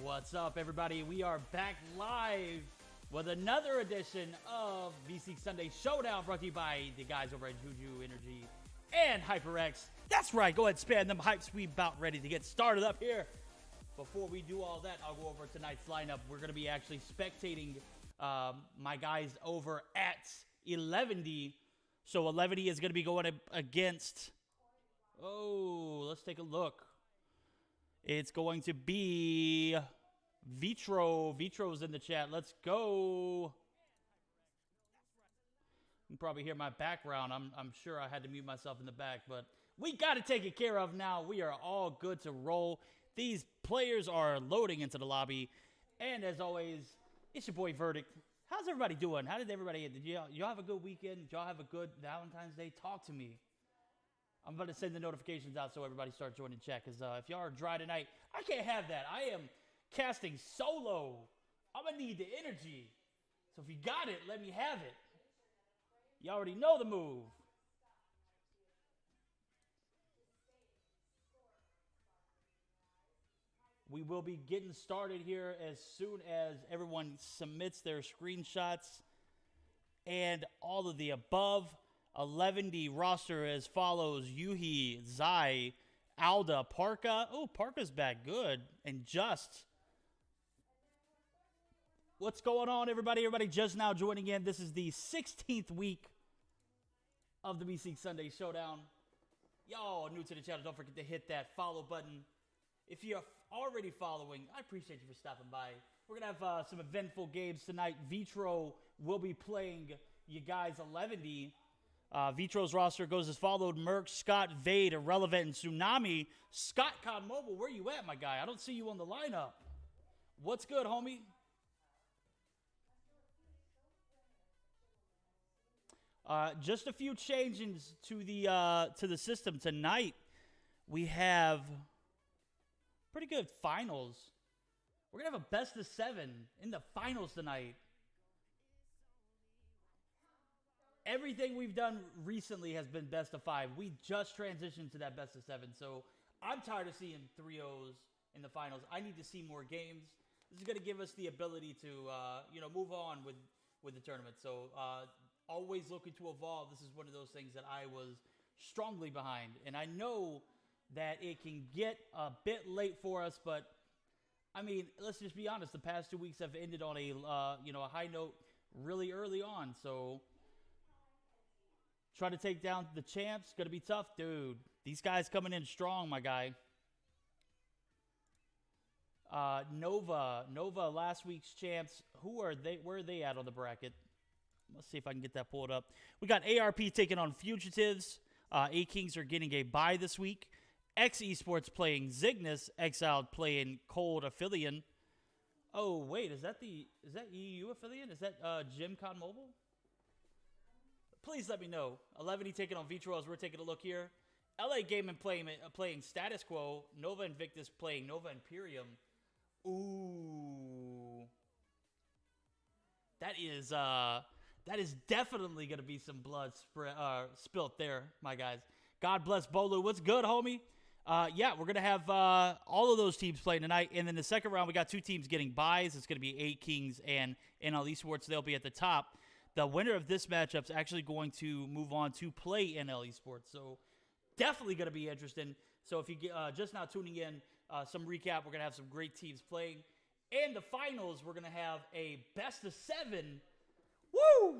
What's up, everybody? We are back live with another edition of VC Sunday Showdown, brought to you by the guys over at Juju Energy and HyperX. That's right, go ahead, spam them hypes. We about ready to get started up here. Before we do all that, I'll go over tonight's lineup. We're going to be actually spectating my guys over at 11D. So 11D is going to be going against... Oh, let's take a look. It's going to be Vitro. Vitro's in the chat. Let's go. You can probably hear my background. I'm sure I had to mute myself in the back, but we got to take it care of now. We are all good to roll. These players are loading into the lobby. And as always, it's your boy Verdict. How's everybody doing? How did everybody... Did y'all have a good weekend? Did y'all have a good Valentine's Day? Talk to me. I'm about to send the notifications out so everybody starts joining chat, because if y'all are dry tonight, I can't have that. I am casting solo. I'm going to need the energy. So if you got it, let me have it. You already know the move. We will be getting started here as soon as everyone submits their screenshots and all of the above. 11D roster as follows: Yuhi, Zai, Alda, Parka. Oh, Parka's back good. And Just. What's going on, everybody? Everybody just now joining in. This is the 16th week of the BC Sunday Showdown. Y'all new to the channel, don't forget to hit that follow button. If you're already following, I appreciate you for stopping by. We're going to have some eventful games tonight. Vitro will be playing you guys 11D. Vitro's roster goes as followed: Merc, Scott, Vade, Irrelevant, and Tsunami. Scott COD Mobile, where you at, my guy? I don't see you on the lineup. What's good, homie? Just a few changes to the system tonight. We have pretty good finals. We're gonna have a best of 7 in the finals tonight. Everything we've done recently has been best of 5. We just transitioned to that best of 7. So I'm tired of seeing 3-0s in the finals. I need to see more games. This is going to give us the ability to, move on with the tournament. So always looking to evolve. This is one of those things that I was strongly behind. And I know that it can get a bit late for us, but I mean, let's just be honest. The past 2 weeks have ended on a high note really early on. So try to take down the champs. Going to be tough, dude. These guys coming in strong, my guy. Nova, last week's champs. Who are they? Where are they at on the bracket? Let's see if I can get that pulled up. We got ARP taking on Fugitives. A-Kings are getting a bye this week. X Esports playing Zygnus. Exiled playing Cold Affiliate. Oh, wait. Is that EU Affiliate? Is that Jim COD Mobile? Please let me know. 11E taking on Vitro as we're taking a look here. LA Gaming playing Status Quo. Nova Invictus playing Nova Imperium. Ooh. That is definitely going to be some blood spilt there, my guys. God bless Bolu. What's good, homie? Yeah, we're going to have all of those teams playing tonight. And then the second round, we got 2 teams getting buys. It's going to be A-Kings and NL Esports. They'll be at the top. The winner of this matchup is actually going to move on to play NL Esports. So definitely going to be interesting. So if you get just now tuning in, some recap, we're going to have some great teams playing. And the finals, we're going to have a best of 7. Woo!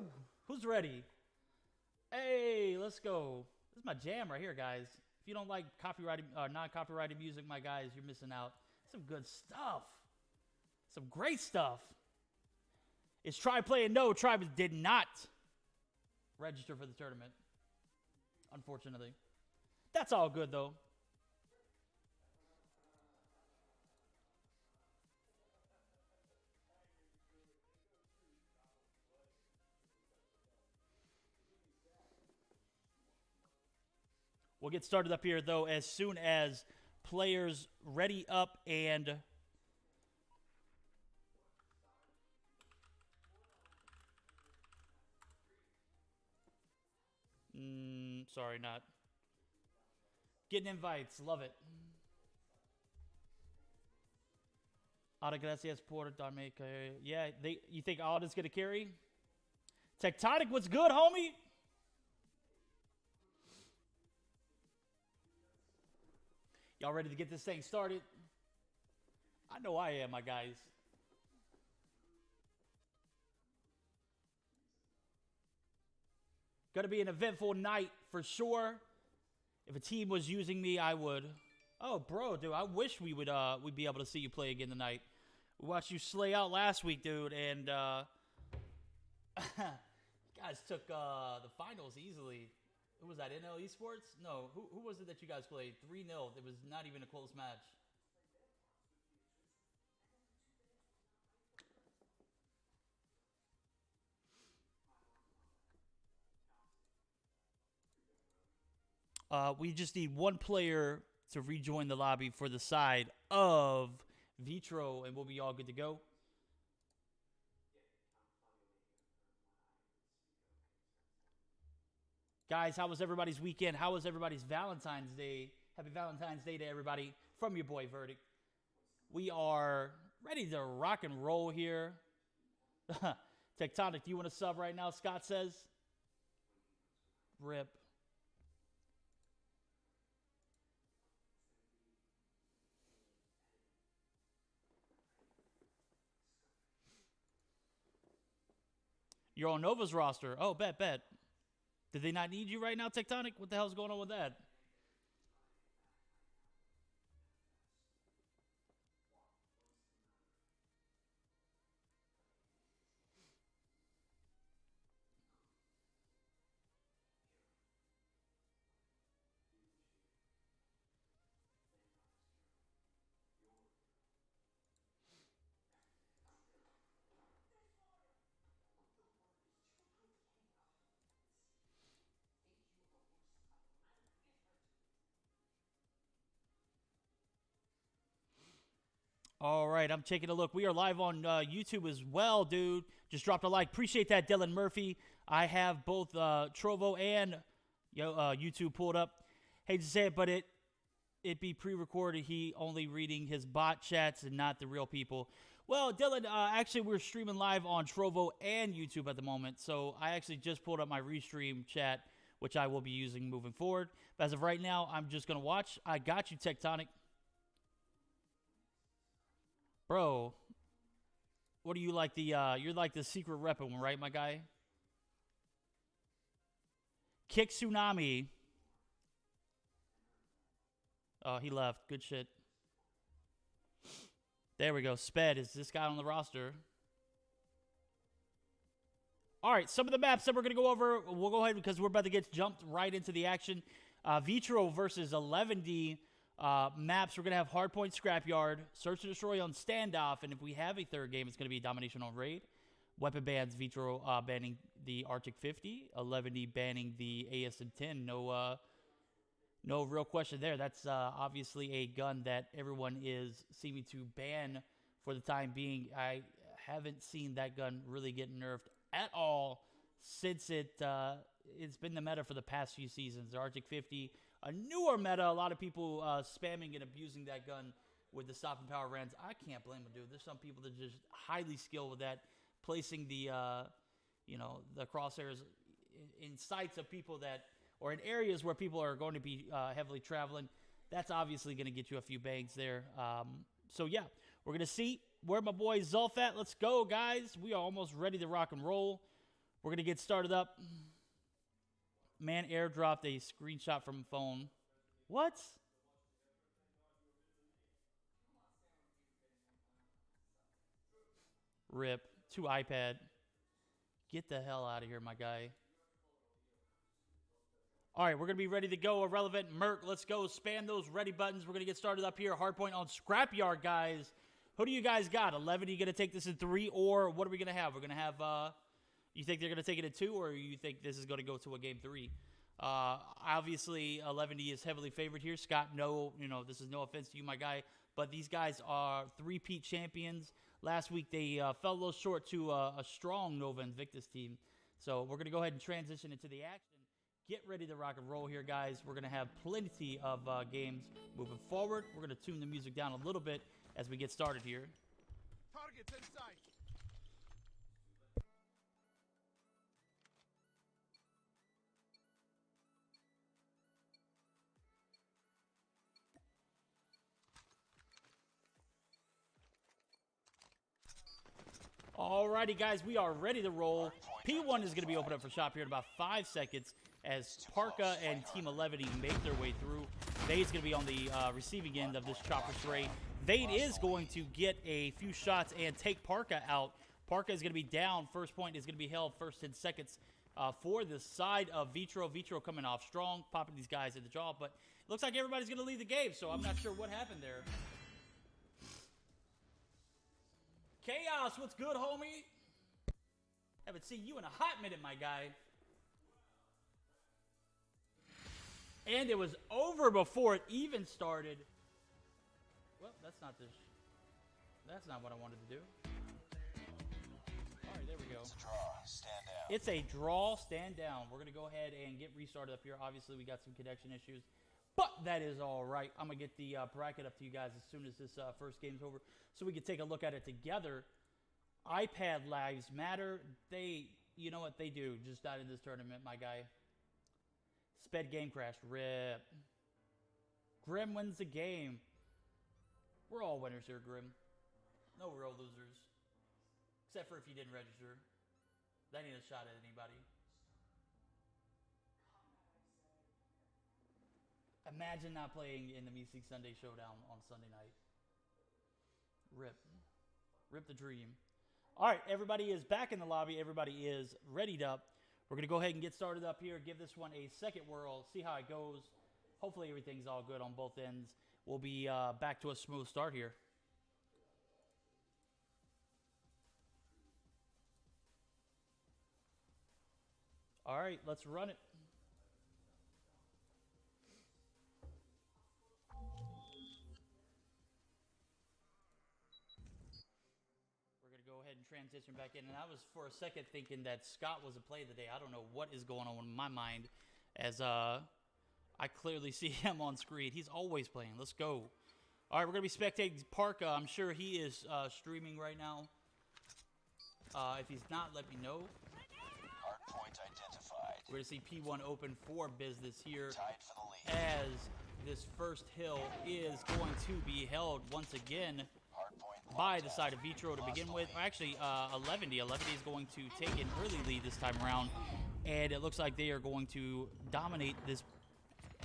Who's ready? Hey, let's go. This is my jam right here, guys. If you don't like copyrighted, non-copyrighted music, my guys, you're missing out. Some good stuff. Some great stuff. Is Tribe playing? No, Tribe did not register for the tournament, unfortunately. That's all good, though. We'll get started up here, though, as soon as players ready up and... sorry, not. Getting invites. Love it. Autogracias por darme carry. Yeah, you think Alden's going to carry? Tectonic, what's good, homie? Y'all ready to get this thing started? I know I am, my guys. Going to be an eventful night for sure. If a team was using me, I would. Oh, bro, dude, I wish we'd be able to see you play again tonight. We watched you slay out last week, dude, and you guys took the finals easily. Who was that? NL Esports? No, who was it that you guys played? 3-0. It was not even a close match. We just need one player to rejoin the lobby for the side of Vitro, and we'll be all good to go. Guys, how was everybody's weekend? How was everybody's Valentine's Day? Happy Valentine's Day to everybody from your boy Verdict. We are ready to rock and roll here. Tectonic, do you want to sub right now? Scott says. Rip. You're on Nova's roster. Oh, bet. Did they not need you right now, Tectonic? What the hell's going on with that? All right, I'm taking a look. We are live on YouTube as well, dude. Just dropped a like. Appreciate that, Dylan Murphy. I have both Trovo and YouTube pulled up. Hate to say it, but it be pre-recorded. He only reading his bot chats and not the real people. Well, Dylan, actually, we're streaming live on Trovo and YouTube at the moment. So I actually just pulled up my restream chat, which I will be using moving forward. But as of right now, I'm just going to watch. I got you, Tectonic. Bro, what are you like you're like the secret rep one, right, my guy? Kick Tsunami. Oh, he left. Good shit. There we go. Sped is this guy on the roster. All right, some of the maps that we're going to go over, we'll go ahead because we're about to get jumped right into the action. Vitro versus 11D. Maps, we're going to have Hardpoint Scrapyard, Search and Destroy on Standoff, and if we have a third game, it's going to be Domination on Raid. Weapon bans, Vitro banning the Arctic 50, 11D banning the ASM-10. No real question there. That's obviously a gun that everyone is seeming to ban for the time being. I haven't seen that gun really get nerfed at all since it's been the meta for the past few seasons. The Arctic 50, a newer meta, a lot of people spamming and abusing that gun with the stop and power rounds. I can't blame them, dude. There's some people that are just highly skilled with that, placing the the crosshairs in sights of people that, or in areas where people are going to be heavily traveling. That's obviously going to get you a few bangs there. So yeah, we're going to see where my boy Zulf at. Let's go, guys. We are almost ready to rock and roll. We're going to get started up. Man airdropped a screenshot from phone. What? Rip. To iPad. Get the hell out of here, my guy. All right, we're going to be ready to go. Irrelevant Merc, let's go. Spam those ready buttons. We're going to get started up here. Hardpoint on Scrapyard, guys. Who do you guys got? 11, are you going to take this in 3, or what are we going to have? We're going to have, you think they're going to take it in 2, or you think this is going to go to a game 3? Obviously, 11D is heavily favored here. Scott, no, this is no offense to you, my guy, but these guys are 3-peat champions. Last week, they fell a little short to a strong Nova Invictus team. So we're going to go ahead and transition into the action. Get ready to rock and roll here, guys. We're going to have plenty of games moving forward. We're going to tune the music down a little bit as we get started here. Targets in sight. Alrighty, guys, we are ready to roll. P1 is going to be open up for shop here in about 5 seconds as Parka and Team 11 make their way through. Vade's going to be on the receiving end of this chopper spray. Vade is going to get a few shots and take Parka out. Parka is going to be down. First point is going to be held first 10 seconds for the side of Vitro. Vitro coming off strong, popping these guys in the jaw, but it looks like everybody's going to leave the game, so I'm not sure what happened there. Chaos, what's good, homie? Haven't seen you in a hot minute, my guy. And it was over before it even started. Well, that's not this. That's not what I wanted to do. All right, there we go. It's a draw. Stand down. It's a draw. Stand down. We're gonna go ahead and get restarted up here. Obviously, we got some connection issues, but that is all right. I'm gonna get the bracket up to you guys as soon as this first game's over, so we can take a look at it together. iPad lives matter. You know what they do? Just not in this tournament, my guy. Sped game crash. Rip. Grim wins the game. We're all winners here, Grim. No real losers. Except for if you didn't register. That ain't a shot at anybody. Imagine not playing in the MsKVerdict Sunday Showdown on Sunday night. Rip. Rip the dream. All right, everybody is back in the lobby. Everybody is readied up. We're going to go ahead and get started up here. Give this one a second whirl. See how it goes. Hopefully everything's all good on both ends. We'll be back to a smooth start here. All right, let's run it. Go ahead and transition back in, and I was for a second thinking that Scott was a play of the day. I don't know what is going on in my mind as I clearly see him on screen. He's always playing. Let's go. All right, we're going to be spectating Parka. I'm sure he is streaming right now. If he's not, let me know. Hard point identified. We're going to see P1 open for business here Tied for the lead. as this first hill is going to be held once again Hard point by the side of Vitro to begin with. Actually, 11D is going to take an early lead this time around, and it looks like they are going to dominate this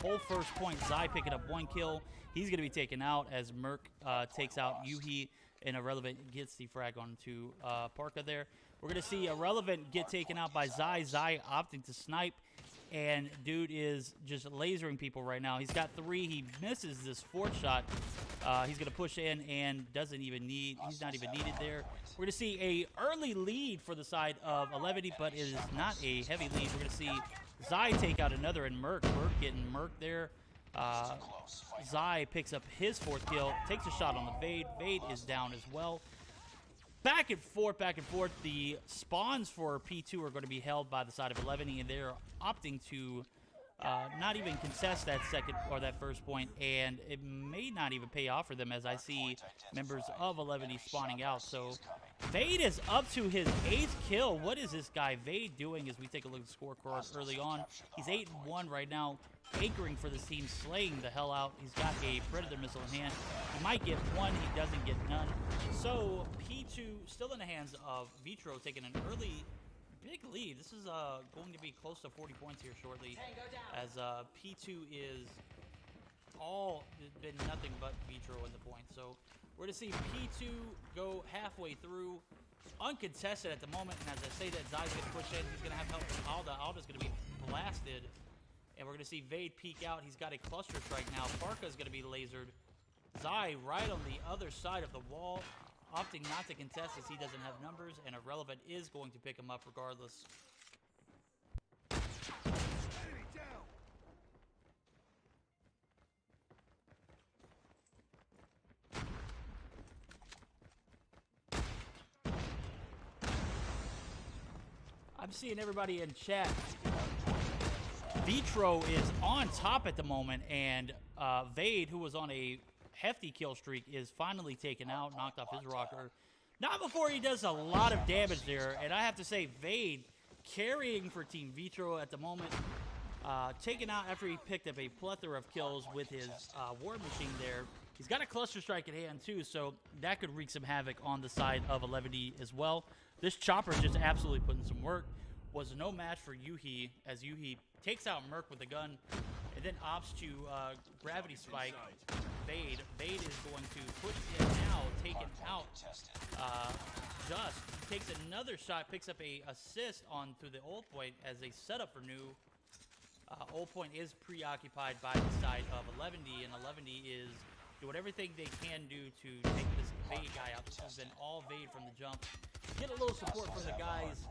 whole first point. Zai picking up 1 kill. He's going to be taken out as Merc takes out Yuhi, and Irrelevant gets the frag onto Parka there. We're going to see Irrelevant get taken out by Zai. Zai opting to snipe, and dude is just lasering people right now. He's got 3. He misses this 4th shot. He's going to push in and doesn't even need, he's not even needed there. We're going to see a early lead for the side of 11, but it is not a heavy lead. We're going to see Zai take out another, and Merc getting Merc there. Zai picks up his 4th kill, takes a shot on the Vade. Vade is down as well. Back and forth, back and forth. The spawns for P2 are going to be held by the side of 11, and they're opting to not even contest that second or that first point, and it may not even pay off for them as I see members of 11 spawning out. So Vade is up to his 8th kill. What is this guy Vade doing as we take a look at the scorecard early on? He's 8-1 right now, anchoring for this team, slaying the hell out. He's got a Predator missile in hand. He might get 1, he doesn't get none. So P2 still in the hands of Vitro, taking an early big lead. This is going to be close to 40 points here shortly, as P2 is been nothing but Vitro in the point. So we're going to see P2 go halfway through, uncontested at the moment, and as I say that, Zai's going to push in. He's going to have help from Alda. Alda's going to be blasted, and we're going to see Vade peek out. He's got a cluster strike now. Parka's going to be lasered. Zai right on the other side of the wall, opting not to contest as he doesn't have numbers, and Irrelevant is going to pick him up regardless. Enemy down. I'm seeing everybody in chat. Vitro is on top at the moment, and Vade, who was on a hefty kill streak, is finally taken out, knocked off his rocker. Not before he does a lot of damage there. And I have to say, Vade carrying for Team Vitro at the moment. Taken out after he picked up a plethora of kills with his War Machine there. He's got a Cluster Strike in hand too, so that could wreak some havoc on the side of 11D as well. This Chopper just absolutely putting some work. Was no match for Yuhi, as Yuhi takes out Merc with a gun and then opts to Gravity Spike Vade. Vade is going to push him now, taken out. Just takes another shot, picks up a assist on through the ult point as a setup for new. Ult point is preoccupied by the side of 11D, and 11D is doing everything they can do to take this Vade guy out. This has been all Vade from the jump. Get a little support from the guys,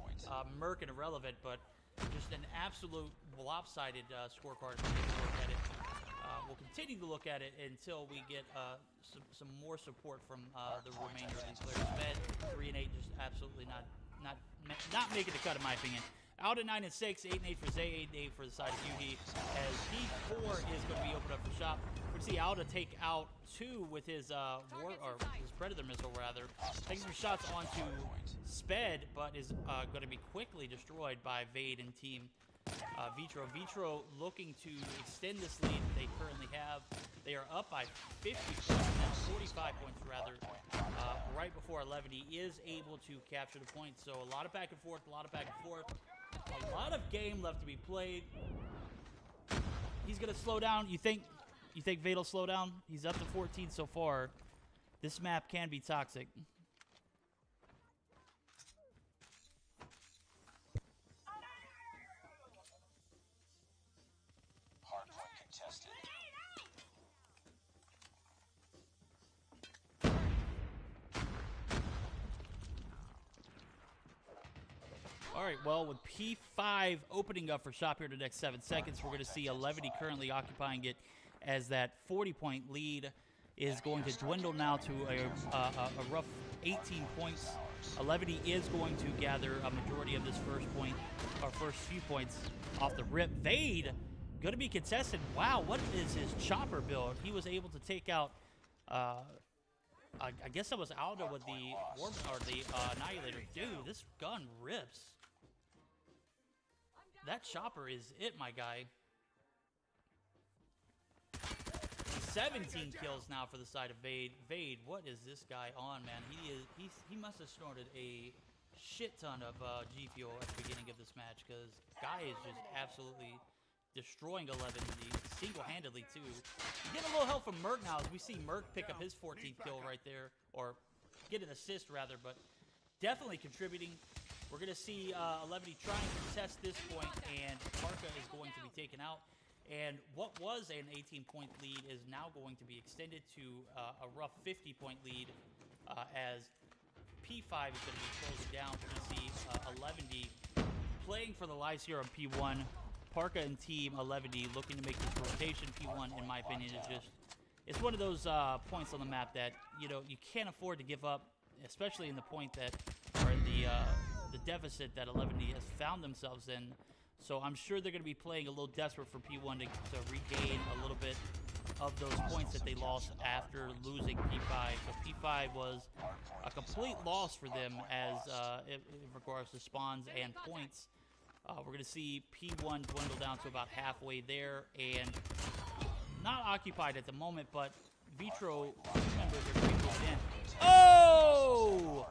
Merc and Irrelevant, but just an absolute lopsided scorecard. Look at it. We'll continue to look at it until we get some more support from the remainder of these players. Med 3 and 8, just absolutely not making the cut in my opinion. Out at 9 and 6, 8 and 8 for Zay, 8 and 8 for the side of Yuhi. As P4 is going to be opened up for shop. We see Alda take out 2 with his his Predator missile rather. Takes some shots onto Sped, but is going to be quickly destroyed by Vade and Team Vitro. Vitro looking to extend this lead they currently have. They are up by 50 points now, 45 points rather. Right before 11D is able to capture the point. So a lot of back and forth, a lot of back and forth. A lot of game left to be played. He's going to slow down. You think Vade will slow down? He's up to 14 so far. This map can be toxic. Hardpoint contested. All right, well, with P5 opening up for shop here in the next 7 seconds, we're going to see 11D currently occupying it as that 40-point lead is going to dwindle now to a rough 18 points. 11D is going to gather a majority of this first few points off the rip. Vade going to be contested. Wow, what is his chopper build? He was able to take out, I guess that was Alda with the Annihilator. Dude, this gun rips. That chopper is it, my guy. 17 kills now for the side of Vade. Vade, what is this guy on, man? He must have snorted a shit ton of G Fuel at the beginning of this match, because guy is just absolutely destroying 11D single-handedly too. Get a little help from Merc now as we see Merc pick up his 14th kill right there, or get an assist rather, but definitely contributing. We're going to see 11D trying to contest this point, and Parka is going to be taken out. And what was an 18-point lead is now going to be extended to a rough 50-point lead as P5 is going to be closing down. We're going to see 11D playing for the lives here on P1. Parka and Team 11D looking to make this rotation. P1, in my opinion, is just, it's one of those points on the map that, you know, you can't afford to give up, especially in the point that, or in the deficit that 11D has found themselves in. So I'm sure they're going to be playing a little desperate for P1 to regain a little bit of those points that they lost after losing P5. So P5 was a complete loss for them as in regards to spawns and points. We're going to see P1 dwindle down to about halfway there, and not occupied at the moment, but Vitro members are going to in. Oh!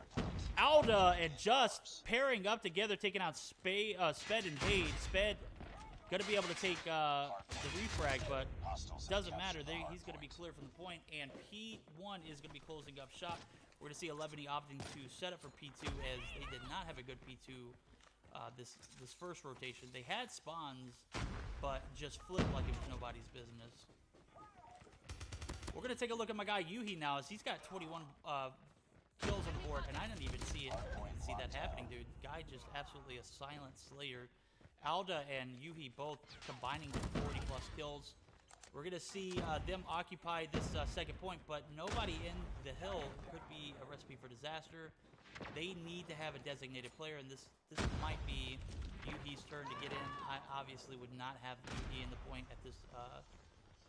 Alda and Just pairing up together, taking out Sped and Vade. Sped going to be able to take the refrag, but doesn't matter. He's going to be clear from the point, and P1 is going to be closing up shop. We're going to see 11E opting to set up for P2 as they did not have a good P2 this first rotation. They had spawns, but just flipped like it was nobody's business. We're going to take a look at my guy Yuhi now, as he's got 21 kills on the board, and I didn't even see that happening, dude. Guy just absolutely a silent slayer. Alda and Yuhi both combining for 40+ kills. We're going to see them occupy this second point, but nobody in the hill could be a recipe for disaster. They need to have a designated player, and this might be Yuhi's turn to get in. I obviously would not have Yuhi in the point at this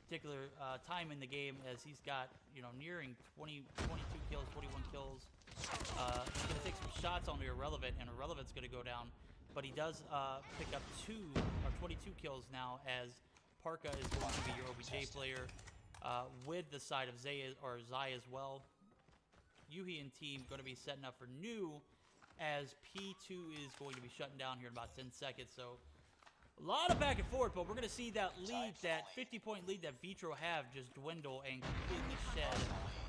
particular time in the game, as he's got, nearing 20, 22 kills, 21 kills. He's going to take some shots on the Irrelevant, and Irrelevant's going to go down. But he does pick up 22 kills now, as Parka is going to be your OBJ player with the side of Zai as well. Yuhi and team going to be setting up for new, as P2 is going to be shutting down here in about 10 seconds. So a lot of back and forth, but we're going to see that lead, that 50-point lead that Vitro have, just dwindle and completely shed,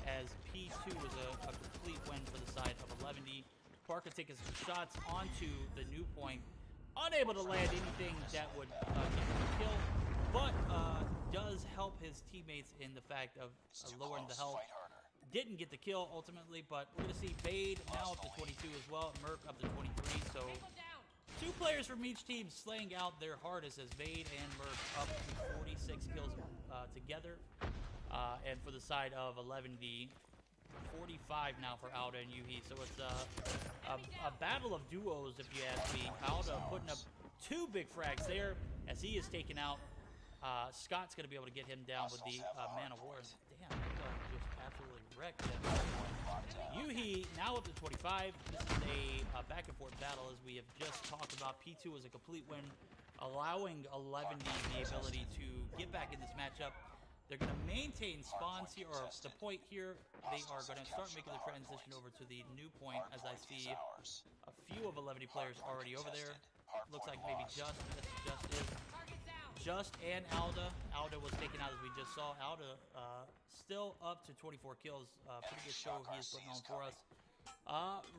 as P2 was a complete win for the side of 11D. Parker taking some shots onto the new point, unable to land anything that would get him a kill, but does help his teammates in the fact of lowering the health. Didn't get the kill ultimately, but we're going to see Vade now up to 22 as well, Merc up to 23, so 2 players from each team slaying out their hardest, as Vade and Merc up to 46 kills together. And for the side of 11D, 45 now for Alda and Yuhi. So it's a battle of duos, if you ask me. Alda putting up 2 big frags there, as he is taken out. Scott's going to be able to get him down with the Man of War. Damn, that guy just absolutely wrecked him. Yuhi now up to 25. This is a back and forth battle, as we have just talked about. P2 was a complete win, allowing 11D the ability to get back in this matchup. They're going to maintain spawns here, or the point here. They are going to start making the transition over to the new point, as I see a few of 11D players already over there. Looks like maybe Just and Alda. Alda was taken out, as we just saw. Alda still up to 24 kills. Pretty good show he is putting on for us.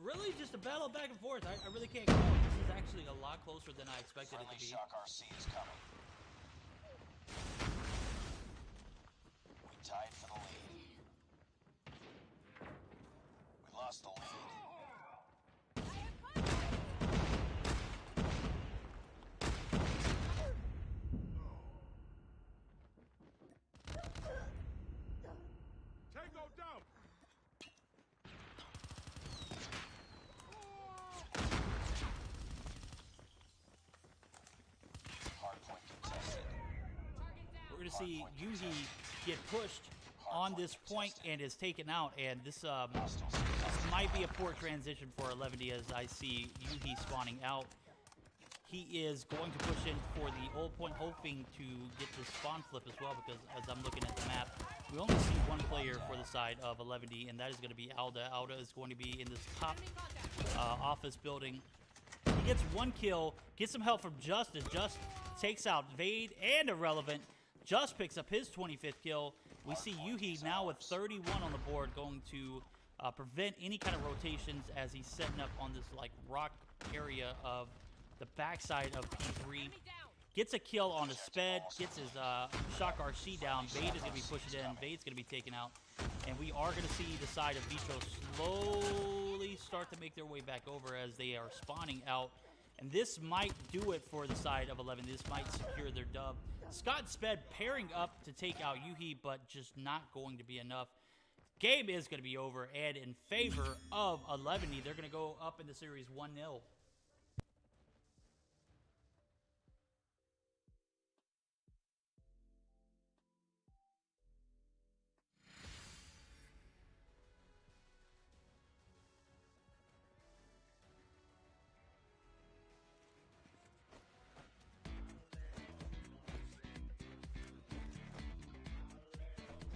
Really just a battle back and forth. I really can't call it. This is actually a lot closer than I expected it to be. Shock RC is coming. We tied for the lead. We lost the lead. Tango down. Hardpoint contested. We're going to see Yuhi get pushed on this point and is taken out. And this might be a poor transition for 11D, as I see Yuhi spawning out. He is going to push in for the old point, hoping to get the spawn flip as well, because as I'm looking at the map, we only see 1 player for the side of 11D, and that is going to be Alda. Alda is going to be in this top office building. He gets 1 kill, gets some help from Just, as Just takes out Vade and Irrelevant. Just picks up his 25th kill. We see Yuhi now with 31 on the board, going to prevent any kind of rotations, as he's setting up on this rock area of the backside of P3. Gets a kill on a sped, gets his Shock RC down. Vade is going to be pushed in. Vade's going to be taken out. And we are going to see the side of Vitro slowly start to make their way back over, as they are spawning out. And this might do it for the side of 11. This might secure their dub. Scott and Sped pairing up to take out Yuhi, but just not going to be enough. Game is going to be over, and in favor of 11, they're going to go up in the series 1-0.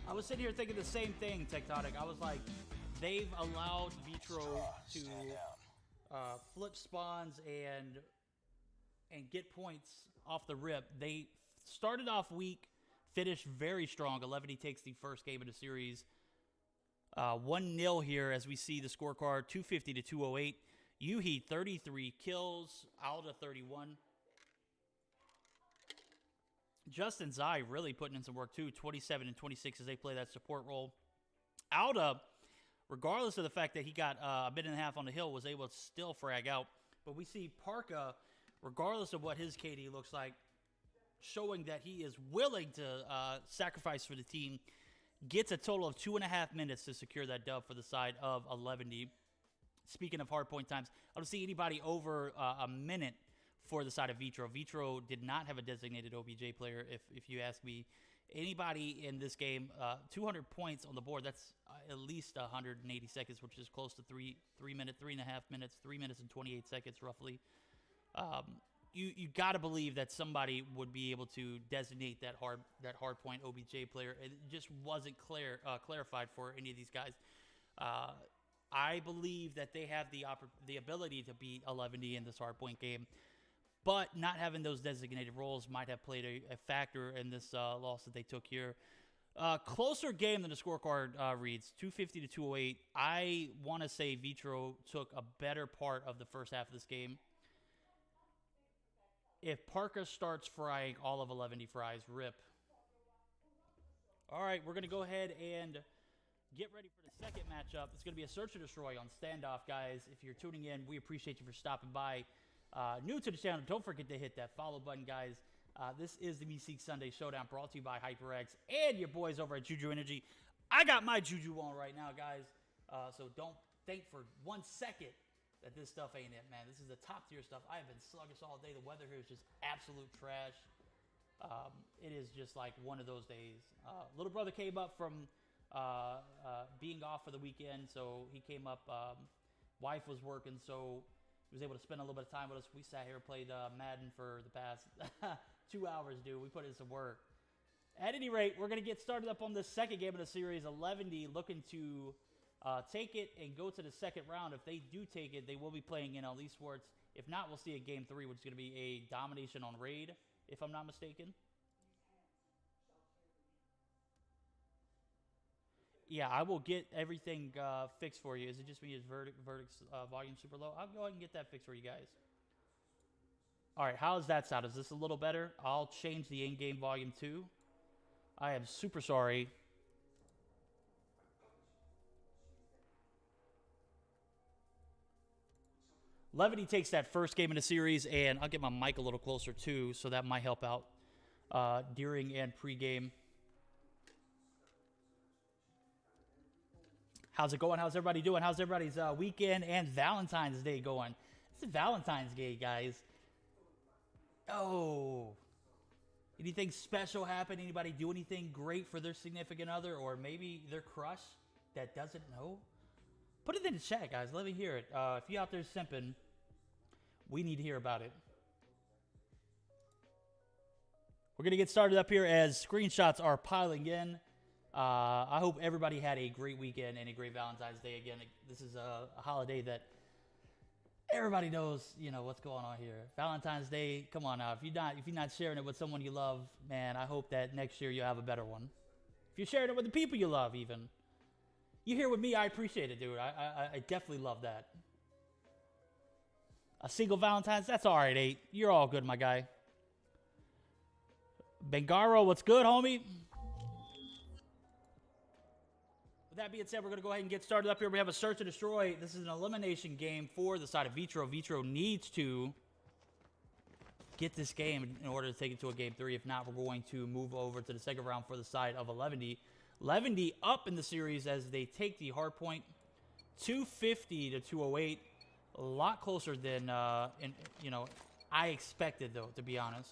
I was sitting here thinking the same thing, Tectonic. I was like, they've allowed Vitro to flip spawns and get points off the rip. They started off weak, finished very strong. 11 takes the first game of the series. 1-0 here, as we see the scorecard, 250 to 208. Yuhi, 33 kills. Alda, 31. Justin Zai really putting in some work too, 27 and 26 as they play that support role. Alda, regardless of the fact that he got a minute and a half on the hill, was able to still frag out. But we see Parka, regardless of what his KD looks like, showing that he is willing to sacrifice for the team, gets a total of 2.5 minutes to secure that dub for the side of 11D. Speaking of hard point times, I don't see anybody over a minute for the side of Vitro. Vitro did not have a designated OBJ player, if you ask me, Anybody in this game, 200 points on the board, that's at least 180 seconds, which is close to 3 minutes, 3.5 minutes, 3 minutes and 28 seconds roughly. You got to believe that somebody would be able to designate that hard point OBJ player. It just wasn't clarified for any of these guys. I believe that they have the ability to beat 11D in this hard point game, but not having those designated roles might have played a factor in this loss that they took here. Closer game than the scorecard reads, 250 to 208. I want to say Vitro took a better part of the first half of this game. If Parka starts frying all of 11D fries, rip. All right, we're going to go ahead and get ready for the second matchup. It's going to be a search and destroy on standoff, guys. If you're tuning in, we appreciate you for stopping by. New to the channel, don't forget to hit that follow button, guys. This is the MsKVerdict Sunday Showdown brought to you by HyperX and your boys over at Juju Energy. I got my Juju on right now, guys. So don't think for 1 second that this stuff ain't it, man. This is the top tier stuff. I have been sluggish all day. The weather here is just absolute trash. It is just like one of those days. Little brother came up from being off for the weekend, so he came up. Wife was working, so he was able to spend a little bit of time with us. We sat here and played Madden for the past 2 hours, dude. We put in some work. At any rate, we're going to get started up on the second game of the series. 11D looking to take it and go to the second round. If they do take it, they will be playing in NL Sports. If not, we'll see a game 3, which is going to be a domination on raid, if I'm not mistaken. Yeah, I will get everything fixed for you. Is it just me? Is Verdict's volume super low? I'll go ahead and get that fixed for you guys. All right, how does that sound? Is this a little better? I'll change the in-game volume too. I am super sorry. Levity takes that first game in the series, and I'll get my mic a little closer too, so that might help out during and pre-game. How's it going? How's everybody doing? How's everybody's weekend and Valentine's Day going? It's Valentine's Day, guys. Oh. Anything special happen? Anybody do anything great for their significant other or maybe their crush that doesn't know? Put it in the chat, guys. Let me hear it. If you out there simping, we need to hear about it. We're going to get started up here as screenshots are piling in. I hope everybody had a great weekend and a great Valentine's Day. Again, this is a holiday that everybody knows, you know, what's going on here. Valentine's Day, come on now. If you're not sharing it with someone you love, man, I hope that next year you'll have a better one. If you're sharing it with the people you love, even. You here with me, I appreciate it, dude. I definitely love that. A single Valentine's, that's all right, 8. You're all good, my guy. Bengaro, what's good, homie? With that being said, we're going to go ahead and get started up here. We have a search and destroy. This is an elimination game for the side of Vitro. Vitro needs to get this game in order to take it to a game 3. If not, we're going to move over to the second round for the side of 11D. 11D up in the series as they take the hard point, 250 to 208. A lot closer than, I expected, though, to be honest.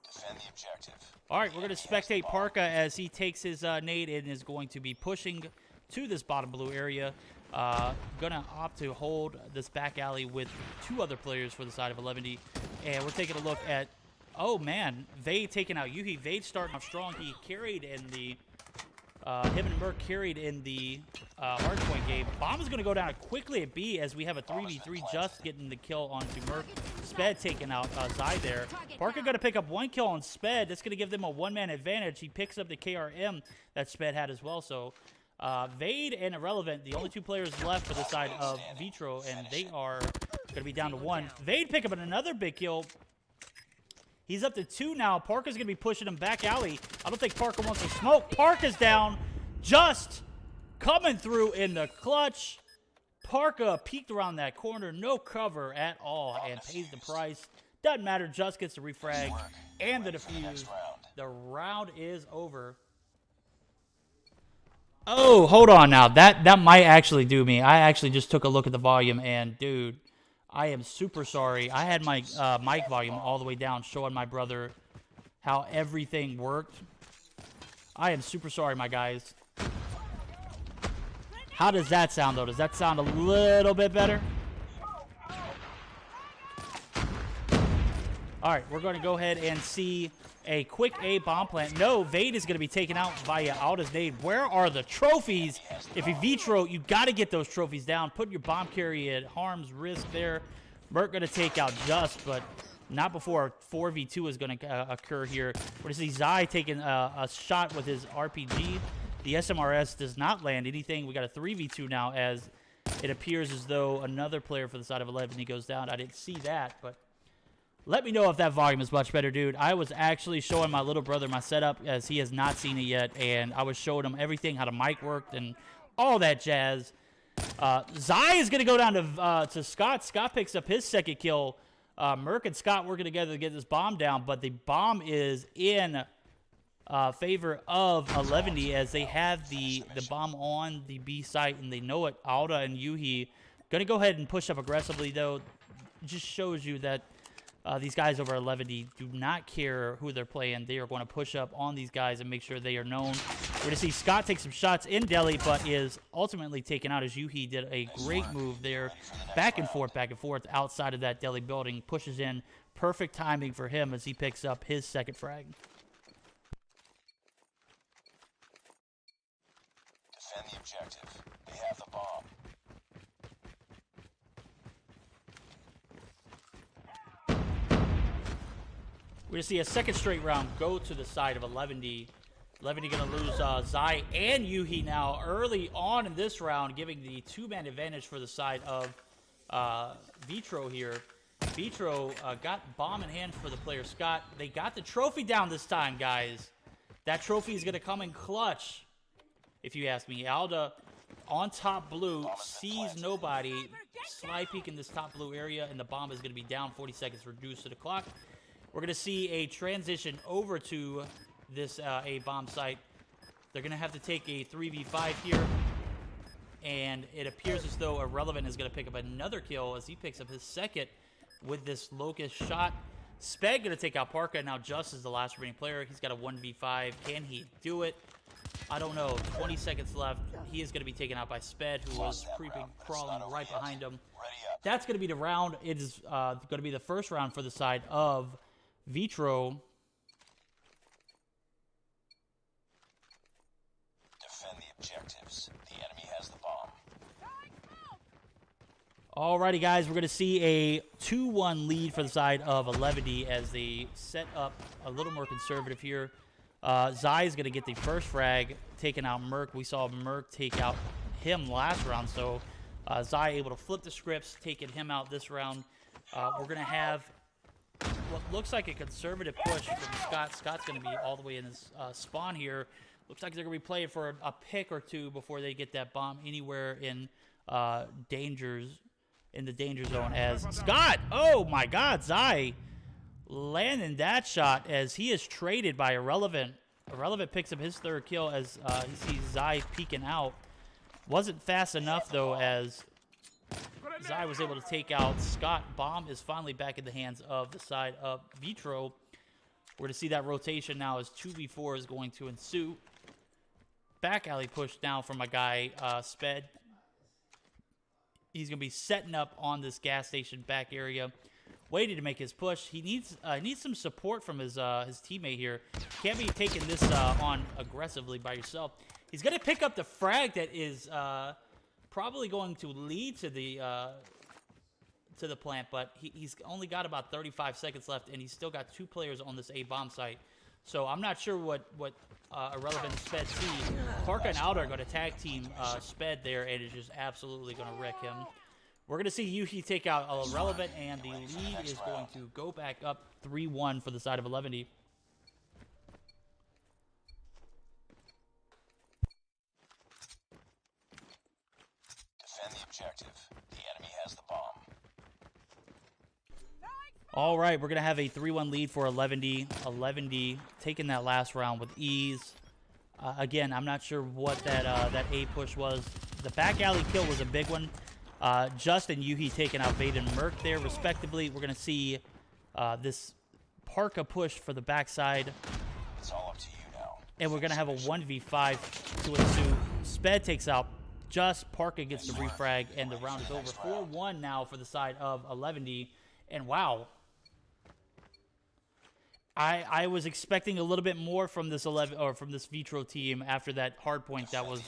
Defend the objective. All right, we're going to spectate Parka as he takes his nade and is going to be pushing to this bottom blue area. Gonna opt to hold this back alley with 2 other players for the side of 11D. And we're taking a look at, oh man, Vade taking out Yuhi. Vade starting off strong. He carried in the, him and Merc carried in the hardpoint game. Bomb is gonna go down quickly at B as we have a 3v3 just getting the kill onto Merc. Sped taking out Zai there. Parker gonna pick up 1 kill on Sped. That's gonna give them a 1-man advantage. He picks up the KRM that Sped had as well. So Vade and Irrelevant, the only 2 players left for the side of Vitro, and they are going to be down to 1. Vade pick up another big kill. He's up to 2 now. Parker's going to be pushing him back alley. I don't think Parker wants to smoke. Parker's down, just coming through in the clutch. Parker peeked around that corner, no cover at all, and pays the price. Doesn't matter, just gets the refrag and the defuse. The round is over. Oh, hold on now. That might actually do me. I actually just took a look at the volume, and dude, I am super sorry. I had my mic volume all the way down, showing my brother how everything worked. I am super sorry, my guys. How does that sound, though? Does that sound a little bit better? All right, we're going to go ahead and see a quick A bomb plant. No, Vade is going to be taken out via Alda's nade. Where are the trophies? If you Vitro, you got to get those trophies down. Put your bomb carry at harm's risk there. Merc going to take out Just, but not before 4v2 is going to occur here. We're going to see Zai taking a shot with his RPG. The SMRS does not land anything. We got a 3v2 now, as it appears as though another player for the side of 11 goes down. I didn't see that, but let me know if that volume is much better, dude. I was actually showing my little brother my setup, as he has not seen it yet, and I was showing him everything, how the mic worked and all that jazz. Zai is going to go down to Scott. Scott picks up his second kill. Merc and Scott working together to get this bomb down, but the bomb is in favor of 11, as they have the bomb on the B site, and they know it. Alda and Yuhi going to go ahead and push up aggressively, though. Just shows you that these guys over 11 do not care who they're playing. They are going to push up on these guys and make sure they are known. We're going to see Scott take some shots in Delhi, but is ultimately taken out, as Yuhi did a great move there. Back and forth outside of that Delhi building. Pushes in. Perfect timing for him as he picks up his second frag. Defend the objective. They have the bomb. We're going to see a second straight round go to the side of 11D. 11D going to lose Zai and Yuhi now early on in this round, giving the two-man advantage for the side of Vitro here. Vitro got bomb in hand for the player Scott. They got the trophy down this time, guys. That trophy is going to come in clutch, if you ask me. Alda on top blue, sees nobody. Sly peek in this top blue area, and the bomb is going to be down. 40 seconds reduced to the clock. We're going to see a transition over to this A bomb site. They're going to have to take a 3v5 here. And it appears as though Irrelevant is going to pick up another kill as he picks up his second with this Locust shot. Sped going to take out Parka. Now Just is the last remaining player. He's got a 1v5. Can he do it? I don't know. 20 seconds left. He is going to be taken out by Sped, who was creeping, crawling right behind him. That's going to be the round. It is going to be the first round for the side of Vitro. Defend the objectives. The enemy has the bomb. Alrighty, guys, we're going to see a 2-1 lead for the side of 11D as they set up a little more conservative here. Zai is going to get the first frag, taking out Merc. We saw Merc take out him last round, so Zai able to flip the scripts, taking him out this round. We're going to have what looks like a conservative push from Scott. Scott's going to be all the way in his spawn here. Looks like they're going to be playing for a pick or two before they get that bomb anywhere in the danger zone. As Scott, oh my God, Zai landing that shot as he is traded by Irrelevant. Irrelevant picks up his third kill as he sees Zai peeking out. Wasn't fast enough though, as Zai was able to take out Scott. Bomb is finally back in the hands of the side of Vitro. We're going to see that rotation now as 2v4 is going to ensue. Back alley push now from my guy, Sped. He's going to be setting up on this gas station back area, waiting to make his push. He needs some support from his teammate here. Can't be taking this on aggressively by yourself. He's going to pick up the frag that is probably going to lead to the plant, but he's only got about 35 seconds left, and he's still got two players on this A bomb site. So I'm not sure what Irrelevant and Sped see. Parka and Alda are going to tag team Sped there, and it's just absolutely going to wreck him. We're going to see Yuhi take out Irrelevant, and the lead is going to go back up 3-1 for the side of 11D. Defend the objective. The enemy has the bomb. All right, we're going to have a 3-1 lead for 11D. 11D taking that last round with ease. Again, I'm not sure what that A push was. The back alley kill was a big one. Just and Yuhi taking out Vade and Merc there, respectively. We're going to see this Parka push for the backside. It's all up to you now. And we're going to have a 1v5 to ensue. Sped takes out Just. Parker gets the refrag, and the round is over. 4-1 now for the side of 11D. And wow. I was expecting a little bit more from this from this Vitro team after that hard point that was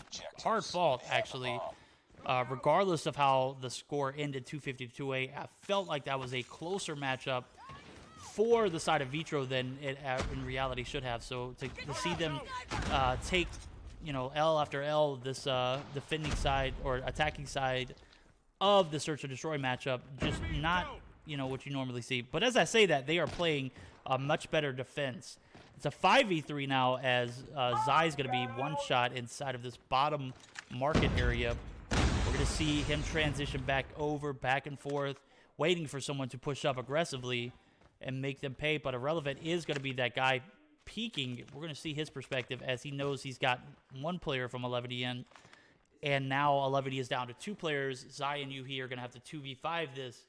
hard fought, actually. Regardless of how the score ended 250-2A, I felt like that was a closer matchup for the side of Vitro than it in reality should have. So to see them take, you know, L after L, this defending side or attacking side of the Search and Destroy matchup, just not, you know, what you normally see. But as I say that, they are playing a much better defense. It's a 5v3 now, as Zai is going to be one shot inside of this bottom market area. We're going to see him transition back and forth, waiting for someone to push up aggressively and make them pay. But Irrelevant is going to be that guy peeking. We're going to see his perspective as he knows he's got one player from 11D in. And now 11D is down to 2 players. Zai and Yuhi are going to have to 2v5 this.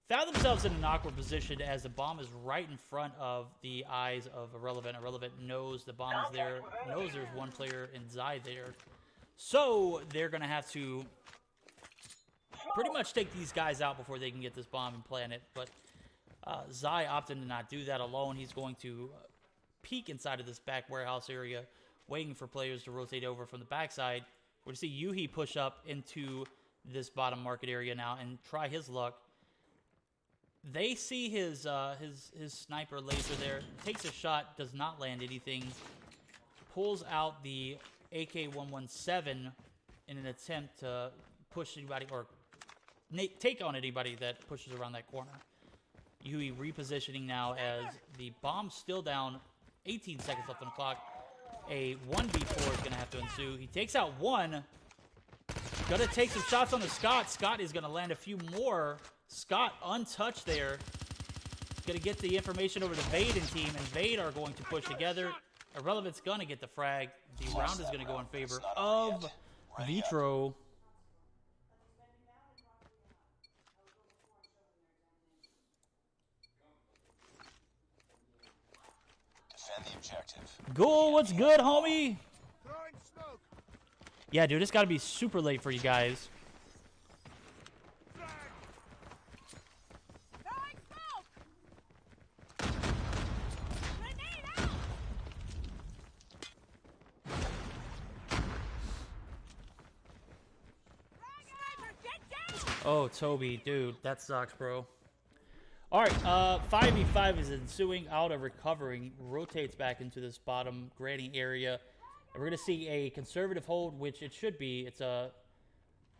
Found themselves in an awkward position as the bomb is right in front of the eyes of Irrelevant. Irrelevant knows the bomb is there, knows there's one player and Zai there. So they're going to have to pretty much take these guys out before they can get this bomb and plant it. But Zai opted to not do that alone. He's going to peek inside of this back warehouse area, waiting for players to rotate over from the backside. We're going to see Yuhi push up into this bottom market area now and try his luck. They see his sniper laser there, takes a shot, does not land anything, pulls out the AK-117 in an attempt to push anybody or take on anybody that pushes around that corner. Yui repositioning now as the bomb's still down, 18 seconds left on the clock. A 1v4 is going to have to ensue. He takes out one. Going to take some shots on the Scott. Scott is going to land a few more. Scott untouched there. Going to get the information over to Vade and team, and Vade are going to push together. Irrelevant's going to get the frag. The round is going to go in favor of Vitro. Defend the objective. Ghoul, what's good, homie? Throwing smoke. Yeah, dude, it's got to be super late for you guys. Frag. Throwing smoke! Grenade out! Sniper, get down! Oh, Toby, dude, that sucks, bro. All right, 5v5 is ensuing out of recovering, rotates back into this bottom granny area. And we're going to see a conservative hold, which it should be. It's a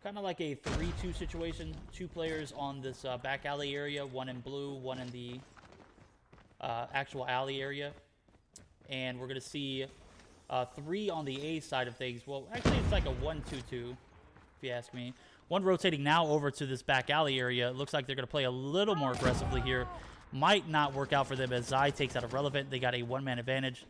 kind of like a 3-2 situation. 2 players on this back alley area, one in blue, one in the actual alley area. And we're going to see 3 on the A side of things. Well, actually, it's like a 1-2-2, if you ask me. One rotating now over to this back alley area. It looks like they're going to play a little more aggressively here. Might not work out for them as Zai takes out Irrelevant. They got a 1-man advantage.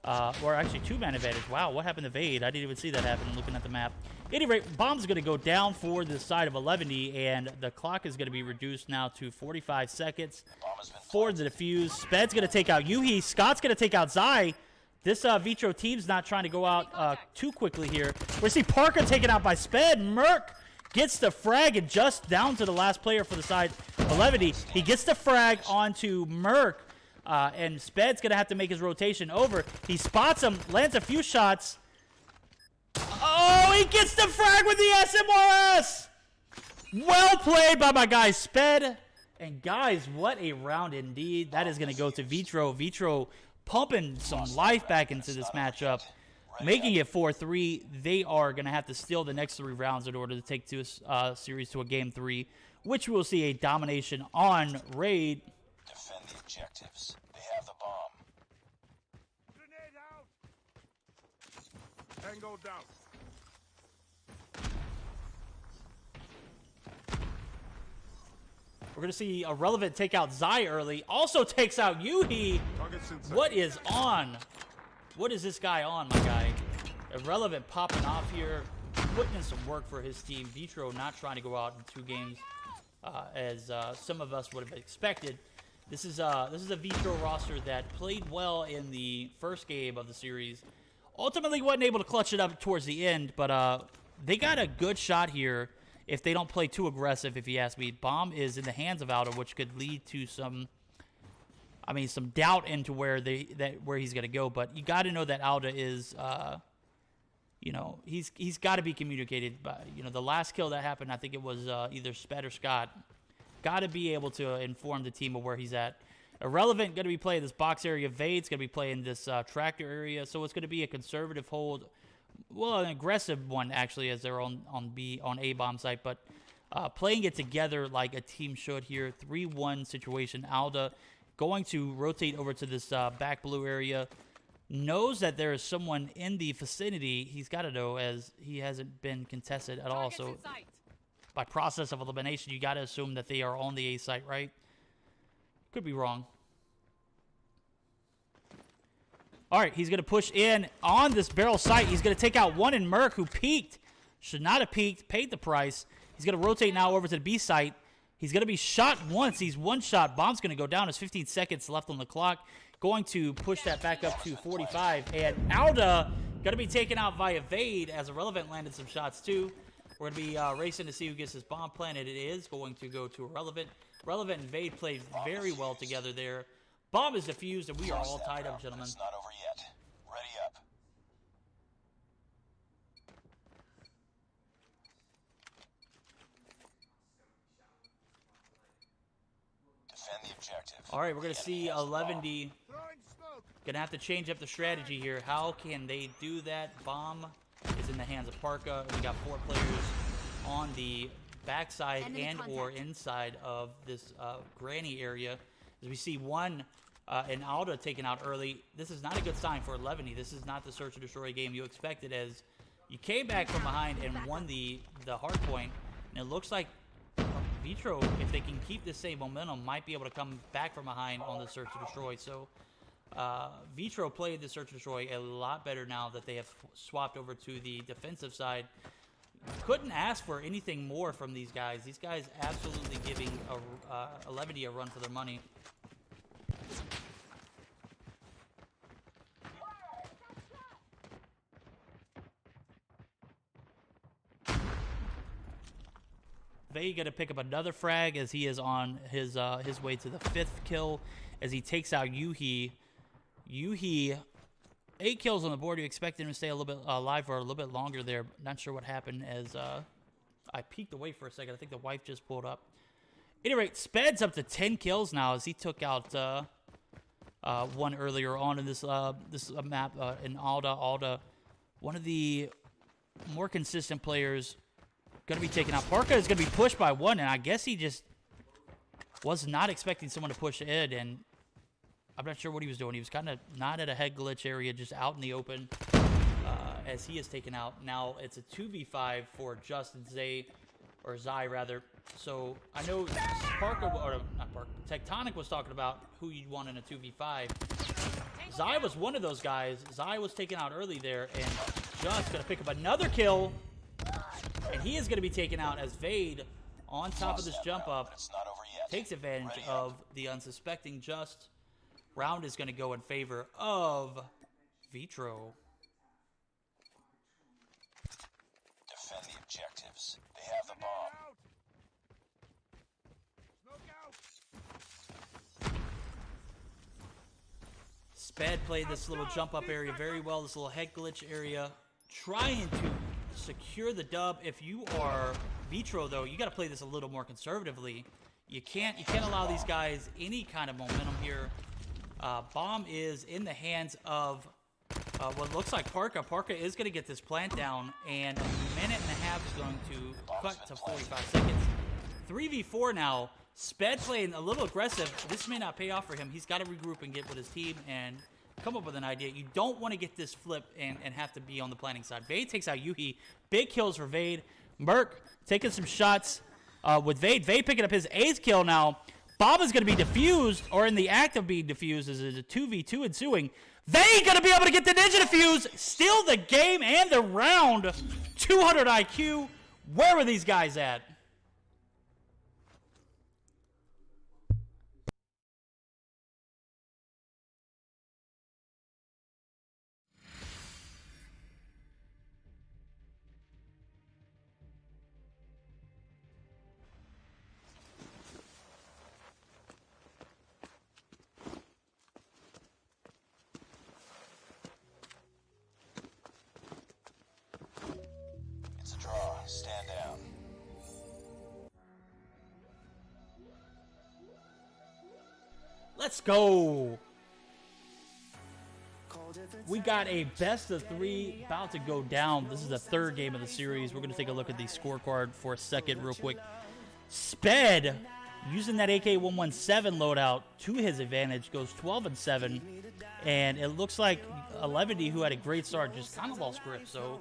Or actually 2-man advantage. Wow, what happened to Vade? I didn't even see that happen looking at the map. At any rate, bomb's going to go down for the side of 11D, and the clock is going to be reduced now to 45 seconds for the defuse. Sped's going to take out Yuhi. Scott's going to take out Zai. This Vitro team's not trying to go out too quickly here. We see Parker taken out by Sped. Merc gets the frag and just down to the last player for the side of 11D. He gets the frag onto Merc, and Sped's going to have to make his rotation over. He spots him, lands a few shots. Oh, he gets the frag with the SMRS! Well played by my guy Sped. And guys, what a round indeed. That is going to go to Vitro. Vitro pumping some life back into this matchup, making it 4-3. They are going to have to steal the next 3 rounds in order to take this series to a game 3, which we'll see a domination on Raid. Defend the objectives. They have the bomb. Grenade out. Tango down. We're going to see Irrelevant take out Zai early. Also takes out Yuhi. Targets inside. What is on? What is this guy on, my guy? Irrelevant popping off here, putting in some work for his team. Vitro not trying to go out in 2 games as some of us would have expected. This is a Vitro roster that played well in the first game of the series. Ultimately wasn't able to clutch it up towards the end, but they got a good shot here if they don't play too aggressive, if you ask me. Bomb is in the hands of Aldo, which could lead to some doubt into where he's going to go. But you got to know that Aldo is, he's got to be communicated by, the last kill that happened, I think it was either Sped or Scott. Got to be able to inform the team of where he's at. Irrelevant going to be playing this box area. Vade's going to be playing this tractor area. So it's going to be a conservative hold. Well, an aggressive one, actually, as they're on A-bomb site. But playing it together like a team should here. 3-1 situation. Alda going to rotate over to this back blue area. Knows that there is someone in the vicinity. He's got to know, as he hasn't been contested at all. So by process of elimination, you got to assume that they are on the A site, right? Could be wrong. All right, he's going to push in on this barrel site. He's going to take out one in Merc, who peeked. Should not have peeked, paid the price. He's going to rotate now over to the B site. He's going to be shot once. He's one shot. Bomb's going to go down. There's 15 seconds left on the clock. Going to push that back up to 45. And Alda going to be taken out via Vade, as Irrelevant landed some shots too. We're going to be racing to see who gets his bomb planted. It is going to go to Irrelevant. Relevant and Vade played very well together there. Bomb is defused, and we are all tied up, gentlemen. It's not over yet. Ready up. Defend the objective. All right, we're going to see 11D. Throwing smoke. Going to have to change up the strategy here. How can they do that? Bomb is in the hands of Parka. We got 4 players on the backside and or inside of this granny area. As we see one and Alda taken out early. This is not a good sign for 11. This is not the search and destroy game you expected, as you came back from behind and won the hard point. And it looks like Vitro, if they can keep the same momentum, might be able to come back from behind on the search and destroy. So Vitro played the search and destroy a lot better now that they have swapped over to the defensive side. Couldn't ask for anything more from these guys. These guys absolutely giving 11 a run for their money. Vay going to pick up another frag as he is on his way to the 5th kill as he takes out Yuhi. Yuhi, 8 kills on the board. You expect him to stay a little bit alive for a little bit longer there. Not sure what happened, as I peeked away for a second. I think the wife just pulled up. At any rate, Sped's up to 10 kills now as he took out one earlier on in this map in Alda. One of the more consistent players going to be taken out. Parka is going to be pushed by one, and I guess he just was not expecting someone to push in, and I'm not sure what he was doing. He was kind of not at a head glitch area, just out in the open as he is taken out. Now it's a 2v5 for Justin Zay, or Zai rather. So I know Parker, or not Parker, Tectonic was talking about who you'd want in a 2v5. Zai was one of those guys. Zai was taken out early there, and Just going to pick up another kill. And he is going to be taken out as Vade, on top of this jump up, takes advantage of the unsuspecting Just. Round is going to go in favor of Vitro. Defend the objectives. They have the bomb. Smoke out. Sped played this little jump up area very well, this little head glitch area, trying to secure the dub. If you are Vitro, though, you got to play this a little more conservatively. You can't allow these guys any kind of momentum here. Bomb is in the hands of what looks like Parka. Parka is going to get this plant down, and a minute and a half is going to cut to 45 seconds. 3v4 now. Sped playing a little aggressive. This may not pay off for him. He's got to regroup and get with his team and come up with an idea. You don't want to get this flip and have to be on the planning side. Vade takes out Yuhi. Big kills for Vade. Merc taking some shots with Vade. Vade picking up his 8th kill now. Bomb is going to be defused, or in the act of being defused, as a 2v2 ensuing. Vade going to be able to get the ninja defuse, steal the game and the round. 200 IQ. Where were these guys at? It's a draw. Stand down. Let's go. We got a best of 3 about to go down. This is the 3rd game of the series. We're going to take a look at the scorecard for a second real quick. Sped, using that AK-117 loadout to his advantage, goes 12-7. And it looks like 11, who had a great start, just kind of lost grip. So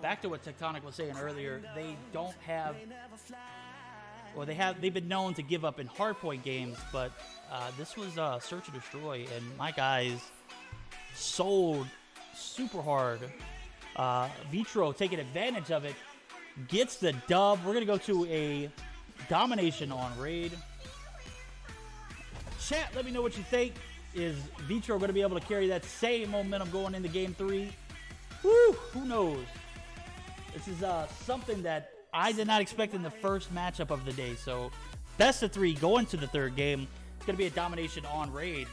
back to what Tectonic was saying earlier, they don't have, or they've been known to give up in hardpoint games, but this was Search and Destroy, and my guys sold super hard. Vitro taking advantage of it, gets the dub. We're going to go to a domination on raid. Chat, let me know what you think. Is Vitro going to be able to carry that same momentum going into game 3? Woo, who knows? This is something that I did not expect in the first matchup of the day. So best of 3 going to the 3rd game. It's going to be a domination on raid.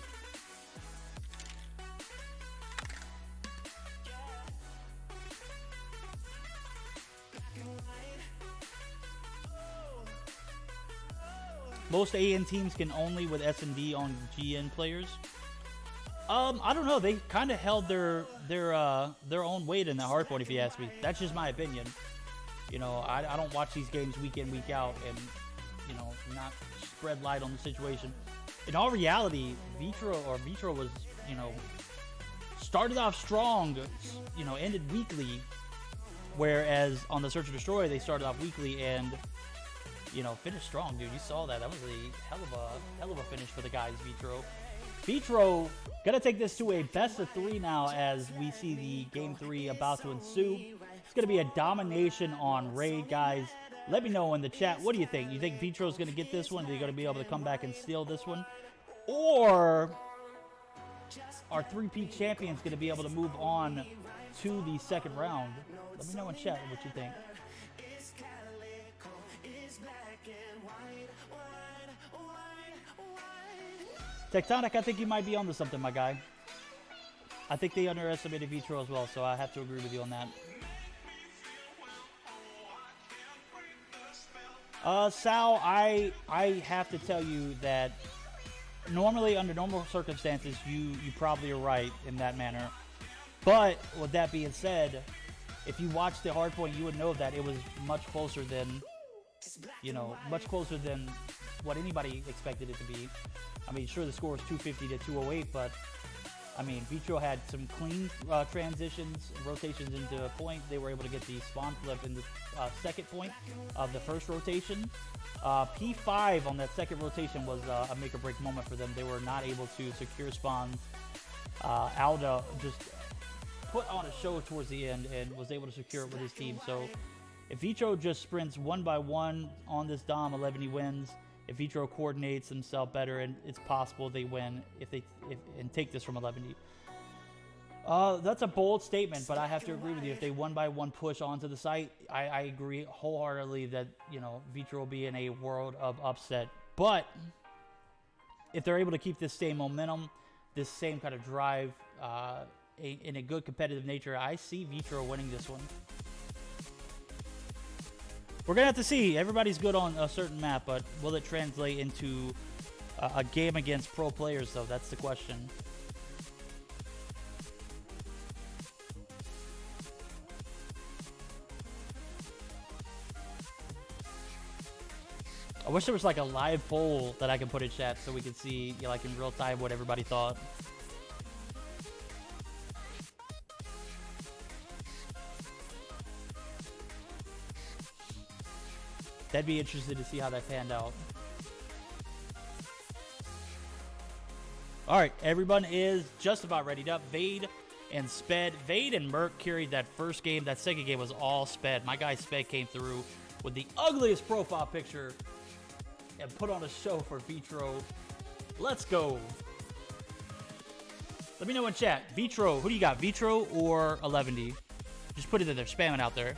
Most AN teams can only with S&D on GN players. I don't know. They kind of held their own weight in the hardpoint, if you ask me. That's just my opinion. You know, I don't watch these games week in, week out, and, you know, not spread light on the situation. In all reality, Vitro was, you know, started off strong, you know, ended weakly. Whereas on the Search and Destroy, they started off weakly and, you know, finished strong, dude. You saw that. That was a hell of a finish for the guys, Vitro. Vitro gonna take this to a best of 3 now as we see the game 3 about to ensue. It's gonna be a domination on raid, guys. Let me know in the chat. What do you think? You think Vitro's gonna get this one? Are they gonna be able to come back and steal this one? Or are 3P champions gonna be able to move on to the 2nd round? Let me know in chat what you think. Tectonic, I think you might be onto something, my guy. I think they underestimated Vitro as well, so I have to agree with you on that. Sal, I have to tell you that normally, under normal circumstances, you probably are right in that manner. But with that being said, if you watched the hardpoint, you would know that it was much closer than, you know, much closer than what anybody expected it to be. I mean, sure, the score was 250 to 208, but I mean, Vitro had some clean transitions, rotations into a point. They were able to get the spawn flip in the 2nd point of the 1st rotation. P5 on that 2nd rotation was a make or break moment for them. They were not able to secure spawns. Alda just put on a show towards the end and was able to secure it with his team. So if Vitro just sprints 1 by 1 on this Dom, 11 he wins. If Vitro coordinates himself better, and it's possible they win and take this from 11. That's a bold statement, but I have to agree with you. If they 1 by 1 push onto the site, I agree wholeheartedly that, you know, Vitro will be in a world of upset. But if they're able to keep this same momentum, this same kind of drive, in a good competitive nature, I see Vitro winning this one. We're going to have to see. Everybody's good on a certain map, but will it translate into a game against pro players, though? That's the question. I wish there was like a live poll that I can put in chat so we could see, you know, like in real time what everybody thought. That'd be interesting to see how that panned out. All right, everyone is just about readied up. Vade and Sped. Vade and Merc carried that first game. That second game was all Sped. My guy Sped came through with the ugliest profile picture and put on a show for Vitro. Let's go. Let me know in chat. Vitro, who do you got? Vitro or 11D? Just put it in there. Spam it out there.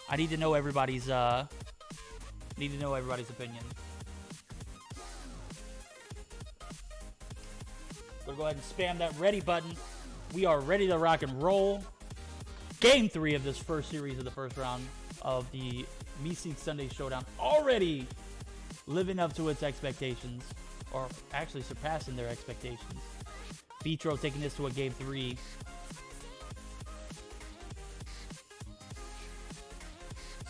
I need to know everybody's opinion. We'll go ahead and spam that ready button. We are ready to rock and roll. Game 3 of this first series of the first round of the MsKVerdict Sunday Showdown. Already living up to its expectations, or actually surpassing their expectations. Vitro taking this to a Game 3.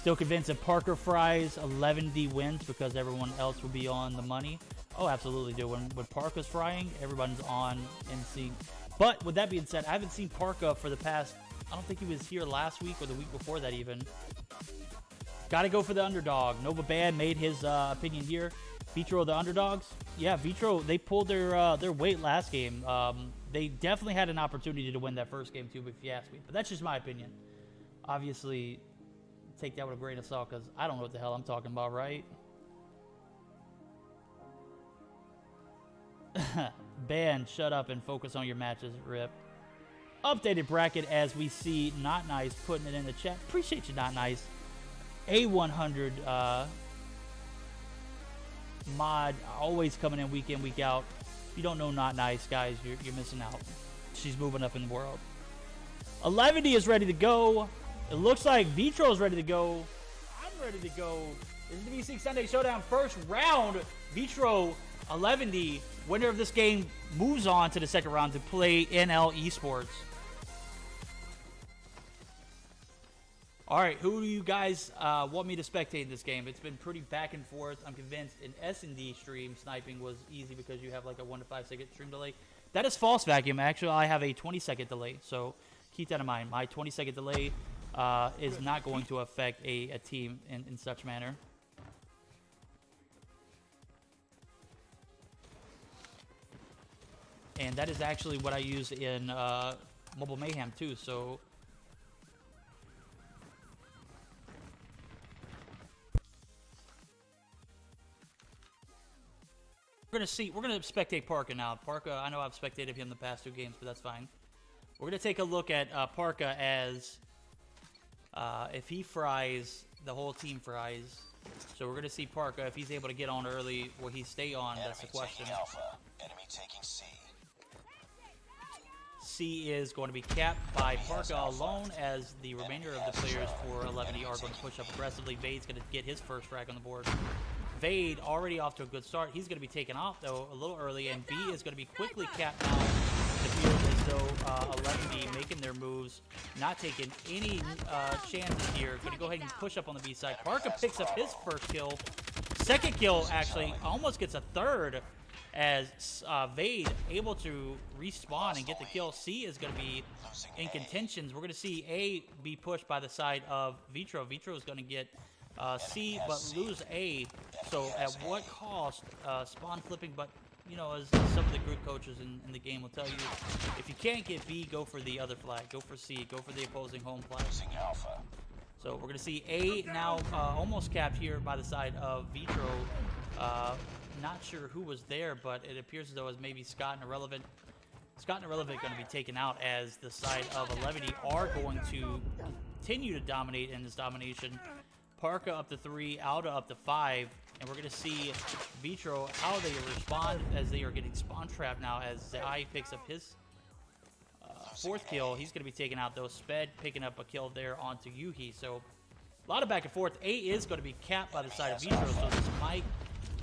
Still convinced that Parker Fry's 11D wins because everyone else will be on the money. Oh, absolutely, dude. When Parker's frying, everyone's on in sync. But with that being said, I haven't seen Parker for the past, I don't think he was here last week or the week before that even. Got to go for the underdog. Nova Band made his opinion here. Vitro the underdogs. Yeah, Vitro, they pulled their weight last game. They definitely had an opportunity to win that first game too, if you ask me. But that's just my opinion. Obviously, take that with a grain of salt because I don't know what the hell I'm talking about, right? Ban, shut up and focus on your matches, Rip. Updated bracket as we see Not Nice putting it in the chat. Appreciate you, Not Nice. A100 mod, always coming in, week out. If you don't know Not Nice, guys, you're missing out. She's moving up in the world. 11D is ready to go. It looks like Vitro is ready to go. I'm ready to go. This is the MsKVerdict Sunday Showdown first round. Vitro 11D, winner of this game, moves on to the second round to play NL Esports. All right, who do you guys want me to spectate in this game? It's been pretty back and forth. I'm convinced in S&D stream, sniping was easy because you have like a 1 to 5 second stream delay. That is false, Vacuum. Actually, I have a 20-second delay, so keep that in mind. My 20-second delay is not going to affect a team in such manner. And that is actually what I use in Mobile Mayhem too, so... We're gonna spectate Parka now. Parka, I know I've spectated him the past 2 games, but that's fine. We're gonna take a look at Parka as if he fries, the whole team fries. So we're gonna see Parka if he's able to get on early. Will he stay on? That's the question. Alpha. Enemy taking C. C is going to be capped by Parka alone, as the remainder of the players for 11E are going to push up aggressively. Vade's going to get his first frag on the board. Vade already off to a good start. He's going to be taken off, though, a little early, and B is going to be quickly capped now. It feels as though 11B making their moves, not taking any chances here. Going to go ahead and push up on the B side. Parka picks up his first kill. Second kill, actually, almost gets a third, as Vade able to respawn and get the kill. C is going to be in contentions. We're going to see A be pushed by the side of Vitro. Vitro is going to get C, but lose A. So at what cost? Spawn flipping, but you know, as some of the group coaches in the game will tell you, if you can't get B, go for the other flag. Go for C. Go for the opposing home flag. So we're going to see A now almost capped here by the side of Vitro. Not sure who was there, but it appears as though as maybe Scott and Irrelevant. Scott and Irrelevant going to be taken out, as the side of 11E are going to continue to dominate in this domination. Parka up to 3, Alda up to 5, and we're going to see Vitro how they respond as they are getting spawn trapped now, as Zai picks up his 4th kill. He's going to be taken out, though. Sped picking up a kill there onto Yuhi. So a lot of back and forth. A is going to be capped by the side of Vitro, so this might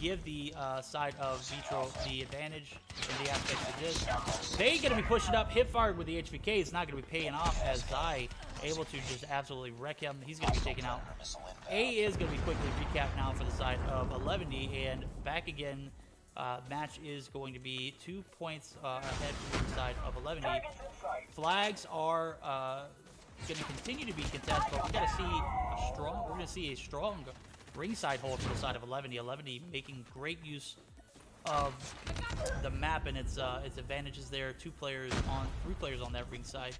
give the side of Vitro the advantage in the aspects of this. They going to be pushing up. Hip fired with the HVK. It's not going to be paying off, as Zai able to just absolutely wreck him. He's going to be taken out. A is going to be quickly recapped now for the side of 11D, and back again. Match is going to be 2 points ahead for the side of 11D. Flags are going to continue to be contested, but we got to see a strong. We're going to see a strong ringside hold for the side of 11D. 11D making great use of the map and its advantages there. 3 players on that ringside,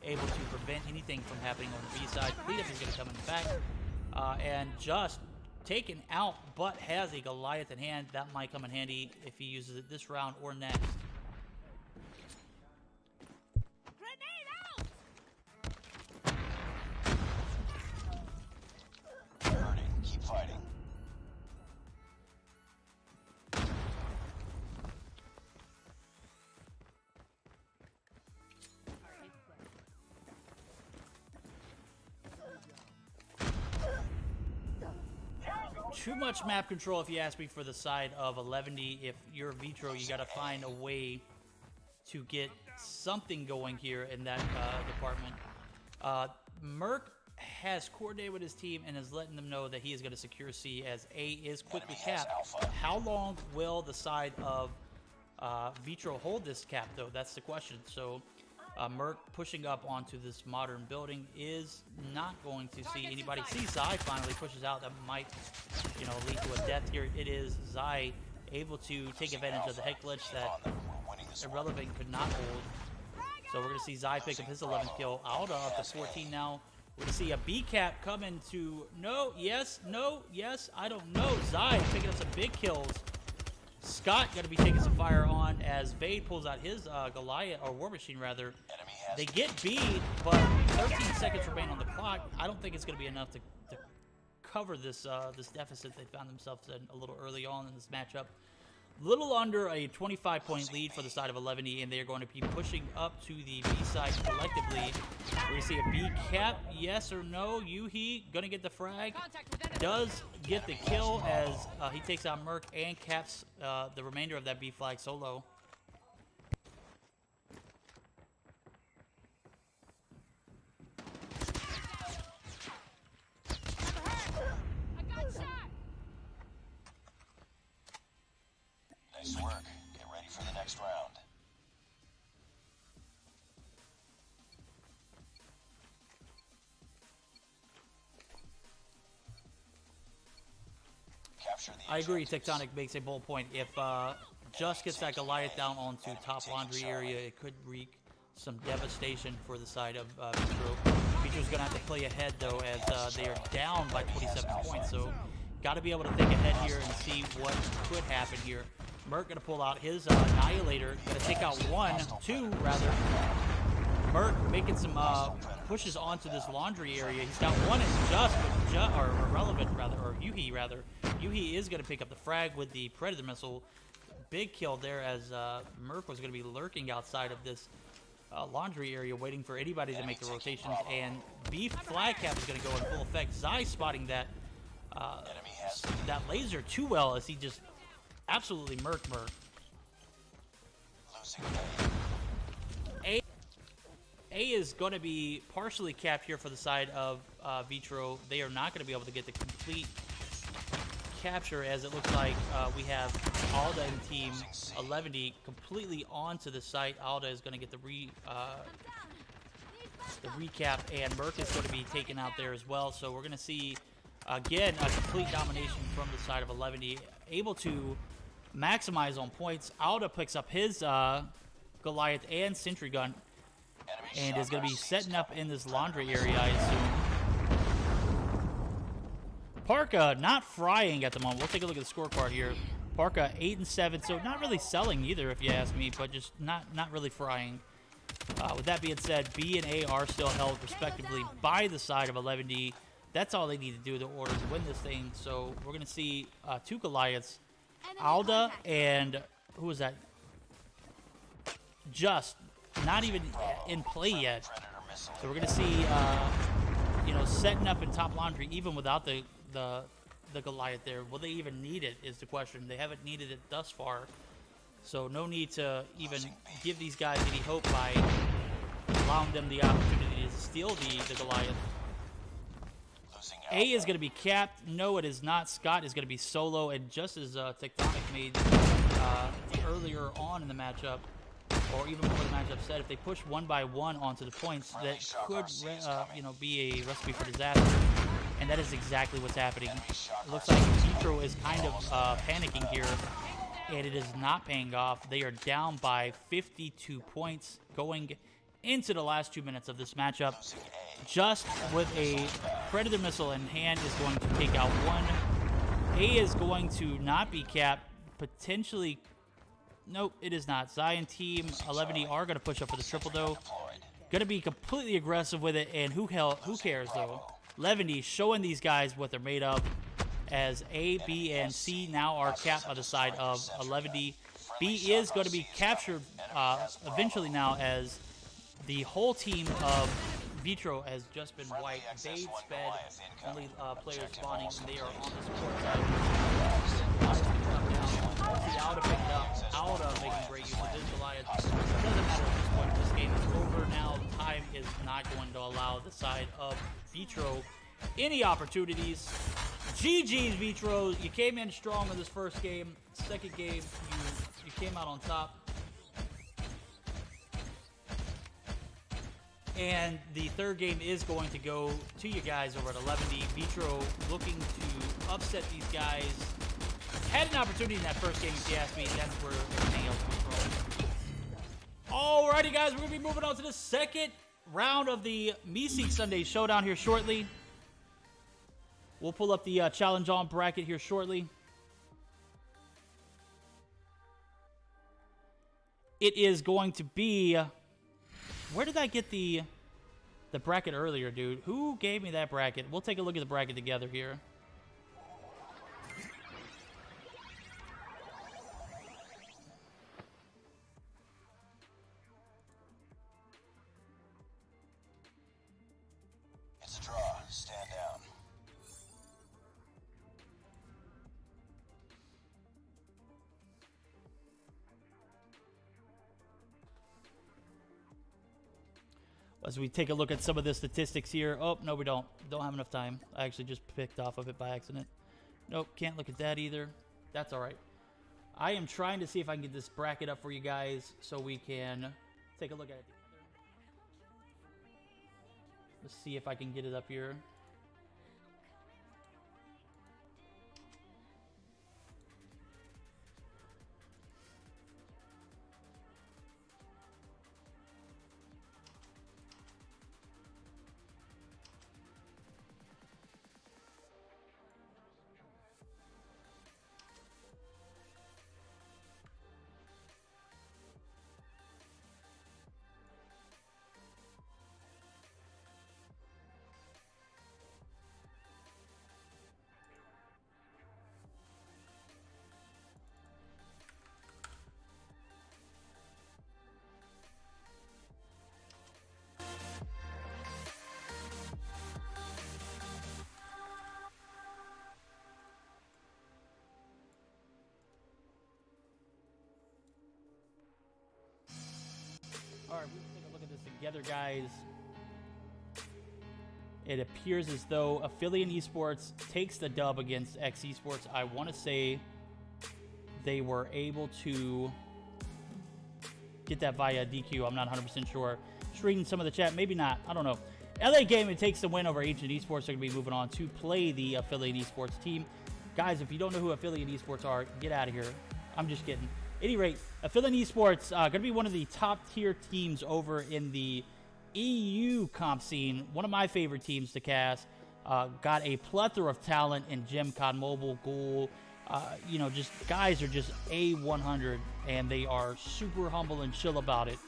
able to prevent anything from happening on the B side. Cleanup is going to come in the back and just taken out, but has a Goliath in hand. That might come in handy if he uses it this round or next. Grenade out! Hurting. Keep fighting. Too much map control, if you ask me, for the side of 11D. If you're Vitro, you got to find a way to get something going here in that department. Merc has coordinated with his team and is letting them know that he is going to secure C as A is quickly capped. How long will the side of Vitro hold this cap, though? That's the question. So Merc pushing up onto this modern building is not going to see anybody. See Zai finally pushes out. That might, lead to a death here. It is Zai able to take advantage of the head glitch that Irrelevant could not hold. So we're going to see Zai pick up his 11th kill. Alda up to 14 now. We're going to see a B cap come into no, yes, I don't know. Zai picking up some big kills. Scott going to be taking some fire on as Vade pulls out his Goliath, or War Machine rather. They get beat, but 13 seconds remain on the clock. I don't think it's going to be enough to cover this this deficit they found themselves in a little early on in this matchup. Little under a 25-point lead for the side of 11E, and they are going to be pushing up to the B side collectively. We're going to see a B cap, yes or no. Yuhi going to get the frag. Does get the kill as he takes out Merc and caps the remainder of that B flag solo. Nice work. Get ready for the next round. Capture the I agree. objectives. Tectonic makes a bold point. If Just gets that Goliath down onto top laundry area, it could wreak some devastation for the side of Vitro. Vitro's going to have to play ahead, though, as they are down by 27 points. So got to be able to think ahead here and see what could happen here. Merc going to pull out his Annihilator. Going to take out two rather. Merc making some pushes onto this laundry area. He's got one in or Irrelevant rather, or Yuhi rather. Yuhi is going to pick up the frag with the Predator missile. Big kill there as Merc was going to be lurking outside of this laundry area waiting for anybody to make the rotations. And B flag cap is going to go in full effect. Zai spotting that laser too well as he just absolutely Merc. A is going to be partially capped here for the side of Vitro. They are not going to be able to get the complete capture as it looks like we have Alda and team 11D completely onto the site. Alda is going to get the recap, and Merc is going to be taken out there as well. So we're going to see, again, a complete domination from the side of 11D, able to maximize on points. Alda picks up his Goliath and Sentry Gun, and is going to be setting up in this laundry area, I assume. Parka not frying at the moment. We'll take a look at the scorecard here. Parka 8 and 7, so not really selling either, if you ask me, but just not really frying. With that being said, B and A are still held respectively by the side of 11D. That's all they need to do in order to win this thing. So we're going to see two Goliaths, Alda and who was that? Just not even in play yet. So we're going to see, setting up in top laundry even without the Goliath there. Will they even need it is the question. They haven't needed it thus far. So no need to even give these guys any hope by allowing them the opportunity to steal the Goliath. A is going to be capped. No, it is not. Scott is going to be solo. And just as Tectonic made earlier on in the matchup, or even before the matchup said, if they push one by one onto the points, that could be a recipe for disaster. And that is exactly what's happening. It looks like Vitro is kind of panicking here, and it is not paying off. They are down by 52 points going into the last 2 minutes of this matchup. Just with a Predator missile in hand is going to take out one. A is going to not be capped, potentially. Nope, it is not. Zion team 11D are going to push up for the triple though. Going to be completely aggressive with it, and who cares though? 11D showing these guys what they're made of, as A, B, and C now are capped on the side of 11D. B is going to be captured eventually now, as the whole team of Vitro has just been Friendly wiped. XS1 They sped Goliath only incoming. players Objective spawning, almost and they are on complete. the support side. Goliath picking up now. See, Alda picking up. Alda making great use of this Goliath. It doesn't matter at this point. This game is over now. Time is not going to allow the side of Vitro any opportunities. GG's, Vitro. You came in strong in this first game. Second game, you came out on top. And the third game is going to go to you guys over at 11D. Vitro looking to upset these guys. Had an opportunity in that first game, if you ask me. That's where everything else went wrong. Alrighty, guys, we're going to be moving on to the second round of the MsKVerdict Sunday Showdown here shortly. We'll pull up the challenge on bracket here shortly. It is going to be... Where did I get the bracket earlier, dude? Who gave me that bracket? We'll take a look at the bracket together here. It's a draw. Stand down. As we take a look at some of the statistics here. Oh, no, we don't. Don't have enough time. I actually just picked off of it by accident. Nope, can't look at that either. That's all right. I am trying to see if I can get this bracket up for you guys so we can take a look at it together. Let's see if I can get it up here. All right, we'll take a look at this together, guys. It appears as though Affiliate Esports takes the dub against X Esports. I want to say they were able to get that via DQ. I'm not 100% sure. Just reading some of the chat. Maybe not. I don't know. LA Gaming takes the win over Ancient Esports. They're going to be moving on to play the Affiliate Esports team. Guys, if you don't know who Affiliate Esports are, get out of here. I'm just kidding. At any rate, Affiliate Esports going to be one of the top tier teams over in the EU comp scene. One of my favorite teams to cast. Got a plethora of talent in Gem, COD Mobile, Ghoul. You know, just guys are just A100, and they are super humble and chill about it.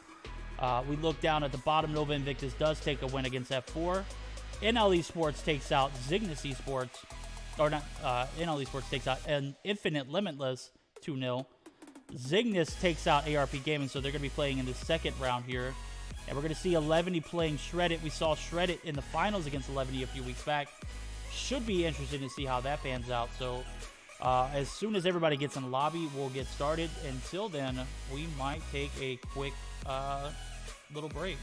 We look down at the bottom. Nova Invictus does take a win against F4. NL Esports takes out Zygnus Esports. Or not, NL Esports takes out an Infinite Limitless 2-0. Zygnus takes out ARP Gaming, so they're going to be playing in the second round here. And we're going to see 11 playing Shreddit. We saw Shreddit in the finals against 11 a few weeks back. Should be interesting to see how that pans out. So as soon as everybody gets in the lobby, we'll get started. Until then, we might take a quick little break.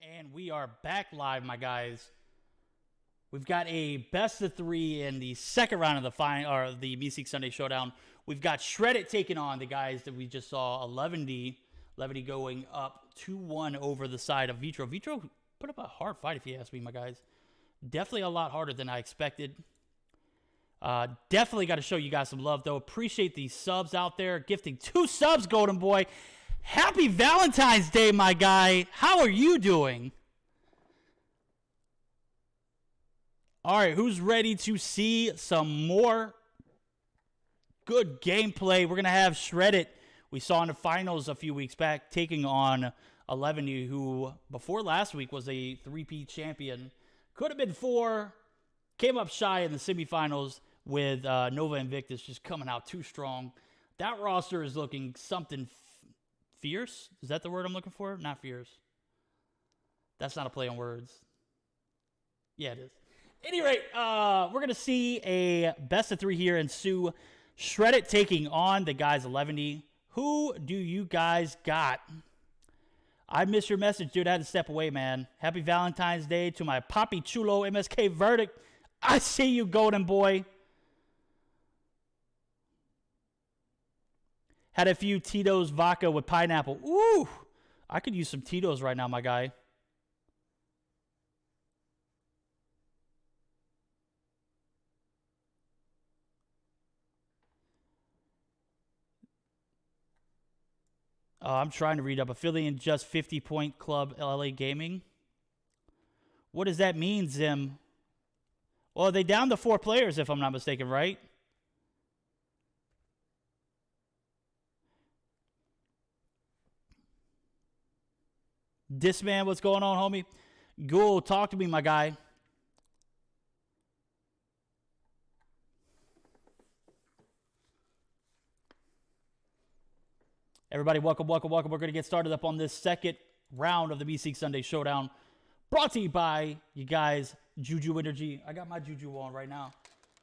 And we are back live, my guys. We've got a best of 3 in the second round of the MsKVerdict Sunday Showdown. We've got Shreddit taking on the guys that we just saw, 11D. 11D going up 2-1 over the side of Vitro. Vitro put up a hard fight, if you ask me, my guys. Definitely a lot harder than I expected. Definitely got to show you guys some love, though. Appreciate these subs out there. Gifting 2 subs, Golden Boy. Happy Valentine's Day, my guy. How are you doing? All right, who's ready to see some more good gameplay? We're going to have Shreddit. We saw in the finals a few weeks back taking on 11, who before last week was a 3P champion. Could have been 4. Came up shy in the semifinals with Nova Invictus just coming out too strong. That roster is looking something fierce. Is that the word I'm looking for? Not fierce. That's not a play on words. Yeah, it is. At any rate, we're going to see a best of 3 here ensue. Shreddit taking on the guys 11. Who do you guys got? I missed your message, dude. I had to step away, man. Happy Valentine's Day to my Papi Chulo MsKVerdict. I see you, Golden Boy. Had a few Tito's vodka with pineapple. Ooh, I could use some Tito's right now, my guy. I'm trying to read up. Affiliate just 50-point club, LA Gaming. What does that mean, Zim? Well, they down to 4 players, if I'm not mistaken, right? This man, what's going on, homie? Ghoul, talk to me, my guy. Everybody, welcome, welcome, welcome. We're going to get started up on this second round of the MsKVerdict Sunday Showdown. Brought to you by you guys, Juju Energy. I got my Juju on right now.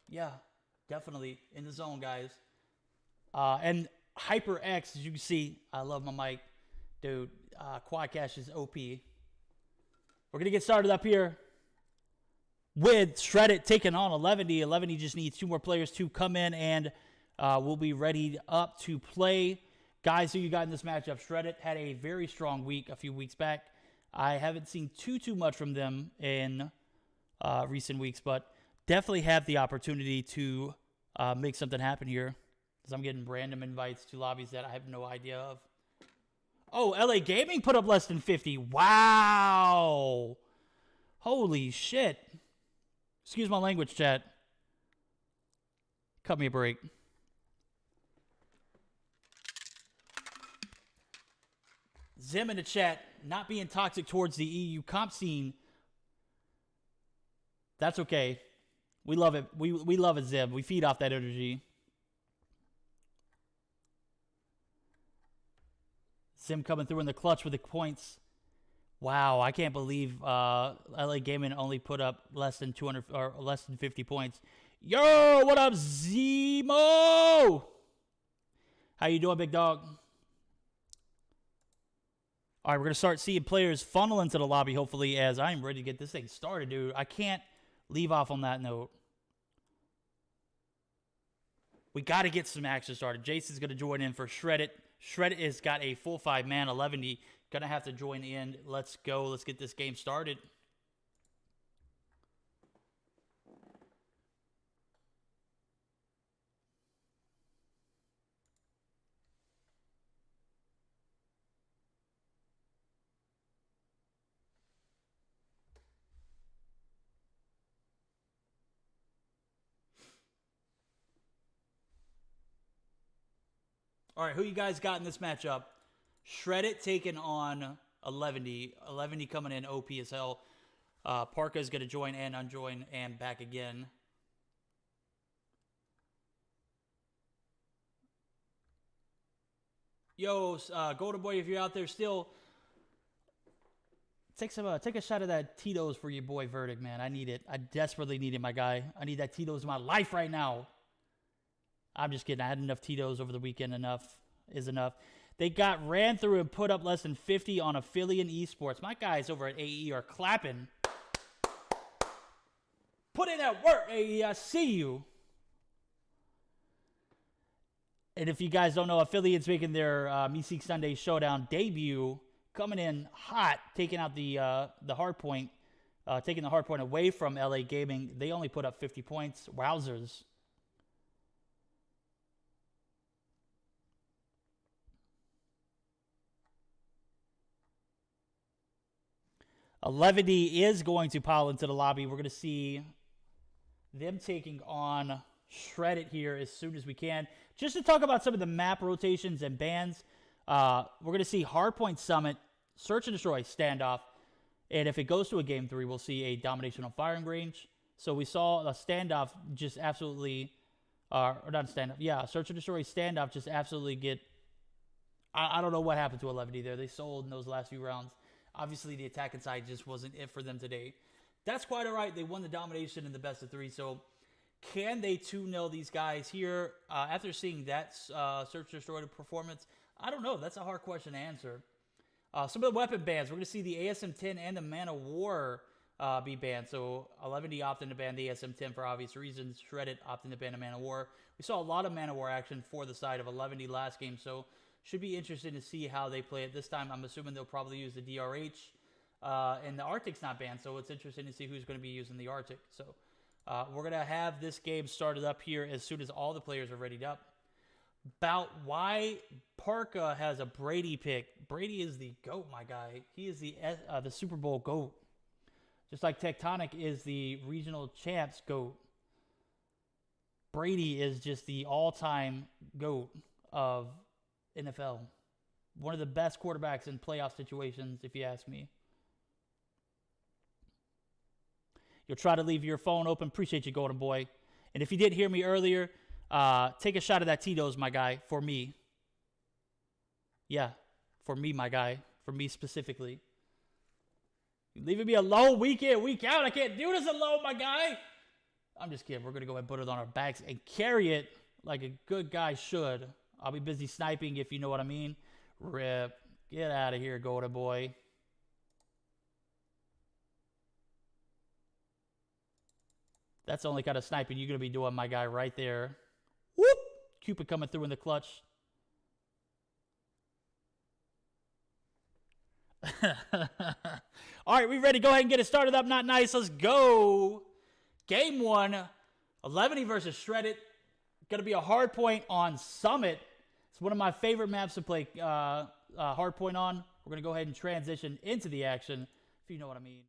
Yeah, definitely in the zone, guys. And HyperX, as you can see, I love my mic. Dude, Quadcash is OP. We're going to get started up here with Shreddit taking on 11. 11 just needs 2 more players to come in, and we'll be ready up to play. Guys, who you got in this matchup? Shreddit had a very strong week a few weeks back. I haven't seen too much from them in recent weeks, but definitely have the opportunity to make something happen here, because I'm getting random invites to lobbies that I have no idea of. Oh, LA Gaming put up less than 50. Wow. Holy shit. Excuse my language, chat. Cut me a break. Zim in the chat, not being toxic towards the EU comp scene. That's okay. We love it. We love it, Zim. We feed off that energy. Zim coming through in the clutch with the points. Wow, I can't believe LA Gaming only put up less than 200 or less than 50 points. Yo, what up, Zemo? How you doing, big dog? All right, we're going to start seeing players funnel into the lobby, hopefully, as I'm ready to get this thing started, dude. I can't leave off on that note. We got to get some action started. Jason's going to join in for Shreddit. Shreddit has got a full 5-man, 11. Going to have to join in. Let's go. Let's get this game started. All right, who you guys got in this matchup? Shreddit taking on 11. 11 coming in OP as hell. Parka is going to join and unjoin and back again. Yo, Golden Boy, if you're out there still, take a shot of that Tito's for your boy Verdict, man. I need it. I desperately need it, my guy. I need that Tito's in my life right now. I'm just kidding. I had enough Tito's over the weekend. Enough is enough. They got ran through and put up less than 50 on Affiliate Esports. My guys over at AE are clapping. Put in that work, AE. I see you. And if you guys don't know, Affiliate's making their Sunday Showdown debut, coming in hot, taking out the hard point, taking the hard point away from LA Gaming. They only put up 50 points. Wowzers. Levity is going to pile into the lobby. We're going to see them taking on Shreddit here as soon as we can. Just to talk about some of the map rotations and bans, we're going to see Hardpoint Summit, Search and Destroy, Standoff. And if it goes to a Game 3, we'll see a Domination on Firing Range. So we saw a Standoff just absolutely, or not a Standoff, yeah, Search and Destroy Standoff just absolutely get, I don't know what happened to 11 there. They sold in those last few rounds. Obviously, the attacking side just wasn't it for them today. That's quite all right. They won the domination in the best of 3. So can they 2-0 these guys here after seeing that Search and Destroy performance? I don't know. That's a hard question to answer. Some of the weapon bans. We're going to see the ASM-10 and the Man of War be banned. So 11D opting to ban the ASM-10 for obvious reasons. Shreddit opting to ban the Man of War. We saw a lot of Man of War action for the side of 11D last game. So should be interesting to see how they play it this time. I'm assuming they'll probably use the DRH. And the Arctic's not banned, so it's interesting to see who's going to be using the Arctic. So we're going to have this game started up here as soon as all the players are readied up. About why Parka has a Brady pick. Brady is the GOAT, my guy. He is the Super Bowl GOAT. Just like Tectonic is the regional champs GOAT. Brady is just the all-time GOAT of NFL. One of the best quarterbacks in playoff situations, if you ask me. You'll try to leave your phone open. Appreciate you, Golden Boy. And if you didn't hear me earlier, take a shot of that Tito's, my guy, for me. Yeah, for me, my guy. For me specifically. You're leaving me alone week in, week out. I can't do this alone, my guy. I'm just kidding. We're going to go ahead and put it on our backs and carry it like a good guy should. I'll be busy sniping, if you know what I mean. Rip. Get out of here, Golden Boy. That's the only kind of sniping you're going to be doing, my guy, right there. Whoop! Cupid coming through in the clutch. All right, we ready? Go ahead and get it started up. Not nice. Let's go. Game 1. 11 versus Shreddit. Going to be a hard point on Summit. It's one of my favorite maps to play hard point on. We're going to go ahead and transition into the action, if you know what I mean.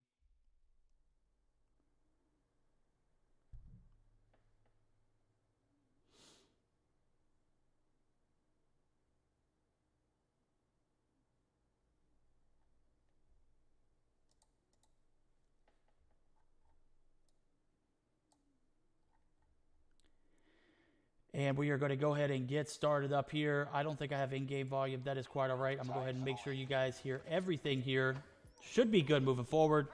And we are going to go ahead and get started up here. I don't think I have in-game volume. That is quite all right. I'm going to go ahead and make sure you guys hear everything here. Should be good moving forward.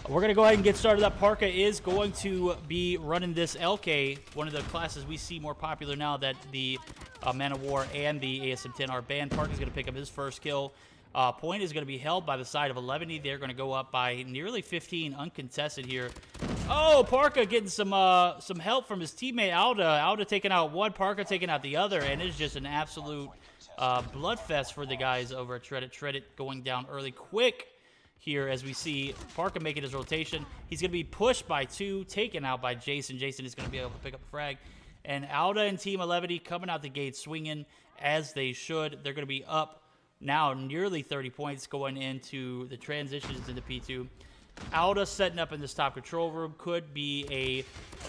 We're going to go ahead and get started up. Parka is going to be running this LK, one of the classes we see more popular now that the Man of War and the ASM-10 are banned. Parka is going to pick up his first kill. Point is going to be held by the side of 11. They're going to go up by nearly 15 uncontested here. Oh, Parka getting some help from his teammate Alda. Alda taking out one, Parka taking out the other, and it's just an absolute bloodfest for the guys over at Shreddit. Shreddit going down early quick here as we see Parka making his rotation. He's going to be pushed by 2, taken out by Jason. Jason is going to be able to pick up a frag. And Alda and Team 11 coming out the gate swinging as they should. They're going to be up now nearly 30 points going into the transitions into P2. Alda setting up in this top control room. Could be a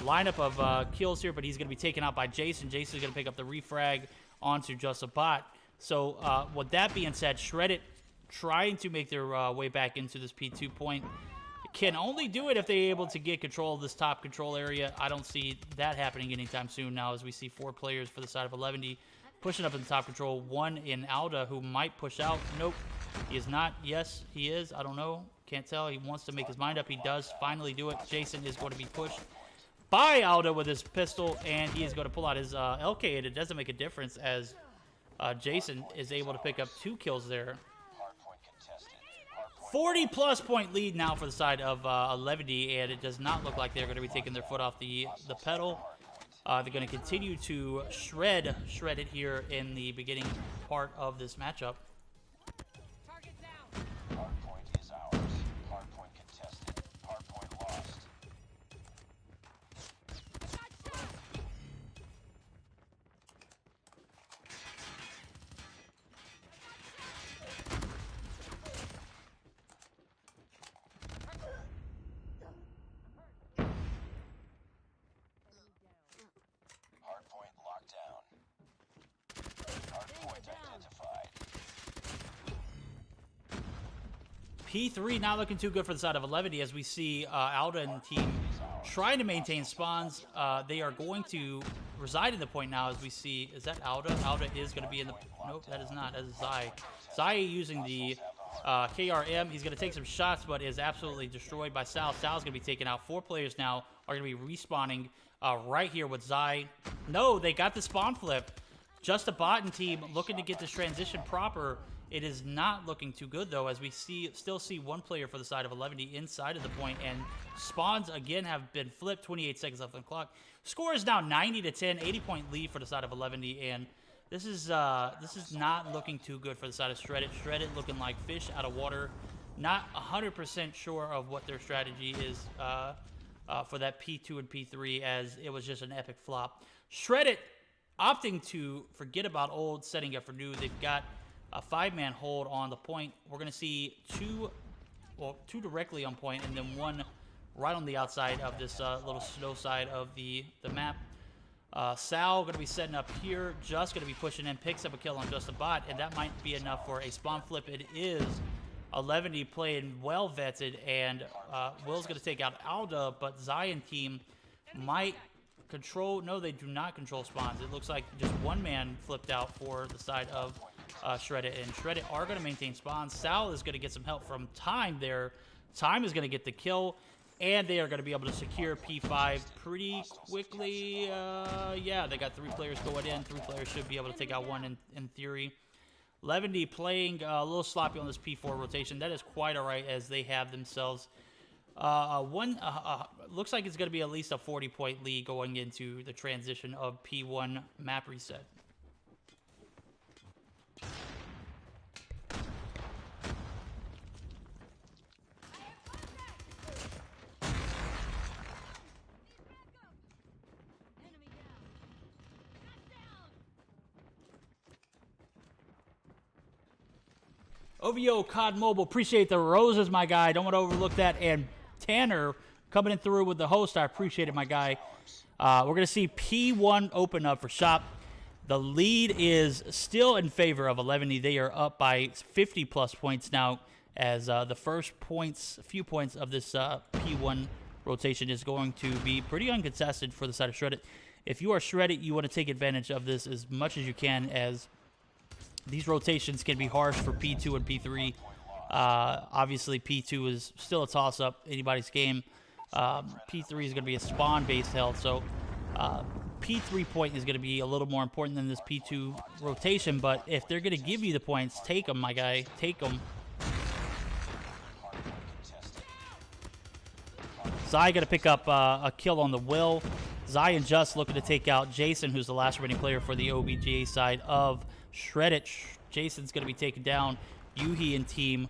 lineup of kills here, but he's going to be taken out by Jason. Jason's going to pick up the refrag onto just a bot. So with that being said, Shreddit trying to make their way back into this P2 point. Can only do it if they're able to get control of this top control area. I don't see that happening anytime soon now as we see 4 players for the side of 11 pushing up in the top control. 1 in Alda who might push out. Nope, he is not. Yes, he is. I don't know. Can't tell. He wants to make his mind up. He does finally do it. Jason is going to be pushed by Alda with his pistol, and he is going to pull out his LK, and it doesn't make a difference as Jason is able to pick up 2 kills there. Hardpoint contested. Hardpoint 40-plus point lead now for the side of 11D, and it does not look like they're going to be taking their foot off the pedal. They're going to continue to shred it here in the beginning part of this matchup. Target down. hardpoint is ours. Hardpoint contested. Hardpoint lost. Got shot. Hardpoint locked down. Hardpoint identified. P3 not looking too good for the side of 11D as we see Alda and team trying to maintain spawns. They are going to reside in the point now as we see. Is that Alda? Alda is going to be in the... Nope, that is not. That is Zai. Zai using the KRM. He's going to take some shots, but is absolutely destroyed by Sal. Sal's going to be taken out. 4 players now are going to be respawning right here with Zai. No, they got the spawn flip. Just a bot and team looking to get this transition proper. It is not looking too good, though, as we still see 1 player for the side of 11D inside of the point, and spawns, again, have been flipped. 28 seconds left on the clock. Score is now 90-10, 80-point lead for the side of 11D, and this is not looking too good for the side of Shreddit. Shreddit looking like fish out of water. Not 100% sure of what their strategy is for that P2 and P3, as it was just an epic flop. Shreddit opting to forget about old, setting up for new. They've got a 5-man hold on the point. We're going to see 2 directly on point, and then 1 right on the outside of this little snow side of the map. Sal going to be setting up here, just going to be pushing in, picks up a kill on just a bot, and that might be enough for a spawn flip. It is 11D playing well vetted, and Will's going to take out Alda, but Zion team might control. No, they do not control spawns. It looks like just 1 man flipped out for the side of Shreddit, and Shreddit are going to maintain spawns. Sal is going to get some help from Time there. Time is going to get the kill, and they are going to be able to secure P5 pretty quickly. Yeah, they got 3 players going in. 3 players should be able to take out 1 in theory. 11D playing a little sloppy on this P4 rotation. That is quite all right, as they have themselves looks like it's going to be at least a 40-point lead going into the transition of P1 map reset. OVO COD Mobile, appreciate the roses, my guy. Don't want to overlook that. And Tanner coming in through with the host. I appreciate it, my guy. We're going to see P1 open up for Shop. The lead is still in favor of 11. They are up by 50-plus points now, as the first few points of this P1 rotation is going to be pretty uncontested for the side of Shreddit. If you are Shreddit, you want to take advantage of this as much as you can, as these rotations can be harsh for P2 and P3. Obviously, P2 is still a toss-up, anybody's game. P3 is going to be a spawn-based held, so P3 point is going to be a little more important than this P2 rotation, but if they're going to give you the points, take them, my guy. Take them. Zai going to pick up a kill on the Will. Zai and Just looking to take out Jason, who's the last remaining player for the OBGA side of Shreddit. Jason's going to be taken down. Yuhi and team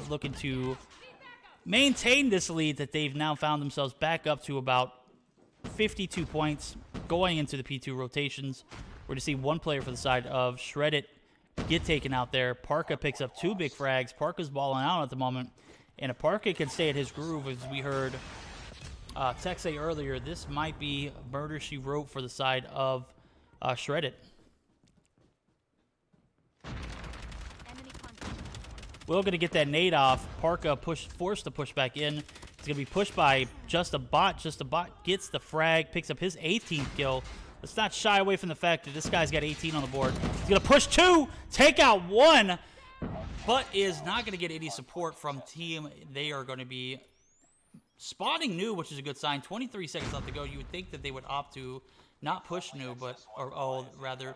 looking to maintain this lead that they've now found themselves back up to about 52 points going into the P2 rotations. We're going to see 1 player for the side of Shreddit get taken out there. Parka picks up 2 big frags. Parka's balling out at the moment, and if Parka can stay at his groove, as we heard Tech say earlier, this might be murder she wrote for the side of Shreddit. Will going to get that nade off. Parka forced to push back in. He's going to be pushed by Just a Bot. Just a Bot gets the frag, picks up his 18th kill. Let's not shy away from the fact that this guy's got 18 on the board. He's going to push 2, take out 1, but is not going to get any support from team. They are going to be spawning new, which is a good sign. 23 seconds left to go. You would think that they would opt to not push new, but rather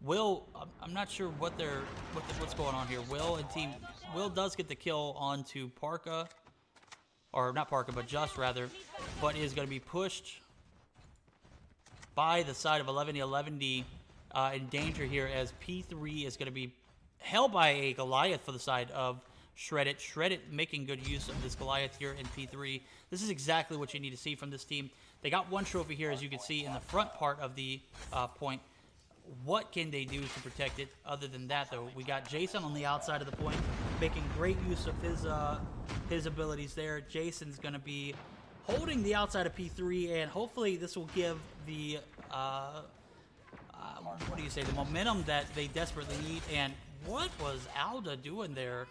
Will, I'm not sure what's going on here. Will does get the kill onto Parka, or not Parka, but Just rather, but is going to be pushed by the side of 11D in danger here as P3 is going to be held by a Goliath for the side of Shreddit. Shreddit making good use of this Goliath here in P3. This is exactly what you need to see from this team. They got one trophy here, as you can see, in the front part of the point. What can they do to protect it? Other than that, though, we got Jason on the outside of the point, making great use of his abilities there. Jason's going to be holding the outside of P3, and hopefully this will give the the momentum that they desperately need. And what was Alda doing there?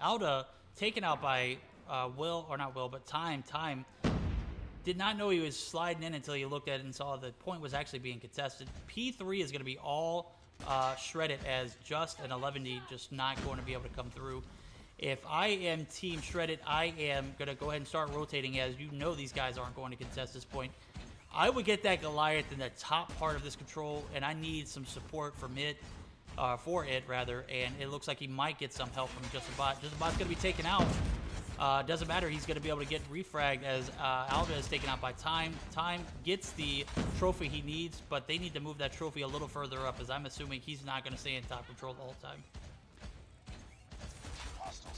Alda taken out by Time. Time did not know he was sliding in until he looked at it and saw the point was actually being contested. P3 is going to be all shredded as Just and 11D just not going to be able to come through. If I am Team Shredded, I am going to go ahead and start rotating, as you know these guys aren't going to contest this point. I would get that Goliath in the top part of this control, and I need some support from it, and it looks like he might get some help from Just a Bot. Just a Bot's going to be taken out. Doesn't matter, he's going to be able to get refragged as Alda is taken out by Time. Time gets the trophy he needs, but they need to move that trophy a little further up, as I'm assuming he's not going to stay in top control the whole time.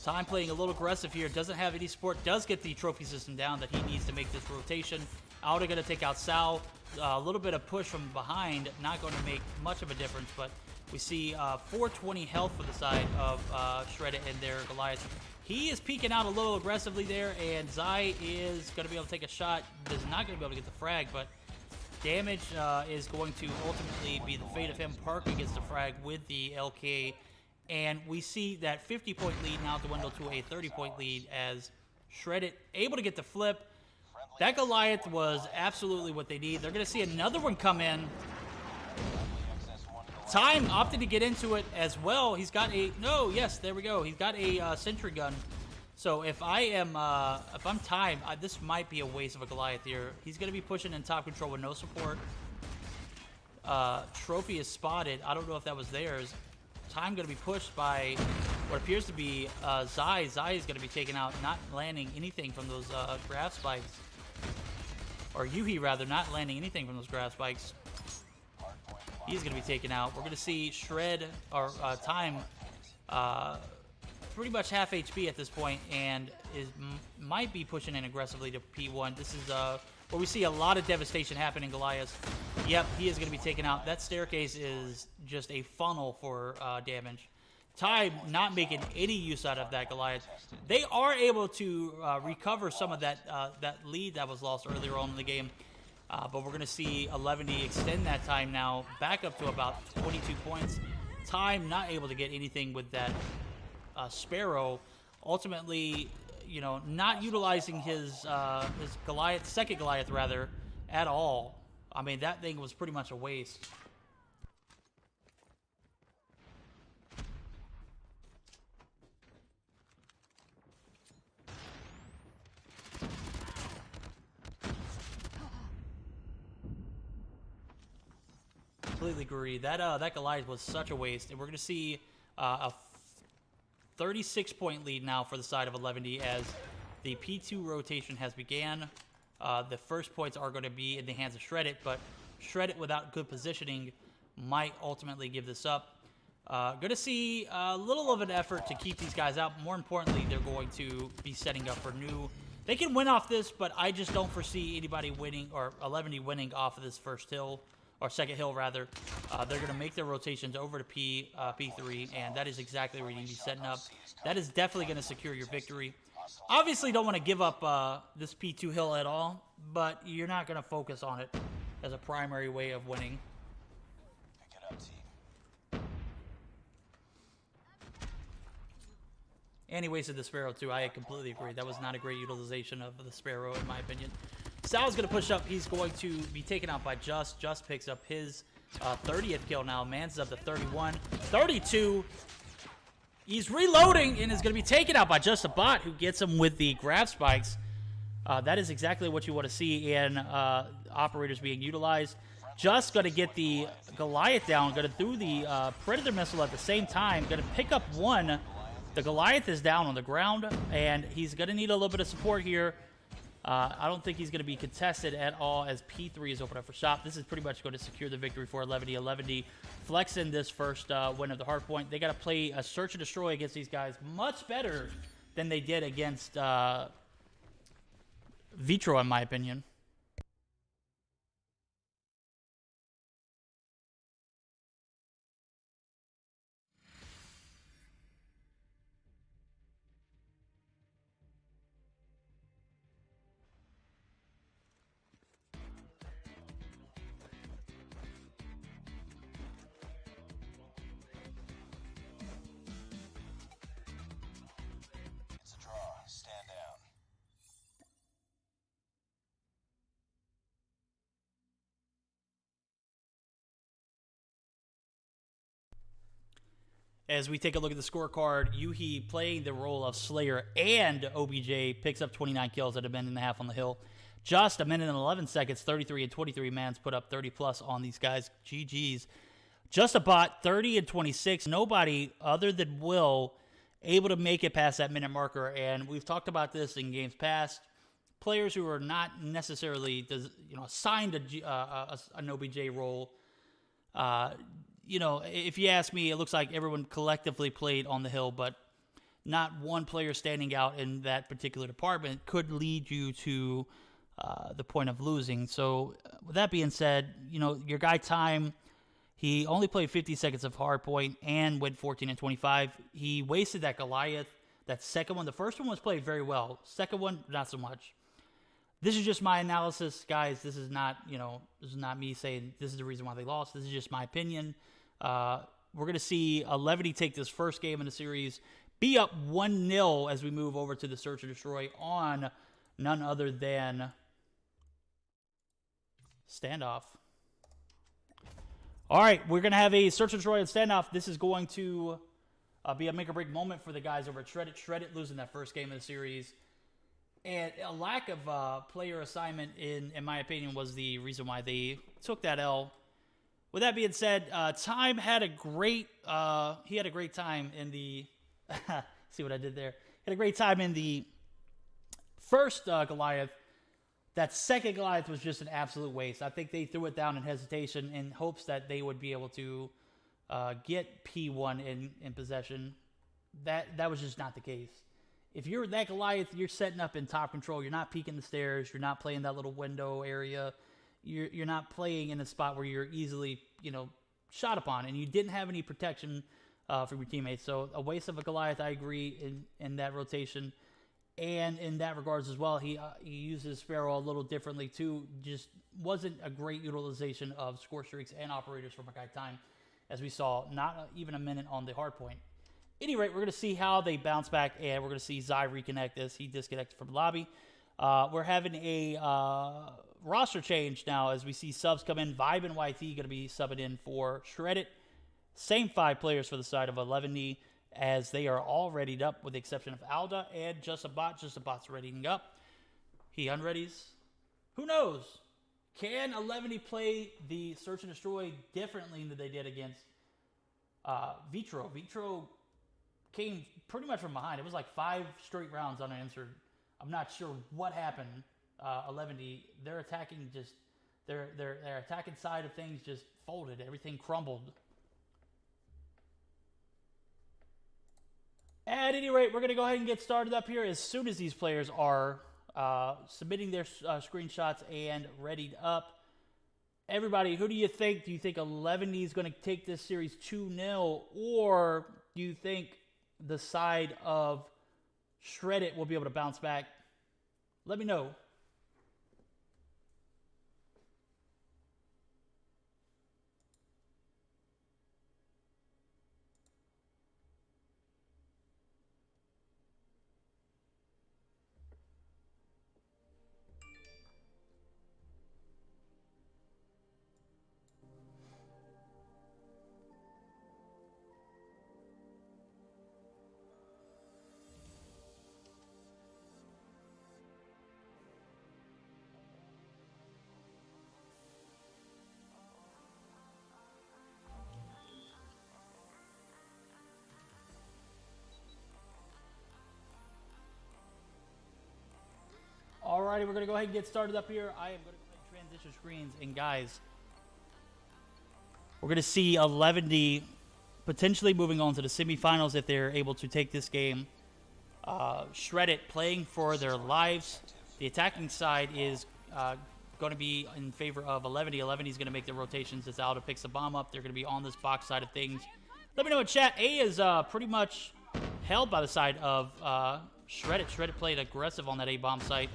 Time playing a little aggressive here, doesn't have any support, does get the trophy system down that he needs to make this rotation. Alda going to take out Sal. A little bit of push from behind, not going to make much of a difference, but we see 420 health for the side of Shredded and their Goliath. He is peeking out a little aggressively there, and Zai is going to be able to take a shot. Is not going to be able to get the frag, but damage is going to ultimately be the fate of him. Parker gets the frag with the LK, and we see that 50-point lead now dwindle to a 30-point lead as Shredded able to get the flip. That Goliath was absolutely what they need. They're going to see another one come in. Time opted to get into it as well. He's got a there we go. He's got a sentry gun. So if I'm Time, this might be a waste of a Goliath here. He's going to be pushing in top control with no support. Trophy is spotted. I don't know if that was theirs. Time going to be pushed by what appears to be Zai. Zai is going to be taken out, not landing anything from those grab spikes. Or Yuhi, rather, not landing anything from those grab spikes. He's going to be taken out. We're going to see Time pretty much half HP at this point, and might be pushing in aggressively to P1. This is where we see a lot of devastation happen in Goliath. Yep, he is going to be taken out. That staircase is just a funnel for damage. Time not making any use out of that Goliath. They are able to recover some of that lead that was lost earlier on in the game. But we're going to see 11D extend that time now back up to about 22 points. Time not able to get anything with that Sparrow. Ultimately, not utilizing his Goliath, second Goliath rather, at all. I mean, that thing was pretty much a waste. Completely agree. That Goliath was such a waste, and we're going to see a 36-point lead now for the side of 11D as the P2 rotation has began. The first points are going to be in the hands of Shreddit, but Shreddit without good positioning might ultimately give this up. Going to see a little of an effort to keep these guys out. More importantly, they're going to be setting up for new. They can win off this, but I just don't foresee anybody winning, or 11D winning off of this first hill. Or second hill, rather. They're going to make their rotations over to P3, and that is exactly where you need to be setting up. That is definitely going to secure your victory. Obviously, don't want to give up this P2 hill at all, but you're not going to focus on it as a primary way of winning. Pick it up, team. And he wasted the Sparrow, too. I completely agree. That was not a great utilization of the Sparrow, in my opinion. Sal's going to push up. He's going to be taken out by Just. Just picks up his 30th kill now. Mans up to 31. 32. He's reloading and is going to be taken out by Just a Bot, who gets him with the grab spikes. That is exactly what you want to see in operators being utilized. Just going to get the Goliath down. Going to do the Predator missile at the same time. Going to pick up one. The Goliath is down on the ground, and he's going to need a little bit of support here. I don't think he's going to be contested at all as P3 is open up for shop. This is pretty much going to secure the victory for 11D. Flexing this first win of the hardpoint. They got to play a search and destroy against these guys much better than they did against Vitro, in my opinion. It's a draw. Stand down. As we take a look at the scorecard, Yuhi playing the role of Slayer and OBJ picks up 29 kills at a minute and a half on the hill. Just a minute and 11 seconds, 33 and 23 mans put up 30 plus on these guys. GG's. Just a bot, 30 and 26. Nobody other than Will able to make it past that minute marker. And we've talked about this in games past. Players who are not necessarily assigned an OBJ role. If you ask me, it looks like everyone collectively played on the hill, but not one player standing out in that particular department could lead you to the point of losing. So with that being said, your guy Time, he only played 50 seconds of hardpoint and went 14 and 25. He wasted that Goliath, that second one. The first one was played very well. Second one, not so much. This is just my analysis, guys. This is not me saying this is the reason why they lost. This is just my opinion. We're going to see 11 take this first game in the series, be up 1-0 as we move over to the Search and Destroy on none other than Standoff. All right, we're going to have a Search and Destroy and Standoff. This is going to be a make-or-break moment for the guys over at Shreddit. Shreddit losing that first game of the series. And a lack of player assignment, in my opinion, was the reason why they took that L. With that being said, Time had a great time in the see what I did there. Had a great time in the first Goliath. That second Goliath was just an absolute waste. I think they threw it down in hesitation in hopes that they would be able to get P1 in possession. That was just not the case. If you're that Goliath, you're setting up in top control. You're not peeking the stairs. You're not playing that little window area. You're not playing in a spot where you're easily, shot upon. And you didn't have any protection from your teammates. So a waste of a Goliath, I agree, in that rotation. And in that regards as well, he uses Sparrow a little differently too. Just wasn't a great utilization of score streaks and operators from a guy Time, as we saw, not even a minute on the hard point. Any rate, we're going to see how they bounce back, and we're going to see Zai reconnect as he disconnected from the lobby. We're having a roster change now as we see subs come in. Vibe and YT going to be subbing in for Shreddit. Same 5 players for the side of 11D, as they are all readied up with the exception of Alda and Just a Bot. Just a Bot's readying up. He unreadies. Who knows? Can 11D play the Search and Destroy differently than they did against Vitro? Vitro came pretty much from behind. It was like 5 straight rounds unanswered. I'm not sure what happened. 11D, their attacking their attacking side of things just folded. Everything crumbled. At any rate, we're going to go ahead and get started up here as soon as these players are submitting their screenshots and readied up. Everybody, who do you think? Do you think 11D is going to take this series 2-0, or do you think the side of Shreddit will be able to bounce back? Let me know. Alrighty, we're going to go ahead and get started up here. I am going to transition screens. And guys, we're going to see 11D potentially moving on to the semifinals if they're able to take this game. MsKVerdict playing for their lives. The attacking side is going to be in favor of 11D. 11D is going to make their rotations as Alda picks the bomb up. They're going to be on this box side of things. Let me know in chat. A is pretty much held by the side of MsKVerdict. MsKVerdict played aggressive on that A bomb site.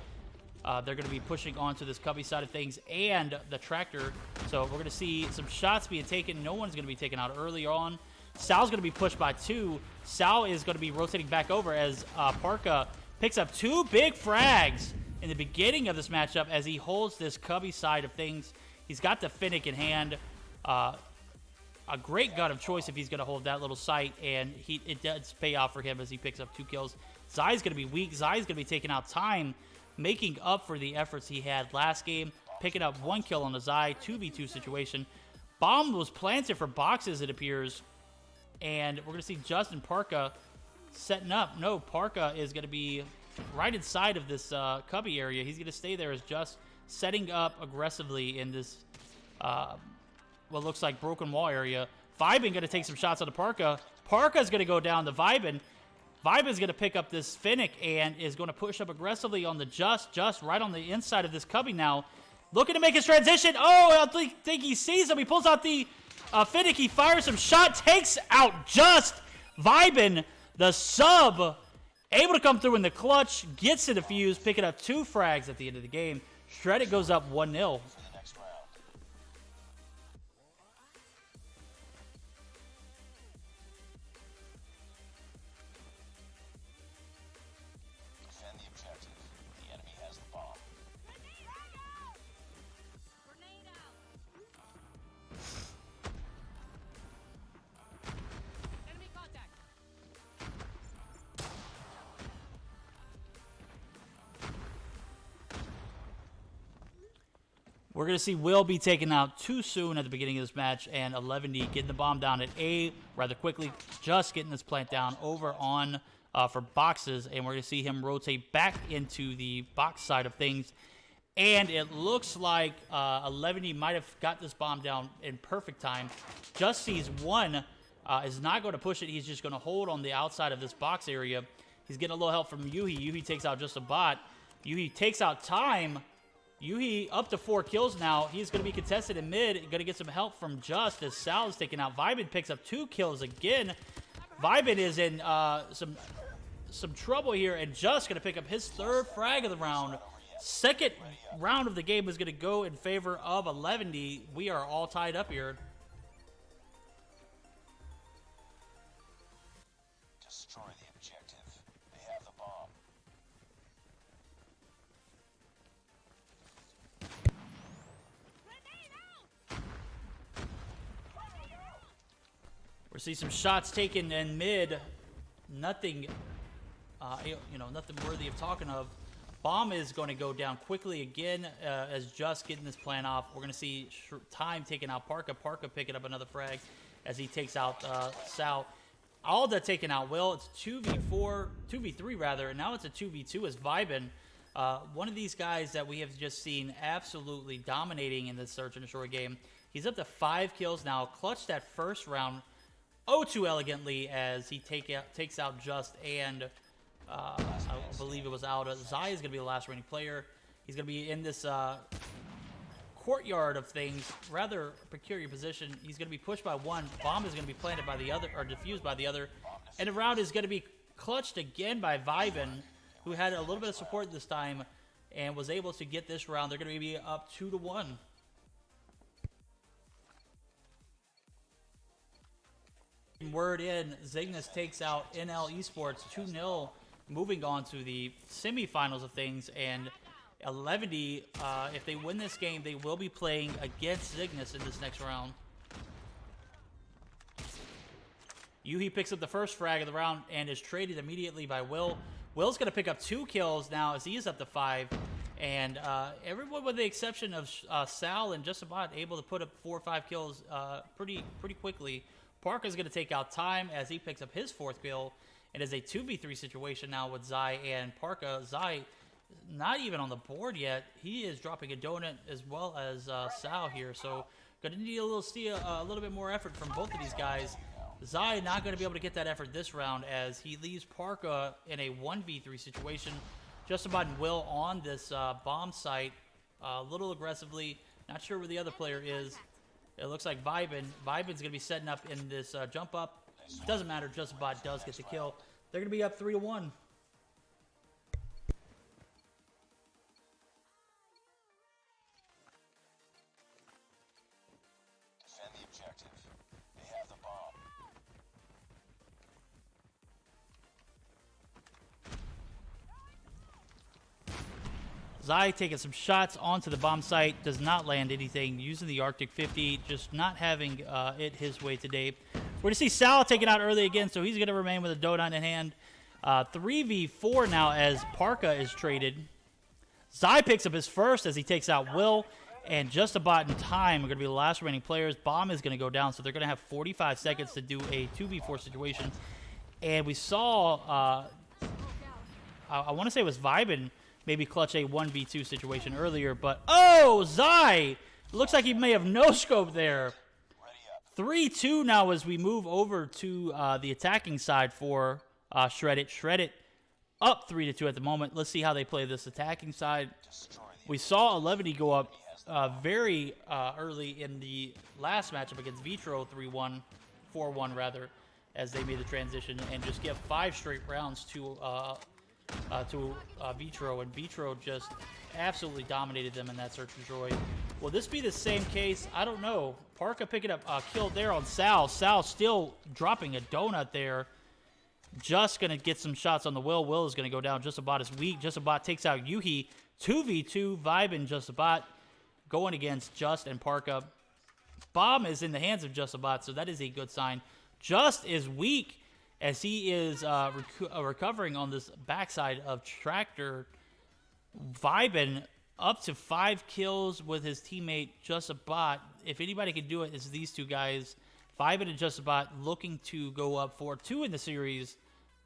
They're going to be pushing onto this cubby side of things and the tractor. So we're going to see some shots being taken. No one's going to be taken out early on. Sal's going to be pushed by 2. Sal is going to be rotating back over as Parka picks up 2 big frags in the beginning of this matchup as he holds this cubby side of things. He's got the Finnick in hand. A great gun of choice if he's going to hold that little sight, and it does pay off for him as he picks up 2 kills. Zai's going to be weak. Zai's going to be taking out time, making up for the efforts he had last game, picking up 1 kill on the Zai, 2v2 situation. Bomb was planted for boxes, it appears, and we're going to see Justin Parka setting up. No, Parka is going to be right inside of this cubby area. He's going to stay there as just setting up aggressively in this what looks like broken wall area. Vibin going to take some shots on the Parka. Parka's going to go down to Vibin. Vibin's going to pick up this Finnick and is going to push up aggressively on the Just right on the inside of this cubby now. Looking to make his transition. Oh, I think he sees him. He pulls out the Finnick. He fires some shot, takes out Just. Vibin, the sub, able to come through in the clutch, gets to defuse, picking up 2 frags at the end of the game. MsKVerdict goes up 1-0. For the next round. Defend the objective. The enemy has the bomb. Grenade out. Enemy contact. We're going to see Will be taken out too soon at the beginning of this match, and 11D getting the bomb down at A rather quickly, just getting this plant down over on for boxes, and we're going to see him rotate back into the box side of things. And it looks like 11D might have got this bomb down in perfect time. Just sees 1, is not going to push it. He's just going to hold on the outside of this box area. He's getting a little help from Yuhi. Yuhi takes out just a bot. Yuhi takes out time. Yuhi up to 4 kills now. He's going to be contested in mid. Going to get some help from Just as Sal is taken out. Vibin picks up 2 kills again. Vibin is in some trouble here, and Just going to pick up his 3rd frag of the round. Second round of the game is going to go in favor of 11D. We are all tied up here. Destroy the objective. They have the bomb. We're seeing some shots taken in mid. Nothing, nothing worthy of talking of. Bomb is going to go down quickly again as Just getting this plan off. We're going to see time taking out Parka. Parka picking up another frag as he takes out Sal. Alda taking out Will. It's 2v3 rather, and now it's a 2v2 as Vibin. One of these guys that we have just seen absolutely dominating in this Search and Destroy game. He's up to 5 kills now. Clutched that first round too elegantly as he takes out Just and I believe it was Alda. Zai is going to be the last remaining player. He's going to be in this courtyard of things, rather peculiar position. He's going to be pushed by 1. Bomb is going to be planted by the other, or defused by the other. And the round is going to be clutched again by Vibin, who had a little bit of support this time and was able to get this round. They're going to be up 2-1. Word in, Zygnus takes out NL Esports 2-0, moving on to the semifinals of things. And 11D, if they win this game, they will be playing against Zygnus in this next round. Yuhi picks up the first frag of the round and is traded immediately by Will. Will's going to pick up 2 kills now as he is up to 5. And everyone with the exception of Sal and just about able to put up 4 or 5 kills pretty quickly. Parker's going to take out time as he picks up his 4th kill. It is a 2v3 situation now with Zai and Parka. Zai not even on the board yet. He is dropping a donut as well as Sal here. So going to need a little bit more effort from both of these guys. Zai not going to be able to get that effort this round as he leaves Parka in a 1v3 situation. Just about Will on this bomb site a little aggressively. Not sure where the other player is. It looks like Vibin. Vibin's going to be setting up in this jump up. Doesn't matter. Just about does get the kill. They're going to be up 3-1. Defend the objective. They have the bomb. Zai taking some shots onto the bomb site, does not land anything, using the Arctic 50, just not having it his way today. We're going to see Sal taken out early again, so he's going to remain with a donut in hand. 3v4 now as Parka is traded. Zai picks up his first as he takes out Will, and just about in time, we're going to be the last remaining players. Bomb is going to go down, so they're going to have 45 seconds to do a 2v4 situation. And we saw, I want to say it was Vibin, maybe clutch a 1v2 situation earlier, but oh, Zai! Looks like he may have no-scoped there. 3-2 now as we move over to the attacking side for Shreddit. Shreddit up 3-2 at the moment. Let's see how they play this attacking side. We saw 11 go up very early in the last matchup against Vitro 3-1, 4-1 rather, as they made the transition and just give 5 straight rounds to Vitro, and Vitro just absolutely dominated them in that search and destroy. Will this be the same case? I don't know. Parka picking up a kill there on Sal. Sal still dropping a donut there. Just going to get some shots on the Will. Will is going to go down just about as weak. Just about takes out Yuhi. 2v2, Vibin Just About going against Just and Parka. Bomb is in the hands of Just About, so that is a good sign. Just is weak as he is recovering on this backside of Tractor. Vibin up to 5 kills with his teammate Just About. If anybody can do it, it's these two guys. Vibin and Just About looking to go up 4-2 in the series.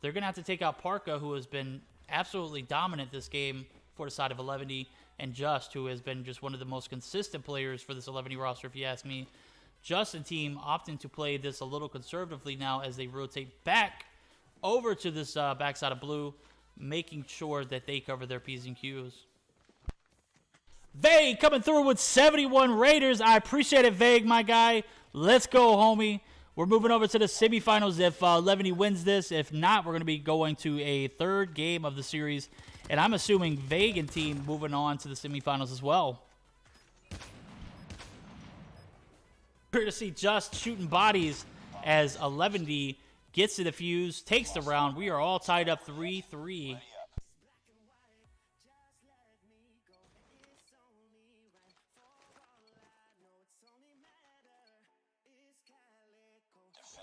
They're going to have to take out Parka, who has been absolutely dominant this game for the side of 11, and Just, who has been just one of the most consistent players for this 11 roster, if you ask me. Just and team opting to play this a little conservatively now as they rotate back over to this backside of blue, making sure that they cover their P's and Q's. Vague coming through with 71 Raiders. I appreciate it, Vague, my guy. Let's go, homie. We're moving over to the semifinals if Levany wins this. If not, we're going to be going to a third game of the series. And I'm assuming Vague and team moving on to the semifinals as well. Here to see Just shooting bodies as 11D gets to the fuse, takes the round. We are all tied up 3-3. Defend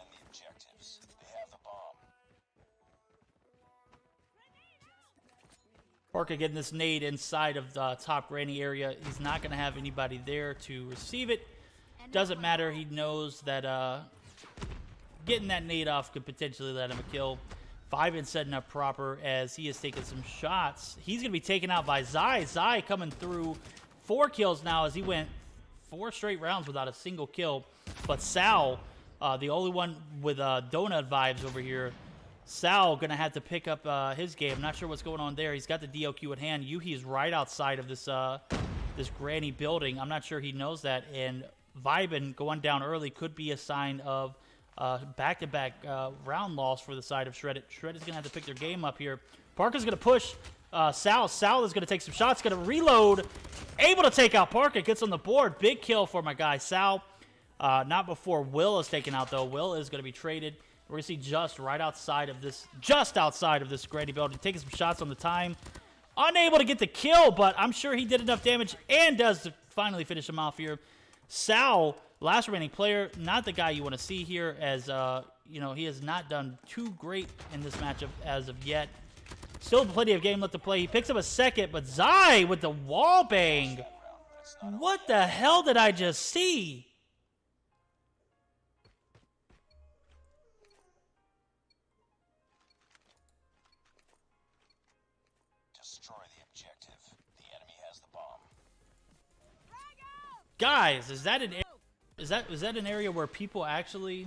the objectives. They have the bomb. Parka getting this nade inside of the top granny area. He's not going to have anybody there to receive it. Doesn't matter. He knows that getting that nade off could potentially let him a kill. Vibin setting up proper as he is taking some shots. He's going to be taken out by Zai. Zai coming through 4 kills now as he went 4 straight rounds without a single kill. But Sal, the only one with donut vibes over here, Sal going to have to pick up his game. Not sure what's going on there. He's got the DLQ at hand. Yuhi is right outside of this this granny building. I'm not sure he knows that. And Vibin going down early could be a sign of back-to-back round loss for the side of Shreddit. Shreddit's going to have to pick their game up here. Parker's going to push Sal. Sal is going to take some shots, going to reload. Able to take out Parker. Gets on the board. Big kill for my guy, Sal. Not before Will is taken out, though. Will is going to be traded. We're going to see Just right outside of this, just outside of this granny building, taking some shots on the time. Unable to get the kill, but I'm sure he did enough damage and does to finally finish him off here. Sal, last remaining player, not the guy you want to see here as, you know, he has not done too great in this matchup as of yet. Still plenty of game left to play. He picks up a second, but Zai with the wall bang. What the hell did I just see? Destroy the objective. The enemy has the bomb. Guys, is that an area where people actually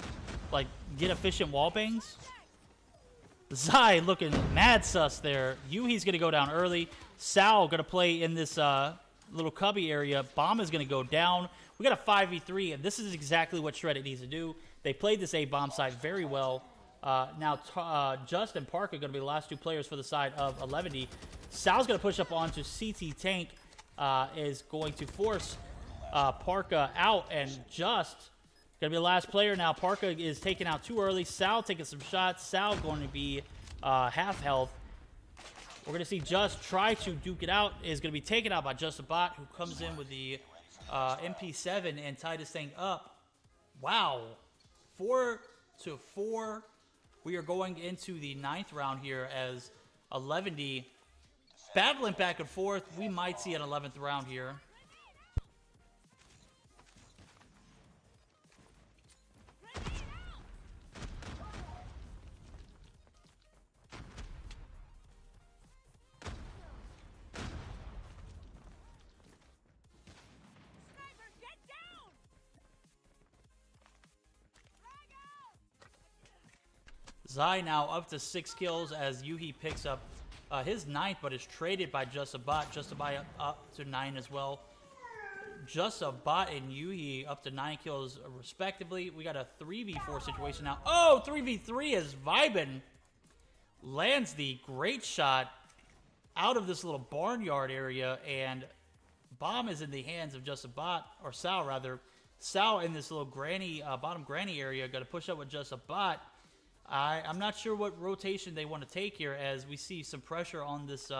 like get efficient wall bangs? Zai looking mad sus there. Yuhi's gonna go down early. Sal gonna play in this little cubby area. Bomb is gonna go down. We got a 5v3, and this is exactly what Shreddit needs to do. They played this A bomb side very well. Now Just and Park are gonna be the last two players for the side of 11D. Sal's gonna push up onto CT Tank. Is going to force Parka out, and Just gonna be the last player now. Parka is taken out too early. Sal taking some shots. Sal going to be half health. We're gonna see Just try to duke it out. Is gonna be taken out by Just a Bot, who comes in with the MP7 and tie this thing up. Wow, 4-4. We are going into the 9th round here as 11D battling back and forth. We might see an 11th round here. Zai now up to 6 kills as Yuhi picks up his 9th, but is traded by Just a Bot. Just a Bot up to 9 as well. Just a Bot and Yuhi up to 9 kills respectively. We got a 3v4 situation now. Oh, 3v3 as Vibin lands the great shot out of this little barnyard area, and bomb is in the hands of Just a Bot, or Sal rather. Sal in this little granny, bottom granny area, got to push up with Just a Bot. I'm not sure what rotation they want to take here, as we see some pressure on this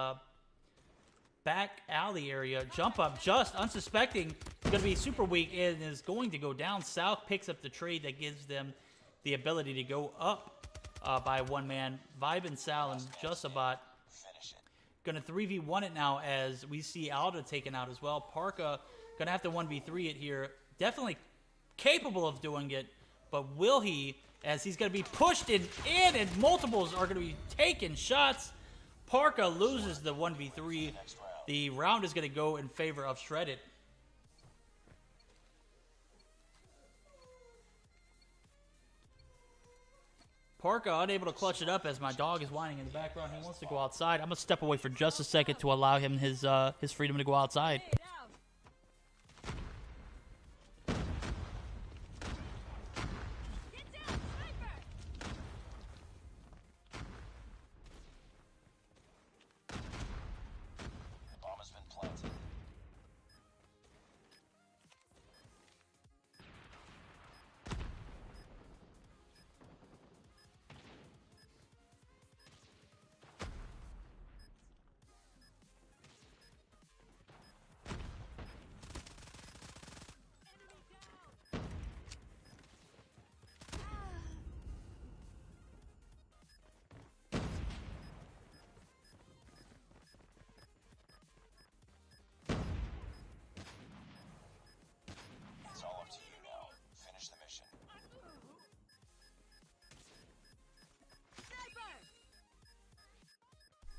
back alley area. Jump up, Just unsuspecting, going to be super weak and is going to go down. Sal picks up the trade that gives them the ability to go up by one man. Vibe and Sal and Just a Bot going to 3v1 it now, as we see Alda taken out as well. Parka going to have to 1v3 it here. Definitely capable of doing it, but will he, as he's going to be pushed in, and multiples are going to be taking shots. Parka loses the 1v3. The round is going to go in favor of Shreddit. Parka unable to clutch it up, as my dog is whining in the background. He wants to go outside. I'm going to step away for just a second to allow him his freedom to go outside.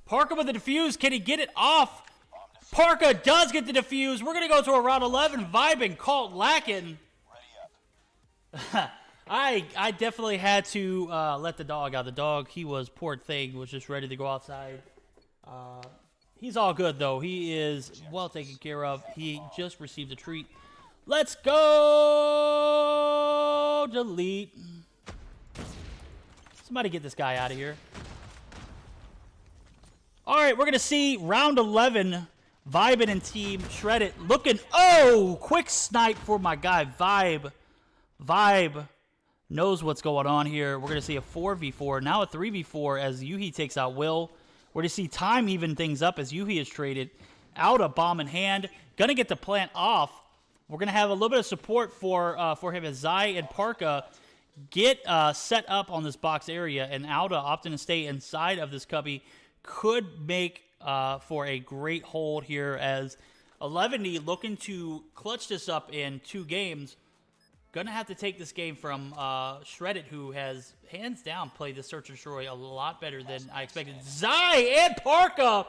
Parka with the defuse. Can he get it off? Parka does get the defuse. We're going to go to a round 11. Vibing, Colt lacking. I definitely had to let the dog out. The dog, he was, poor thing, was just ready to go outside. He's all good, though. He is well taken care of. He just received a treat. Let's go! Delete. Somebody get this guy out of here. All right, we're going to see round 11, Vibin and team Shreddit looking. Oh, quick snipe for my guy, Vibe. Vibe knows what's going on here. We're going to see a 4v4, now a 3v4 as Yuhi takes out Will. We're going to see time even things up as Yuhi is traded. Out a bomb in hand. Going to get the plant off. We're going to have a little bit of support for him as Zai and Parka get set up on this box area, and Alda opting to stay inside of this cubby. Could make for a great hold here, as 11D looking to clutch this up in 2 games. Gonna have to take this game from Shreddit, who has hands down played the Search and Destroy a lot better than I expected. Zai and Parka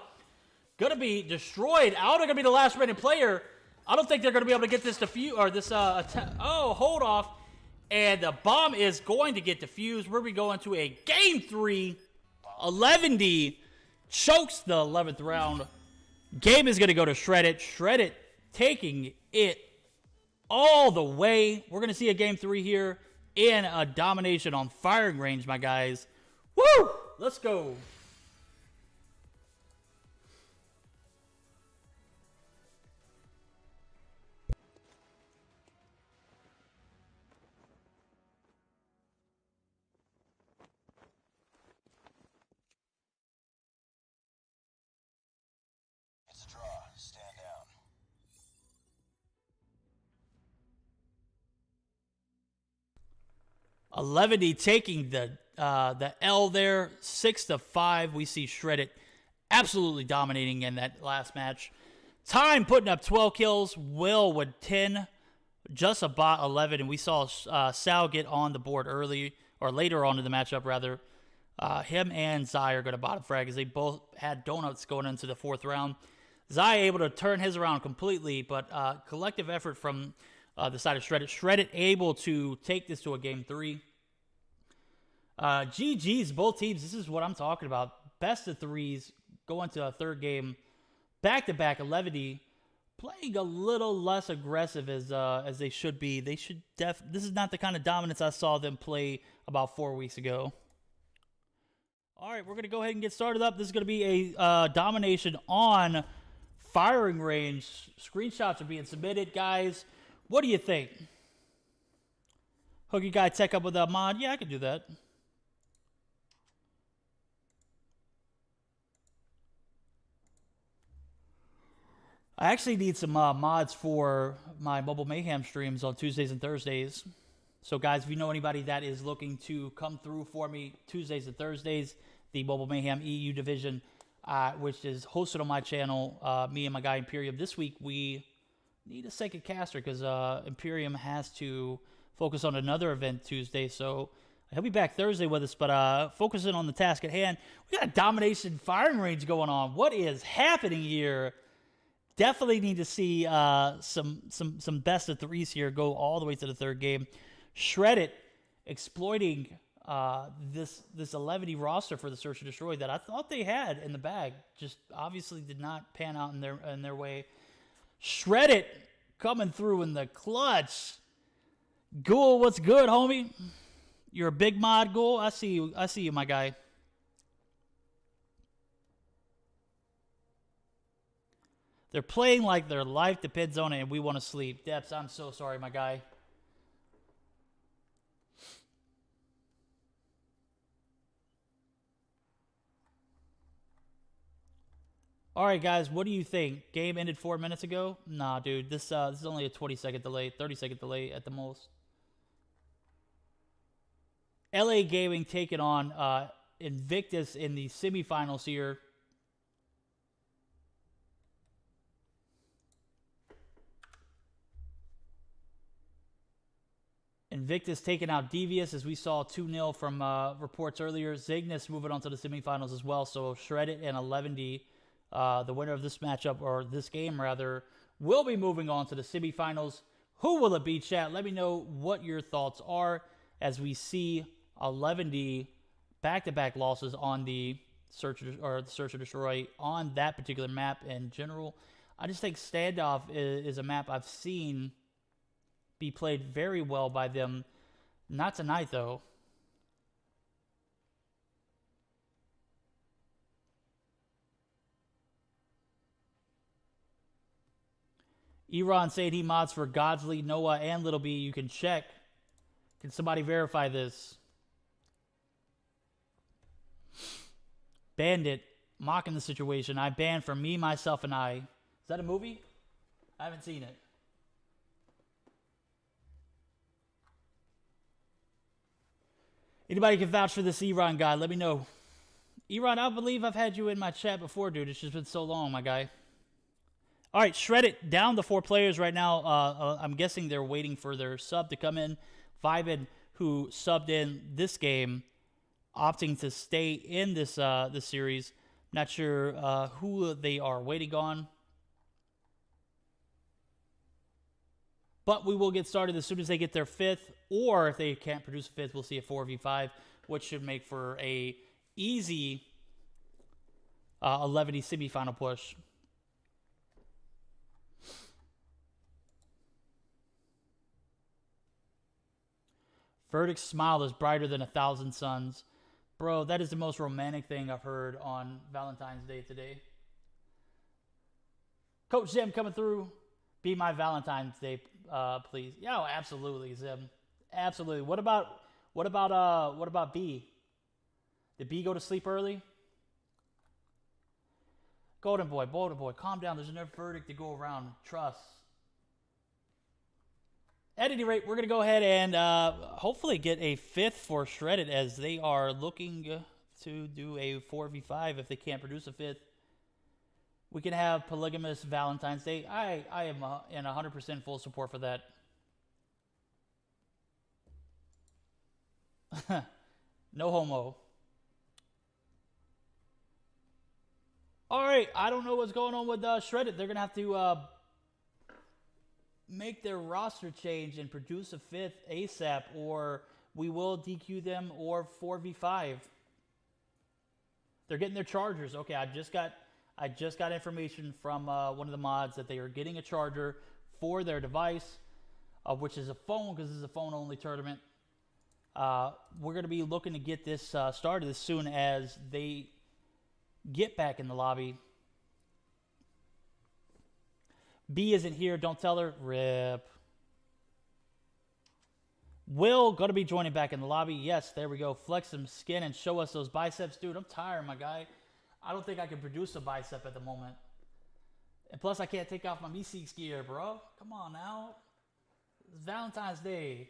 going to be destroyed. Out are going to be the last remaining player. I don't think they're going to be able to get this defuse, or this, hold off. And the bomb is going to get defused. We're going to a game 3. 11D chokes the 11th round. Game is going to go to Shreddit. Shreddit taking it all the way. We're going to see a game 3 here in a domination on firing range, my guys. Woo! Let's go. It's a draw. Stand down. Eleventy taking the L there, 6-5. We see Shreddit absolutely dominating in that last match. Time putting up 12 kills. Will with 10, just about 11, and we saw Sal get on the board early, or later on in the matchup rather. Him and Zai are going to bottom frag as they both had donuts going into the 4th round. Zai able to turn his around completely, but collective effort from the side of Shreddit. Shreddit able to take this to a game 3. GG's, both teams. This is what I'm talking about. Best of 3s, going to a 3rd game. Back-to-back 11D. Playing a little less aggressive as they should be. They should this is not the kind of dominance I saw them play about 4 weeks ago. All right, we're going to go ahead and get started up. This is going to be a domination on firing range. Screenshots are being submitted, guys. What do you think? Hooky guy tech up with a mod? Yeah, I can do that. I actually need some mods for my Mobile Mayhem streams on Tuesdays and Thursdays. So, guys, if you know anybody that is looking to come through for me Tuesdays and Thursdays, the Mobile Mayhem EU division, which is hosted on my channel, me and my guy Imperium. This week, we need a second caster because Imperium has to focus on another event Tuesday. So, he'll be back Thursday with us, but focusing on the task at hand. We got a domination firing range going on. What is happening here? Definitely need to see some best of 3s here go all the way to the 3rd game. Shreddit exploiting this 11D roster for the Search and Destroy that I thought they had in the bag. Just obviously did not pan out in their way. Shreddit coming through in the clutch. Ghoul, what's good, homie? You're a big mod, Ghoul. I see you, my guy. They're playing like their life depends on it, and we want to sleep. Depps, I'm so sorry, my guy. All right, guys, what do you think? Game ended 4 minutes ago? Nah, dude, this is only a 20-second delay, 30-second delay at the most. LA Gaming taking on Invictus in the semifinals here. Invictus taking out Devious, as we saw 2-0 from reports earlier. Zygnus moving on to the semifinals as well. So Shreddit and 11D, the winner of this matchup, or this game rather, will be moving on to the semifinals. Who will it be, chat? Let me know what your thoughts are as we see 11D back-to-back losses on the Search or Destroy on that particular map in general. I just think Standoff is a map I've seen be played very well by them. Not tonight, though. Eron saying he mods for Godsley, Noah, and Little B. You can check. Can somebody verify this? Bandit mocking the situation. I banned for Me, Myself, and I. Is that a movie? I haven't seen it. Anybody can vouch for this Eron guy? Let me know. Eron, I believe I've had you in my chat before, dude. It's just been so long, my guy. All right, Shreddit down to 4 players right now. I'm guessing they're waiting for their sub to come in. Vibin, who subbed in this game, opting to stay in this series. Not sure who they are waiting on. But we will get started as soon as they get their 5th, or if they can't produce a 5th, we'll see a 4v5, which should make for a easy 11 semifinal push. Verdict's smile is brighter than 1,000 suns. Bro, that is the most romantic thing I've heard on Valentine's Day today. Coach Zim coming through. Be my Valentine's Day, please. Yeah, oh, absolutely, Zim. Absolutely. What about B? Did B go to sleep early? Golden boy, calm down. There's enough verdict to go around. Trust. At any rate, we're going to go ahead and hopefully get a 5th for Shredded, as they are looking to do a 4v5 if they can't produce a 5th. We can have polygamous Valentine's Day. I am in 100% full support for that. No homo. All right, I don't know what's going on with Shredded. They're going to have to make their roster change and produce a 5th ASAP, or we will DQ them or 4v5. They're getting their chargers. Okay, I just got information from one of the mods that they are getting a charger for their device, which is a phone, because this is a phone-only tournament. We're going to be looking to get this started as soon as they get back in the lobby. B isn't here. Don't tell her. Rip. Will going to be joining back in the lobby. Yes, there we go. Flex some skin and show us those biceps. Dude, I'm tired, my guy. I don't think I can produce a bicep at the moment. And plus, I can't take off my MsKVerdict gear, bro. Come on now. It's Valentine's Day.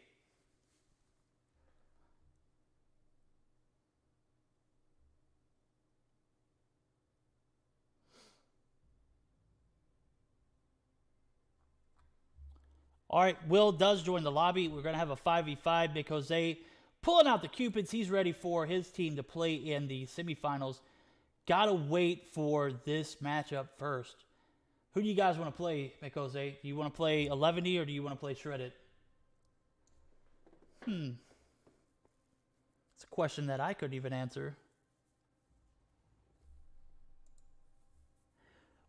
All right, Will does join the lobby. We're going to have a 5v5 because they pulling out the Cupids. He's ready for his team to play in the semifinals. Got to wait for this matchup first. Who do you guys want to play, MsKVerdict? Do you want to play 11 or do you want to play Shredded? It's a question that I couldn't even answer.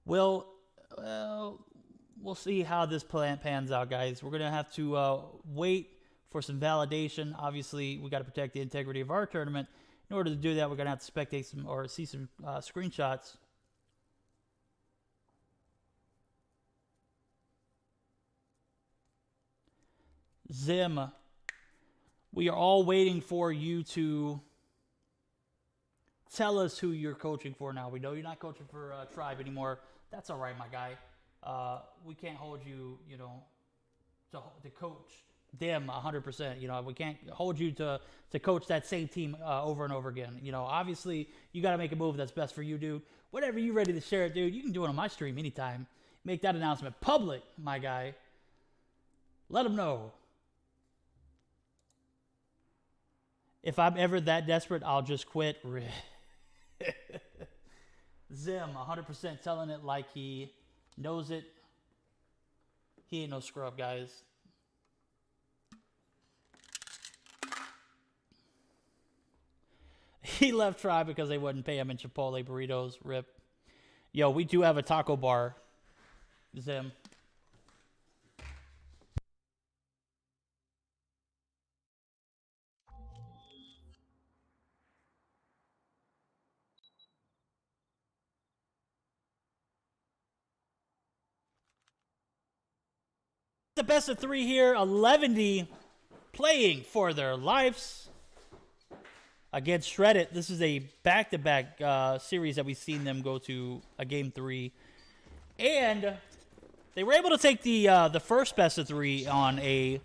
Well, we'll see how this plan pans out, guys. We're going to have to wait for some validation. Obviously, we got to protect the integrity of our tournament. In order to do that, we're going to have to spectate some or see some screenshots. Zim, we are all waiting for you to tell us who you're coaching for now. We know you're not coaching for Tribe anymore. That's all right, my guy. We can't hold you, to coach them 100%. We can't hold you to coach that same team over and over again. Obviously, you got to make a move that's best for you, dude. Whatever you're ready to share it, dude, you can do it on my stream anytime. Make that announcement public, my guy. Let them know. If I'm ever that desperate, I'll just quit. Zim, 100% telling it like he knows it. He ain't no scrub, guys. He left Tribe because they wouldn't pay him in Chipotle burritos. Rip. Yo, we do have a taco bar. Zim. The best of 3 here. 11 playing for their lives against Shredded. This is a back-to-back series that we've seen them go to a game 3. And they were able to take the first best of 3 on a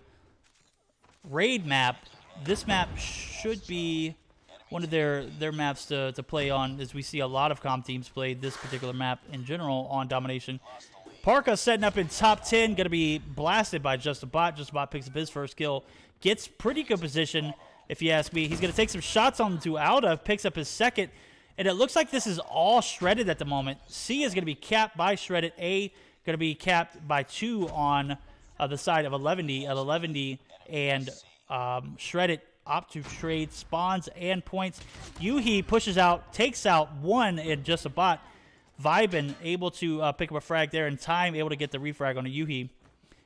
raid map. This map should be one of their maps to play on, as we see a lot of comp teams play this particular map in general on Domination. Parka setting up in top 10, going to be blasted by JustABot. JustABot picks up his first kill. Gets pretty good position, if you ask me. He's going to take some shots on to Alda, picks up his second. And it looks like this is all Shredded at the moment. C is going to be capped by Shredded. A going to be capped by 2 on the side of 11D. At 11D and Shredded opt to trade spawns and points. Yuhi pushes out, takes out 1 in just a bot. Vibin able to pick up a frag there in time, able to get the refrag on a Yuhi.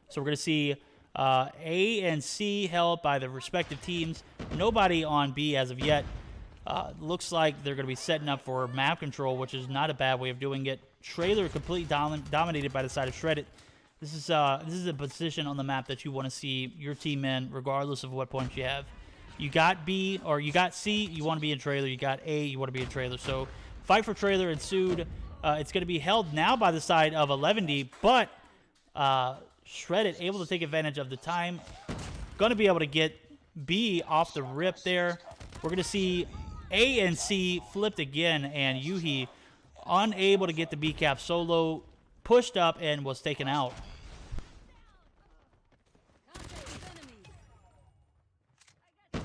So we're going to see A and C held by the respective teams. Nobody on B as of yet. Looks like they're going to be setting up for map control, which is not a bad way of doing it. Trailer completely dominated by the side of Shredded. This is a position on the map that you want to see your team in, regardless of what points you have. You got B or you got C, you want to be in trailer. You got A, you want to be in trailer. So fight for trailer ensued. It's going to be held now by the side of 11D, but Shredded able to take advantage of the time. Going to be able to get B off the rip there. We're going to see A and C flipped again, and Yuhi unable to get the B cap solo, pushed up and was taken out. Contact with enemy. Enemy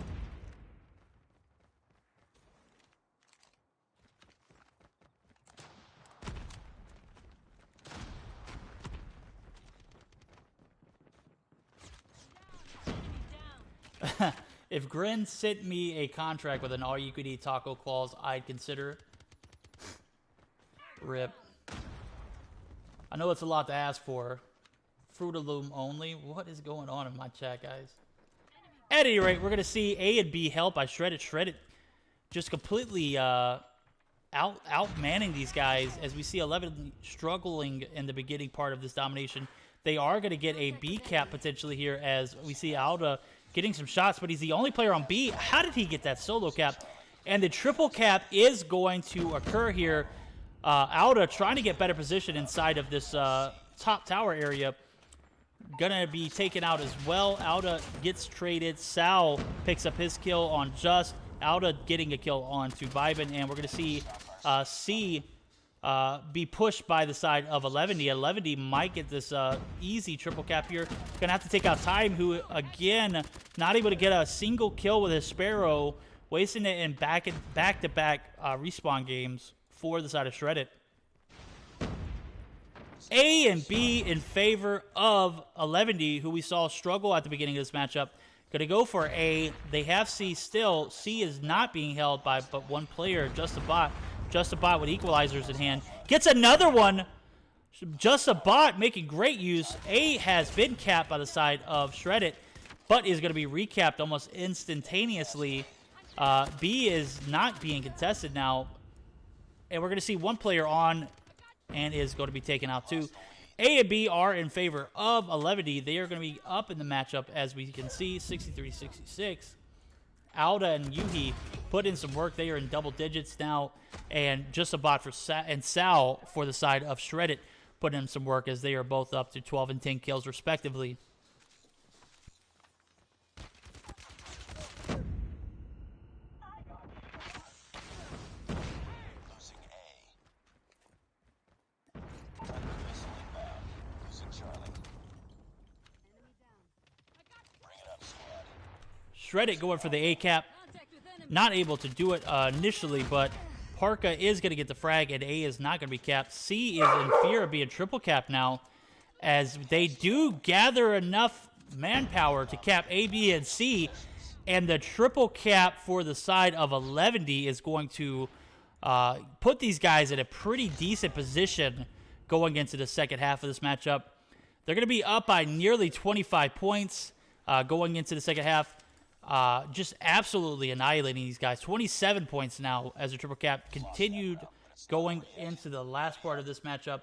down. If Grin sent me a contract with an all-you-could-eat taco clause, I'd consider. Rip. I know it's a lot to ask for. Fruit of Loom only. What is going on in my chat, guys? At any rate, we're going to see A and B held by Shredded. Shredded just completely out-manning these guys as we see 11 struggling in the beginning part of this domination. They are going to get a B cap potentially here as we see Alda getting some shots, but he's the only player on B. How did he get that solo cap? And the triple cap is going to occur here. Alda trying to get better position inside of this top tower area. Gonna be taken out as well. Alda gets traded. Sal picks up his kill on Just. Alda getting a kill on to Vibin, and we're gonna see C be pushed by the side of 11D. 11D might get this easy triple cap here. Gonna have to take out Time, who again not able to get a single kill with his Sparrow, wasting it in back-to-back respawn games for the side of Shredded. A and B in favor of 11D, who we saw struggle at the beginning of this matchup. Gonna go for A. They have C still. C is not being held by but one player, Just a Bot. Just a Bot with equalizers in hand. Gets another one. Just a Bot making great use. A has been capped by the side of Shredded, but is going to be recapped almost instantaneously. B is not being contested now. And we're going to see one player on and is going to be taken out too. A and B are in favor of 11D. They are going to be up in the matchup, as we can see, 63-66. Alda and Yuhi put in some work. They are in double digits now. And Just a Bot for Sal for the side of Shredded put in some work, as they are both up to 12 and 10 kills respectively. Shredded going for the A cap. Not able to do it initially, but Parka is going to get the frag, and A is not going to be capped. C is in fear of being triple capped now, as they do gather enough manpower to cap A, B, and C, and the triple cap for the side of 11D is going to put these guys in a pretty decent position going into the second half of this matchup. They're going to be up by nearly 25 points going into the second half. Just absolutely annihilating these guys. 27 points now as the triple cap continued going into the last part of this matchup.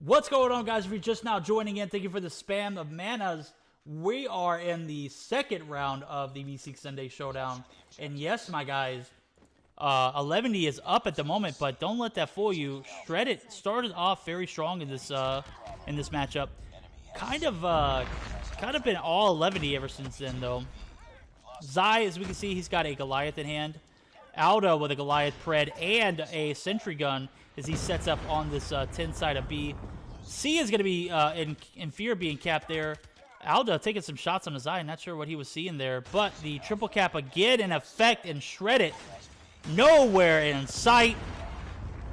What's going on, guys? If you're just now joining in, thank you for the spam of manas. We are in the second round of the Mystique Sunday Showdown. And yes, my guys, 11D is up at the moment, but don't let that fool you. Shredded started off very strong in this matchup. Kind of been all 11D ever since then, though. Zai, as we can see, he's got a Goliath in hand. Alda with a Goliath pred and a sentry gun as he sets up on this 10 side of B. C is going to be in fear of being capped there. Alda taking some shots on the Zai. Not sure what he was seeing there, but the triple cap again in effect, and Shredded nowhere in sight.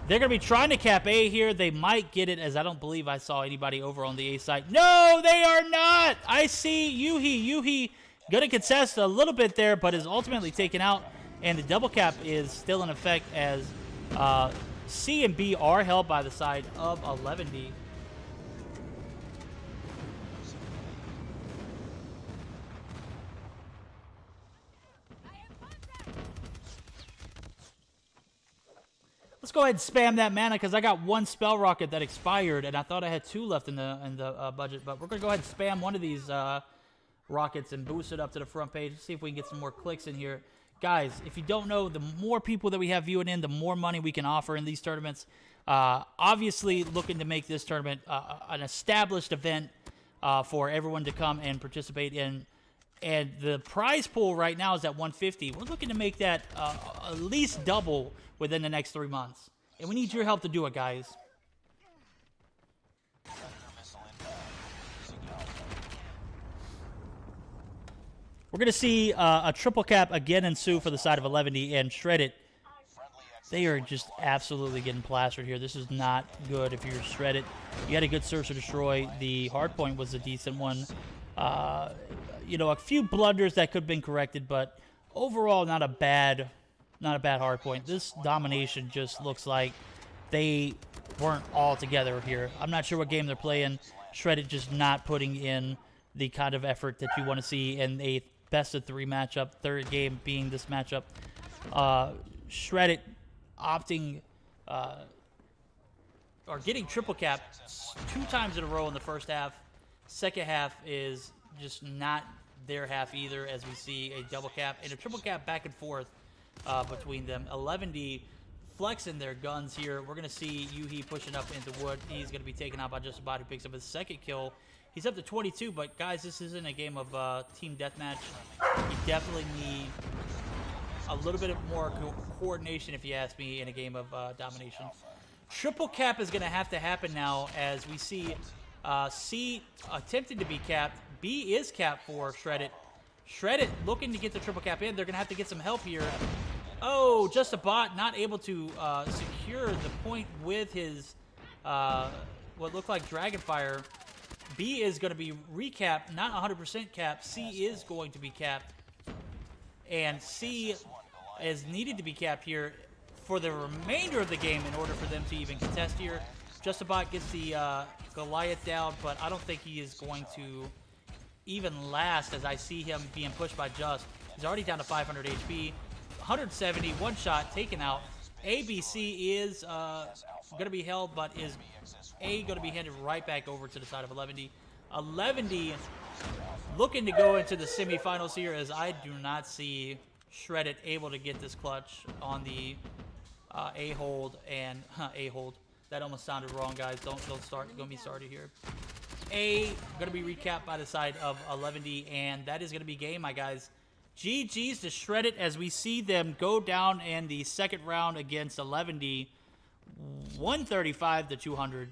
They're going to be trying to cap A here. They might get it, as I don't believe I saw anybody over on the A side. No, they are not. I see Yuhi. Yuhi going to contest a little bit there, but is ultimately taken out. And the double cap is still in effect as C and B are held by the side of 11D. Let's go ahead and spam that mana because I got one spell rocket that expired, and I thought I had two left in the budget. But we're gonna go ahead and spam one of these rockets and boost it up to the front page. See if we can get some more clicks in here, guys. If you don't know, the more people that we have viewing in, the more money we can offer in these tournaments. Obviously, looking to make this tournament an established event for everyone to come and participate in. And the prize pool right now is at 150. We're looking to make that at least double within the next 3 months. And we need your help to do it, guys. We're going to see a triple cap again ensue for the side of 11D and Shredded. They are just absolutely getting plastered here. This is not good if you're Shredded. You had a good search or destroy. The hard point was a decent one. You know, a few blunders that could have been corrected, but overall not a bad hard point. This domination just looks like they weren't all together here. I'm not sure what game they're playing. Shredded just not putting in the kind of effort that you want to see in a best-of-3 matchup, third game being this matchup. Shredded opting or getting triple cap 2 times in a row in the first half. Second half is just not their half either, as we see a double cap and a triple cap back and forth between them. 11D flexing their guns here. We're going to see Yuhi pushing up into wood. He's going to be taken out by just about who picks up his second kill. He's up to 22, but guys, this isn't a game of team deathmatch. You definitely need a little bit of more coordination, if you ask me, in a game of domination. Triple cap is going to have to happen now, as we see C attempting to be capped. B is capped for Shredded. Shredded looking to get the triple cap in. They're going to have to get some help here. Oh, just a bot not able to secure the point with his what looked like Dragonfire. B is going to be recapped, not 100% capped. C is going to be capped. And C is needed to be capped here for the remainder of the game in order for them to even contest here. Justabot gets the Goliath down, but I don't think he is going to even last, as I see him being pushed by Just. He's already down to 500 HP. 170, one shot, taken out. ABC is going to be held, but is A going to be handed right back over to the side of 11D. 11D looking to go into the semifinals here, as I do not see Shredded able to get this clutch on the A-hold and A-hold. That almost sounded wrong, guys. Don't start. Don't be started here. A going to be recapped by the side of 11D, and that is going to be game, my guys. GG's to Shredded as we see them go down in the second round against 11D, 135 to 200.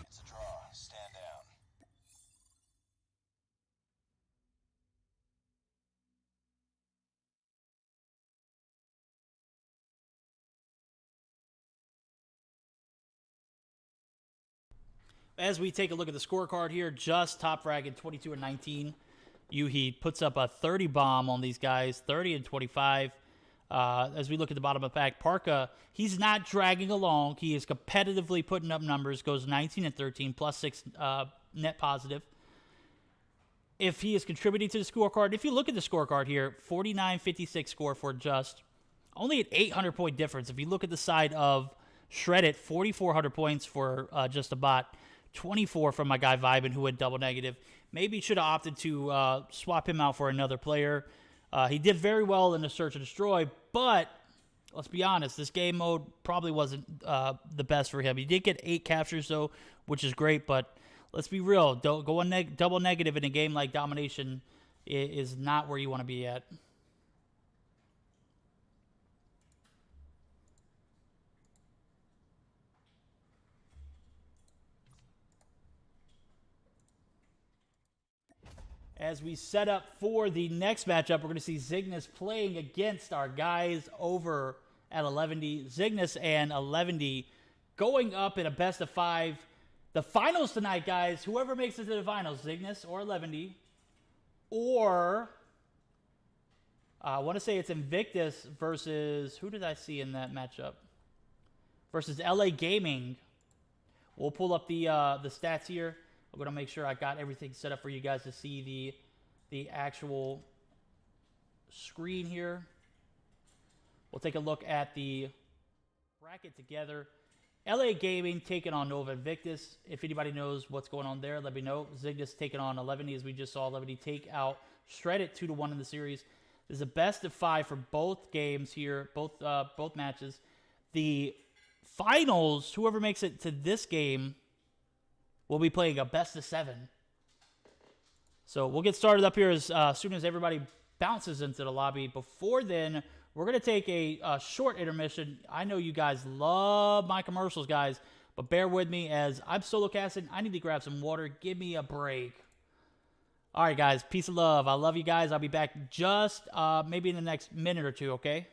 It's a draw. Stand down. As we take a look at the scorecard here, Just top fragging 22 and 19. Yuhi puts up a 30 bomb on these guys, 30 and 25. As we look at the bottom of the pack, Parka, he's not dragging along. He is competitively putting up numbers, goes 19 and 13, plus 6 net positive. If he is contributing to the scorecard, if you look at the scorecard here, 49-56 score for Just. Only an 800-point difference. If you look at the side of Shredded, 4,400 points for Just a Bot. 24 from my guy Vibin, who went double negative. Maybe should have opted to swap him out for another player. He did very well in the search and destroy, but let's be honest, this game mode probably wasn't the best for him. He did get 8 captures, though, which is great, but let's be real. Don't go double negative in a game like Domination is not where you want to be at. As we set up for the next matchup, we're going to see Zygnus playing against our guys over at 11D. Zygnus and 11D going up in a best of 5. The finals tonight, guys, whoever makes it to the finals, Zygnus or 11D, or I want to say it's Invictus versus, who did I see in that matchup? Versus LA Gaming. We'll pull up the stats here. I'm going to make sure I got everything set up for you guys to see the actual screen here. We'll take a look at the bracket together. LA Gaming taking on Nova Invictus. If anybody knows what's going on there, let me know. Zygnus taking on 11D, as we just saw 11D take out Shredded 2-1 in the series. This is a best of 5 for both games here, both matches. The finals, whoever makes it to this game, we'll be playing a best of 7. So we'll get started up here as soon as everybody bounces into the lobby. Before then, we're going to take a short intermission. I know you guys love my commercials, guys, but bear with me as I'm solo casting. I need to grab some water. Give me a break. All right, guys. Peace and love. I love you guys. I'll be back just maybe in the next minute or two, okay?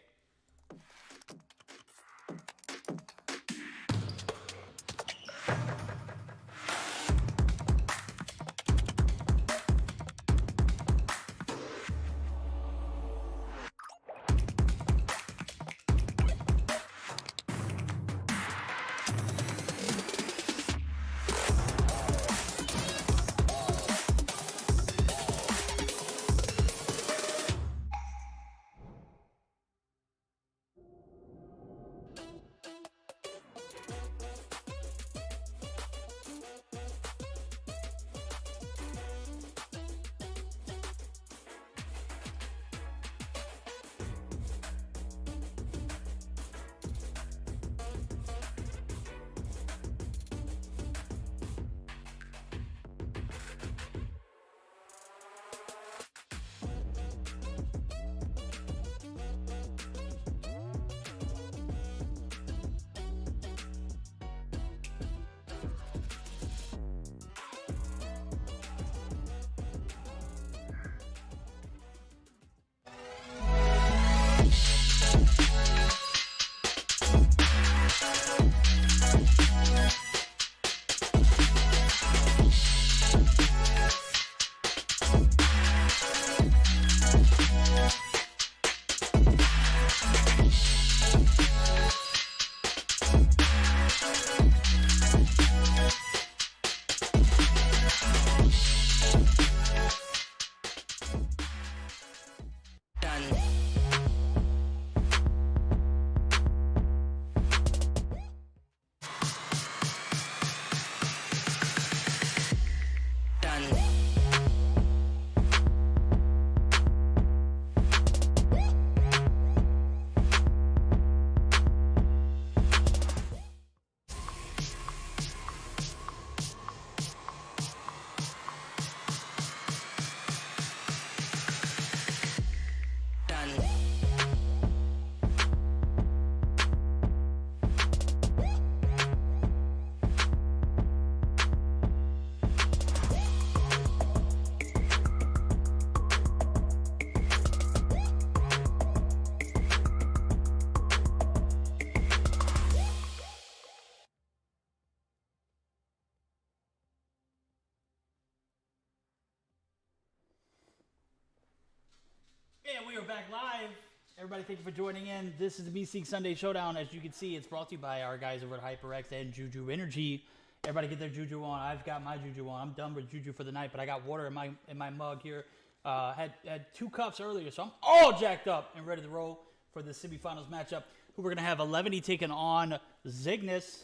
And we are back live. Everybody, thank you for joining in. This is the MsKVerdict Sunday Showdown. As you can see, it's brought to you by our guys over at HyperX and Juju Energy. Everybody get their Juju on. I've got my Juju on. I'm done with Juju for the night, but I got water in my mug here. Had 2 cups earlier, so I'm all jacked up and ready to roll for the semifinals matchup. Who we're going to have 11 taking on Zygnus.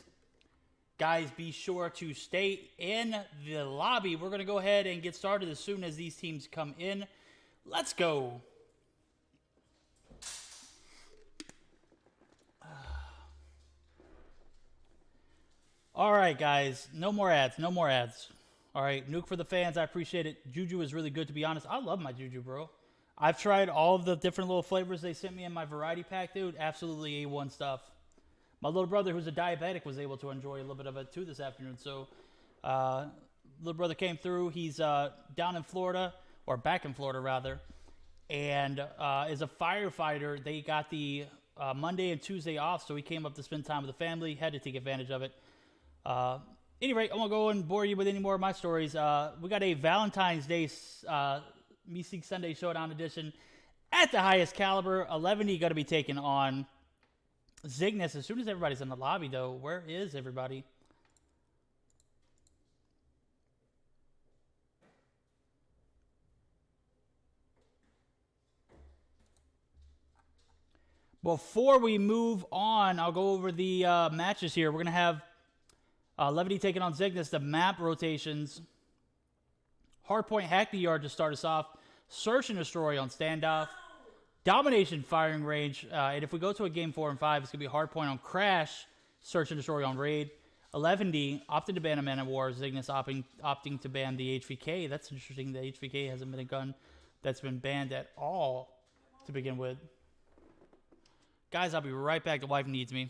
Guys, be sure to stay in the lobby. We're going to go ahead and get started as soon as these teams come in. Let's go. All right, guys. No more ads. No more ads. All right. Nuke for the fans. I appreciate it. Juju is really good, to be honest. I love my Juju, bro. I've tried all of the different little flavors they sent me in my variety pack, dude. Absolutely A1 stuff. My little brother, who's a diabetic, was able to enjoy a little bit of it, too, this afternoon. So, little brother came through. He's down in Florida, or back in Florida, rather, and is a firefighter. They got the Monday and Tuesday off, so he came up to spend time with the family. Had to take advantage of it. Any rate, I won't go and bore you with any more of my stories. We got a Valentine's Day MsKVerdict Sunday Showdown edition at the highest caliber. 11 going to be taking on Cygnus. As soon as everybody's in the lobby, though, where is everybody? Before we move on, I'll go over the matches here. We're going to have Levity taking on Cygnus, the map rotations. Hardpoint Hack the Yard to start us off. Search and Destroy on standoff. Domination Firing Range. And if we go to a game 4 and 5, it's going to be Hardpoint on Crash. Search and Destroy on Raid. 11D opting to ban a Man of War. Cygnus opting to ban the HVK. That's interesting. The HVK hasn't been a gun that's been banned at all to begin with. Guys, I'll be right back. The wife needs me.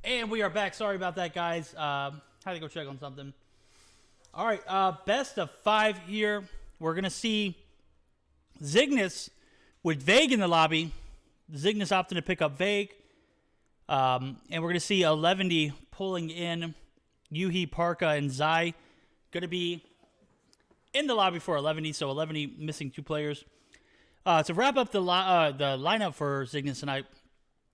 And we are back. Sorry about that, guys. Had to go check on something. All right, best of 5 here. We're going to see Cygnus with Vague in the lobby. Cygnus opting to pick up Vague. And we're going to see 11D pulling in Yuhi, Parka, and Zai. Going to be in the lobby for 11D, so 11D missing 2 players. To wrap up the lineup for Cygnus tonight,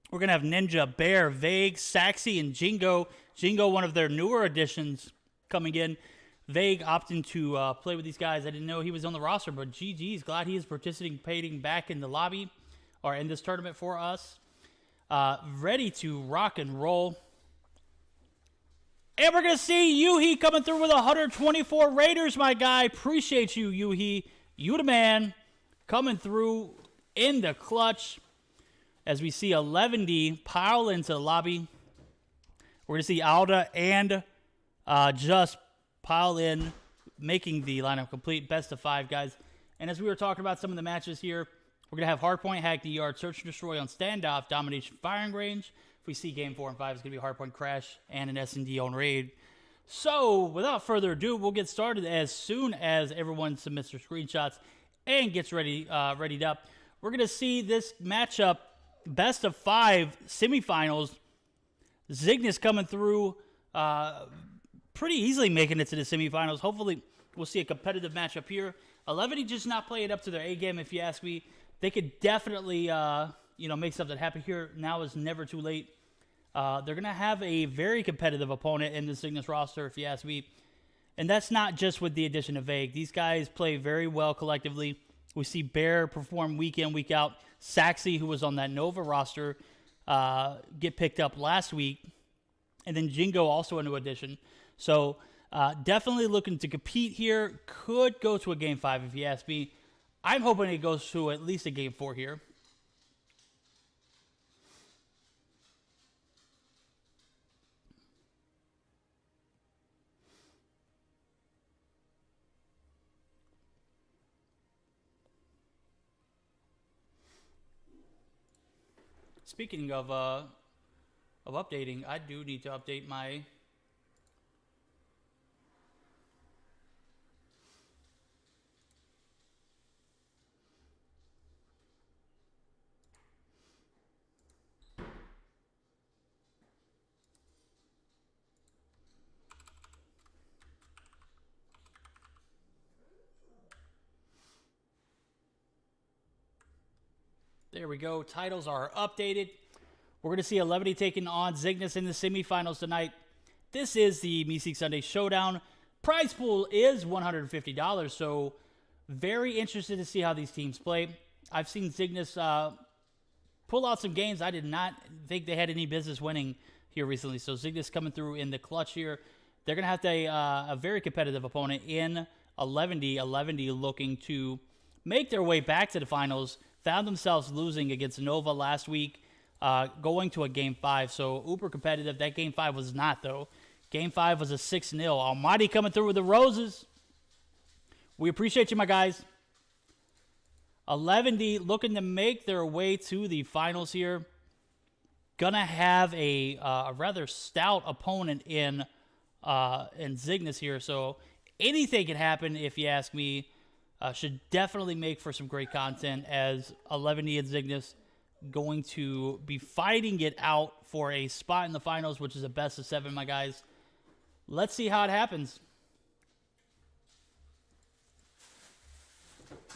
we're going to have Ninja, Bear, Vague, Saxy, and Jingo. Jingo, one of their newer additions coming in. Vague opting to play with these guys. I didn't know he was on the roster, but GG's. Glad he is participating back in the lobby or in this tournament for us. Ready to rock and roll. And we're going to see Yuhi coming through with 124 Raiders, my guy. Appreciate you, Yuhi. You the man. Coming through in the clutch. As we see 11D pile into the lobby. We're going to see Alda and Just pile in, making the lineup complete. Best of 5, guys. And as we were talking about some of the matches here, we're going to have Hardpoint, Hack the Yard, Search and Destroy on standoff, Domination Firing Range. If we see game 4 and 5, it's going to be Hardpoint Crash and an S&D on Raid. So, without further ado, we'll get started as soon as everyone submits their screenshots and gets readied up. We're going to see this matchup, best of 5 semifinals. Cygnus coming through pretty easily, making it to the semifinals. Hopefully, we'll see a competitive matchup here. 11 just not playing up to their A game, if you ask me. They could definitely, make something happen here. Now is never too late. They're going to have a very competitive opponent in the Cygnus roster, if you ask me. And that's not just with the addition of Vague. These guys play very well collectively. We see Bear perform week in, week out. Saxy, who was on that Nova roster, get picked up last week. And then Jingo also a new addition. So definitely looking to compete here. Could go to a Game 5 if you ask me. I'm hoping it goes to at least a Game 4 here. Speaking of updating, I do need to update my There we go. Titles are updated. We're going to see 11 taking on Cygnus in the semifinals tonight. This is the MsKVerdict Sunday Showdown. Prize pool is $150, so very interested to see how these teams play. I've seen Cygnus pull out some games I did not think they had any business winning here recently. So Cygnus coming through in the clutch here. They're going to have a very competitive opponent in 11 looking to make their way back to the finals. Found themselves losing against Nova last week, going to a Game 5. So uber competitive. That Game 5 was not, though. Game 5 was a 6-0. Almighty coming through with the roses. We appreciate you, my guys. 11 looking to make their way to the finals here. Gonna have a rather stout opponent in Cygnus here. So anything can happen if you ask me. Should definitely make for some great content as 11 and Cygnus going to be fighting it out for a spot in the finals, which is a best of 7, my guys. Let's see how it happens.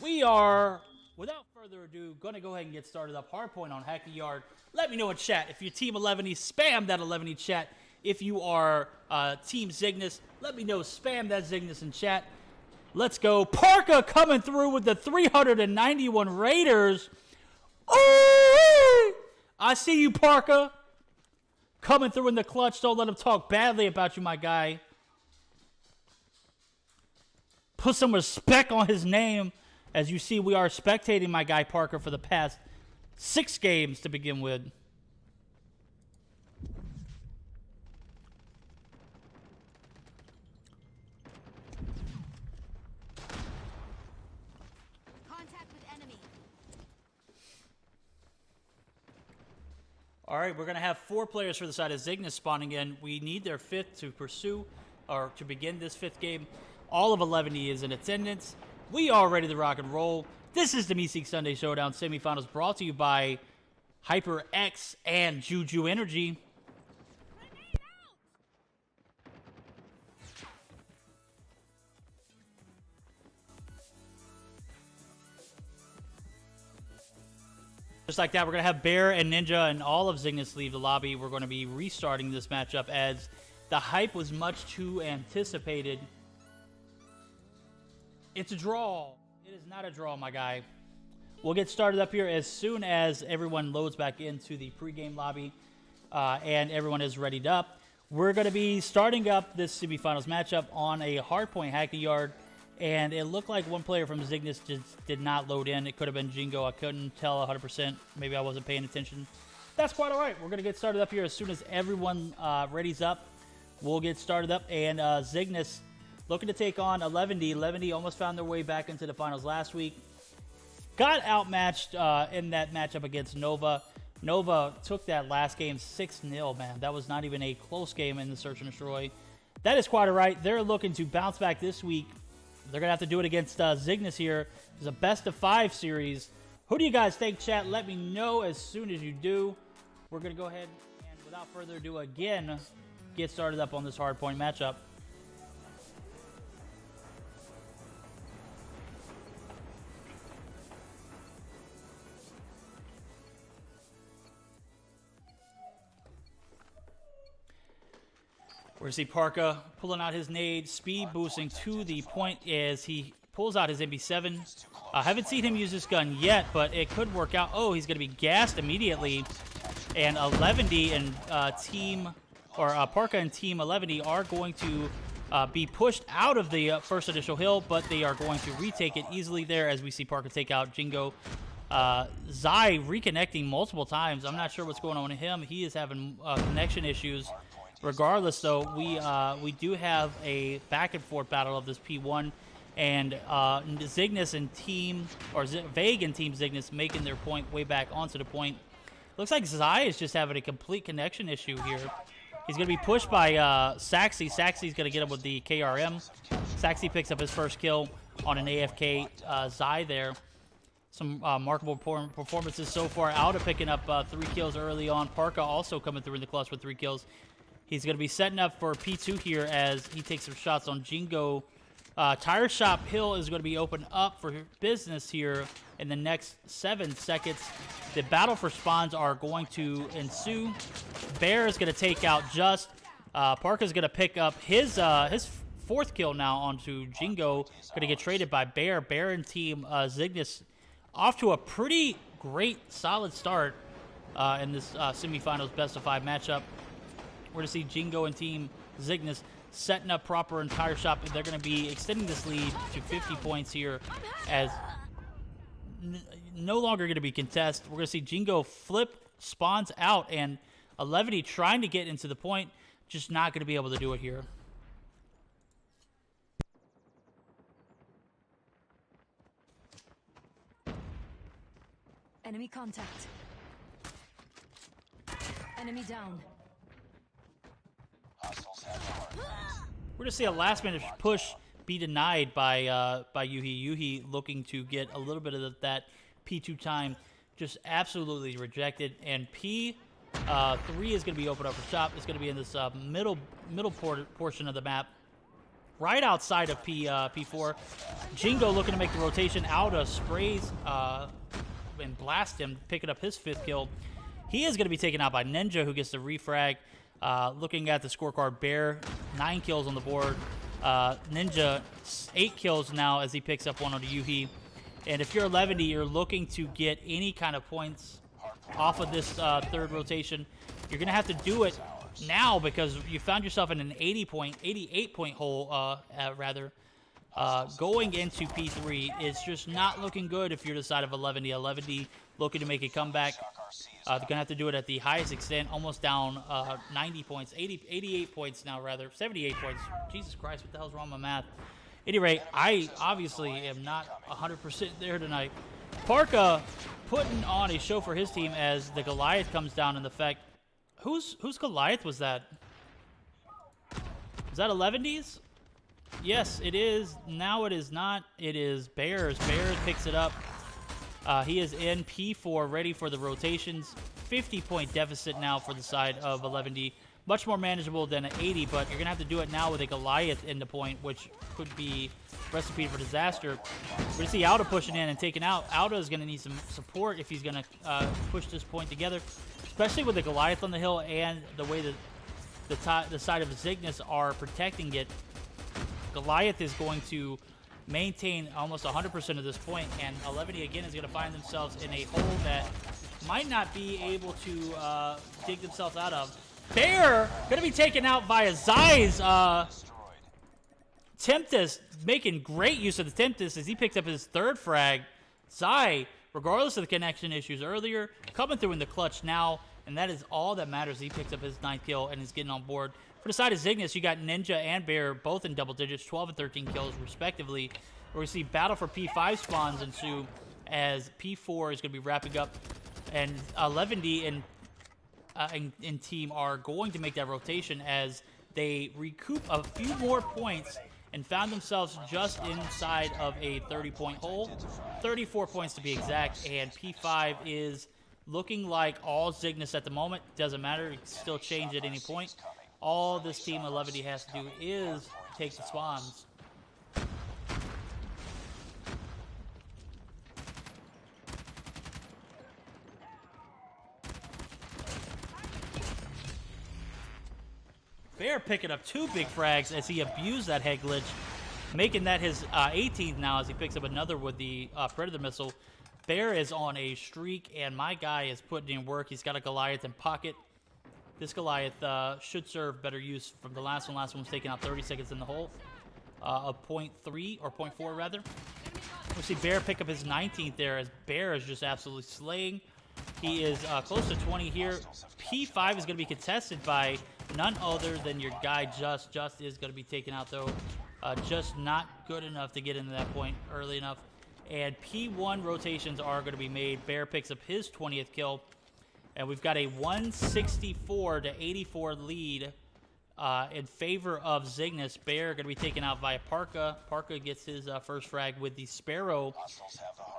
We are, without further ado, going to go ahead and get started up. Hardpoint on Hackney Yard. Let me know in chat. If you're Team 11, spam that 11 chat. If you are Team Cygnus, let me know. Spam that Cygnus in chat. Let's go. Parka coming through with the 391 Raiders. Oh, I see you, Parka. Coming through in the clutch. Don't let him talk badly about you, my guy. Put some respect on his name. As you see, we are spectating my guy Parker for the past 6 games to begin with. All right, we're going to have 4 players for the side of Cygnus spawning in. We need their 5th to pursue, or to begin this 5th game. All of 11 is in attendance. We are ready to rock and roll. This is the MsKVerdict Sunday Showdown semifinals brought to you by HyperX and Juju Energy. Just like that, we're going to have Bear and Ninja and all of Cygnus leave the lobby. We're going to be restarting this matchup as the hype was much too anticipated. It's a draw. It is not a draw, my guy. We'll get started up here as soon as everyone loads back into the pregame lobby and everyone is readied up. We're going to be starting up this semifinals matchup on a hardpoint Hackney Yard. And it looked like one player from Cygnus just did not load in. It could have been Jingo. I couldn't tell 100%. Maybe I wasn't paying attention. That's quite all right. We're going to get started up here as soon as everyone readies up. We'll get started up. And Cygnus looking to take on 11. 11 almost found their way back into the finals last week. Got outmatched in that matchup against Nova. Nova took that last game 6-0, man. That was not even a close game in the Search and Destroy. That is quite all right. They're looking to bounce back this week. They're going to have to do it against Cygnus here. It's a best-of-5 series. Who do you guys think, chat? Let me know as soon as you do. We're going to go ahead and, without further ado, again, get started up on this hardpoint matchup. We're going to see Parka pulling out his nade, speed boosting to the point as he pulls out his MB7. I haven't seen him use this gun yet, but it could work out. Oh, he's going to be gassed immediately. And 11D and Parka and Team 11D are going to be pushed out of the first initial hill, but they are going to retake it easily there as we see Parka take out Jingo. Zai reconnecting multiple times. I'm not sure what's going on with him. He is having connection issues. Regardless, though, we do have a back-and-forth battle of this P1, and Zygnus and Team, or Vague and Team Zygnus making their point way back onto the point. Looks like Zai is just having a complete connection issue here. He's going to be pushed by Saxy. Saxy's going to get him with the KRM. Saxy picks up his first kill on an AFK Zai there. Some markable performances so far. Alda picking up 3 kills early on. Parka also coming through in the clutch with 3 kills. He's going to be setting up for P2 here as he takes some shots on Jingo. Tire Shop Hill is going to be open up for business here in the next 7 seconds. The battle for spawns are going to ensue. Bear is going to take out Just. Parka's going to pick up his 4th kill now onto Jingo. Going to get traded by Bear. Bear and Team Zygnus off to a pretty great, solid start in this semifinals best-of-5 matchup. We're going to see Jingo and Team Zygnus setting up proper in Tire Shop. They're going to be extending this lead to 50 points here as no longer going to be contest. We're going to see Jingo flip spawns out and 11 trying to get into the point, just not going to be able to do it here. Enemy contact. Enemy down. Hostiles have the hard points. We're going to see a last-minute push be denied by Yuhi. Yuhi looking to get a little bit of that P2 time, just absolutely rejected. And P3 is going to be open up for shop. It's going to be in this middle portion of the map, right outside of P4. Jingo looking to make the rotation. Alda sprays and blasts him, picking up his 5th kill. He is going to be taken out by Ninja, who gets the refrag. Looking at the scorecard, Bear, 9 kills on the board. Ninja, 8 kills now as he picks up one on the Yuhi. And if you're 11, you're looking to get any kind of points off of this 3rd rotation, you're going to have to do it now because you found yourself in an 88-point hole, going into P3 is just not looking good if you're the side of 11D. 11D looking to make a comeback. They're going to have to do it at the highest extent, almost down 90 points, 88 points now, rather, 78 points. Jesus Christ, what the hell's wrong with my math? At any rate, I obviously am not 100% there tonight. Parka putting on a show for his team as the Goliath comes down in effect. Whose Goliath was that? Was that 11D's? Yes, it is. Now it is not. It is Bears. Bears picks it up. He is in P4, ready for the rotations. 50-point deficit now for the side of 11D. Much more manageable than an 80, but you're going to have to do it now with a Goliath in the point, which could be recipe for disaster. We're going to see Alda pushing in and taking out. Alda is going to need some support if he's going to push this point together, especially with the Goliath on the hill and the way that the side of Zygnus are protecting it. Goliath is going to maintain almost 100% of this point, and 11 again is going to find themselves in a hole that might not be able to dig themselves out of. Bear going to be taken out via Zai's Tempest, making great use of the Tempest as he picked up his 3rd frag. Zai, regardless of the connection issues earlier, coming through in the clutch now, and that is all that matters. He picks up his 9th kill and is getting on board. For the side of Zygnus, you got Ninja and Bear both in double digits, 12 and 13 kills respectively. Where we see battle for P5 spawns ensue as P4 is going to be wrapping up, and 11D and team are going to make that rotation as they recoup a few more points and found themselves just inside of a 30-point hole, 34 points to be exact, and P5 is looking like all Zygnus at the moment. Doesn't matter, it can still change at any point. All this team 11D has to do is take the spawns. Bear picking up 2 big frags as he abused that head glitch, making that his 18th now as he picks up another with the Predator missile. Bear is on a streak, and my guy is putting in work. He's got a Goliath in pocket. This Goliath should serve better use from the last one. Last one was taken out 30 seconds in the hole. A 0.3 or 0.4 rather. We see Bear pick up his 19th there as Bear is just absolutely slaying. He is close to 20 here. P5 is going to be contested by none other than your guy Just. Just is going to be taken out though. Just not good enough to get into that point early enough. And P1 rotations are going to be made. Bear picks up his 20th kill. And we've got a 164 to 84 lead in favor of Zygnus. Bear going to be taken out by Parka. Parka gets his first frag with the Sparrow.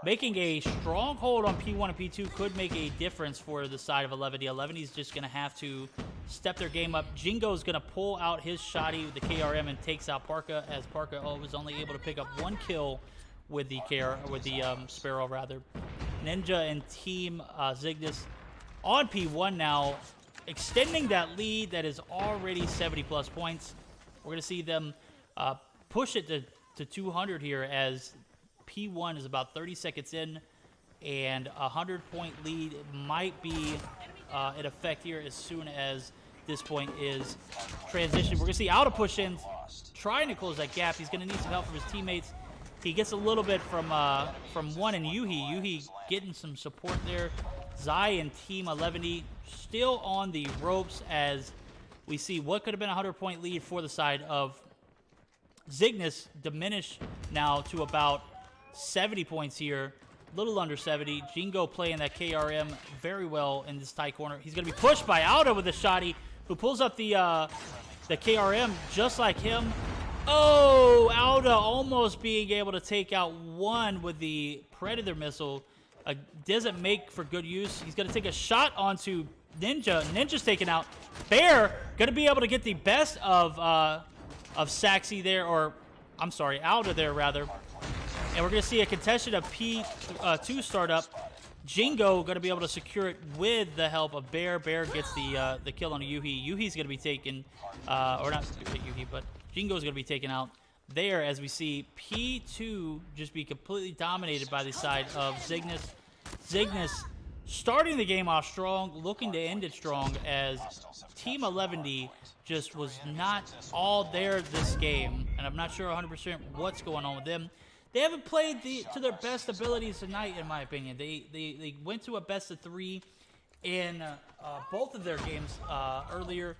Making a stronghold on P1 and P2 could make a difference for the side of 11D. 11D is just going to have to step their game up. Jingo is going to pull out his shotty with the KRM and takes out Parka, as Parka was only able to pick up 1 kill with the Sparrow rather. Ninja and Team Zygnus on P1 now, extending that lead that is already 70+ points. We're going to see them push it to 200 here as P1 is about 30 seconds in, and a 100-point lead might be in effect here as soon as this point is transitioned. We're going to see Alda push in, trying to close that gap. He's going to need some help from his teammates. He gets a little bit from one and Yuhi. Yuhi getting some support there. Zai and Team 11D still on the ropes as we see what could have been a 100-point lead for the side of Zygnus diminish now to about 70 points here. A little under 70. Jingo playing that KRM very well in this tight corner. He's going to be pushed by Alda with a shotty, who pulls up the KRM just like him. Oh, Alda almost being able to take out one with the Predator missile. Doesn't make for good use. He's going to take a shot onto Ninja. Ninja's taken out. Bear going to be able to get the best of Saxy there, or I'm sorry, Alda there rather. And we're going to see a contested of P2 startup. Jingo going to be able to secure it with the help of Bear. Bear gets the kill on Yuhi. Yuhi's going to be taken, or not Yuhi, but Jingo's going to be taken out there as we see P2 just be completely dominated by the side of Zygnus. Zygnus starting the game off strong, looking to end it strong as Team 11D just was not all there this game. And I'm not sure 100% what's going on with them. They haven't played to their best abilities tonight, in my opinion. They went to a best of 3 in both of their games earlier.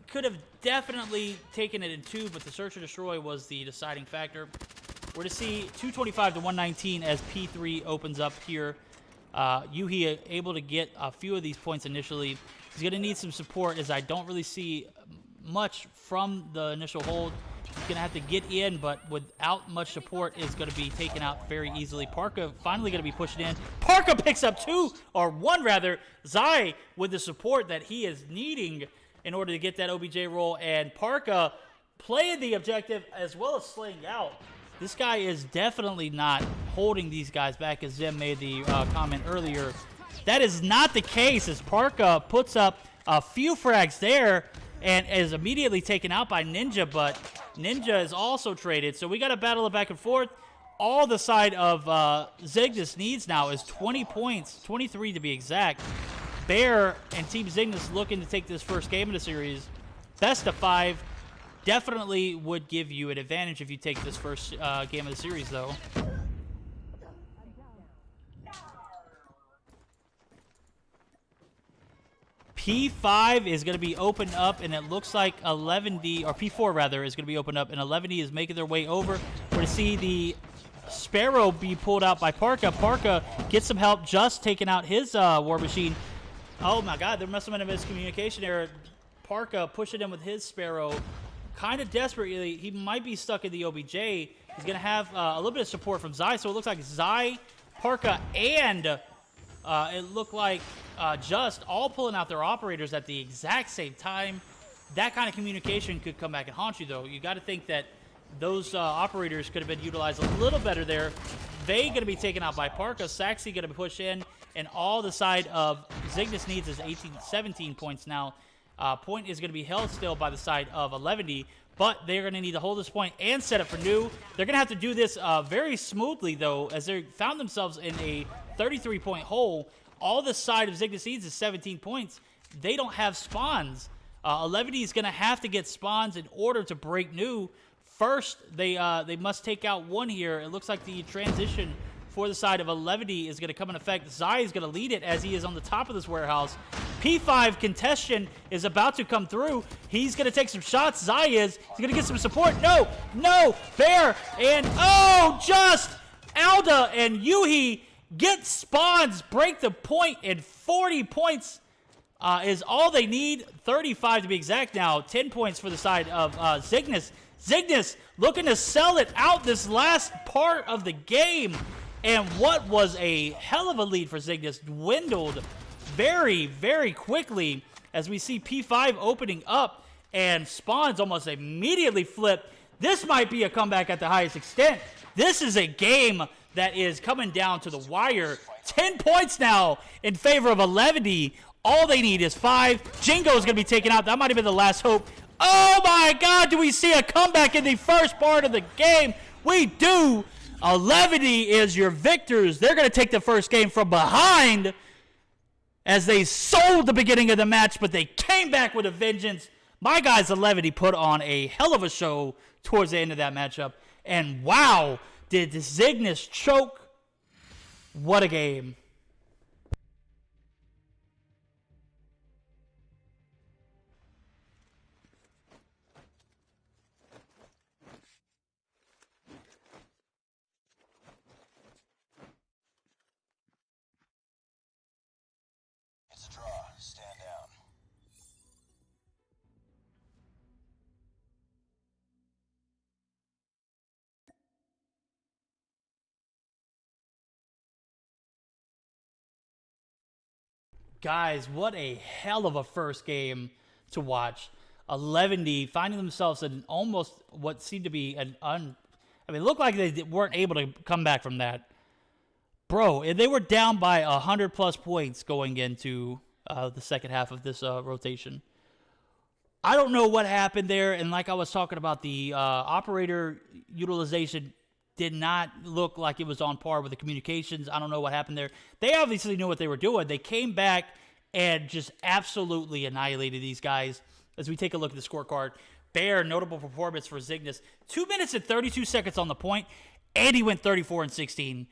Could have definitely taken it in 2, but the search and destroy was the deciding factor. We're to see 225 to 119 as P3 opens up here. Yuhi able to get a few of these points initially. He's going to need some support as I don't really see much from the initial hold. He's going to have to get in, but without much support is going to be taken out very easily. Parka finally going to be pushed in. Parka picks up 2, or 1 rather. Zai with the support that he is needing in order to get that OBJ roll, and Parka playing the objective as well as slaying out. This guy is definitely not holding these guys back, as Zim made the comment earlier. That is not the case, as Parka puts up a few frags there and is immediately taken out by Ninja, but Ninja is also traded. So we got a battle of back and forth. All the side of Zygnus needs now is 20 points, 23 to be exact. Bear and Team Zygnus looking to take this first game of the series. Best of 5 definitely would give you an advantage if you take this first game of the series, though. P5 is going to be opened up, and it looks like 11D, or P4 rather, is going to be opened up, and 11D is making their way over. We're going to see the Sparrow be pulled out by Parka. Parka gets some help, just taking out his War Machine. Oh my god, there must have been a miscommunication error. Parka pushing him with his Sparrow. Kind of desperately, he might be stuck in the OBJ. He's going to have a little bit of support from Zai, so it looks like Zai, Parka, and it looked like Just all pulling out their operators at the exact same time. That kind of communication could come back and haunt you, though. You got to think that those operators could have been utilized a little better there. They going to be taken out by Parka. Saxy going to push in, and all the side of Zygnus needs is 17 points now. Point is going to be held still by the side of 11D, but they're going to need to hold this point and set up for new. They're going to have to do this very smoothly, though, as they found themselves in a 33-point hole. All the side of Cygnus needs is 17 points. They don't have spawns. 11D is going to have to get spawns in order to break new. First, they must take out one here. It looks like the transition for the side of 11D is going to come in effect. Zai is going to lead it as he is on the top of this warehouse. P5 Contestion is about to come through. He's going to take some shots. Zai is. He's going to get some support. No, no, Bear, and just Alda and Yuhi get spawns, break the point, and 40 points is all they need. 35 to be exact now. 10 points for the side of Cygnus. Cygnus looking to sell it out this last part of the game. And what was a hell of a lead for Cygnus dwindled very, very quickly as we see P5 opening up and spawns almost immediately flip. This might be a comeback at the highest extent. This is a game that is coming down to the wire. 10 points now in favor of 11D. All they need is 5. Jingo is going to be taken out. That might have been the last hope. Oh my God, do we see a comeback in the first part of the game? We do. 11D is your victors. They're going to take the first game from behind as they sold the beginning of the match, but they came back with a vengeance. My guys, 11D, put on a hell of a show towards the end of that matchup. And wow, did Cygnus choke. What a game. It's a draw. Stand down. Guys, what a hell of a first game to watch. 11D finding themselves in almost what seemed to be it looked like they weren't able to come back from that. Bro, they were down by 100-plus points going into the second half of this rotation. I don't know what happened there, and like I was talking about, the operator utilization did not look like it was on par with the communications. I don't know what happened there. They obviously knew what they were doing. They came back and just absolutely annihilated these guys. As we take a look at the scorecard, Bear, notable performance for Cygnus. 2 minutes and 32 seconds on the point, and he went 34 and 16.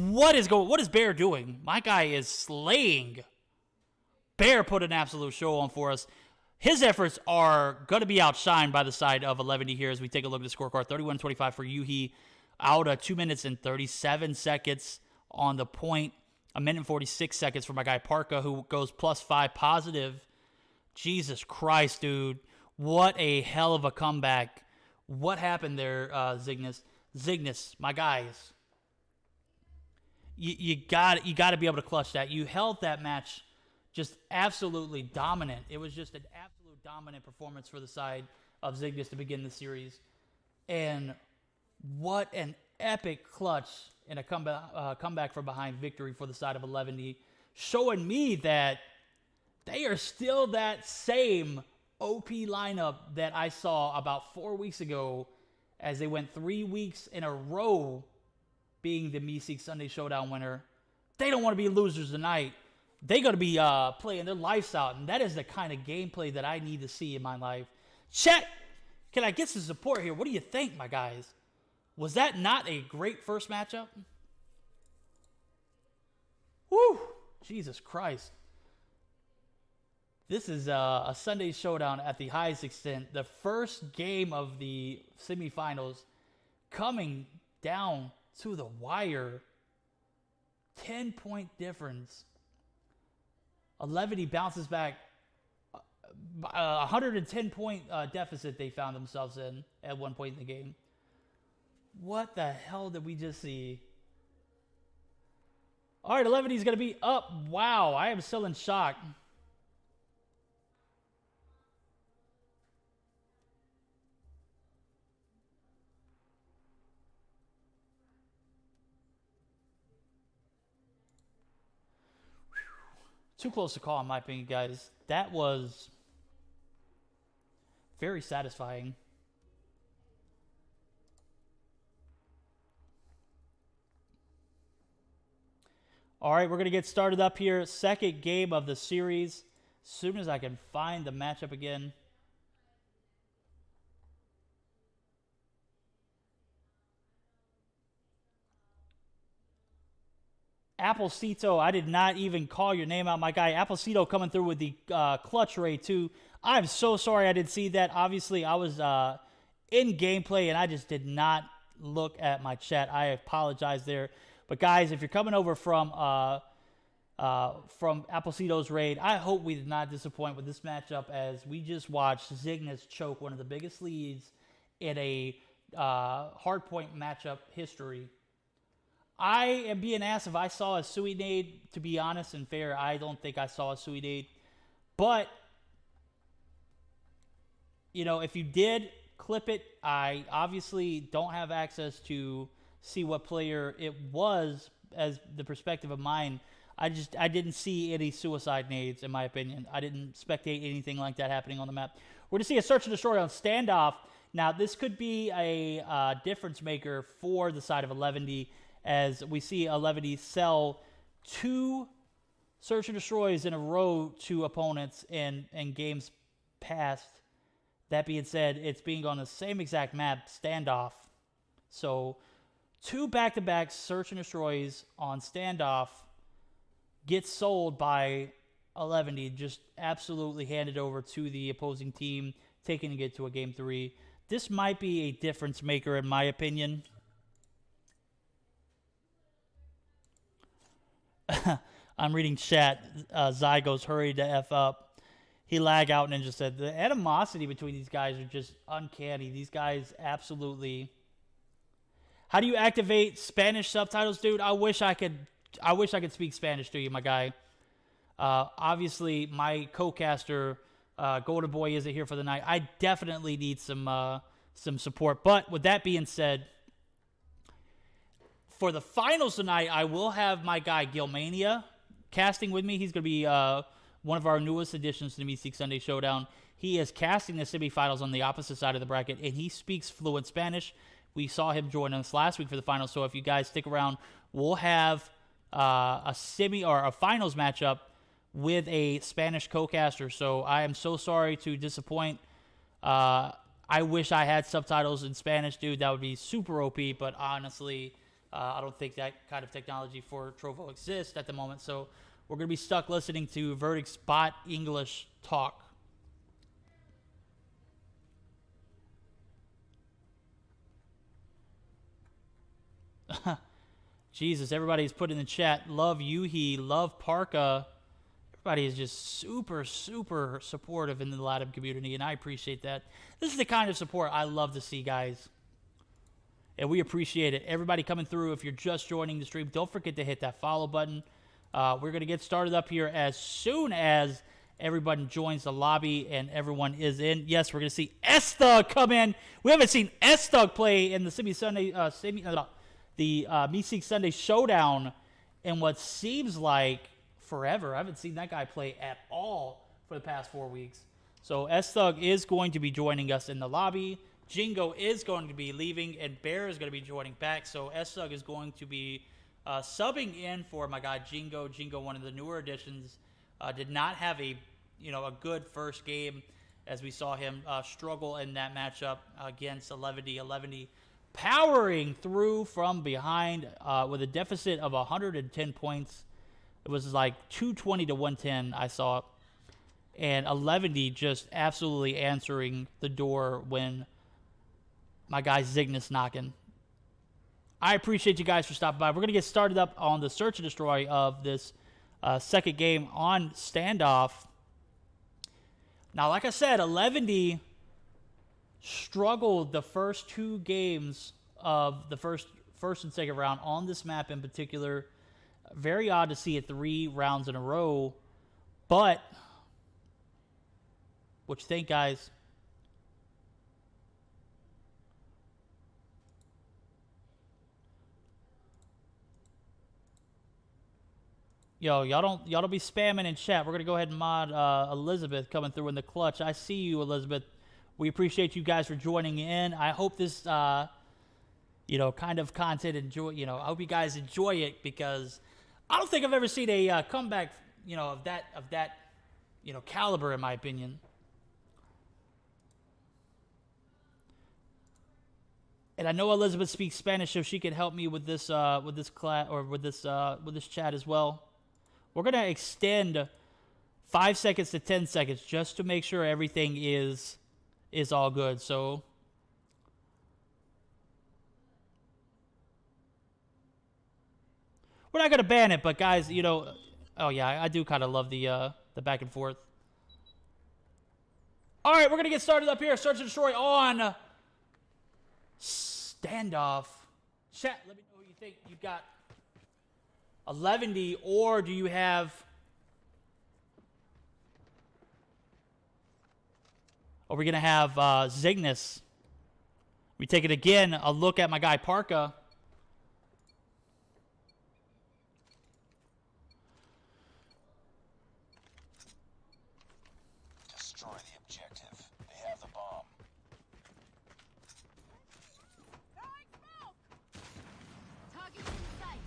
What is Bear doing? My guy is slaying. Bear put an absolute show on for us. His efforts are going to be outshined by the side of 11D here as we take a look at the scorecard. 31-25 for Yuhi. Out 2 minutes and 37 seconds on the point. 1 minute and 46 seconds for my guy Parka, who goes +5 positive. Jesus Christ, dude. What a hell of a comeback. What happened there, Cygnus? Cygnus, my guys. You got to be able to clutch that. You held that match just absolutely dominant. It was just an absolute dominant performance for the side of Cygnus to begin the series. And what an epic clutch and a comeback from behind victory for the side of 11D, showing me that they are still that same OP lineup that I saw about 4 weeks ago as they went 3 weeks in a row being the MsKVerdict Sunday Showdown winner. They don't want to be losers tonight. They're going to be playing their lives out, and that is the kind of gameplay that I need to see in my life. Chet, can I get some support here? What do you think, my guys? Was that not a great first matchup? Woo! Jesus Christ. This is a Sunday Showdown at the highest extent. The first game of the semifinals coming down to the wire. 10-point difference. 11D bounces back. 110-point deficit they found themselves in at one point in the game. What the hell did we just see? All right, 11D's going to be up. Wow, I am still in shock. Too close to call, in my opinion, guys. That was Very satisfying. All right, we're going to get started up here. Second game of the series. As soon as I can find the matchup again. Applecito, I did not even call your name out, my guy. Applecito coming through with the clutch rate, too. I'm so sorry I didn't see that. Obviously, I was in gameplay, and I just did not look at my chat. I apologize there. But, guys, if you're coming over from Applecito's raid, I hope we did not disappoint with this matchup, as we just watched Zygnus choke one of the biggest leads in a hardpoint matchup history. I am being asked if I saw a Sui nade. To be honest and fair, I don't think I saw a Sui nade. But, you know, if you did, clip it. I obviously don't have access to see what player it was as the perspective of mine. I didn't see any suicide nades, in my opinion. I didn't spectate anything like that happening on the map. We're going to see a search and destroy on standoff. Now, this could be a difference maker for the side of 11D, as we see 11D sell 2 search and destroys in a row to opponents in games past. That being said, it's being on the same exact map, standoff. So 2 back-to-back search and destroys on standoff gets sold by 11D, just absolutely handed over to the opposing team, taking it to a game 3. This might be a difference maker, in my opinion. I'm reading chat. Zygo's hurried to F up. He lagged out and just said the animosity between these guys are just uncanny. These guys absolutely. How do you activate Spanish subtitles, dude? I wish I could speak Spanish to you, my guy. Obviously, my co-caster, Golden Boy, isn't here for the night. I definitely need some support. But with that being said, for the finals tonight, I will have my guy Gilmania casting with me. He's going to be one of our newest additions to the Sunday Showdown. He is casting the semifinals on the opposite side of the bracket, and he speaks fluent Spanish. We saw him join us last week for the finals, so if you guys stick around, we'll have a finals matchup with a Spanish co-caster. So I am so sorry to disappoint. I wish I had subtitles in Spanish, dude. That would be super OP, but honestly, I don't think that kind of technology for Trovo exists at the moment. So we're going to be stuck listening to Verdict's bot English talk. Jesus, everybody's put in the chat, love Yuhi, love Parka. Everybody is just super, super supportive in the LATAM community, and I appreciate that. This is the kind of support I love to see, guys. And we appreciate it. Everybody coming through, if you're just joining the stream, don't forget to hit that follow button. We're going to get started up here as soon as everybody joins the lobby and everyone is in. Yes, we're going to see S-Thug come in. We haven't seen S-Thug play in the MsKVerdict Sunday Showdown in what seems like forever. I haven't seen that guy play at all for the past 4 weeks. So S-Thug is going to be joining us in the lobby. Jingo is going to be leaving, and Bear is going to be joining back. So S-Thug is going to be subbing in for my guy Jingo. Jingo, one of the newer additions, did not have a good first game, as we saw him struggle in that matchup against 11D. Powering through from behind with a deficit of 110 points. It was like 220 to 110, I saw. And 11D just absolutely answering the door when my guy Zygnus knocking. I appreciate you guys for stopping by. We're going to get started up on the search and destroy of this second game on standoff. Now, like I said, 11D struggled the first 2 games of the first and second round on this map in particular. Very odd to see it 3 rounds in a row. But what you think, guys? Yo, y'all don't be spamming in chat. We're gonna go ahead and mod Elizabeth coming through in the clutch. I see you, Elizabeth. We appreciate you guys for joining in. I hope this, you know, kind of content I hope you guys enjoy it, because I don't think I've ever seen a comeback, you know, of that, you know, caliber, in my opinion. And I know Elizabeth speaks Spanish, so she can help me with this class or with this chat as well. We're gonna extend 5 seconds to 10 seconds just to make sure everything is all good. So we're not gonna ban it, but guys, you know, oh yeah, I do kind of love the back and forth. All right, we're gonna get started up here. Search and destroy on standoff. Chat, let me know what you think. You got 11D, or do you have? Are we gonna have Zygnus? We take it again. A look at my guy Parka. Destroy the objective. They have the bomb. Target in sight.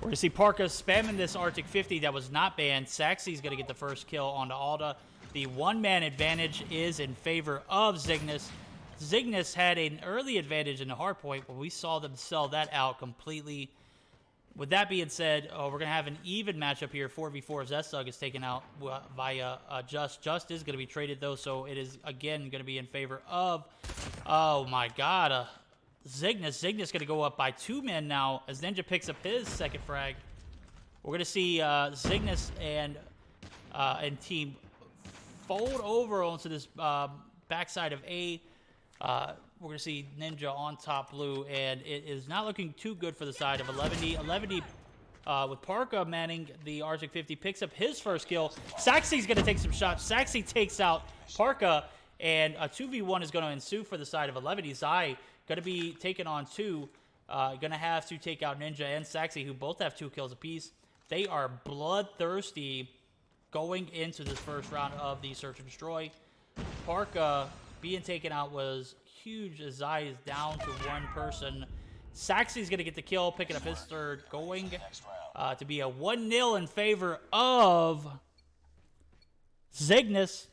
We're going to see Parka spamming this Arctic 50 that was not banned. Saxy's going to get the first kill onto Alda. The one-man advantage is in favor of Zygnus. Zygnus had an early advantage in the hardpoint, but we saw them sell that out completely. With that being said, we're going to have an even matchup here. 4v4. Zestug is taken out via Just. Just is going to be traded, though, so it is, again, going to be in favor of, oh, my God, Zygnus. Zygnus going to go up by 2 men now as Ninja picks up his second frag. We're going to see Zygnus and team fold over onto this backside of A. We're going to see Ninja on top blue, and it is not looking too good for the side of 11D. 11D with Parka manning the Arctic 50 picks up his first kill. Saxy's going to take some shots. Saxy takes out Parka, and a 2v1 is going to ensue for the side of 11D. Zai going to be taken on 2. Going to have to take out Ninja and Saxy, who both have 2 kills apiece. They are bloodthirsty going into this first round of the Search and Destroy. Parka being taken out was huge as Zai is down to 1 person. Saxy's going to get the kill, picking up his third, going to be a 1-0 in favor of Zygnus.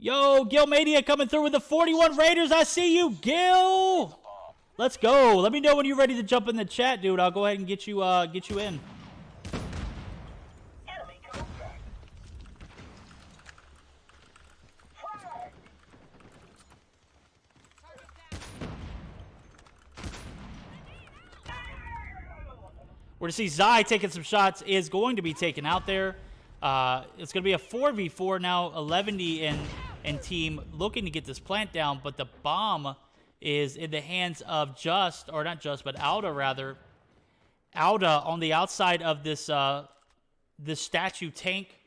Yo, Gilmania coming through with the 41 Raiders. I see you, Gil. Let's go. Let me know when you're ready to jump in the chat, dude. I'll go ahead and get you in. We're going to see Zai taking some shots, is going to be taken out there. It's going to be a 4v4 now. 11D and team looking to get this plant down, but the bomb is in the hands of Just, or not Just, but Alda rather. Alda on the outside of this this statue tank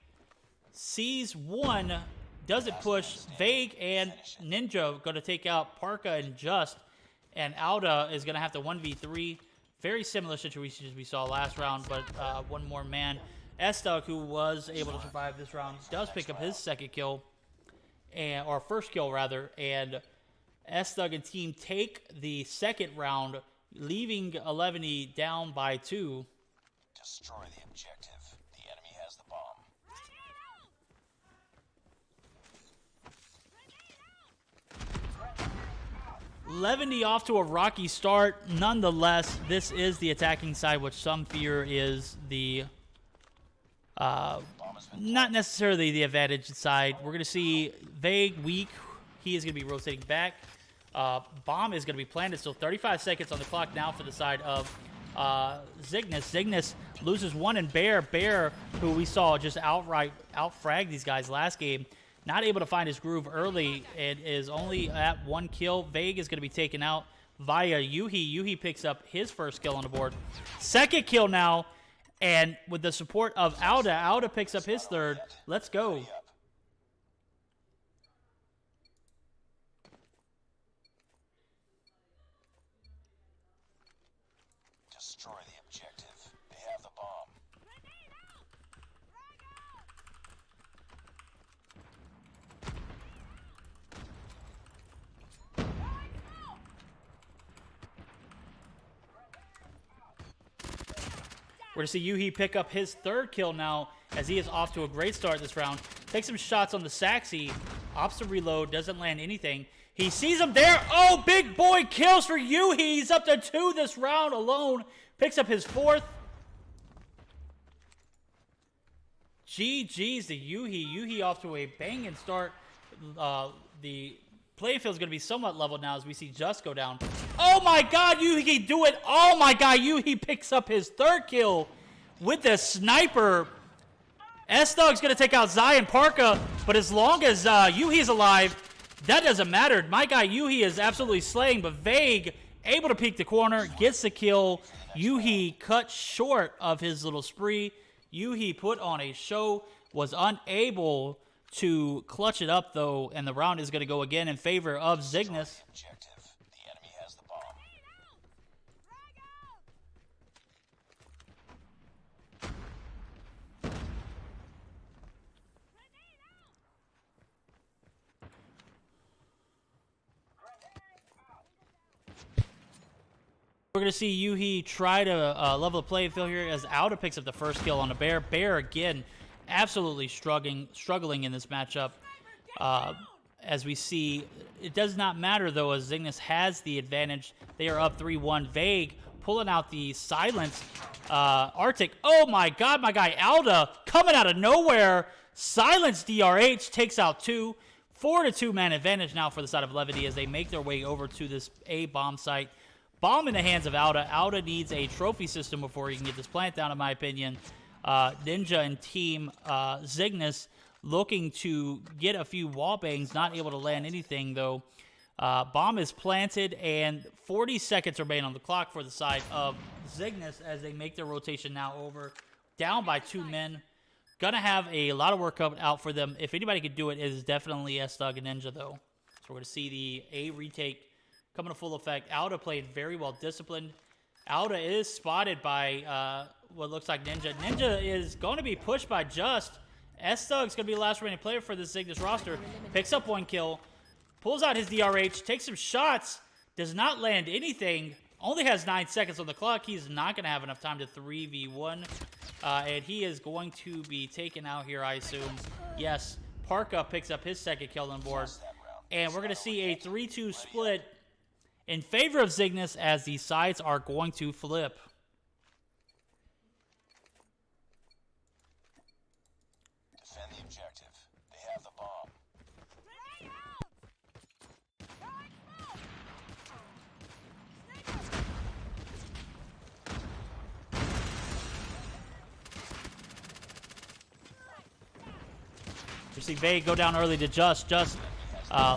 sees one, doesn't push. Vague and Ninja going to take out Parka and Just, and Alda is going to have to 1v3. Very similar situation as we saw last round, but one more man. MsKVerdict, who was able to survive this round, does pick up his second kill, or first kill rather, and MsKVerdict and team take the second round, leaving 11E down by 2. Destroy the objective. The enemy has the bomb. 11D off to a rocky start. Nonetheless, this is the attacking side, which some fear is the not necessarily the advantage side. We're going to see Vague weak. He is going to be rotating back. Bomb is going to be planted. So 35 seconds on the clock now for the side of Zygnus. Zygnus loses 1, and Bear, who we saw just outright out-frag these guys last game, not able to find his groove early and is only at 1 kill. Vague is going to be taken out via Yuhi. Yuhi picks up his first kill on the board. Second kill now, and with the support of Alda picks up his third. Let's go. Destroy the objective. They have the bomb. We're going to see Yuhi pick up his 3rd kill now as he is off to a great start this round. Takes some shots on the Saxy. Opts to reload. Doesn't land anything. He sees him there. Oh, big boy kills for Yuhi. He's up to 2 this round alone. Picks up his 4th. GG's to Yuhi. Yuhi off to a banging start. The playing field is going to be somewhat leveled now as we see Just go down. Oh my god, Yuhi do it. Oh my god, Yuhi picks up his 3rd kill with the sniper. S-Thug's going to take out Zai and Parka, but as long as Yuhi's alive, that doesn't matter. My guy Yuhi is absolutely slaying, but Vague able to peek the corner, gets the kill. Yuhi cut short of his little spree. Yuhi put on a show, was unable to clutch it up though, and the round is going to go again in favor of Zygnus. Objective. The enemy has the bomb. We're going to see Yuhi try to level the playing field here as Auda picks up the 1st kill on the Bear. Bear, again, absolutely struggling in this matchup. As we see, it does not matter, though, as Zygnus has the advantage. They are up 3-1. Vague pulling out the silence. Arctic, oh my god, my guy Auda coming out of nowhere. Silence DRH takes out 2. 4-2 man advantage now for the side of Levity as they make their way over to this A bomb site. Bomb in the hands of Auda. Auda needs a trophy system before he can get this plant down, in my opinion. Ninja and team Zygnus looking to get a few wall bangs, not able to land anything, though. Bomb is planted, and 40 seconds remain on the clock for the side of Zygnus as they make their rotation now over. Down by 2 men. Gonna have a lot of work coming out for them. If anybody could do it, it is definitely S-Thug and Ninja, though. So we're going to see the A retake coming to full effect. Auda played very well disciplined. Auda is spotted by what looks like Ninja. Ninja is going to be pushed by Just. S-Thug's going to be the last remaining player for this Zygnus roster. Picks up 1 kill. Pulls out his DRH. Takes some shots. Does not land anything. Only has 9 seconds on the clock. He's not going to have enough time to 3v1. And he is going to be taken out here, I assume. Yes, Parka picks up his 2nd kill on board. And we're going to see a 3-2 split in favor of Zygnus as the sides are going to flip. Defend the objective. They have the bomb. You see Vague go down early to Just.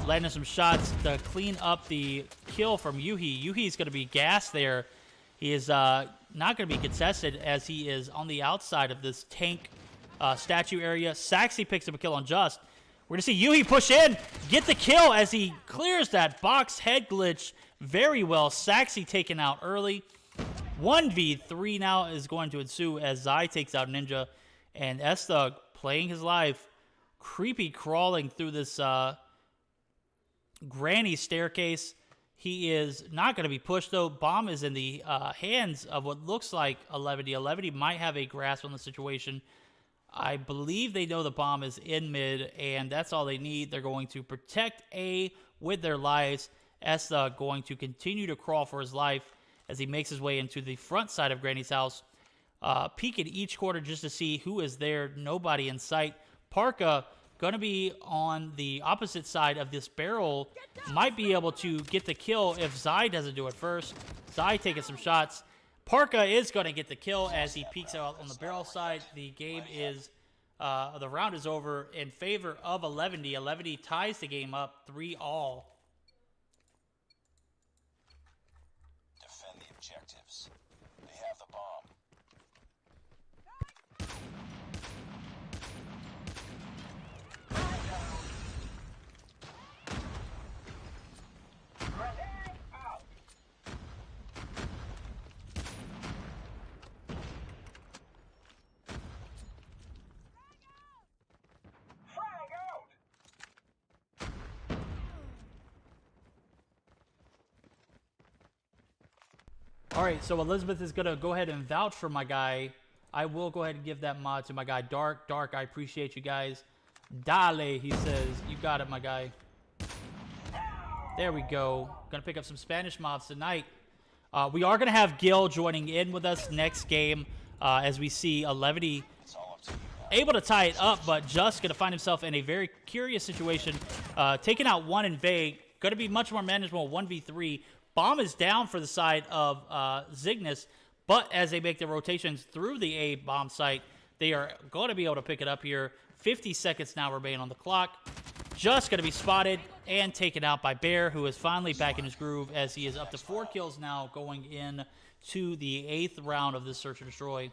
Landing some shots to clean up the kill from Yuhi. Yuhi's going to be gassed there. He is not going to be contested as he is on the outside of this tank statue area. Saxy picks up a kill on Just. We're going to see Yuhi push in, get the kill as he clears that box head glitch very well. Saxy taken out early. 1v3 now is going to ensue as Zai takes out Ninja. And S-Thug playing his life. Creepy crawling through this granny staircase. He is not going to be pushed, though. Bomb is in the hands of what looks like a Levity. A Levity might have a grasp on the situation. I believe they know the bomb is in mid, and that's all they need. They're going to protect A with their lives. S-Thug going to continue to crawl for his life as he makes his way into the front side of Granny's house. Peek at each corner just to see who is there. Nobody in sight. Parka going to be on the opposite side of this barrel. Might be able to get the kill if Zai doesn't do it first. Zai taking some shots. Parka is going to get the kill as he peeks out on the barrel side. The game is, the round is over in favor of 11D. 11D ties the game up 3-all. Defend the objectives. They have the bomb. All right, so Elizabeth is going to go ahead and vouch for my guy I will go ahead and give that mod to my guy, Dark. Dark, I appreciate you guys. Dale, he says. You got it, my guy. There we go. Gonna pick up some Spanish mods tonight. We are gonna have Gil joining in with us next game as we see Levity able to tie it up, but just gonna find himself in a very curious situation. Taking out one in Vague. Gonna be much more manageable 1v3. Bomb is down for the side of Zygnus, but as they make the rotations through the A bomb site, they are going to be able to pick it up here. 50 seconds now remain on the clock. Just going to be spotted and taken out by Bear, who is finally back in his groove as he is up to 4 kills now going in to the 8th round of this Search and Destroy.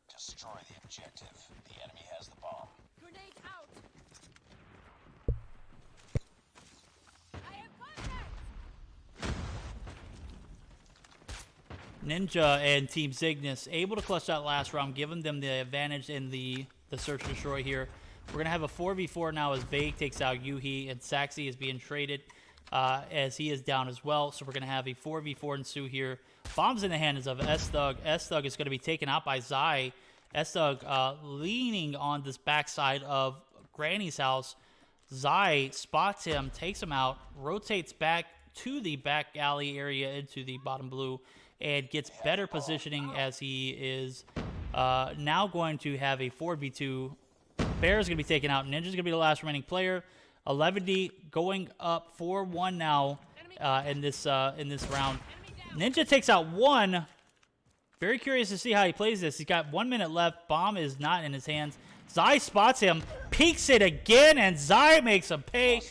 Destroy the objective. The enemy has the bomb. Grenade out. I have contact. Ninja and Team Zygnus able to clutch that last round, giving them the advantage in the Search and Destroy here. We're going to have a 4v4 now as Vague takes out Yuhi, and Saxy is being traded as he is down as well. So we're going to have a 4v4 ensue here. Bombs in the hands of S-Thug. S-Thug is going to be taken out by Zai. S-Thug leaning on this backside of Granny's house. Zai spots him, takes him out, rotates back to the back alley area into the bottom blue, and gets better positioning as he is now going to have a 4v2. Bear is going to be taken out. Ninja's going to be the last remaining player. 11D going up 4-1 now in this round. Ninja takes out one. Very curious to see how he plays this. He's got 1 minute left. Bomb is not in his hands. Zai spots him, peeks it again, and Zai makes him pay.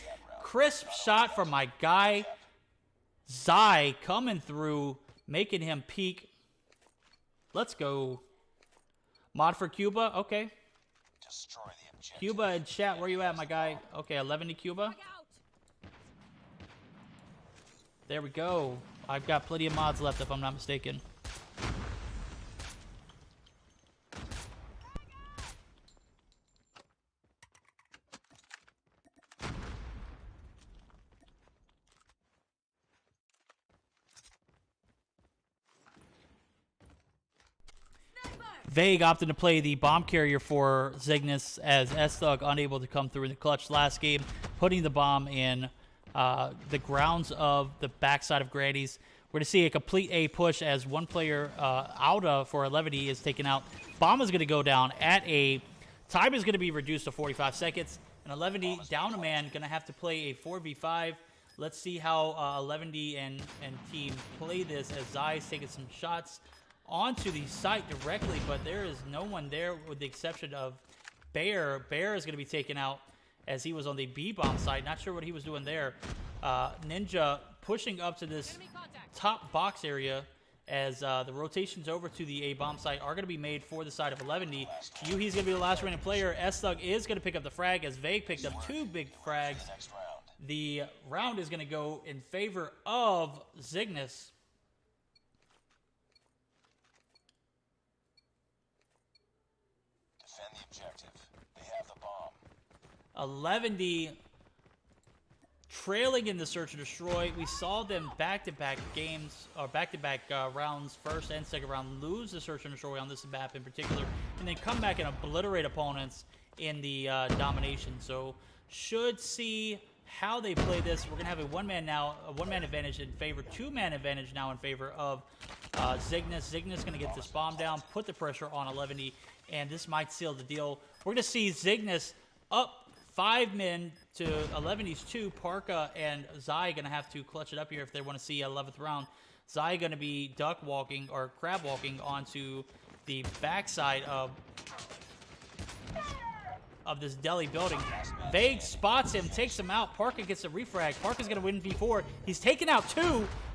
Crisp shot from my guy. Zai coming through, making him peek. Let's go. Mod for Cuba? Okay. Destroy the objective. Cuba in chat, where you at, my guy? Okay, 11 to Cuba. Back out. There we go. I've got plenty of mods left, if I'm not mistaken. Vague opted to play the bomb carrier for Zygnus as S-Thug unable to come through in the clutch last game, putting the bomb in the grounds of the backside of Granny's. We're going to see a complete A push as one player, Auda for 11D, is taken out. Bomb is going to go down at A. Time is going to be reduced to 45 seconds. And 11D, down a man, going to have to play a 4v5. Let's see how 11D and team play this as Zai's taking some shots onto the site directly, but there is no one there with the exception of Bear. Bear is going to be taken out as he was on the B-bomb site. Not sure what he was doing there. Ninja pushing up to this top box area as the rotations over to the A-bomb site are going to be made for the side of 11D. Yuhi's going to be the last remaining player. S-Thug is going to pick up the frag as Vague picked up 2 big frags. The round is going to go in favor of Zygnus. Defend the objective. They have the bomb. 11D trailing in the Search and Destroy. We saw them back-to-back games, or back-to-back rounds, first and second round, lose the Search and Destroy on this map in particular, and then come back and obliterate opponents in the domination. So should see how they play this. We're going to have a one-man advantage in favor, 2-man advantage now in favor of Zygnus. Zygnus going to get this bomb down, put the pressure on 11D, and this might seal the deal. We're going to see Zygnus up 5 men to 11D's 2. Parka and Zai going to have to clutch it up here if they want to see 11th round. Zai going to be duck walking or crab walking onto the backside of this deli building. Vague spots him, takes him out. Parka gets a refrag. Parka's going to win V4. He's taken out 2.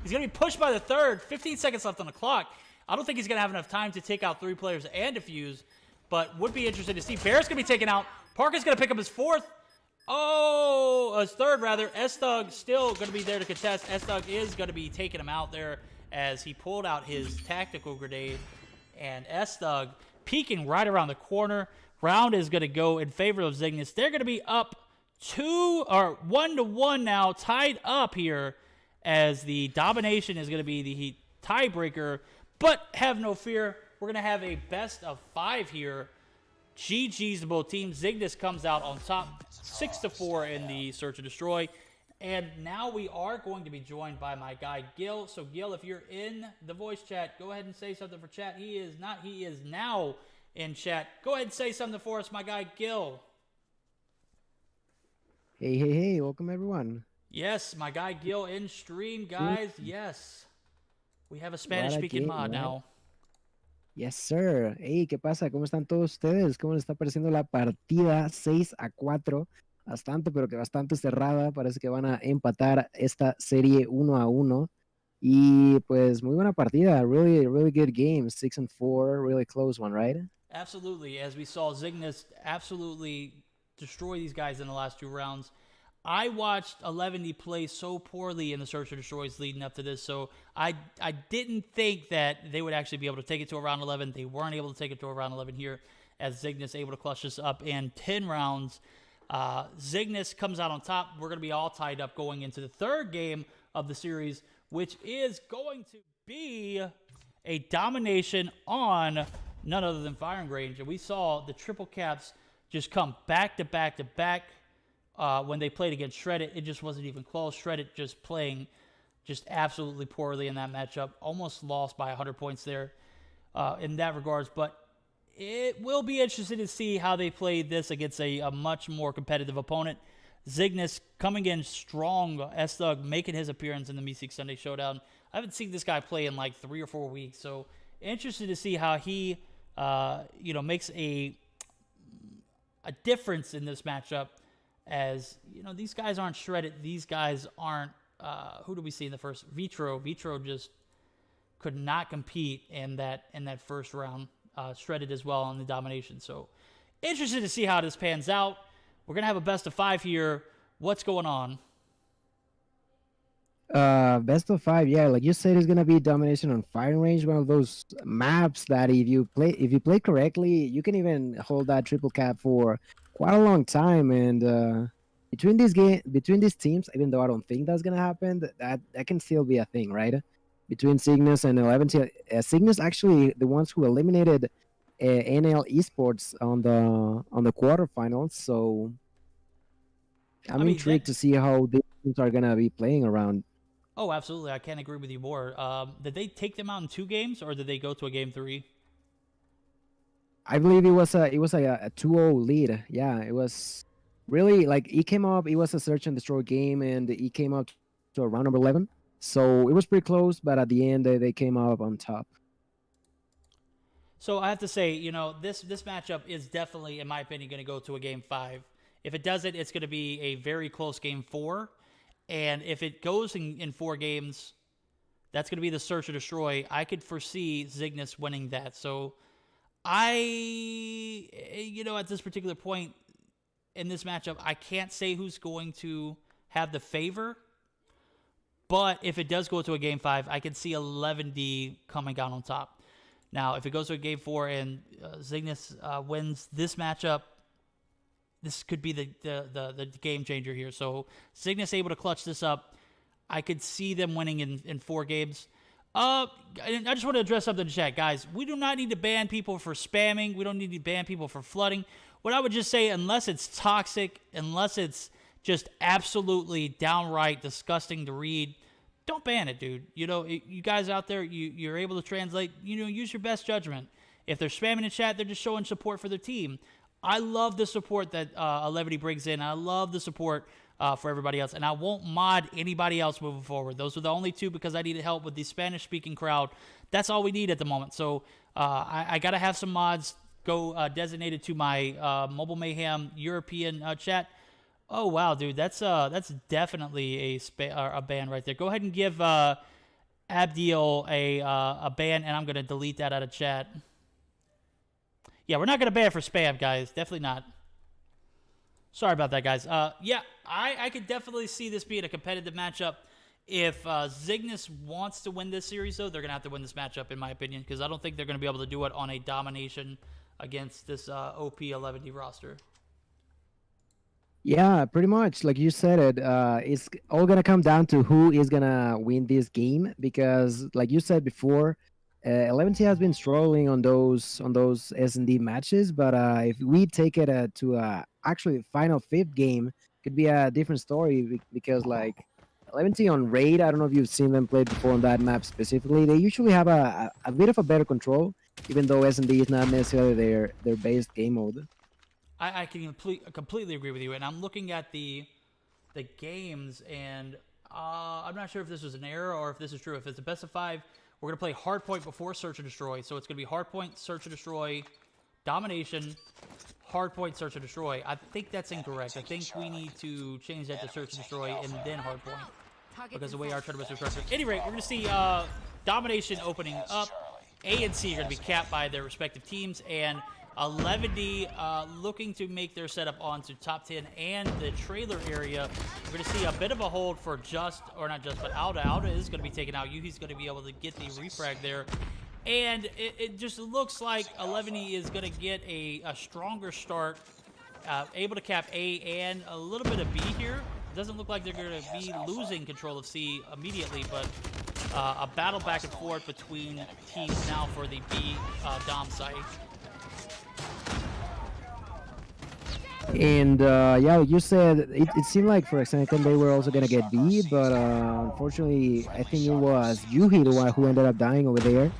He's going to be pushed by the 3rd. 15 seconds left on the clock. I don't think he's going to have enough time to take out 3 players and defuse, but would be interested to see. Bear's going to be taken out. Parka's going to pick up his 4th. Oh, his 3rd rather. S-Thug still going to be there to contest. S-Thug is going to be taking him out there as he pulled out his tactical grenade. And S-Thug peeking right around the corner. Round is going to go in favor of Zygnus. They're going to be up 1-1 now, tied up here as the domination is going to be the tiebreaker. But have no fear, we're going to have a best of 5 here. GG's to both teams. Zygnus comes out on top 6-4 in the Search and Destroy. And now we are going to be joined by my guy Gil. So Gil, if you're in the voice chat, go ahead and say something for chat. He is not. He is now in chat. Go ahead and say something for us, my guy Gil. Hey, welcome everyone. Yes, my guy Gil in stream, guys. Yes. We have a Spanish-speaking mod now. Yes, sir. Hey, ¿qué pasa? ¿Cómo están todos ustedes? ¿Cómo les está pareciendo la partida 6-4? Bastante, pero que bastante cerrada. Parece que van a empatar esta serie 1-1. Y pues muy buena partida. Really, really good game. 6-4. Really close one, right? Absolutely. As we saw, Zygnus absolutely destroy these guys in the last 2 rounds. I watched 11D play so poorly in the Search and Destroys leading up to this, so I didn't think that they would actually be able to take it to a round 11. They weren't able to take it to a round 11 here, as Zygnus able to clutch this up in 10 rounds. Zygnus comes out on top. We're going to be all tied up going into the 3rd game of the series, which is going to be a domination on none other than Firing Range. And we saw the triple caps just come back to back to back. When they played against Shreddit, it just wasn't even close. Shreddit just playing just absolutely poorly in that matchup. Almost lost by 100 points there in that regards. But it will be interesting to see how they play this against a much more competitive opponent. Zygnus coming in strong. S-Thug making his appearance in the MsKVerdict Sunday Showdown. I haven't seen this guy play in like 3 or 4 weeks. So interested to see how he makes a difference in this matchup. As, these guys aren't Shredded. These guys aren't, who do we see in the first? Vitro. Vitro just could not compete in that first round. Shredded as well on the domination. So, interested to see how this pans out. We're going to have a best of 5 here. What's going on? Best of 5, yeah. Like you said, it's going to be domination on Firing Range. One of those maps that if you play correctly, you can even hold that triple cap for quite a long time. And between these teams, even though I don't think that's gonna happen, that can still be a thing, right? Between Cygnus and 11T, Cygnus actually the ones who eliminated NL Esports on the quarterfinals. So I'm intrigued to see how these teams are gonna be playing around. Oh, absolutely! I can't agree with you more. Did they take them out in 2 games, or did they go to a game 3? I believe it was a 2-0 lead. Yeah, it was really like it came up. It was a Search and Destroy game, and it came up to a round number 11. So it was pretty close, but at the end they came up on top. So I have to say, this matchup is definitely, in my opinion, going to go to a game 5. If it doesn't, it's going to be a very close game 4. And if it goes in 4 games, that's going to be the Search or Destroy. I could foresee Zygnus winning that. So at this particular point in this matchup, I can't say who's going to have the favor. But if it does go to a game 5, I can see 11D coming out on top. Now, if it goes to a game 4 and Zygnus wins this matchup, this could be the game changer here. So Zygnus able to clutch this up. I could see them winning in 4 games. I just want to address something in the chat, guys. We do not need to ban people for spamming. We don't need to ban people for flooding. What I would just say, unless it's toxic, unless it's just absolutely downright disgusting to read, don't ban it, dude. You guys out there, you're able to translate. Use your best judgment. If they're spamming in chat, they're just showing support for their team. I love the support that Levity brings in. I love the support for everybody else. And I won't mod anybody else moving forward. Those are the only 2 because I needed help with the Spanish-speaking crowd. That's all we need at the moment. So I got to have some mods go designated to my Mobile Mayhem European chat. Oh, wow, dude. That's definitely a ban right there. Go ahead and give Abdiel a ban, and I'm going to delete that out of chat. Yeah, we're not going to ban for spam, guys. Definitely not. Sorry about that, guys. Yeah, I could definitely see this being a competitive matchup. If Zygnus wants to win this series, though, they're going to have to win this matchup, in my opinion, because I don't think they're going to be able to do it on a domination against this OP 11D roster. Yeah, pretty much. Like you said it, it's all gonna come down to who is gonna win this game because, like you said before, 11T has been struggling on those S&D matches. But if we take it to actually final fifth game, could be a different story because like 11T on raid, I don't know if you've seen them play before on that map specifically. They usually have a bit of a better control, even though S&D is not necessarily their base game mode. I can completely agree with you. And I'm looking at the games, and I'm not sure if this was an error or if this is true. If it's a best of 5, we're gonna play hardpoint before search and destroy. So it's gonna be hardpoint, search and destroy, domination, hardpoint, search and destroy. I think that's incorrect. I think we need to change that to search and destroy and then hardpoint because the way our tournaments are structured. At any rate, we're gonna see domination opening up. A and C are gonna be capped by their respective teams, and 11D looking to make their setup onto top 10 and the trailer area. We're going to see a bit of a hold for but Alda. Alda is going to be taken out. Yuhi's going to be able to get the refrag there. And it just looks like 11D is going to get a stronger start, able to cap A and a little bit of B here. Doesn't look like they're going to be losing control of C immediately, but a battle back and forth between teams now for the B Dom site. And yeah, like you said, it seemed like for a second they were also gonna get B, but unfortunately, I think it was Yuhi the one who ended up dying over there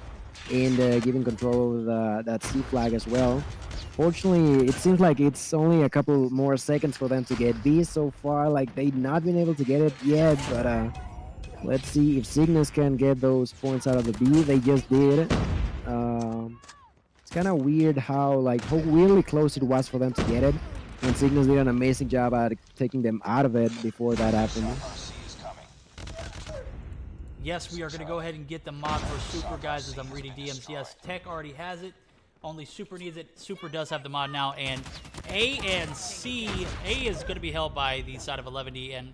and giving control of that C flag as well. Fortunately, it seems like it's only a couple more seconds for them to get B so far. Like they've not been able to get it yet, but let's see if Cygnus can get those points out of the B. They just did. It's kind of weird how really close it was for them to get it. And Cygnus did an amazing job at taking them out of it before that happened. Yes, we are going to go ahead and get the mod for Super, guys, as I'm reading DMs. Yes, Tech already has it. Only Super needs it. Super does have the mod now. And A and C, A is going to be held by the side of 11D. And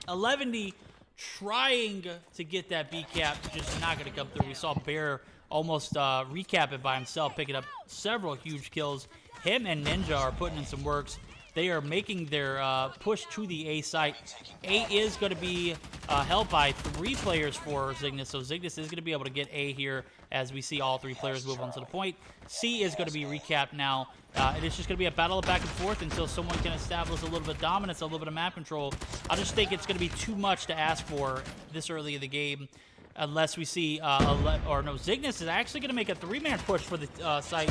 11D trying to get that B cap, just not going to come through. We saw Bear almost recap it by himself, picking up several huge kills. Him and Ninja are putting in some works. They are making their push to the A site. A is going to be held by 3 players for Cygnus, so Cygnus is going to be able to get A here as we see all 3 players move on to the point. C is going to be recapped now. It is just going to be a battle of back and forth until someone can establish a little bit of dominance, a little bit of map control. I just think it's going to be too much to ask for this early in the game. Unless we see, Cygnus is actually going to make a 3-man push for the site,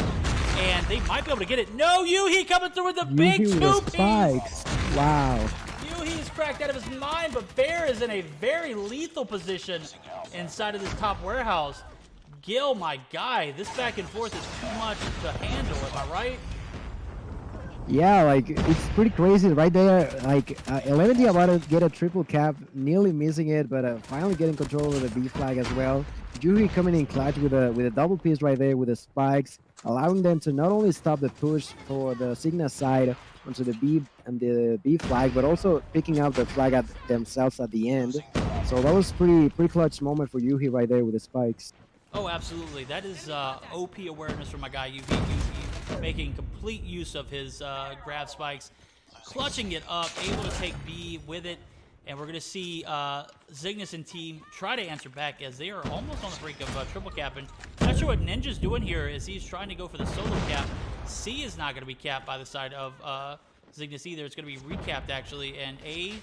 and they might be able to get it. No, Yuhi coming through with the big 2-piece. Wow. Yuhi is cracked out of his mind, but Bear is in a very lethal position inside of this top warehouse. Gil, my guy, this back and forth is too much to handle, am I right? Yeah, like it's pretty crazy right there. Like 11D about to get a triple cap, nearly missing it, but finally getting control of the B flag as well. Yuhi coming in clutch with a double piece right there with the spikes, allowing them to not only stop the push for the Cygnus side onto the B and the B flag, but also picking up the flag at themselves at the end. So that was pretty clutch moment for Yuhi right there with the spikes. Oh, absolutely. That is OP awareness from my guy, Yuhi, making complete use of his grab spikes, clutching it up, able to take B with it. And we're going to see Cygnus and team try to answer back as they are almost on the brink of triple capping. Not sure what Ninja's doing here as he's trying to go for the solo cap. C is not going to be capped by the side of Cygnus either. It's going to be recapped, actually. And A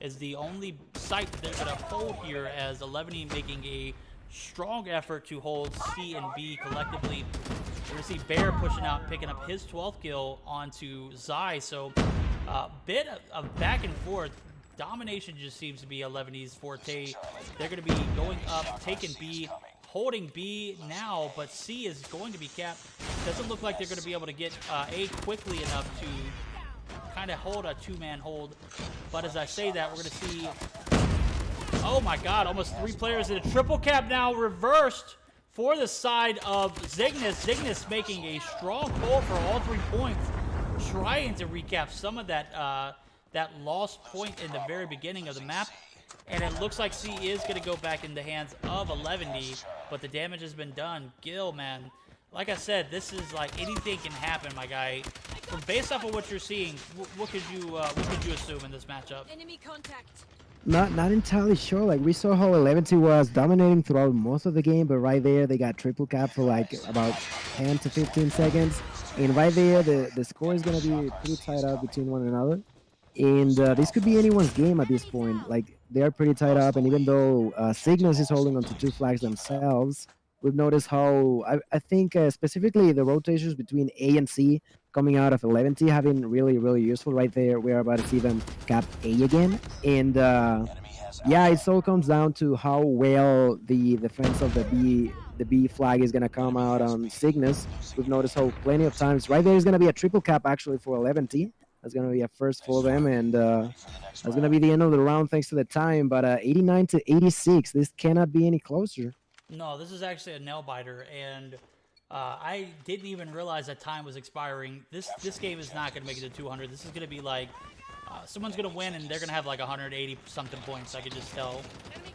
is the only site that they're going to hold here as 11E making a strong effort to hold C and B collectively. We're going to see Bear pushing out, picking up his 12th kill onto Zai. So a bit of back and forth. Domination just seems to be 11E's forte. They're going to be going up, taking B, holding B now, but C is going to be capped. Doesn't look like they're going to be able to get A quickly enough to kind of hold a 2-man hold. But as I say that, we're going to see, oh my God, almost 3 players in a triple cap now, reversed for the side of Cygnus. Cygnus making a strong pull for all 3 points, trying to recap some of that that lost point in the very beginning of the map. And it looks like C is going to go back in the hands of 11D, but the damage has been done. Gil, man, like I said, this is like anything can happen, my guy. From based off of what you're seeing, what could you assume in this matchup? Enemy contact. Not entirely sure. Like we saw how 11T was dominating throughout most of the game, but right there they got triple cap for like about 10 to 15 seconds, and right there the score is gonna be pretty tied up between one another, and this could be anyone's game at this point. Like they are pretty tied up, and even though Cygnus is holding onto 2 flags themselves, we've noticed how I think specifically the rotations between A and C coming out of 11T have been really useful right there. We're about to see them cap A again, and yeah, it all comes down to how well the defense of the B flag is gonna come out on Cygnus. We've noticed how plenty of times right there is gonna be a triple cap actually for 11T. That's gonna be a first for them, and that's gonna be the end of the round thanks to the time. But 89 to 86, this cannot be any closer. No, this is actually a nail biter, and I didn't even realize that time was expiring. This game is not gonna make it to 200. This is gonna be like someone's gonna win, and they're gonna have like 180 something points. I could just tell.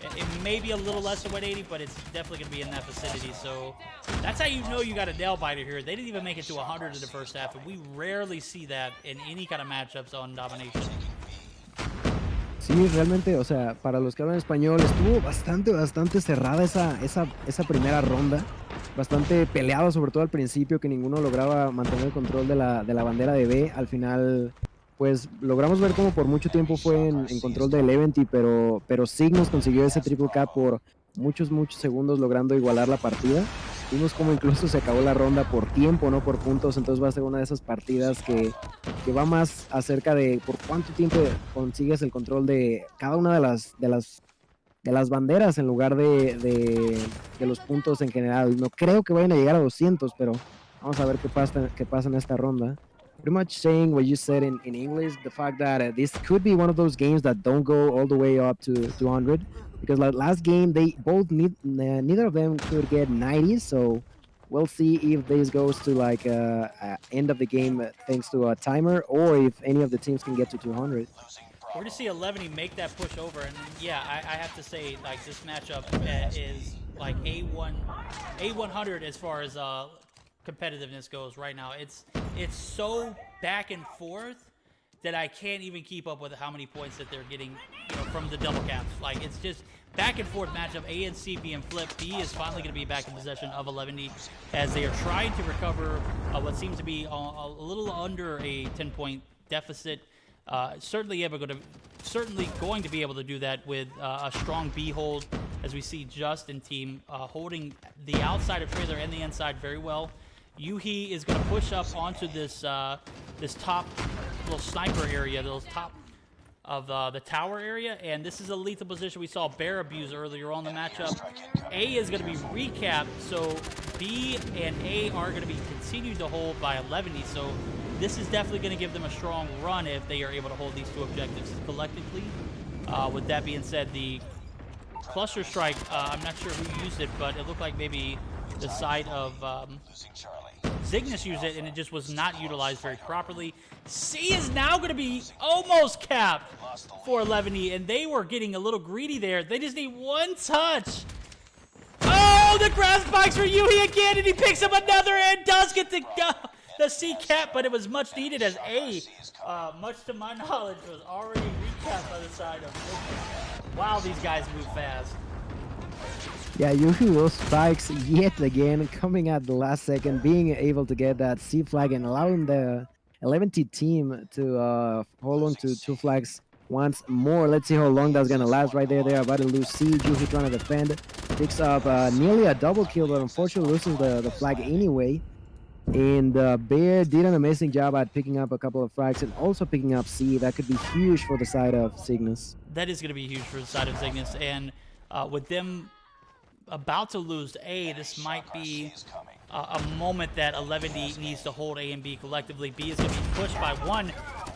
It may be a little less than 180, but it's definitely gonna be in that vicinity. So that's how you know you got a nail biter here. They didn't even make it to 100 in the first half, and we rarely see that in any kind of matchups on domination. Sí, realmente, o sea, para los que hablan español, estuvo bastante cerrada esa primera ronda. Bastante peleado, sobre todo al principio, que ninguno lograba mantener el control de la bandera de B. Al final, pues, logramos ver cómo por mucho tiempo fue en control de Eleventy, pero Cygnus consiguió ese triple cap por muchos segundos, logrando igualar la partida. Vimos como incluso se acabó la ronda por tiempo, no por puntos, entonces va a ser una de esas partidas que va más acerca de por cuánto tiempo consigues el control de cada una de las banderas en lugar de los puntos en general. No creo que vayan a llegar a 200, pero vamos a ver qué pasa en esta ronda. Pretty much saying what you said in English, the fact that this could be one of those games that don't go all the way up to 200. Because last game, they both neither of them could get 90, so we'll see if this goes to like end of the game thanks to a timer, or if any of the teams can get to 200. We're to see 11 make that push over, and yeah, I have to say, like, this matchup is like A100 as far as competitiveness goes right now. It's so back and forth that I can't even keep up with how many points that they're getting, you know, from the double caps. Like, it's just back and forth matchup. A and C being flipped. B is finally going to be back in possession of 11 as they are trying to recover what seems to be a little under a 10-point deficit. Certainly going to be able to do that with a strong B hold, as we see Justin team holding the outside of trailer and the inside very well. Yuhi is going to push up onto this this top little sniper area, the top of the tower area, and this is a lethal position we saw Bear abuse earlier on the matchup. A is going to be recapped, so B and A are going to be continued to hold by 11, so this is definitely going to give them a strong run if they are able to hold these two objectives collectively. With that being said, the cluster strike, I'm not sure who used it, but it looked like maybe the side of Cygnus used it, and it just was not utilized very properly. C is now going to be almost capped for 11, and they were getting a little greedy there. They just need one touch. Oh, the grab spikes for Yuhi again, and he picks up another and does get the C cap, but it was much needed as A, much to my knowledge, was already recapped by the side of Invictus. Wow, these guys move fast. Yeah, Yuhi will spikes yet again, coming at the last second, being able to get that C flag and allowing the 11T team to hold on to 2 flags once more. Let's see how long that's going to last right there. They're about to lose C. Yuhi trying to defend. Picks up nearly a double kill, but unfortunately loses the flag anyway. And Bear did an amazing job at picking up a couple of frags and also picking up C. That could be huge for the side of Cygnus. That is going to be huge for the side of Cygnus, and with them about to lose A, this might be a moment that 11D needs to hold A and B collectively. B is going to be pushed by 1.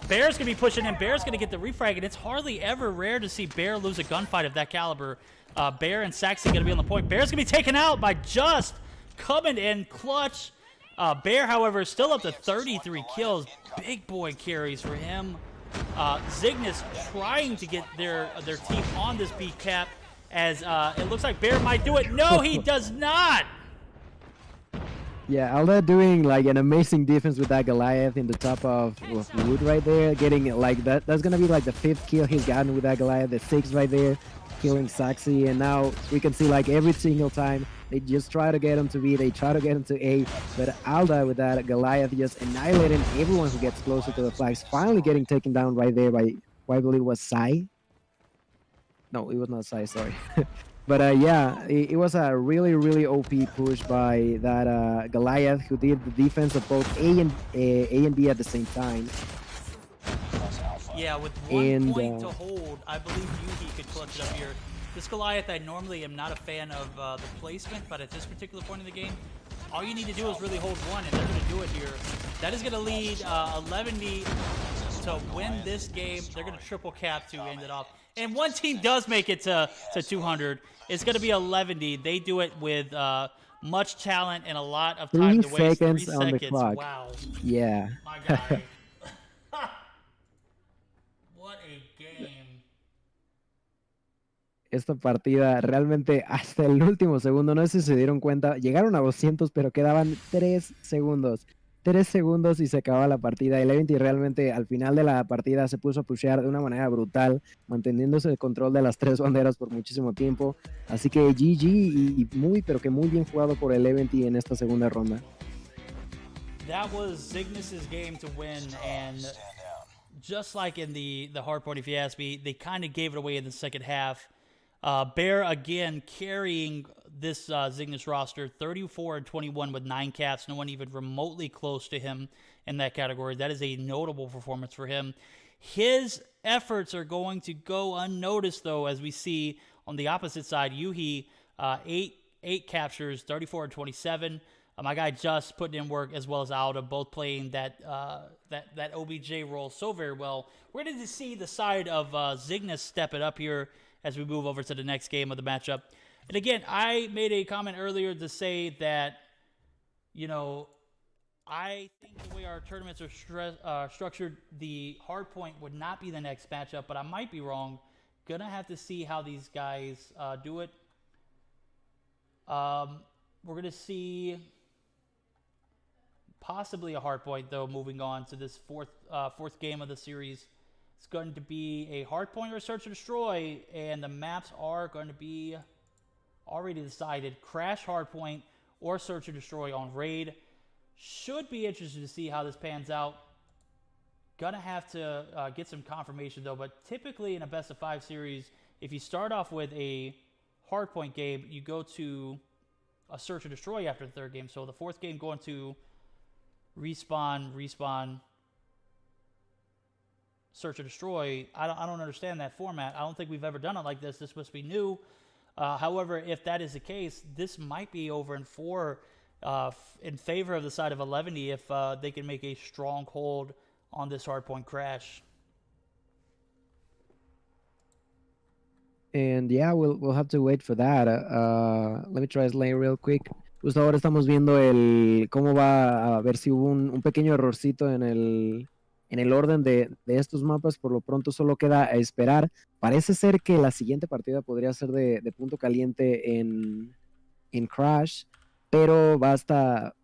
Bear's going to be pushing in. Bear's going to get the refrag, and it's hardly ever rare to see Bear lose a gunfight of that caliber. Bear and Saxon going to be on the point. Bear's going to be taken out by Just coming in clutch. Bear, however, is still up to 33 kills. Big boy carries for him. Cygnus trying to get their team on this B cap, as it looks like Bear might do it. No, he does not. Yeah, Alda doing like an amazing defense with that Goliath in the top of wood right there, getting like that. That's gonna be like the 5th kill he's gotten with that Goliath, the 6th right there, killing Saxy, and now we can see like every single time they just try to get him to B, they try to get him to A, but Alda with that Goliath just annihilating everyone who gets closer to the flags, finally getting taken down right there by I believe it was Sai. No, it was not Sai, sorry. But yeah, it was a really, really OP push by that Goliath who did the defense of both A and B at the same time. Plus Alpha. Yeah, with 1 And, point to hold, I believe Yuhi could clutch it up here. This Goliath, I normally am not a fan of the placement, but at this particular point in the game, all you need to do is really hold 1, and they're going to do it here. That is going to lead 11D to win this game. They're going to triple cap to end it off. And one team does make it to 200. It's going to be 11D. They do it with much talent and a lot of time 3 to waste. 3 seconds on the seconds. clock. Wow. Yeah. My guy. What a game. Esta partida realmente hasta el último segundo, no sé si se dieron cuenta, llegaron a 200, pero quedaban 3 segundos. 3 segundos y se acababa la partida. El Eventy realmente al final de la partida se puso a pushear de una manera brutal, manteniéndose el control de las 3 banderas por muchísimo tiempo. Así que GG y muy, pero que muy bien jugado por el Eventy en esta segunda ronda. That was Cygnus's game to win, and Stand down. just like in the hardpoint, if you ask me, they kind of gave it away in the second half. Bear again carrying this Cygnus roster, 34 and 21 with 9 caps. No one even remotely close to him in that category. That is a notable performance for him. His efforts are going to go unnoticed, though, as we see on the opposite side. Yuhi, 8 captures, 34 and 27. My guy Just putting in work, as well as Alda, both playing that OBJ role so very well. We're going to see the side of Cygnus step it up here as we move over to the next game of the matchup. And again, I made a comment earlier to say that, you know, I think the way our tournaments are structured, the hardpoint would not be the next matchup, but I might be wrong. Gonna have to see how these guys do it. We're gonna see possibly a hardpoint, though, moving on to this fourth game of the series. It's going to be a hardpoint or search and destroy, and the maps are going to be already decided. Crash hardpoint or search and destroy on raid. Should be interested to see how this pans out. Gonna have to get some confirmation, though, but typically in a best of 5 series, if you start off with a hardpoint game, you go to a search and destroy after the 3rd game. So the 4th game going to respawn, search and destroy. I don't understand that format. I don't think we've ever done it like this. This must be new. However, if that is the case, this might be over in 4 in favor of the side of 11 if they can make a strong hold on this hardpoint crash. And yeah, we'll have to wait for that. Let me translate real quick. Justo ahora estamos viendo cómo va a ver si hubo un pequeño errorcito en el orden de estos mapas. Por lo pronto solo queda a esperar. Parece ser que la siguiente partida podría ser de punto caliente en Crash, pero basta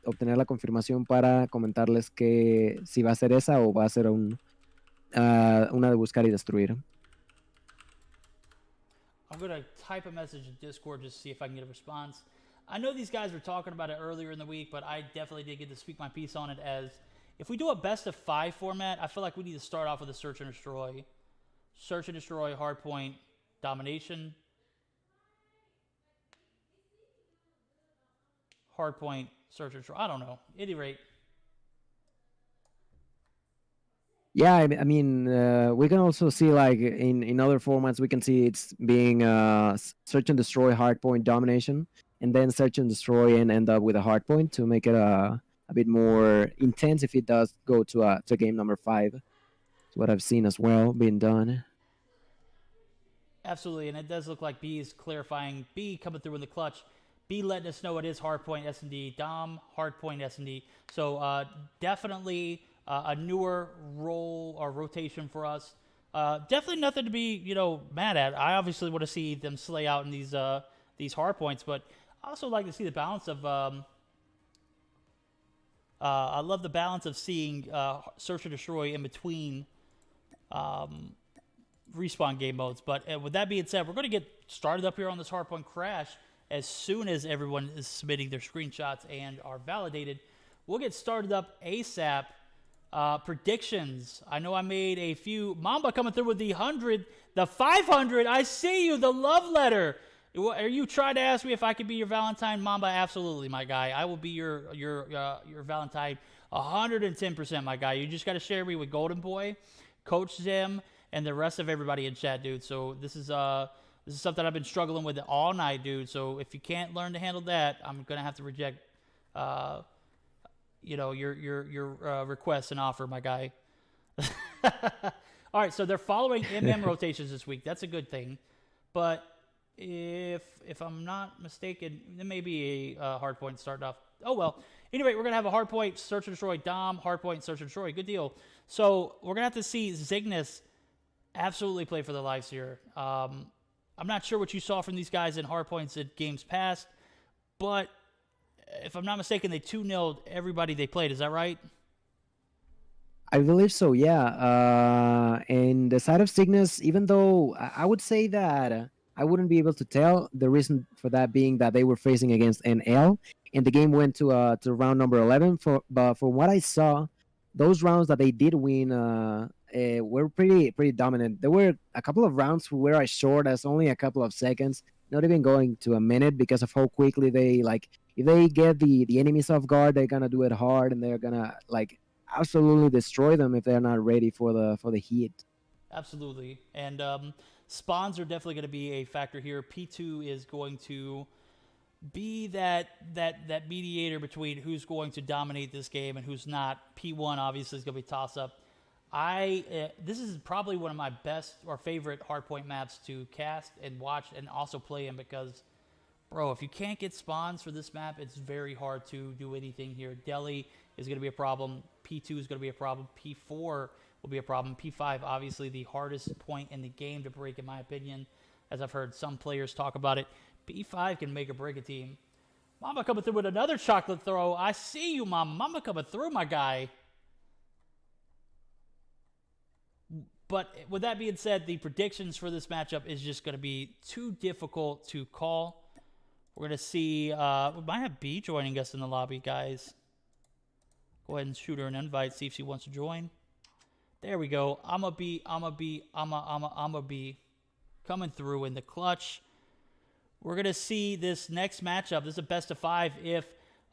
obtener la confirmación para comentarles que si va a ser esa o va a ser una de buscar y destruir. I'm going to type a message in Discord just to see if I can get a response. I know these guys were talking about it earlier in the week, but I definitely did get to speak my piece on it. As if we do a best of 5 format, I feel like we need to start off with a search and destroy. Search and destroy, hardpoint, domination. Hardpoint, search and destroy. I don't know. At any rate. Yeah, I mean, we can also see like in other formats, we can see it's being search and destroy, hardpoint, domination, and then search and destroy and end up with a hardpoint to make it a bit more intense if it does go to game number 5. It's what I've seen as well being done. Absolutely, and it does look like B is clarifying. B coming through in the clutch. B letting us know it is hardpoint S&D. Dom, hardpoint S&D. So definitely a newer role or rotation for us. Definitely nothing to be, mad at. I obviously want to see them slay out in these hard points, but I also like to see the balance of I love the balance of seeing Search and Destroy in between respawn game modes. But with that being said, we're going to get started up here on this Hardpoint Crash as soon as everyone is submitting their screenshots and are validated. We'll get started up ASAP. Predictions. I know I made a few. Mamba coming through with the 100, the 500. I see you. The love letter. Are you trying to ask me if I could be your Valentine, Mamba? Absolutely, my guy. I will be your Valentine 110%, my guy. You just got to share me with Golden Boy, Coach Zim, and the rest of everybody in chat, dude. So this is something I've been struggling with all night, dude. So if you can't learn to handle that, I'm gonna have to reject, your request and offer, my guy. All right, so they're following rotations this week. That's a good thing, but if I'm not mistaken, there may be a hard point starting off. Oh well. Anyway, we're gonna have a hard point search and destroy Dom, hard point search and destroy. Good deal. So we're gonna have to see Zygnus absolutely play for the lives here. I'm not sure what you saw from these guys in hardpoints at games past, but if I'm not mistaken, they 2-0'd everybody they played. Is that right? I believe so, yeah. And the side of Cygnus, even though I would say that I wouldn't be able to tell, the reason for that being that they were facing against NL, and the game went to round number 11. But from what I saw, those rounds that they did win were pretty dominant. There were a couple of rounds where I short as only a couple of seconds, not even going to a minute, because of how quickly they if they get the enemies off guard, they're gonna do it hard, and they're gonna absolutely destroy them if they're not ready for the heat. Absolutely. And spawns are definitely going to be a factor here. P2 is going to be that mediator between who's going to dominate this game and who's not. P1 obviously is going to be toss up. This is probably one of my best or favorite hardpoint maps to cast and watch and also play in, because bro, if you can't get spawns for this map, it's very hard to do anything here. Delhi is going to be a problem. P2 is going to be a problem. P4 will be a problem. P5, obviously, the hardest point in the game to break, in my opinion, as I've heard some players talk about it. P5 can make or break a team. Mamba coming through with another chocolate throw. I see you, Mamba. Mamba coming through, my guy. But with that being said, the predictions for this matchup is just going to be too difficult to call. We're going to see, we might have B joining us in the lobby, guys. Go ahead and shoot her an invite, see if she wants to join. There we go. I'ma be coming through in the clutch. We're going to see this next matchup. This is a best of 5. If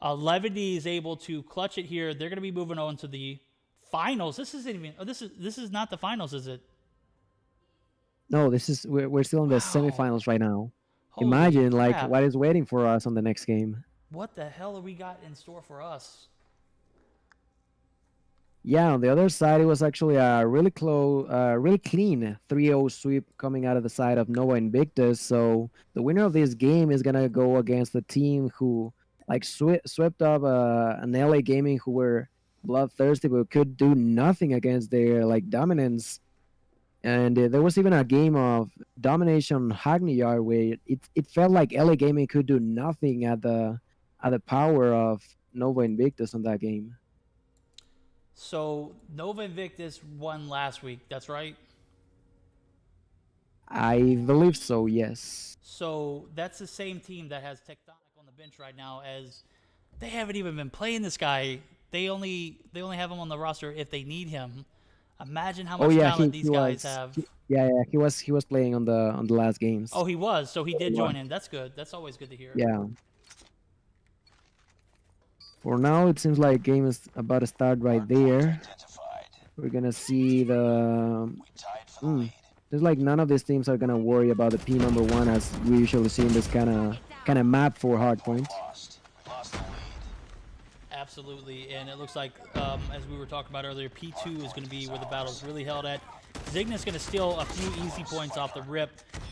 11D is able to clutch it here, they're going to be moving on to the finals. This isn't even, this is not the finals, is it? No, we're still in the semifinals right now. Holy Imagine crap. what is waiting for us on the next game. What the hell have we got in store for us? Yeah, on the other side, it was actually a really close, really clean 3-0 sweep coming out of the side of Nova Invictus. So the winner of this game is gonna go against the team who swept up an LA Gaming, who were bloodthirsty but could do nothing against their dominance. And there was even a game of domination Hackney Yard where it felt like LA Gaming could do nothing at the power of Nova Invictus on that game. So Nova Invictus won last week. That's right. I believe so. Yes. So that's the same team that has Tectonic on the bench right now. As they haven't even been playing this guy. They only have him on the roster if they need him. Imagine how much talent these guys have. He was playing on the last games. Oh, he was. So he did join in. That's good. That's always good to hear. Yeah. For now, it seems like game is about to start right there. We're gonna see the. There's none of these teams are gonna worry about the P number 1, as we usually see in this kind of map for hardpoint. Absolutely, and it looks like, as we were talking about earlier, P2 is going to be where the battle is really held at. Zygnus is going to steal a few easy points off the rip,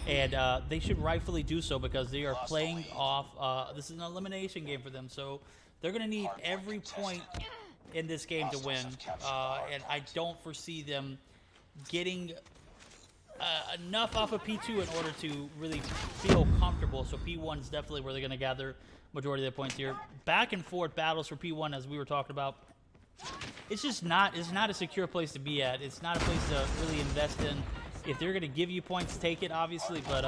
and they should rightfully do so, because they are playing off. This is an elimination game for them, so they're going to need every point in this game to win, and I don't foresee them getting enough off of P2 in order to really feel comfortable. So P1 is definitely where they're going to gather majority of their points here. Back and forth battles for P1, as we were talking about. It's just not. It's not a secure place to be at. It's not a place to really invest in. If they're going to give you points, take it, obviously. But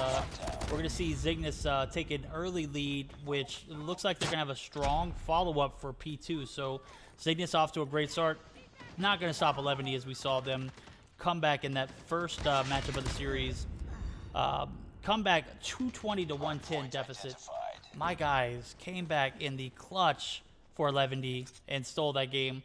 we're going to see Zygnus take an early lead, which looks like they're going to have a strong follow-up for P2. So Zygnus off to a great start. Not going to stop 11 as we saw them come back in that first matchup of the series. Come back 220 to 110 deficit. My guys came back in the clutch for 11 and stole that game.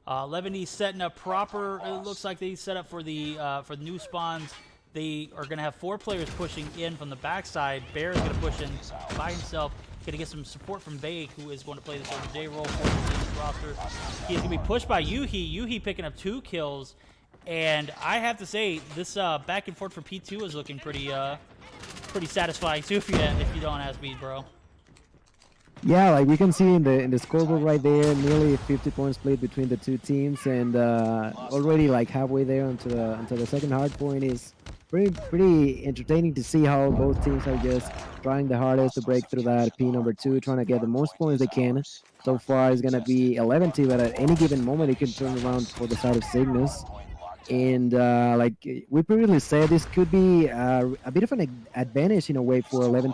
11 setting up proper. It looks like they set up for the new spawns. They are going to have 4 players pushing in from the backside. Bear is going to push in by himself. Going to get some support from Vague, who is going to play this OJ role for the team's roster. He's going to be pushed by Yuhi. Yuhi picking up 2 kills. And I have to say, this back and forth for P2 is looking pretty satisfying too, if you don't ask me, bro. Yeah, like we can see in the scoreboard right there, nearly 50 points played between the two teams, and already like halfway there until the second hard point is pretty entertaining to see how both teams are just trying the hardest to break through that P number 2, trying to get the most points they can. So far, it's gonna be 11, but at any given moment, it can turn around for the side of Cygnus. And like we previously said, this could be a bit of an advantage in a way for 11,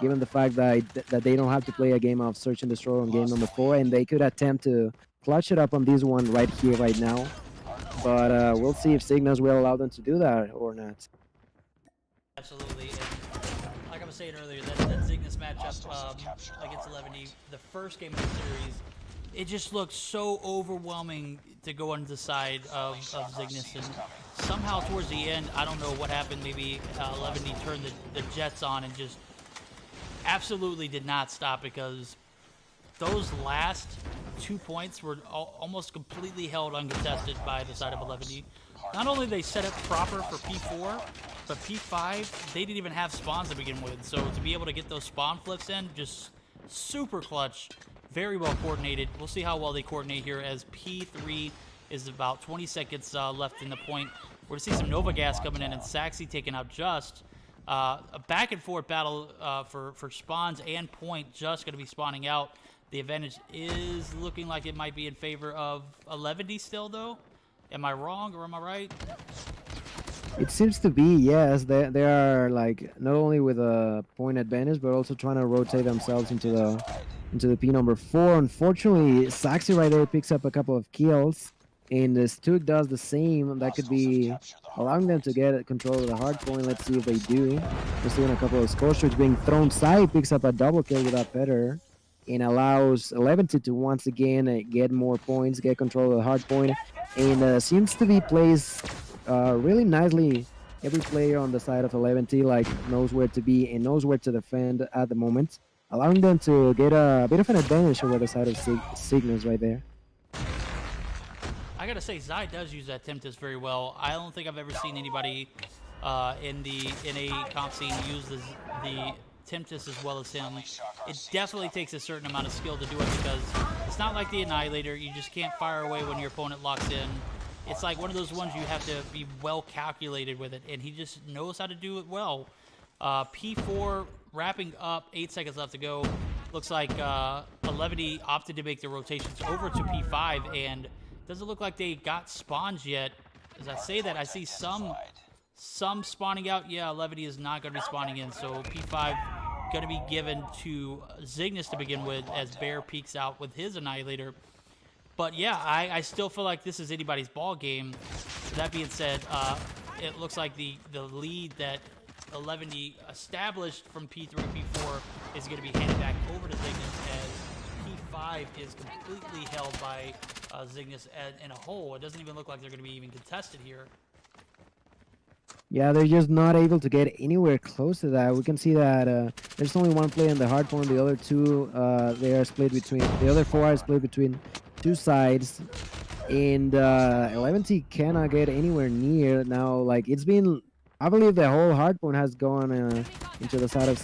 given the fact that they don't have to play a game of search and destroy on game number 4, and they could attempt to clutch it up on this one right here, right now. But we'll see if Cygnus will allow them to do that or not. Absolutely. And like I was saying earlier, that Cygnus matchup against 11, the first game of the series, it just looked so overwhelming to go on the side of Zygnus, and somehow towards the end, I don't know what happened, maybe 11 turned the jets on and just absolutely did not stop, because those last 2 points were almost completely held uncontested by the side of 11. Not only they set up proper for P4, but P5, they didn't even have spawns to begin with, so to be able to get those spawn flips in, just super clutch. Very well coordinated. We'll see how well they coordinate here, as P3 is about 20 seconds left in the point. We're going to see some Nova Gas coming in, and Saxy taking out Just. A back and forth battle for spawns and point. Just going to be spawning out. The advantage is looking like it might be in favor of 11 still, though. Am I wrong or am I right? It seems to be, yes. They are like not only with a point advantage, but also trying to rotate themselves into the P number 4. Unfortunately, Saxy right there picks up a couple of kills, and Stuk does the same. That could be allowing them to get control of the hard point. Let's see if they do. We're seeing a couple of score streaks being thrown. Sai picks up a double kill with that Petter and allows 11 to once again get more points, get control of the hard point, and seems to be placed really nicely. Every player on the side of 11 like knows where to be and knows where to defend at the moment, allowing them to get a bit of an advantage over the side of Cygnus right there. I gotta say, Zai does use that Tempest very well. I don't think I've ever seen anybody in a comp scene use the Tempest as well as him. It definitely takes a certain amount of skill to do it, because it's not like the Annihilator. You just can't fire away when your opponent locks in. It's like one of those ones you have to be well calculated with it, and he just knows how to do it well. P4 wrapping up, 8 seconds left to go. Looks like 11 opted to make the rotations over to P5, and doesn't look like they got spawns yet. As I say that, I see some spawning out. Yeah, 11 is not going to be spawning in, so P5 going to be given to Zygnus to begin with, as Bear peeks out with his Annihilator. But yeah, I still feel like this is anybody's ball game. That being said, it looks like the lead that 11 established from P3 P4 is going to be handed back over to Zygnus, as P5 is completely held by Zygnus in a hole. It doesn't even look like they're going to be even contested here. Yeah, they're just not able to get anywhere close to that. We can see that there's only one player in the hard point. The other two, they are split between. The other 4 are split between 2 sides, and 11 cannot get anywhere near now. Like it's been, I believe the whole hard point has gone into the side of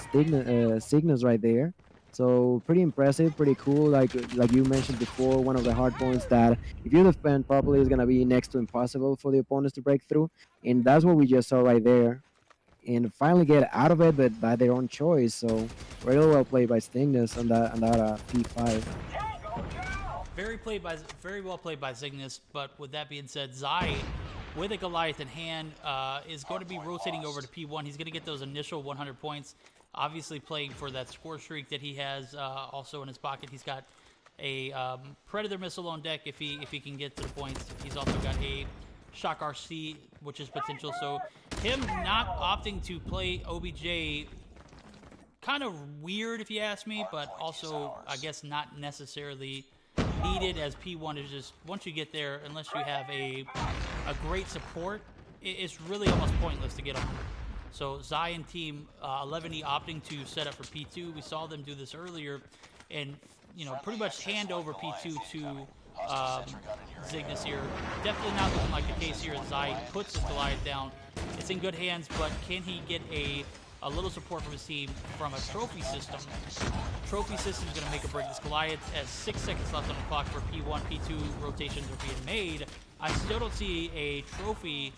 Cygnus right there. So pretty impressive, pretty cool. Like you mentioned before, one of the hard points that if you defend properly is gonna be next to impossible for the opponents to break through, and that's what we just saw right there. And finally get out of it, but by their own choice. So really well played by Stingness on that P5. Very well played by Cygnus. But with that being said, Zai, with a Goliath in hand, is going to be rotating over to P1. He's going to get those initial 100 points. Obviously playing for that score streak that he has also in his pocket. He's got a Predator missile on deck if he can get to the points. He's also got a Shock RC, which is potential. So him not opting to play OBJ, kind of weird if you ask me, but also I guess not necessarily needed, as P1 is just, once you get there, unless you have a great support, it's really almost pointless to get on. So Zai and team 11E opting to set up for P2. We saw them do this earlier, and pretty much hand over P2 to Cygnus here. Definitely not looking like the case here as Zai puts his Goliath down. It's in good hands, but can he get a little support from his team from a trophy system? Trophy system is going to make or break this Goliath, as 6 seconds left on the clock for P1, P2 rotations are being made. I still don't see a trophy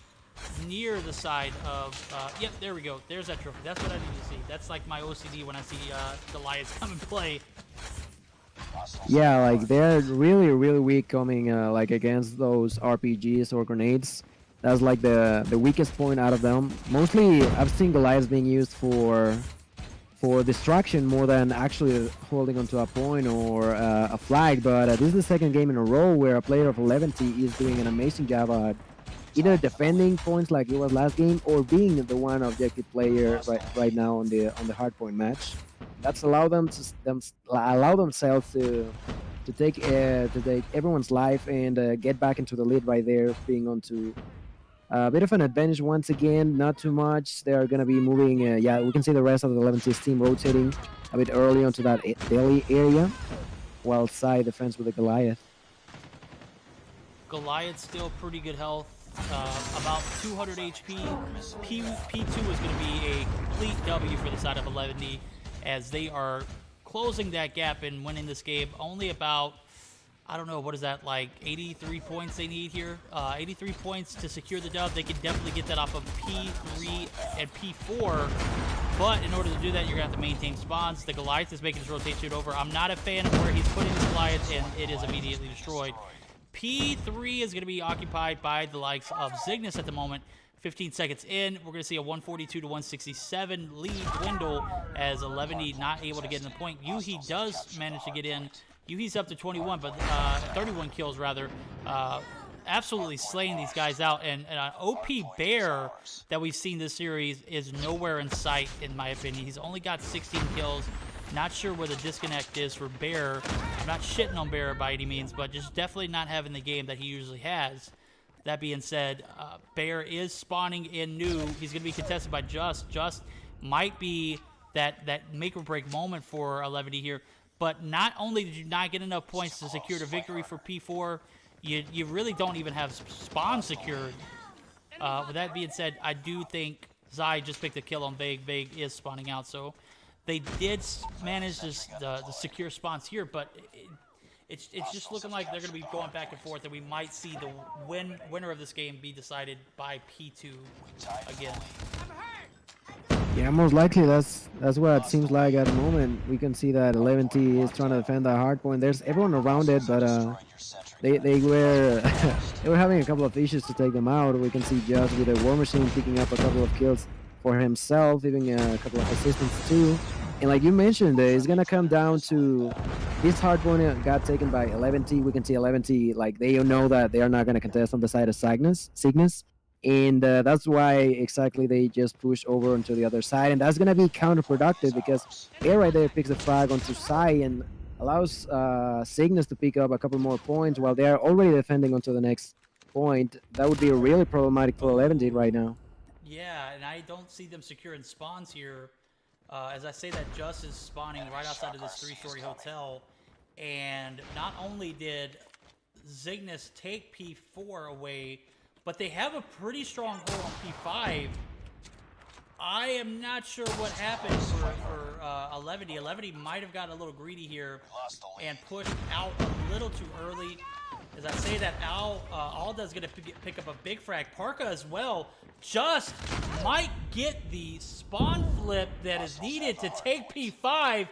near the side of, yep, there we go. There's that trophy. That's what I need to see. That's like my OCD when I see Goliaths come and play. Yeah, like they're really, really weak coming like against those RPGs or grenades. That's like the weakest point out of them. Mostly, I've seen Goliaths being used for distraction more than actually holding onto a point or a flag. But this is the second game in a row where a player of 11T is doing an amazing job at either defending points like it was last game or being the one objective player right now on the hardpoint match. That's allow themselves to take everyone's life and get back into the lead right there, being onto a bit of an advantage once again. Not too much. They are gonna be moving. Yeah, we can see the rest of the 11T team rotating a bit early onto that daily area, while Sai defends with the Goliath. Goliath still pretty good health. About 200 HP. P2 is going to be a complete W for the side of 11D, as they are closing that gap and winning this game. Only about, I don't know, what is that, like 83 points they need here? 83 points to secure the dub. They can definitely get that off of P3 and P4, but in order to do that, you're going to have to maintain spawns. The Goliath is making his rotation over. I'm not a fan of where he's putting his Goliath, and it is immediately destroyed. P3 is going to be occupied by the likes of Cygnus at the moment. 15 seconds in, we're going to see a 142 to 167 lead dwindle as 11E not able to get in the point. Yuhi does manage to get in. Yuhi's up to 21, but 31 kills rather. Absolutely slaying these guys out. And OP Bear that we've seen this series is nowhere in sight, in my opinion. He's only got 16 kills. Not sure where the disconnect is for Bear. I'm not shitting on Bear by any means, but just definitely not having the game that he usually has. That being said, Bear is spawning in new. He's going to be contested by Just. Just might be that make-or-break moment for 11D here. But not only did you not get enough points to secure the victory for P4, you really don't even have spawn secured. With that being said, I do think Zai just picked a kill on Vague. Vague is spawning out, so they did manage the secure spawns here, but it's just looking like they're going to be going back and forth, and we might see the winner of this game be decided by P2 again. Yeah, most likely that's what it seems like at the moment. We can see that 11T is trying to defend that hard point. There's everyone around it, but they were they were having a couple of issues to take them out. We can see Just with a War Machine picking up a couple of kills for himself, giving a couple of assistants too. And like you mentioned, it's gonna come down to this hard point got taken by 11T. We can see 11T, like they know that they are not gonna contest on the side of Cygnus, and that's why exactly they just push over onto the other side, and that's gonna be counterproductive because Air right there picks a frag onto Sai and allows Cygnus to pick up a couple more points while they are already defending onto the next point. That would be really problematic for 11T right now. Yeah, and I don't see them securing spawns here. As I say that, Just is spawning right outside of this 3-story hotel. And not only did Cygnus take P4 away, but they have a pretty strong hold on P5. I am not sure what happened for 11D. 11D might have gotten a little greedy here Lost the lead. and pushed out a little too early. As I say that, Alda's going to pick up a big frag. Parka as well just might get the spawn flip that is needed to take P5,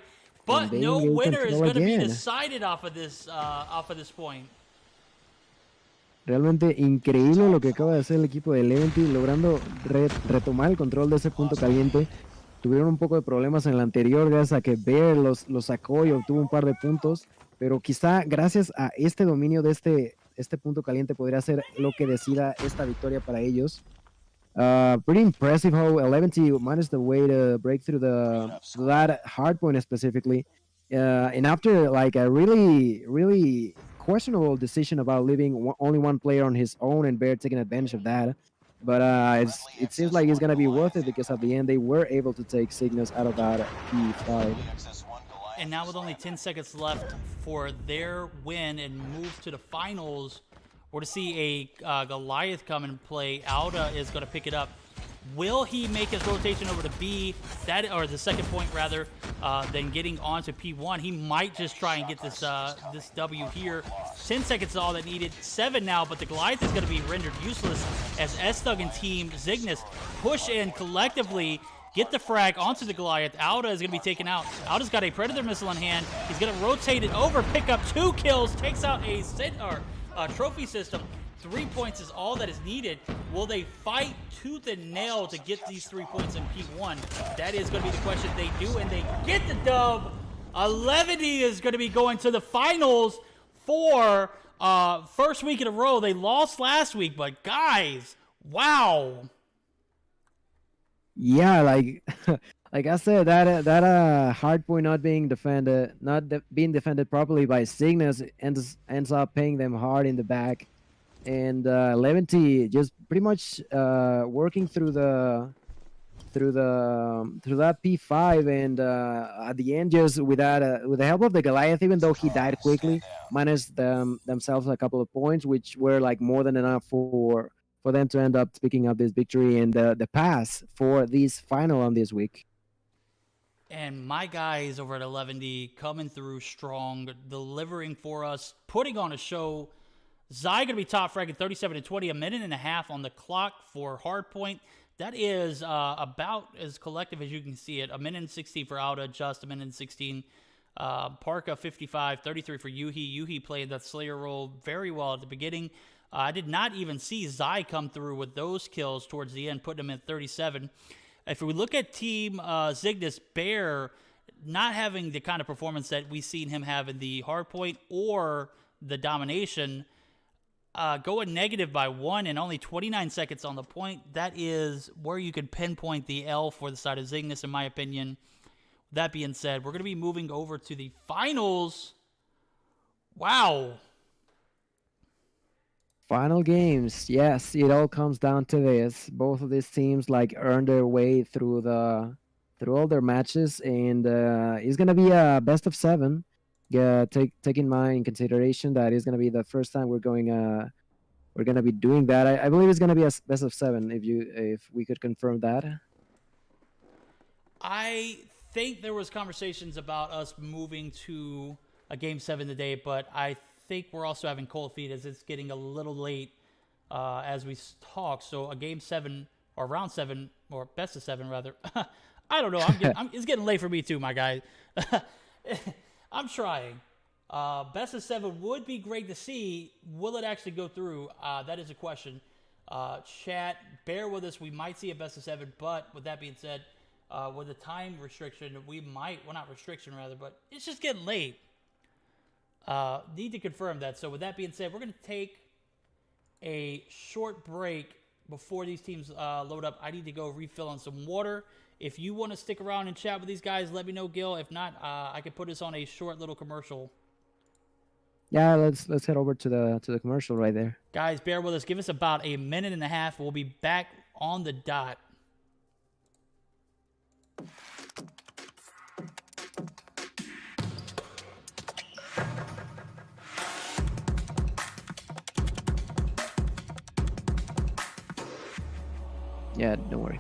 but And they no gain winner is control going to be again. decided off of this point. Realmente increíble lo que acaba de hacer el equipo de Leventi, logrando retomar el control de ese punto caliente. Tuvieron un poco de problemas en el anterior, gracias a que Bear los sacó y obtuvo un par de puntos, pero quizá gracias a este dominio de este punto caliente podría ser lo que decida esta victoria para ellos. Pretty impressive how Leventi managed the way to break through that hard point specifically. And after like a really questionable decision about leaving only one player on his own and Bear taking advantage of that. But it seems like it's going to be worth it because at the end they were able to take Cygnus out of that P5. And now with only 10 seconds left for their win and move to the finals, we're to see a Goliath come and play. Alda is going to pick it up. Will he make his rotation over to B, or the second point rather, then getting on to P1? He might just try and get this this W here. 10 seconds is all that needed. 7 now, but the Goliath is going to be rendered useless as S-Thug and Team Cygnus push in collectively, get the frag onto the Goliath. Alda is going to be taken out. Alda's got a Predator missile in hand. He's going to rotate it over, pick up 2 kills, takes out a trophy system. 3 points is all that is needed. Will they fight tooth and nail to get these 3 points in P1? That is going to be the question. They do, and they get the dub. 11D is going to be going to the finals for first week in a row. They lost last week, but guys, wow. Yeah, like like I said, that hard point not being defended, being defended properly by Cygnus ends up paying them hard in the back. And Leventi just pretty much working through that P5, and at the end, just with the help of the Goliath, even though he died quickly, managed themselves a couple of points, which were like more than enough for them to end up picking up this victory and the pass for this final on this week. And my guys over at 11D coming through strong, delivering for us, putting on a show. Zai gonna be top fragging 37 and 20, a minute and a half on the clock for hardpoint. That is about as collective as you can see it. A minute and 16 for Alda, just a minute and 16. Parka 55, 33 for Yuhi. Yuhi played that Slayer role very well at the beginning. I did not even see Zai come through with those kills towards the end, putting him at 37. If we look at Team Cygnus, Bear not having the kind of performance that we've seen him have in the hardpoint or the domination, going negative by 1 and only 29 seconds on the point. That is where you could pinpoint the L for the side of Cygnus, in my opinion. That being said, we're going to be moving over to the finals. Wow. Final games. Yes, it all comes down to this. Both of these teams like earned their way through all their matches, and it's going to be a best of 7. Take in mind in consideration that it's gonna be the first time we're gonna be doing that. I believe it's gonna be a best of 7 if we could confirm that. I think there was conversations about us moving to a game 7 today, but I think we're also having cold feet as it's getting a little late as we talk. So a game 7 or round 7 or best of 7 rather. I don't know. It's getting late for me too, my guy. I'm trying. Best of 7 would be great to see. Will it actually go through? That is a question. Chat, bear with us. We might see a best of 7, but with that being said, with the time restriction, we might, well, not restriction rather, but it's just getting late. Need to confirm that. So with that being said, we're going to take a short break before these teams load up. I need to go refill on some water. If you want to stick around and chat with these guys, let me know, Gil. If not, I can put this on a short little commercial. Yeah, let's head over to the commercial right there. Guys, bear with us. Give us about a minute and a half. We'll be back on the dot. Yeah, don't worry.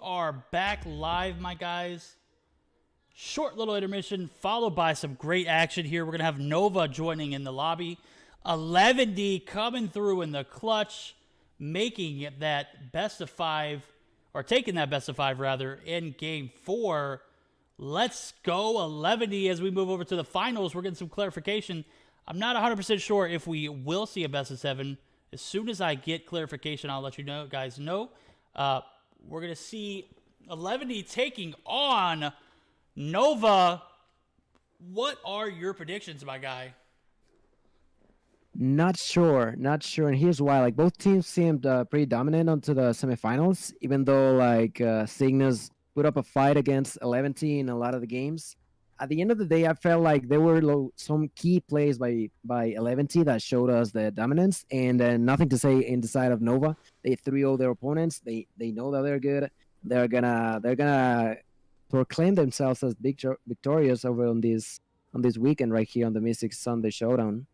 are back live, my guys. Short little intermission, followed by some great action here. We're going to have Nova joining in the lobby. 11D coming through in the clutch, making it that best of 5, or taking that best of 5, rather, in Game 4. Let's go 11D as we move over to the finals. We're getting some clarification. I'm not 100% sure if we will see a best of 7. As soon as I get clarification, I'll let you know, guys know. We're going to see 11D taking on Nova. What are your predictions, my guy? Not sure, and here's why. Like, both teams seemed pretty dominant onto the semifinals, even though like Cygnus put up a fight against 11T in a lot of the games. At the end of the day, I felt like there were some key plays by 11T that showed us the dominance, and nothing to say in the side of Nova. They 3-0 their opponents. They know that they're good. They're gonna proclaim themselves as victorious over on this weekend right here on the Mystics Sunday Showdown.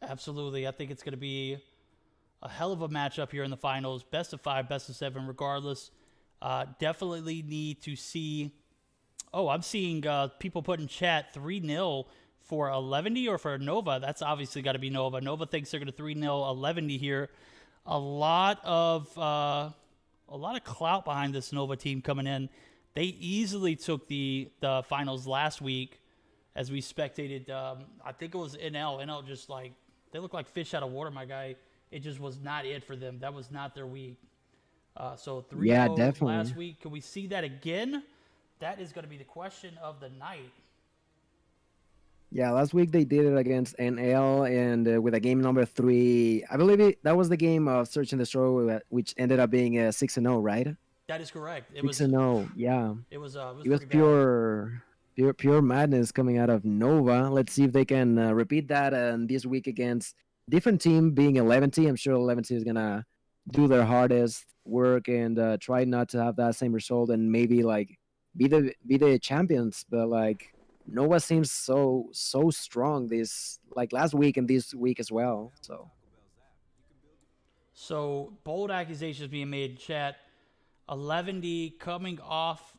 Absolutely. I think it's going to be a hell of a matchup here in the finals. Best of 5, best of 7, regardless. Definitely need to see. Oh, I'm seeing people put in chat 3-0 for 11D or for Nova. That's obviously got to be Nova. Nova thinks they're going to 3-0 11D here. A lot of clout behind this Nova team coming in. They easily took the finals last week as we spectated. I think it was NL. NL just like, they look like fish out of water, my guy. It just was not it for them. That was not their week. So 3-0 last week. Can we see that again? That is going to be the question of the night. Yeah, last week they did it against NL, and with a game number 3, I believe that was the game of Search and Destroy, which ended up being 6-0, right? That is correct. It 6-0, yeah. It was pure madness coming out of Nova. Let's see if they can repeat that this week against different team, being 11T. I'm sure 11T is gonna do their hardest work and try not to have that same result, and maybe like be the champions. But like Nova seems so strong this like last week and this week as well. So bold accusations being made in chat. 11D coming off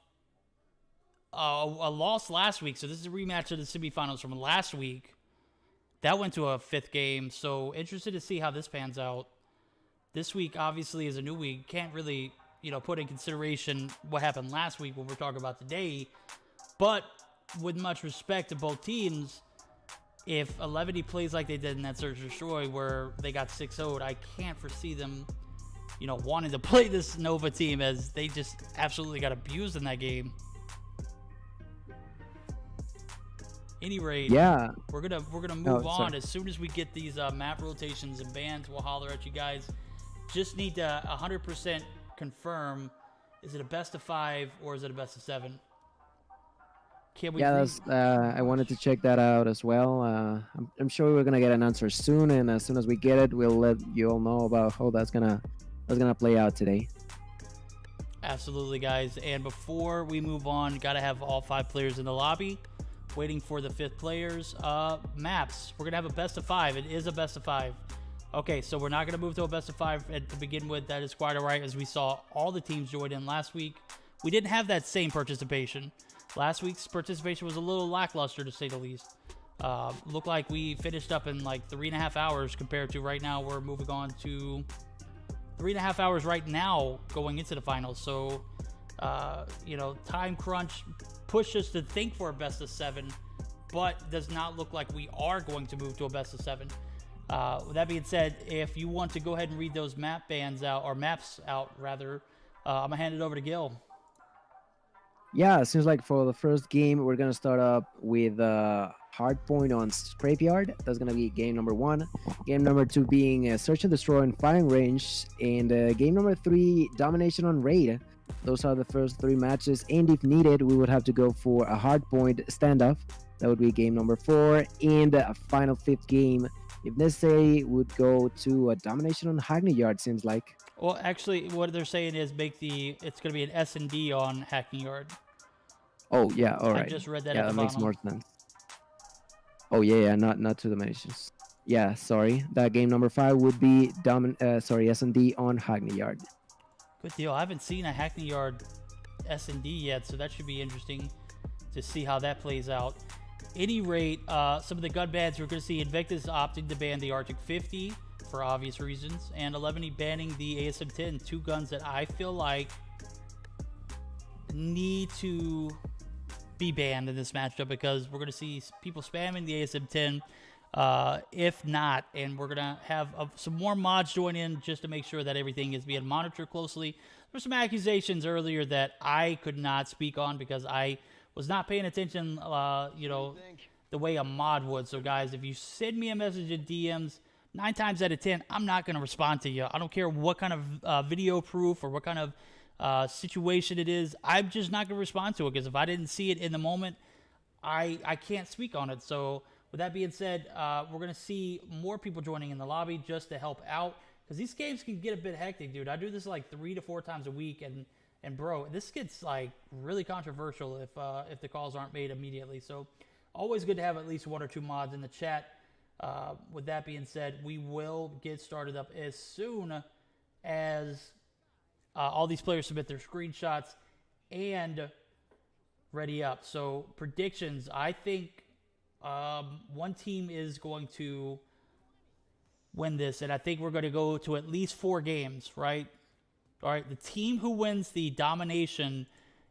a loss last week. So this is a rematch of the semifinals from last week. That went to a 5th game. So interested to see how this pans out. This week obviously is a new week. Can't really, put in consideration what happened last week when we're talking about today. But with much respect to both teams, if 11D plays like they did in that Search and Destroy where they got 6-0'd, I can't foresee them, wanting to play this Nova team, as they just absolutely got abused in that game. Any rate, yeah, we're gonna move on. As soon as we get these map rotations and bans, we'll holler at you guys. Just need to 100% confirm: is it a best of 5 or is it a best of 7? Can we? Yeah, I wanted to check that out as well. I'm sure we're gonna get an answer soon, and as soon as we get it, we'll let you all know about how that's gonna play out today. Absolutely, guys. And before we move on, gotta have all 5 players in the lobby. Waiting for the 5th players. Maps. We're gonna have a best of 5. It is a best of 5. Okay, so we're not gonna move to a best of 5 to begin with. That is quite alright, as we saw all the teams join in last week. We didn't have that same participation. Last week's participation was a little lackluster, to say the least. Looked like we finished up in like 3.5 hours compared to right now. We're moving on to 3.5 hours right now going into the finals. So, time crunch pushed us to think for a best of 7, but does not look like we are going to move to a best of 7. With that being said, if you want to go ahead and read those maps out, rather, I'm gonna hand it over to Gil. Yeah, it seems like for the first game, we're gonna start up with Hardpoint on Scrapeyard. That's gonna be game number 1. Game number 2 being Search and Destroy and Firing Range, and game number 3, Domination on Raid. Those are the first 3 matches, and if needed, we would have to go for a Hardpoint standoff. That would be game number 4, and a final 5th game, if necessary, would go to a Domination on Hackney Yard. Seems like. Well, actually, what they're saying is it's going to be an S&D on Hackney Yard. Oh yeah, all right. I just read that. Yeah, at the that makes bottom. more sense. Oh yeah, not to Dominations. Yeah, sorry. That game number 5 would be S&D on Hackney Yard. Good deal. I haven't seen a Hackney Yard S&D yet, so that should be interesting to see how that plays out. Any rate, some of the gun bans, we're going to see Invictus opting to ban the Arctic 50 for obvious reasons, and 11E banning the ASM 10, two guns that I feel like need to be banned in this matchup because we're going to see people spamming the ASM 10 if not, and we're going to have some more mods join in just to make sure that everything is being monitored closely. There were some accusations earlier that I could not speak on because I was not paying attention, the way a mod would. So, guys, if you send me a message in DMs, 9 times out of 10, I'm not going to respond to you. I don't care what kind of video proof or what kind of situation it is. I'm just not going to respond to it because if I didn't see it in the moment, I can't speak on it. So, with that being said, we're going to see more people joining in the lobby just to help out because these games can get a bit hectic, dude. I do this like 3 to 4 times a week, and bro, this gets like really controversial if the calls aren't made immediately. So always good to have at least 1 or 2 mods in the chat. With that being said, we will get started up as soon as all these players submit their screenshots and ready up. So predictions, I think one team is going to win this, and I think we're going to go to at least 4 games, right? All right, the team who wins the domination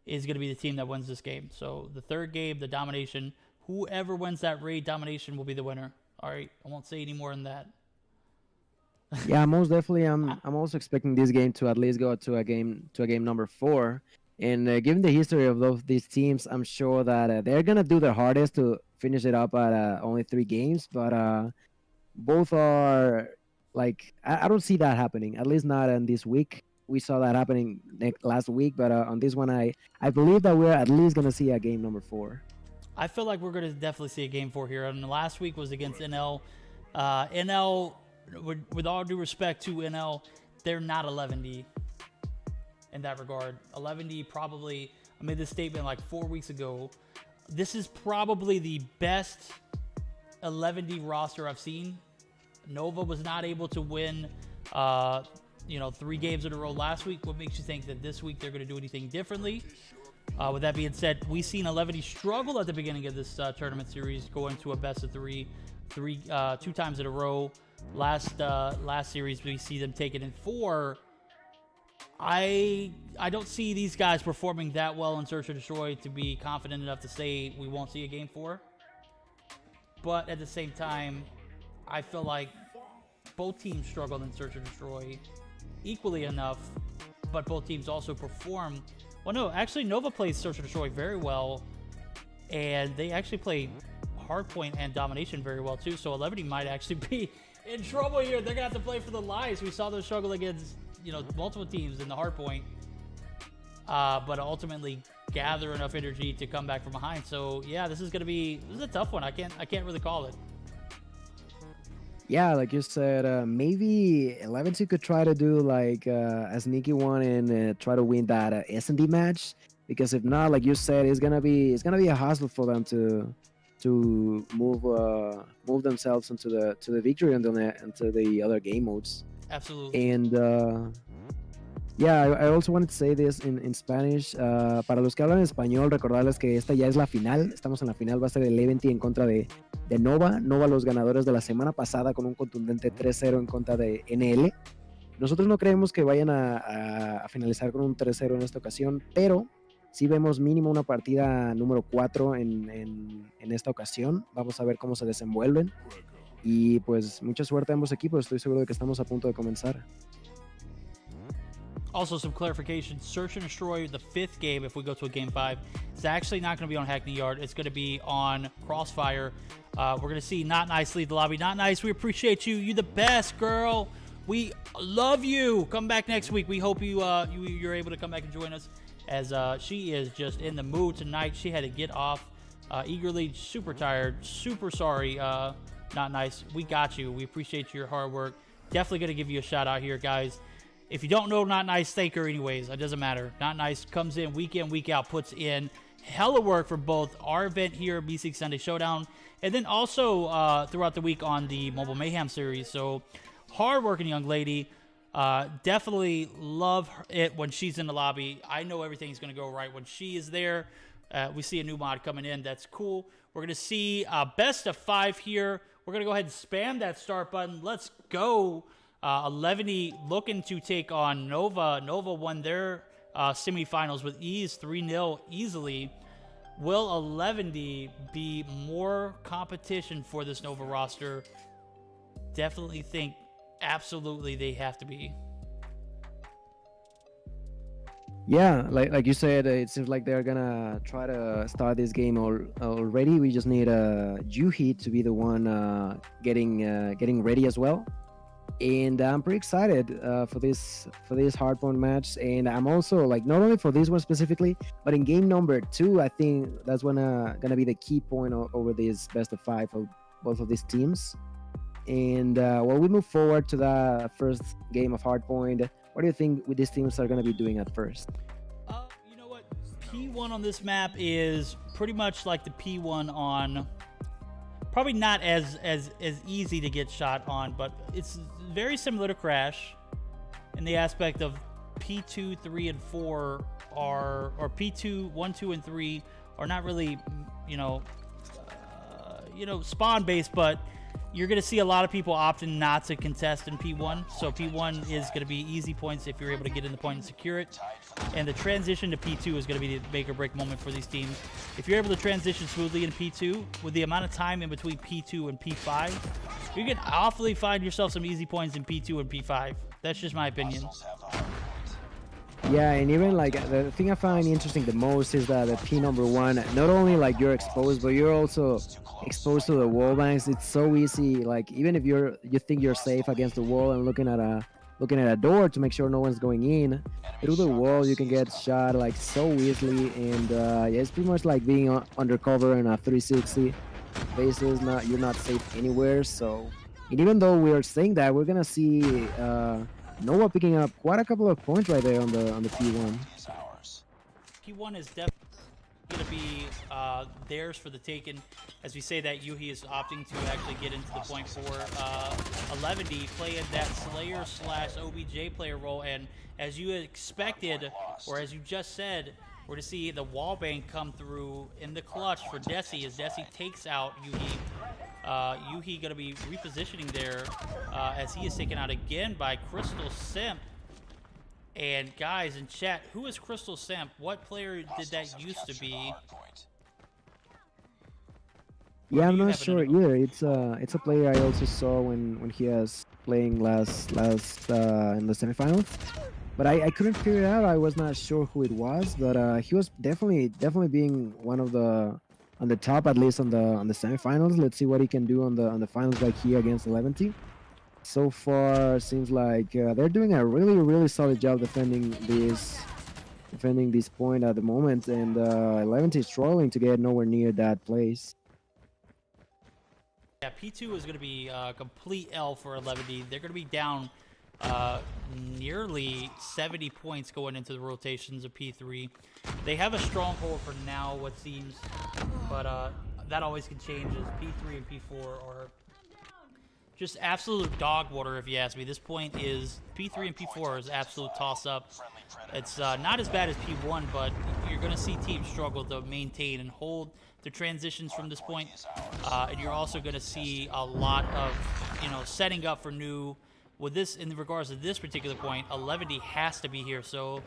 is going to be the team that wins this game. So the third game, the domination, whoever wins that raid domination will be the winner. All right, I won't say any more than that. Yeah, most definitely. I'm also expecting this game to at least go to a game number 4. And given the history of these teams, I'm sure that they're gonna do their hardest to finish it up at only 3 games. But both are like I don't see that happening. At least not in this week. We saw that happening last week, but on this one, I believe that we're at least gonna see a game number 4. I feel like we're going to definitely see a game 4 here. And last week was against NL. NL, with all due respect to NL, they're not 11D in that regard. 11D probably, I made this statement like 4 weeks ago. This is probably the best 11D roster I've seen. Nova was not able to win, 3 games in a row last week. What makes you think that this week they're going to do anything differently? With that being said, we've seen 11D struggle at the beginning of this tournament series, going to a best of 3, 2 times in a row. Last series, we see them take it in 4. I don't see these guys performing that well in Search and Destroy to be confident enough to say we won't see a game 4. But at the same time, I feel like both teams struggled in Search and Destroy equally enough, but both teams also perform. Well, no, actually, Nova plays Search and Destroy very well, and they actually play Hardpoint and Domination very well, too. So 11 might actually be in trouble here. They're going to have to play for the lives. We saw them struggle against, multiple teams in the Hardpoint, but ultimately gather enough energy to come back from behind. So, yeah, this is a tough one. I can't really call it. Yeah, like you said, maybe 11-2 could try to do like a sneaky one and try to win that S&D match. Because if not, like you said, it's gonna be a hassle for them to move themselves into the victory into the other game modes. Absolutely. And yeah, I also wanted to say this in Spanish. Para los que hablan español, recordarles que esta ya es la final. Estamos en la final, va a ser el Eventy en contra de Nova. Nova, los ganadores de la semana pasada con un contundente 3-0 en contra de NL. Nosotros no creemos que vayan a finalizar con un 3-0 en esta ocasión, pero sí vemos mínimo una partida número 4 en esta ocasión. Vamos a ver cómo se desenvuelven. Y pues mucha suerte a ambos equipos. Estoy seguro de que estamos a punto de comenzar. Also, some clarification. Search and Destroy, the 5th game, if we go to a game 5, it's actually not going to be on Hackney Yard. It's going to be on Crossfire. We're going to see Not Nice lead the lobby. Not Nice, we appreciate you. You're the best, girl. We love you. Come back next week. We hope you're able to come back and join us, as she is just in the mood tonight. She had to get off eagerly. Super tired. Super sorry. Not Nice. We got you. We appreciate your hard work. Definitely going to give you a shout out here, guys. If you don't know Not Nice, thank her anyways. It doesn't matter. Not Nice comes in, week out, puts in hella work for both our event here, B6 Sunday Showdown, and then also throughout the week on the Mobile Mayhem series. So, hard-working young lady. Definitely love it when she's in the lobby. I know everything's going to go right when she is there. We see a new mod coming in. That's cool. We're going to see best of 5 here. We're going to go ahead and spam that start button. Let's go. 11 looking to take on Nova. Nova won their semifinals with ease, 3-0 easily. Will 11 be more competition for this Nova roster? Definitely think absolutely they have to be. Yeah, like you said, it seems like they're gonna try to start this game already. We just need Yuhi to be the one getting ready as well. And I'm pretty excited for this hardpoint match. And I'm also like not only for this one specifically, but in game number 2, I think that's gonna be the key point over this best of 5 of both of these teams. And while we move forward to the first game of hardpoint, what do you think these teams are gonna be doing at first? You know what? P1 on this map is pretty much like the P1 on. Probably not as easy to get shot on, but it's very similar to Crash in the aspect of P2, 3, and 4 are, or P2, 1, 2, and 3 are not really, spawn based, but you're going to see a lot of people opting not to contest in P1. So P1 is going to be easy points if you're able to get in the point and secure it. And the transition to P2 is going to be the make or break moment for these teams. If you're able to transition smoothly in P2, with the amount of time in between P2 and P5, you can awfully find yourself some easy points in P2 and P5. That's just my opinion. Yeah, and even like the thing I find interesting the most is that the P number 1, not only like you're exposed, but you're also exposed to the wall banks. It's so easy. Like even if you think you're safe against the wall and looking at a door to make sure no one's going in, through the wall you can get shot like so easily. And yeah, it's pretty much like being undercover in a 360 basis. You're not safe anywhere. So, and even though we're saying that, we're gonna see Nova picking up quite a couple of points right there on the P1. P1 is definitely going to be theirs for the taking. As we say that, Yuhi is opting to actually get into the point for 11 playing that Slayer / OBJ player role. And as you expected, or as you just said, we're to see the wall bank come through in the clutch for Desi as Desi takes out Yuhi. Yuhi going to be repositioning there as he is taken out again by Crystal Simp. And guys in chat, who is Crystal Simp? What player did that used to be? Yeah, I'm not sure either. It's a player I also saw when he was playing last in the semifinals, but I couldn't figure it out. I was not sure who it was, but he was definitely being one of the on the top, at least on the semifinals. Let's see what he can do on the finals like here against 11. So far, seems like they're doing a really solid job defending this point at the moment, and 11 is struggling to get nowhere near that place. Yeah, P2 is going to be a complete L for 11. They're going to be down nearly 70 points going into the rotations of P3. They have a stronghold for now, what seems, but that always can change as P3 and P4 are just absolute dog water, if you ask me. This point is P3 and P4 is absolute toss-up. It's not as bad as P1, but you're going to see teams struggle to maintain and hold the transitions from this point. And you're also going to see a lot of, setting up for new. With this, in regards to this particular point, 11 has to be here. So,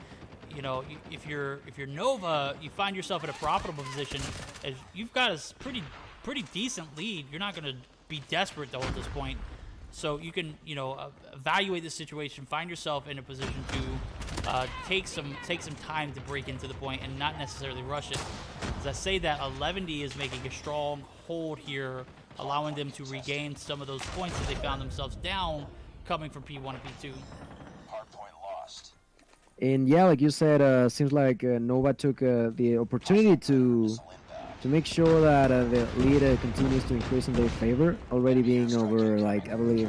if you're Nova, you find yourself in a profitable position. As you've got a pretty decent lead. You're not going to be desperate to hold this point, so you can evaluate the situation, find yourself in a position to take some time to break into the point and not necessarily rush it. As I say that, 11 is making a strong hold here, allowing them to regain some of those points that they found themselves down coming from P1 and P2. Hardpoint lost. And yeah, like you said, seems like Nova took the opportunity to make sure that the lead continues to increase in their favor, already being over, like, I believe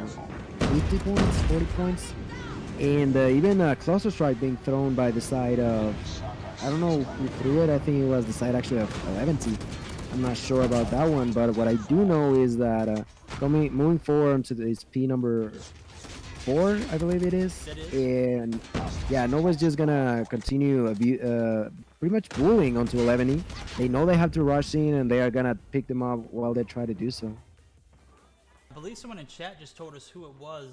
50 points, 40 points. And even a cluster strike being thrown by the side of, I don't know who threw it, I think it was the side actually of 11. I'm not sure about that one, but what I do know is that moving forward to this P number 4, I believe it is. That is. And yeah, Nova's just gonna continue pretty much bullying onto 11E. They know they have to rush in, and they are gonna pick them up while they try to do so. I believe someone in chat just told us who it was.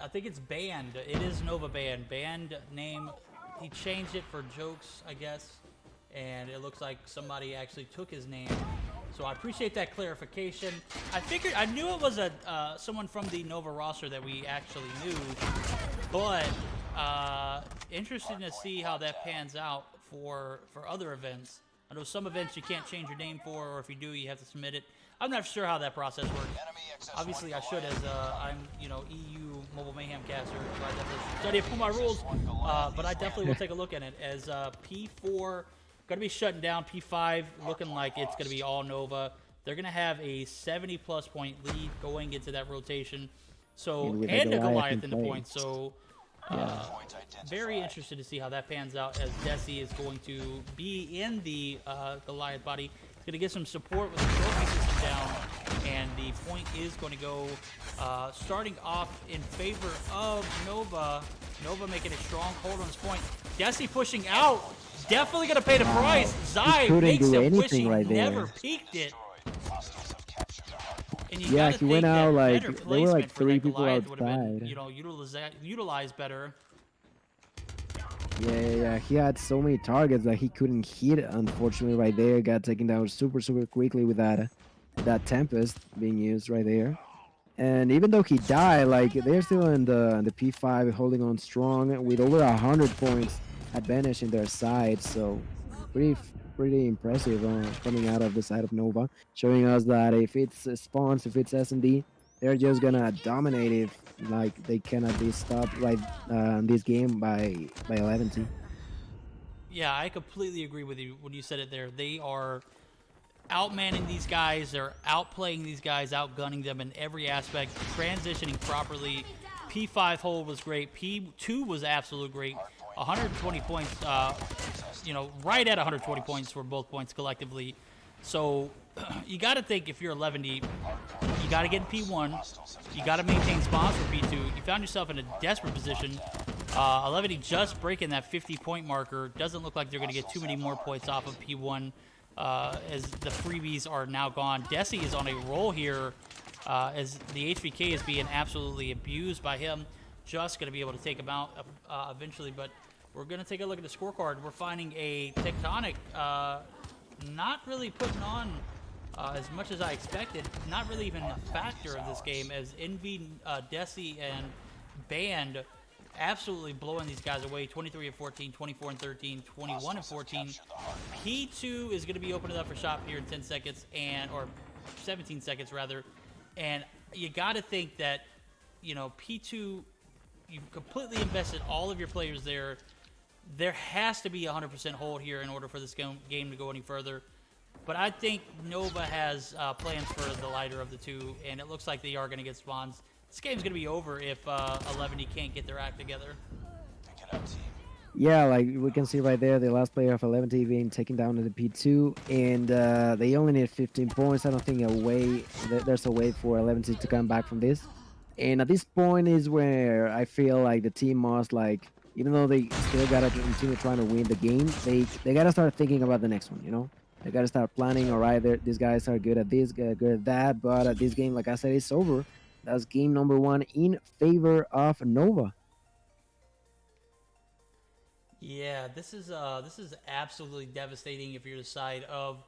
I think it's Band. It is Nova Band. Band name, he changed it for jokes, I guess. And it looks like somebody actually took his name. So I appreciate that clarification. I knew it was someone from the Nova roster that we actually knew. But interesting to see how that pans out for other events. I know some events you can't change your name for, or if you do, you have to submit it. I'm not sure how that process works. Obviously, I should, as I'm, EU Mobile Mayhem caster, so I definitely should study up on my rules. But I definitely will take a look at it. As P4 going to be shutting down, P5 looking like it's going to be all Nova. They're going to have a 70-plus point lead going into that rotation. So and a Goliath in the points. So very interested to see how that pans out, as Desi is going to be in the Goliath body. He's going to get some support with the trophy system down, and the point is going to go starting off in favor of Nova. Nova making a strong hold on this point. Desi pushing out. Definitely going to pay the price. Zai makes him wish he never peeked it. And you Yeah, gotta he went think that out like better there were like placement for that 3 people Goliath would have outside. been, utilized better. Yeah. He had so many targets that he couldn't hit. Unfortunately, right there, got taken down super quickly with that Tempest being used right there. And even though he died, like they're still in the P5, holding on strong with over 100 points advantage in their side. So pretty impressive coming out of the side of Nova, showing us that if it's spawns, if it's S&D, they're just gonna dominate it. Like they cannot be stopped right in this game by 11T. Yeah, I completely agree with you when you said it there. They are outmanning these guys. They're outplaying these guys, outgunning them in every aspect, transitioning properly. P5 hold was great. P2 was absolutely great. 120 points, right at 120 points for both points collectively. So you got to think, if you're 11D, you got to get in P1. You got to maintain spawns for P2. You found yourself in a desperate position. 11D just breaking that 50-point marker. Doesn't look like they're going to get too many more points off of P1 as the freebies are now gone. Desi is on a roll here as the HVK is being absolutely abused by him. Just going to be able to take him out eventually, but we're going to take a look at the scorecard. We're finding a Tectonic not really putting on as much as I expected. Not really even a factor of this game, as Envy, Desi, and Band absolutely blowing these guys away. 23 and 14, 24 and 13, 21 and 14. P2 is going to be opening up for shop here in 10 seconds, or 17 seconds rather. And you got to think that, P2, you've completely invested all of your players there. There has to be 100% hold here in order for this game to go any further. But I think Nova has plans for the lighter of the two, and it looks like they are going to get spawns. This game's going to be over if 11D can't get their act together. Yeah, like we can see right there, the last player of 11T being taken down to the P2, and they only need 15 points. I don't think there's a way for 11T to come back from this. And at this point is where I feel like the team must, like, even though they still gotta continue trying to win the game, they gotta start thinking about the next one. They gotta start planning. All right, these guys are good at this, good at that, but at this game, like I said, it's over. That's game number 1 in favor of Nova. Yeah, this is absolutely devastating if you're the side of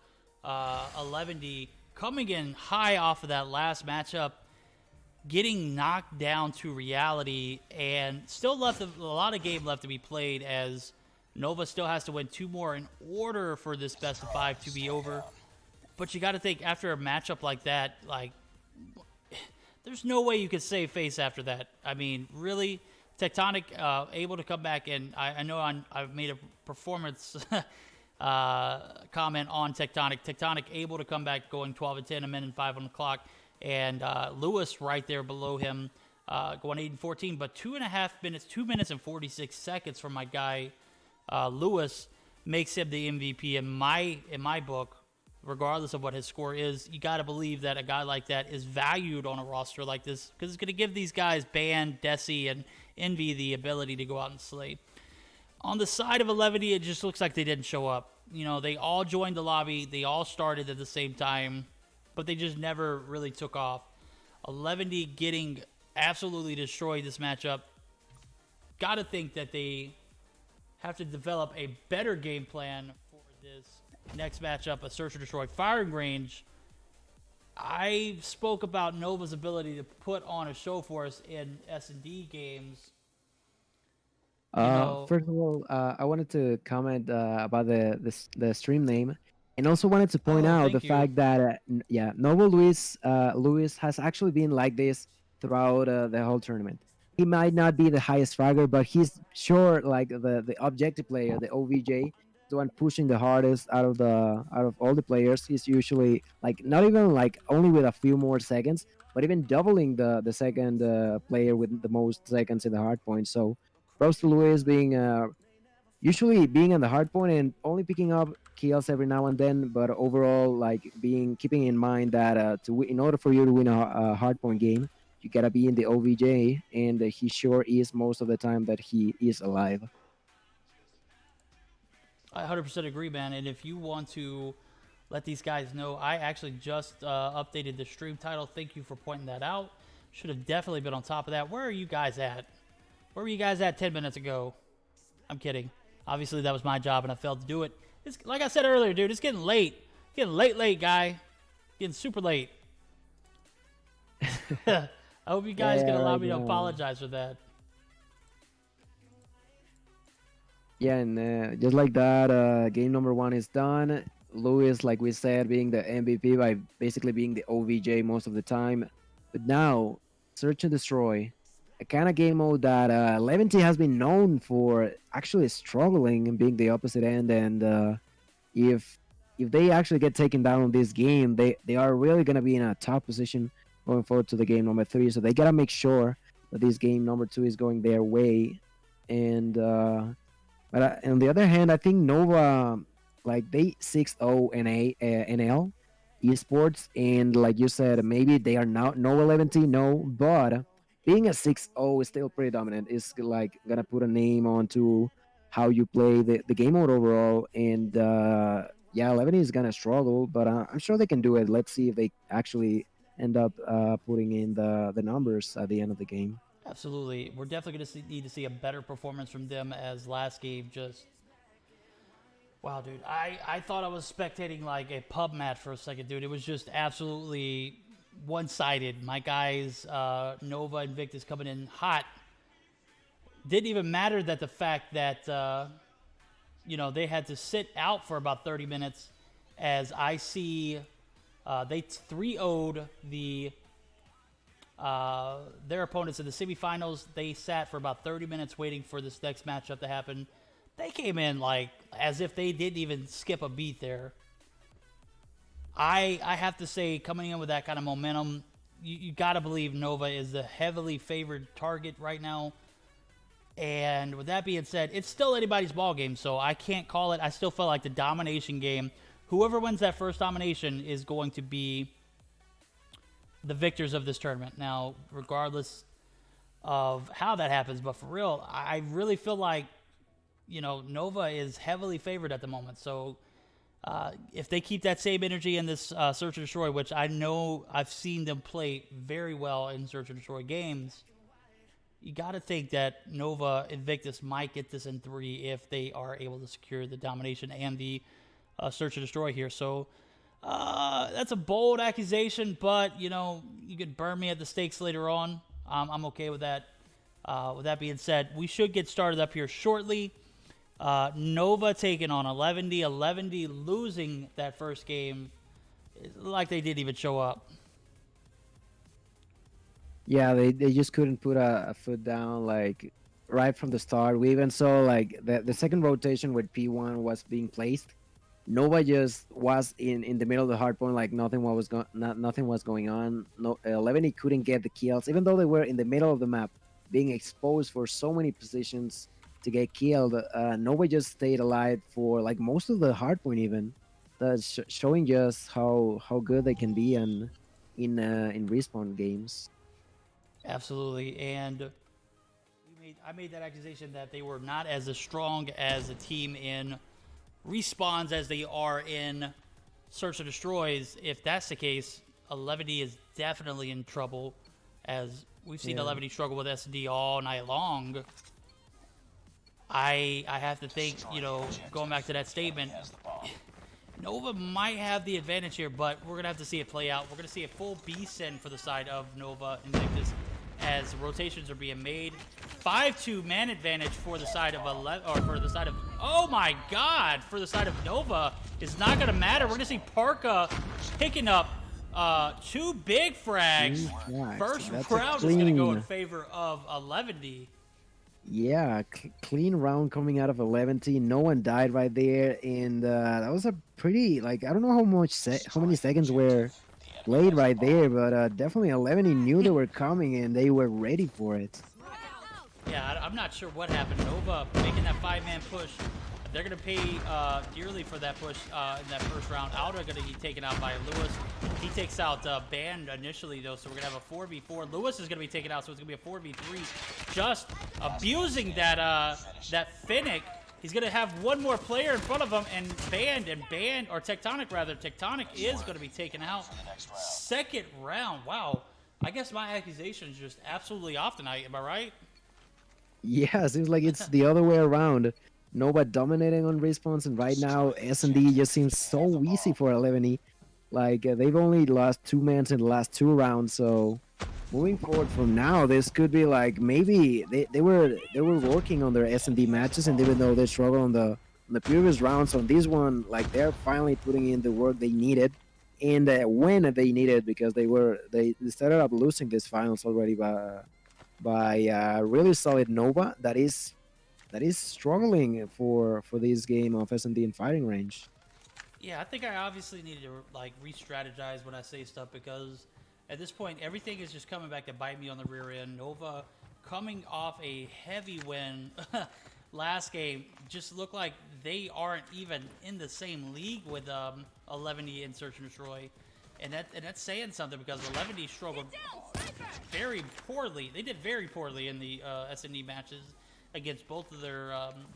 11D, coming in high off of that last matchup, getting knocked down to reality, and still left a lot of game left to be played, as Nova still has to win 2 more in order for this best of 5 to be over. But you got to think, after a matchup like that, like, there's no way you could save face after that. I mean, really, Tectonic able to come back, and I know I've made a performance comment on Tectonic. Tectonic able to come back, going 12 and 10, a minute and 5 on the clock. And Lewis right there below him, going 8 and 14, but 2.5 minutes, 2 minutes and 46 seconds from my guy Lewis makes him the MVP in my book. regardless of what his score is, you got to believe that a guy like that is valued on a roster like this because it's going to give these guys, Ban, Desi, and Envy, the ability to go out and slay. On the side of 11, it just looks like they didn't show up. You know, they all joined the lobby. They all started at the same time, but they just never really took off. 11 getting absolutely destroyed this matchup. Got to think that they have to develop a better game plan for this next matchup, a search and destroy firing range. I spoke about Nova's ability to put on a show for us in S&D games. First of all, I wanted to comment about the stream name, and also wanted to point out the thank you. fact that yeah, Noble Luis has actually been like this throughout the whole tournament. He might not be the highest fragger, but he's sure like the objective player, the OVJ, the one pushing the hardest out of all the players. He's usually like not even like only with a few more seconds, but even doubling the second player with the most seconds in the hard point. So props to Luis being usually being on the hard point and only picking up kills every now and then, but overall like keeping in mind that in order for you to win a hard point game, you gotta be in the OVJ, and he sure is most of the time that he is alive. I 100% agree, man. And if you want to let these guys know, I actually just updated the stream title. Thank you for pointing that out. Should have definitely been on top of that. Where are you guys at? Where were you guys at 10 minutes ago? I'm kidding. Obviously, that was my job, and I failed to do it. It's, like I said earlier, dude, it's getting late. Getting late, guy. Getting super late. I hope you guys can allow me to apologize for that. Yeah, and just like that, game number 1 is done. Luis, like we said, being the MVP by basically being the OVJ most of the time. But now, Search and Destroy, a kind of game mode that Leventi has been known for actually struggling and being the opposite end. And if they actually get taken down in this game, they are really going to be in a top position going forward to the game number 3. So they got to make sure that this game number 2 is going their way. And but on the other hand, I think Nova, like they 6-0 NL esports, and like you said, maybe they are not Nova 11, no, but being a 6-0 is still pretty dominant. It's like gonna put a name onto how you play the game mode overall. And yeah, 11 is gonna struggle, but I'm sure they can do it. Let's see if they actually end up putting in the numbers at the end of the game. Absolutely. We're definitely going to need to see a better performance from them, as last game just... Wow, dude. I thought I was spectating like a pub match for a second, dude. It was just absolutely one-sided. My guys, Nova and Invictus, coming in hot. Didn't even matter that the fact that, you know, they had to sit out for about 30 minutes, as I see they 3-0'd their opponents in the semifinals. They sat for about 30 minutes waiting for this next matchup to happen. They came in like as if they didn't even skip a beat there. I have to say, coming in with that kind of momentum, you got to believe Nova is the heavily favored target right now. And with that being said, it's still anybody's ball game, so I can't call it. I still feel like the domination game, whoever wins that first domination is going to be the victors of this tournament. Now, regardless of how that happens, but for real, I really feel like, you know, Nova is heavily favored at the moment. So if they keep that same energy in this Search and Destroy, which I know I've seen them play very well in Search and Destroy games, you got to think that Nova Invictus might get this in 3 if they are able to secure the domination and the Search and Destroy here. So that's a bold accusation, but, you know, you could burn me at the stakes later on. I'm okay with that. With that being said, we should get started up here shortly. Nova taking on 11, 11 losing that first game like they didn't even show up. Yeah, they just couldn't put a foot down like right from the start. We even saw like the second rotation where P1 was being placed. Nova just was in the middle of the hard point, like nothing was going on. No, 11 couldn't get the kills, even though they were in the middle of the map, being exposed for so many positions to get killed. Nova just stayed alive for like most of the hard point even, that's showing just how good they can be and in respawn games. Absolutely. And I made that accusation that they were not as strong as a team in respawns as they are in search and destroys. If that's the case, 11D is definitely in trouble, as we've seen 11D struggle with SD all night long. I have to think, you know, going back to that statement, Nova might have the advantage here, but we're going to have to see it play out. We're going to see a full B send for the side of Nova Invictus as rotations are being made. 5-2 man advantage for the side of 11, or for the side of, oh my god, for the side of Nova is not going to matter. We're going to see Parka picking up 2 big frags. Yeah, First that's round is going to go in favor of 11D. Yeah, clean round coming out of 11T. No one died right there, and that was a pretty, like, I don't know how many seconds were played right there, but definitely 11T knew they were coming and they were ready for it. Yeah, I'm not sure what happened. Nova making that 5-man push. They're going to pay dearly for that push in that first round. Alda going to be taken out by Lewis. He takes out Band initially, though, so we're going to have a 4v4. Lewis is going to be taken out, so it's going to be a 4v3. Just abusing that Finnick. He's going to have one more player in front of him, and Band, or Tectonic rather, Tectonic is going to be taken out. Second round. Wow. I guess my accusation is just absolutely off tonight. Am I right? Yeah, seems like it's the other way around. Nova dominating on respawns, and right now S&D just seems so easy for 11E. Like they've only lost 2 mans in the last 2 rounds, so moving forward from now, this could be like maybe they were working on their S&D matches, and even though they struggled on the previous rounds, on this one, like they're finally putting in the work they needed and when they needed, because they started up losing this finals already by really solid Nova that is struggling for this game of S&D in fighting range. Yeah, I think I obviously need to like re-strategize when I say stuff, because at this point everything is just coming back to bite me on the rear end. Nova coming off a heavy win last game just look like they aren't even in the same league with 11E in Search and Destroy. And that's saying something, because 11D struggled very poorly. They did very poorly in the S&D matches against both of their,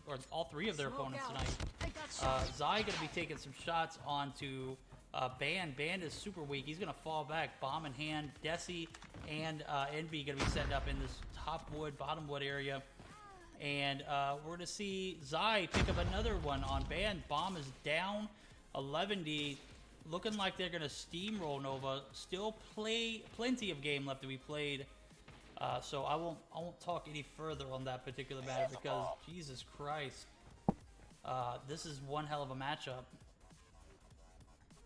or all 3 of their opponents tonight. Zai going to be taking some shots onto Band. Band is super weak. He's going to fall back. Bomb in hand. Desi and Envy going to be setting up in this top wood, bottom wood area. And we're going to see Zai pick up another one on Band. Bomb is down. 11D looking like they're going to steamroll Nova. Still plenty of game left to be played. So I won't talk any further on that particular matter, because Jesus Christ, this is one hell of a matchup.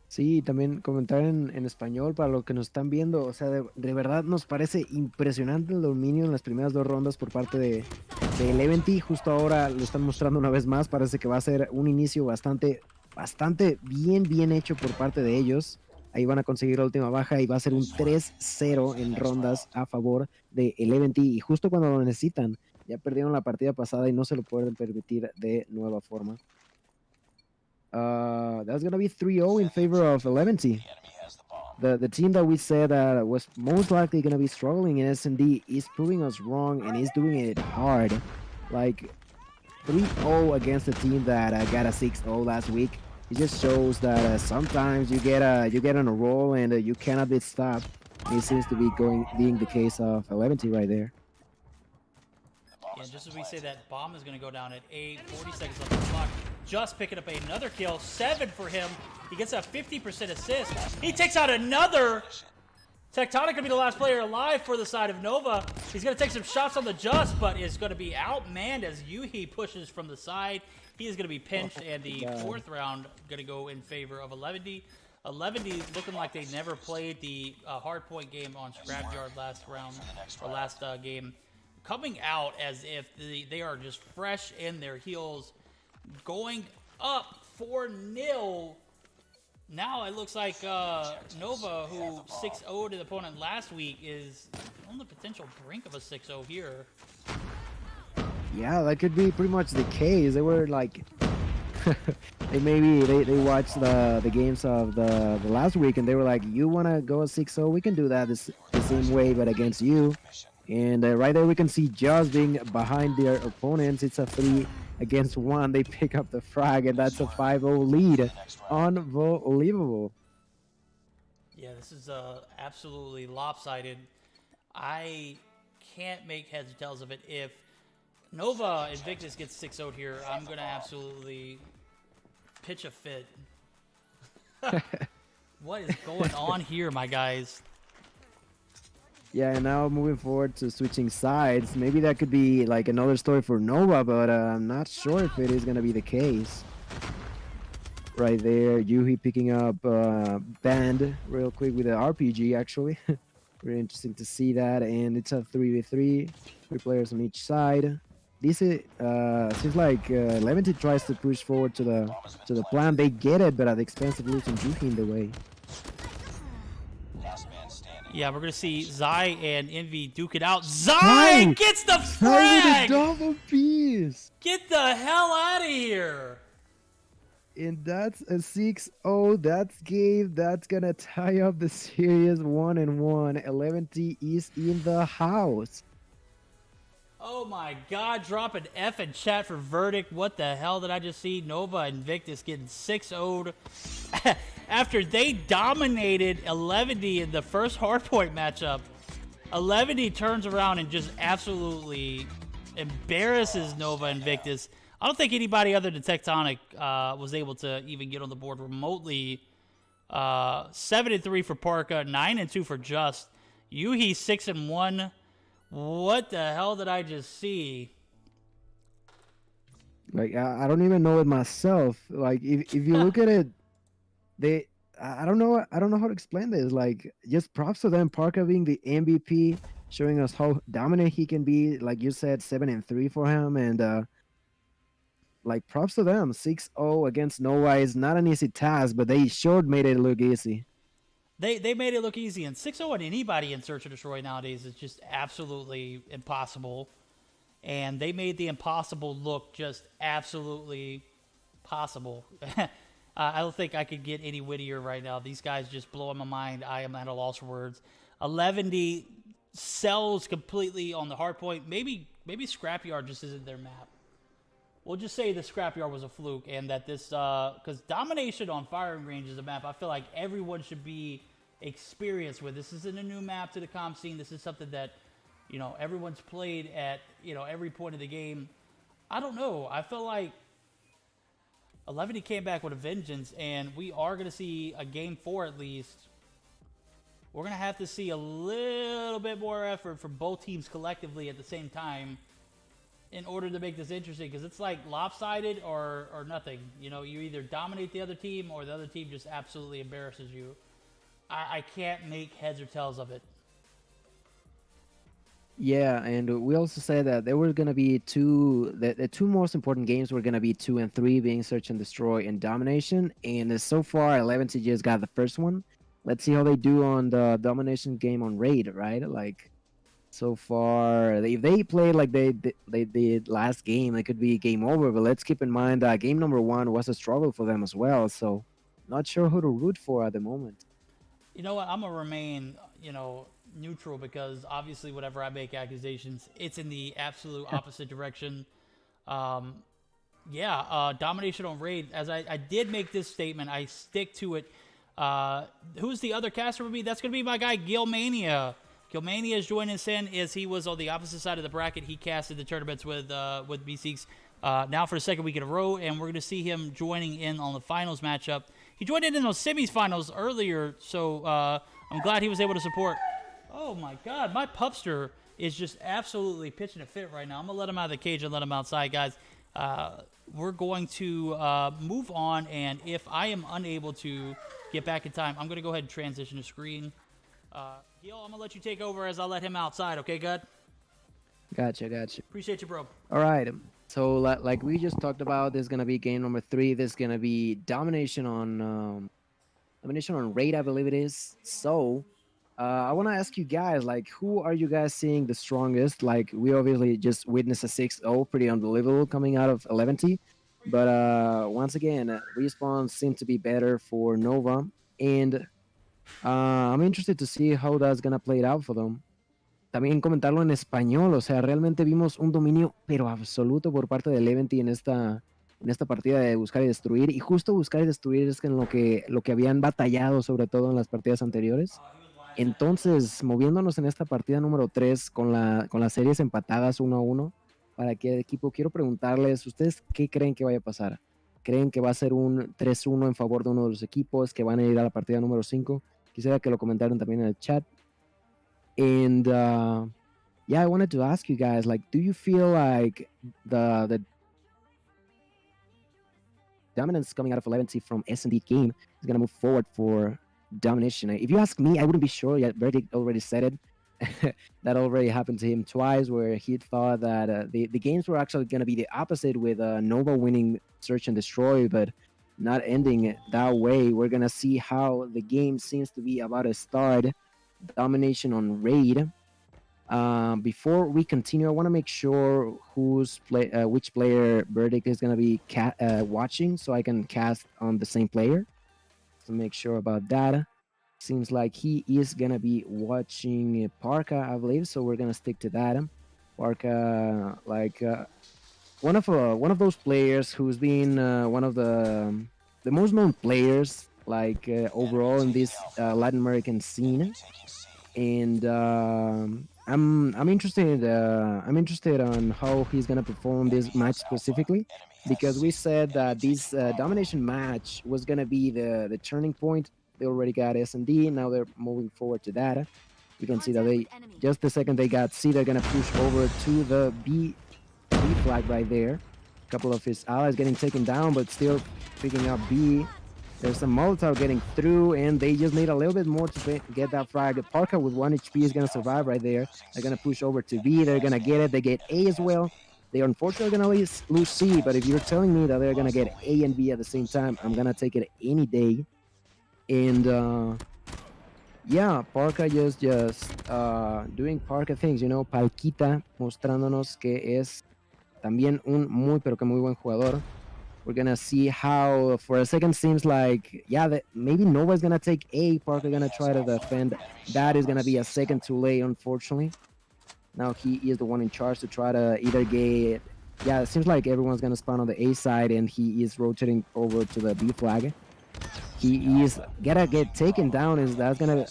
Sí, también comentar en español para los que nos están viendo. O sea, de verdad nos parece impresionante el dominio en las primeras 2 rondas por parte de 11T. Justo ahora lo están mostrando una vez más. Parece que va a ser un inicio bastante bien hecho por parte de ellos. Ahí van a conseguir la última baja y va a ser un 3-0 en rondas a favor de 11T. Y justo cuando lo necesitan, ya perdieron la partida pasada y no se lo pueden permitir de nueva forma. That's going to be 3-0 in favor of 11T. The team that we said was most likely going to be struggling in S&D is proving us wrong, and is doing it hard. Like 3-0 against a team that got a 6-0 last week. It just shows that sometimes you get on a roll and you cannot be stopped. It seems to be being the case of 11T right there. Yeah, just as we say that, Bomb is going to go down at 40 seconds left on the clock. Just picking up another kill, 7 for him. He gets a 50% assist. He takes out another. Tectonic going to be the last player alive for the side of Nova. He's going to take some shots on the Just, but is going to be outmanned as Yuhi pushes from the side. He is going to be pinched, and the 4th round going to go in favor of 11D. 11D looking like they never played the hardpoint game on Scrapyard last round, or last game. Coming out as if they are just fresh in their heels, going up 4-0. Now it looks like Nova, who 6-0'd the opponent last week, is on the potential brink of a 6-0 here. Yeah, that could be pretty much the case. They were like They watched the games of the last week and they were like, you want to go 6-0? We can do that the same way, but against you. And right there we can see Jaws being behind their opponents. It's a 3-against-1. They pick up the frag, and that's a 5-0 lead. Unbelievable. Yeah, this is absolutely lopsided. I can't make heads or tails of it. If Nova Invictus gets 6-0'd here, I'm going to absolutely pitch a fit. What is going on here, my guys? Yeah, and now moving forward to switching sides. Maybe that could be like another story for Nova, but I'm not sure if it is going to be the case. Right there, Yuhi picking up Band real quick with the RPG, actually. Very interesting to see that. And it's a 3v3, 3 players on each side. This is, seems like Levante tries to push forward to the plan. They get it, but at the expense of losing Yuhi in the way. Last man standing. Yeah, we're going to see Zai and Envy duke it out. Zai gets the frag! Double piece! Get the hell out of here! And that's a 6-0. That's game. That's gonna tie up the series 1-1. 11T is in the house. Oh my god, drop an F in chat for Verdict. What the hell did I just see? Nova Invictus getting 6-0'd after they dominated 11D in the first hardpoint matchup. 11D turns around and just absolutely embarrasses Nova Invictus. I don't think anybody other than Tectonic was able to even get on the board remotely. 7-3 for Parka, 9-2 for Just. Yuhi 6-1. What the hell did I just see? Like I don't even know it myself. Like if you look at it, I don't know how to explain this. Like just props to them. Parka being the MVP, showing us how dominant he can be. Like you said, 7-3 for him, and like props to them. 6-0 against Nova is not an easy task, but they sure made it look easy. They made it look easy, and 6-0 on anybody in Search and Destroy nowadays is just absolutely impossible. And they made the impossible look just absolutely possible. I don't think I could get any wittier right now. These guys just blowing my mind. I am at a loss for words. 11D sells completely on the hard point. Maybe Scrapyard just isn't their map. We'll just say the Scrapyard was a fluke, and that this, because Domination on Firing Range is a map I feel like everyone should be experienced with. This isn't a new map to the comp scene. This is something that, you know, everyone's played at, you know, every point of the game. I don't know. I feel like 11 came back with a vengeance, and we are going to see a game 4 at least. We're going to have to see a little bit more effort from both teams collectively at the same time in order to make this interesting, because it's like lopsided or nothing. You know, you either dominate the other team or the other team just absolutely embarrasses you. I can't make heads or tails of it. Yeah, and we also said that there were going to be the two most important games were going to be 2 and 3, being Search and Destroy and Domination. And so far, 11 just got the first one. Let's see how they do on the Domination game on Raid, right? Like, so far, if they play like they did last game, it could be game over. But let's keep in mind that game number 1 was a struggle for them as well. So, not sure who to root for at the moment. You know what? I'm going to remain, you know, neutral, because obviously whenever I make accusations, it's in the absolute opposite direction. Domination on Raid, as I did make this statement, I stick to it. Who's the other caster with me? That's going to be my guy Gilmania. Gilmania is joining us in, as he was on the opposite side of the bracket. He casted the tournaments with B6 now for the second week in a row, and we're going to see him joining in on the finals matchup. He joined in those semis-finals earlier, so I'm glad he was able to support. Oh my god, my pupster is just absolutely pitching a fit right now. I'm going to let him out of the cage and let him outside, guys. We're going to move on, and if I am unable to get back in time, I'm going to go ahead and transition the screen. Gil, I'm going to let you take over as I let him outside, okay, good? Gotcha. Appreciate you, bro. All right. So, like we just talked about, there's going to be game number 3. There's going to be Domination on Raid, I believe it is. So, I want to ask you guys, like, who are you guys seeing the strongest? Like, we obviously just witnessed a 6-0, pretty unbelievable, coming out of 11T. But once again, respawn seemed to be better for Nova, and I'm interested to see how that's gonna play it out for them. También comentarlo en español, o sea, realmente vimos un dominio pero absoluto por parte de Leventi en esta partida de buscar y destruir, y justo buscar y destruir es en lo que habían batallado sobre todo en las partidas anteriores. Entonces, moviéndonos en esta partida número 3 con las series empatadas 1-1 para qué equipo, quiero preguntarles, ¿ustedes qué creen que vaya a pasar? ¿Creen que va a ser un 3-1 en favor de uno de los equipos, que van a ir a la partida número 5? Quisiera que lo comentaran también en el chat. And yeah, I wanted to ask you guys, like, do you feel like the dominance coming out of 11T from S&D game is going to move forward for domination? If you ask me, I wouldn't be sure yet. Verdict already said it. That already happened to him twice, where he thought that the games were actually going to be the opposite, with Nova winning Search and Destroy, but not ending it that way. We're going to see how the game seems to be about to start. Domination on Raid. Before we continue, I want to make sure which player Verdict is going to be watching, so I can cast on the same player. To make sure about that. Seems like he is going to be watching Parka, I believe, so we're going to stick to that. Parka, like one of those players who's been one of the most known players, like overall in this Latin American scene. And I'm interested on how he's gonna perform this match specifically, because we said that this domination match was gonna be the turning point. They already got S&D, now they're moving forward to that. You can see that they just the second they got C, they're gonna push over to the B flag right there. A couple of his allies getting taken down, but still picking up B. There's some Molotov getting through, and they just need a little bit more to get that frag. Parka with 1 HP is going to survive right there. They're going to push over to B. They're going to get it. They get A as well. They are unfortunately going to lose C, but if you're telling me that they're going to get A and B at the same time, I'm going to take it any day. And yeah, Parka just doing Parka things, you know, Palquita mostrándonos que es también un muy, pero que muy buen jugador. We're gonna see how, for a second, seems like, yeah, maybe Nova's gonna take A, Parker gonna try to defend. That is gonna be a second too late, unfortunately. Now he is the one in charge to try to either get, yeah, it seems like everyone's gonna spawn on the A side, and he is rotating over to the B flag. He is gonna get taken down, and that's gonna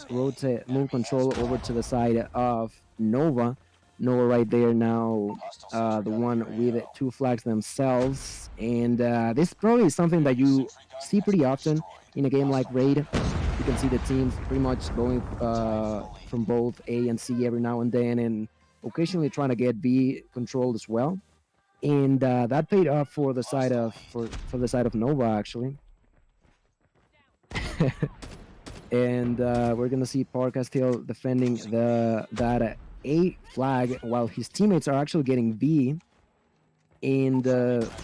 move control over to the side of Nova. Nova right there now, the one with 2 flags themselves. And this probably is something that you see pretty often in a game like Raid. You can see the teams pretty much going from both A and C every now and then, and occasionally trying to get B controlled as well. And that paid off for the side of for the side of Nova, actually. And we're gonna see Parka still defending that A flag, while his teammates are actually getting B. And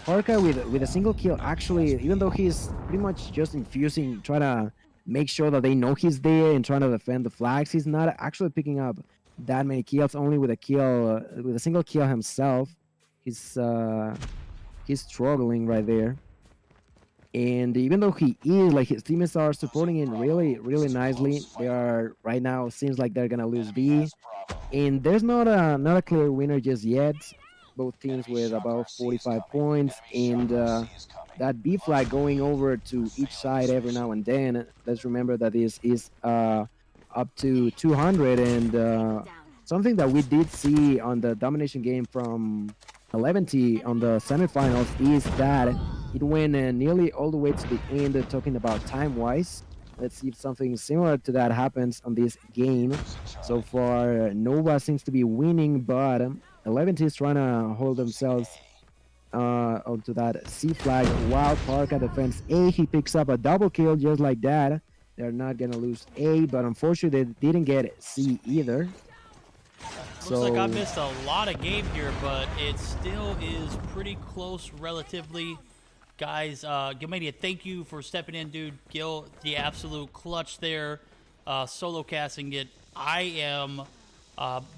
Parka with a single kill, actually, even though he's pretty much just infusing, trying to make sure that they know he's there and trying to defend the flags, he's not actually picking up that many kills, only with a single kill himself. He's struggling right there. And even though he is, like, his teammates are supporting him really, really nicely, they are right now, seems like they're gonna lose B. And there's not a clear winner just yet. Both teams with about 45 points, and that B flag going over to each side every now and then. Let's remember that this is up to 200, and something that we did see on the domination game from 11T on the semifinals is that it went nearly all the way to the end, talking about time-wise. Let's see if something similar to that happens on this game. So far, Nova seems to be winning, but 11T is trying to hold themselves onto that C flag, while Parka defends A. He picks up a double kill just like that. They're not going to lose A, but unfortunately, they didn't get C either. Looks like I missed a lot of game here, but it still is pretty close relatively. Guys, Gilmania, thank you for stepping in, dude. Gil, the absolute clutch there, solo casting it. I am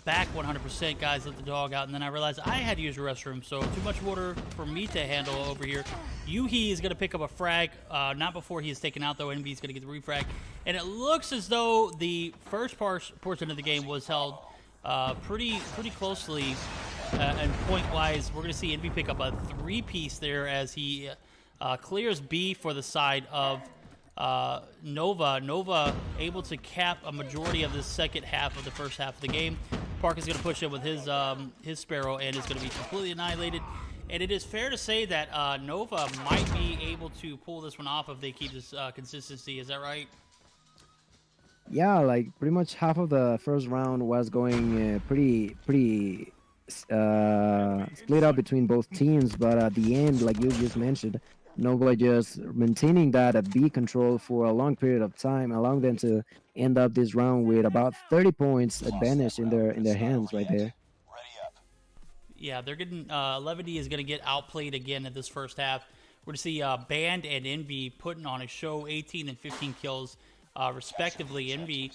back 100%, guys. Let the dog out, and then I realized I had to use the restroom, so too much water for me to handle over here. Yuhi is going to pick up a frag, not before he is taken out, though. Envy is going to get the refrag, and it looks as though the first portion of the game was held pretty closely, and point-wise. We're going to see Envy pick up a 3-piece there as he clears B for the side of Nova. Nova able to cap a majority of the second half of the first half of the game. Park is going to push in with his Sparrow and is going to be completely annihilated. And it is fair to say that Nova might be able to pull this one off if they keep this consistency. Is that right? Yeah, like pretty much half of the first round was going pretty split up between both teams, but at the end, like you just mentioned, Nova just maintaining that B control for a long period of time, allowing them to end up this round with about 30 points advantage in their hands right there. Ready up. Yeah, they're getting 11D is going to get outplayed again in this first half. We're going to see Band and Envy putting on a show, 18 and 15 kills respectively. Envy,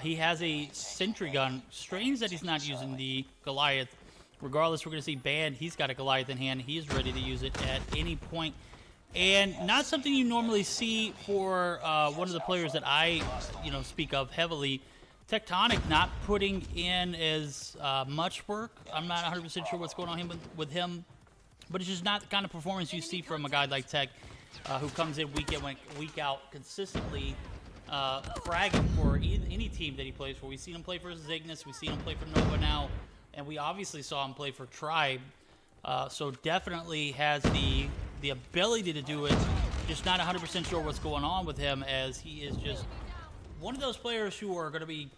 he has a sentry gun. Strange that he's not using the Goliath. Regardless, we're going to see Band. He's got a Goliath in hand. He is ready to use it at any point. And not something you normally see for one of the players that I, speak of heavily. Tectonic not putting in as much work. I'm not 100% sure what's going on with him, but it's just not the kind of performance you see from a guy like Tech, who comes in week in, week out, consistently fragging for any team that he plays for. We've seen him play for Cygnus, we've seen him play for Nova now, and we obviously saw him play for Tribe. So definitely has the ability to do it, just not 100% sure what's going on with him, as he is just one of those players who are going to be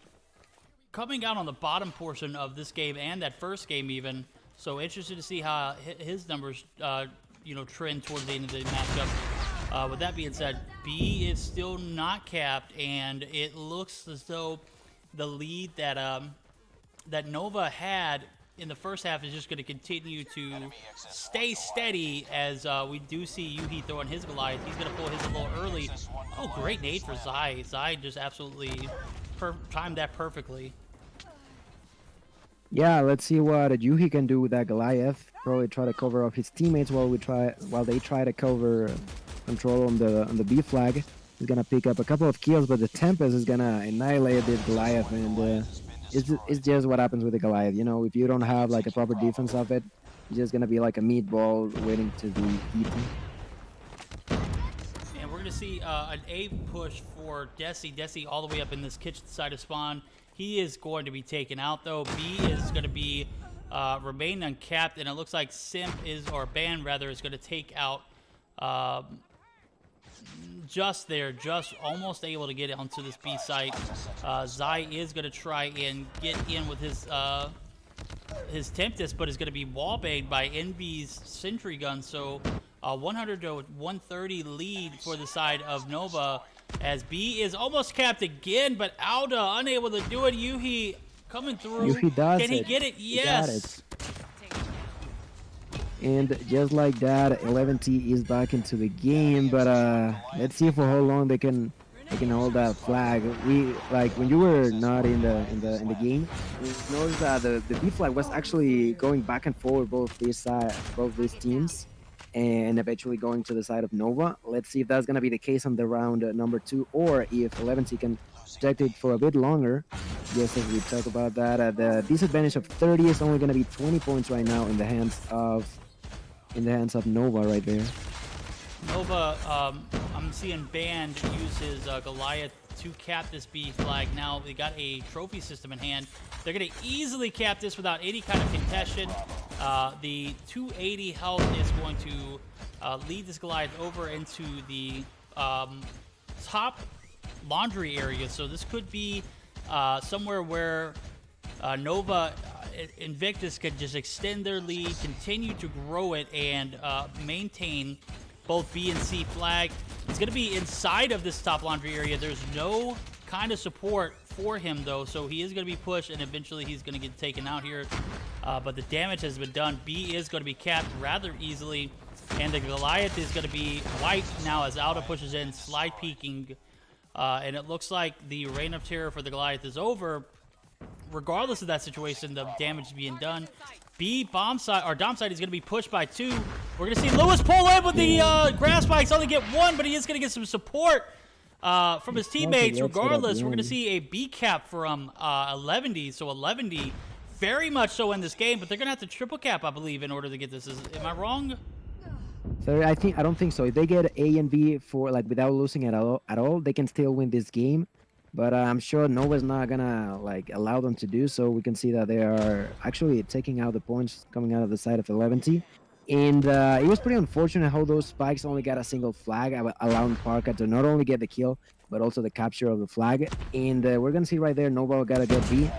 coming out on the bottom portion of this game and that first game even. So interested to see how his numbers, trend towards the end of the matchup. With that being said, B is still not capped, and it looks as though the lead that Nova had in the first half is just going to continue to stay steady, as we do see Yuhi throwing his Goliath. He's going to pull his a little early. Oh, great nade for Zai. Zai just absolutely timed that perfectly. Yeah, let's see what Yuhi can do with that Goliath. Probably try to cover up his teammates while they try to cover control on the B flag. He's gonna pick up a couple of kills, but the Tempest is gonna annihilate this Goliath, and it's just what happens with the Goliath. If you don't have like a proper defense of it, it's just gonna be like a meatball waiting to be eaten. And we're gonna see an A push for Desi. Desi all the way up in this kitchen side of spawn. He is going to be taken out though. B is going to be remain uncapped, and it looks like Band is going to take out just almost able to get onto this B site. Zai is going to try and get in with his Tempest, but is going to be wallbanged by Envy's sentry gun. So 100 to 130 lead for the side of Nova, as B is almost capped again, but Alda unable to do it. Yuhi coming through. Yuhi does Can he get it? Yes. And just like that, 11T is back into the game. But let's see for how long they can hold that flag. When you were not in the game, we noticed that the B flag was actually going back and forward both these teams, and eventually going to the side of Nova. Let's see if that's going to be the case on the round number 2, or if 11T can protect it for a bit longer. Just as we talk about that, the disadvantage of 30 is only going to be 20 points right now in the hands of Nova right there. Nova, I'm seeing Band use his Goliath to cap this B flag. Now they got a trophy system in hand. They're going to easily cap this without any kind of contention. The 280 health is going to lead this Goliath over into the top laundry area. So this could be somewhere where Nova Invictus could just extend their lead, continue to grow it, and maintain both B and C flag. It's going to be inside of this top laundry area. There's no kind of support for him though, so he is going to be pushed, and eventually he's going to get taken out here. But the damage has been done. B is going to be capped rather easily, and the Goliath is going to be wiped now as Alda pushes in, slide peeking, and it looks like the reign of terror for the Goliath is over. regardless of that situation, the damage is being done. B bomb side or dom side is going to be pushed by 2. We're going to see Lewis pull in with the grass spikes. Only get 1, but he is going to get some support from his teammates. Regardless, we're going to see a B cap from 11D. So 11D very much so in this game, but they're going to have to triple cap, I believe, in order to get this. Am I wrong? So I don't think so. If they get A and B for like without losing at all, they can still win this game. But I'm sure Nova's not gonna like allow them to do so. We can see that they are actually taking out the points coming out of the side of 11T. And it was pretty unfortunate how those spikes only got a single flag, allowing Parka to not only get the kill, but also the capture of the flag. And we're gonna see right there, Nova gotta get B.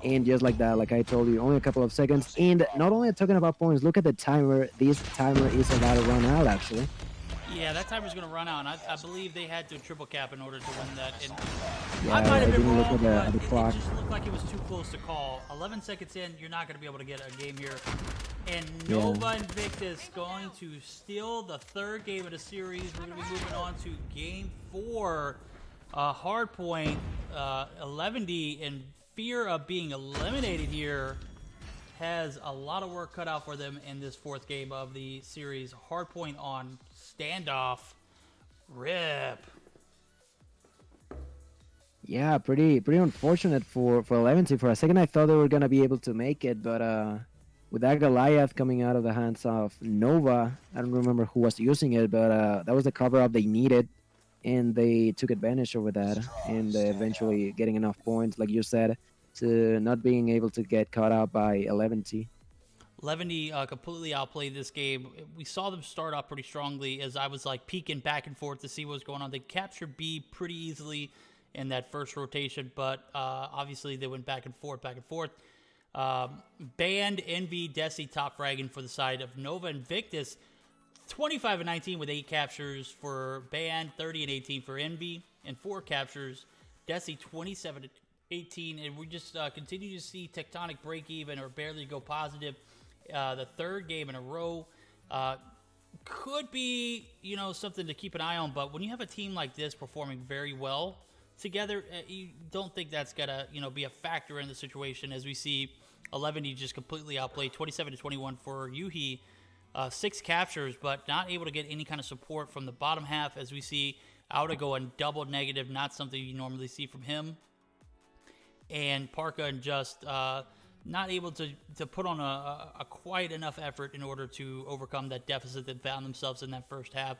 And just like that, like I told you, only a couple of seconds. And not only talking about points, look at the timer. This timer is about to run out, actually. Yeah, that timer's going to run out, and I believe they had to triple cap in order to win that. And Yeah, I might have been didn't look wrong, at the but clock. it just looked like it was too close to call. 11 seconds in, you're not going to be able to get a game here. And Yeah. Nova Invictus going to steal the 3rd game of the series. We're going to be moving on to game 4. Hardpoint, 11D, in fear of being eliminated here, has a lot of work cut out for them in this 4th game of the series. Hardpoint on standoff. Rip. Yeah, pretty unfortunate for 11T. For a second, I thought they were gonna be able to make it, but with that Goliath coming out of the hands of Nova, I don't remember who was using it, but that was the cover-up they needed, and they took advantage over that, and eventually getting enough points, like you said, to not being able to get caught out by 11T. 11D completely outplayed this game. We saw them start off pretty strongly as I was like peeking back and forth to see what was going on. They captured B pretty easily in that first rotation, but obviously they went back and forth. Band, Envy, Desi top fragging for the side of Nova. Invictus 25 and 19 with 8 captures for Band, 30 and 18 for Envy, and 4 captures. Desi 27 and 18, and we just continue to see Tectonic break even or barely go positive. The 3rd game in a row could be, something to keep an eye on. But when you have a team like this performing very well together, you don't think that's gonna, be a factor in the situation. As we see, 11D just completely outplayed, 27 to 21 for Yuhi, 6 captures, but not able to get any kind of support from the bottom half. As we see, Auda going double negative, not something you normally see from him. And Parka and just not able to put on a quite enough effort in order to overcome that deficit that found themselves in that first half.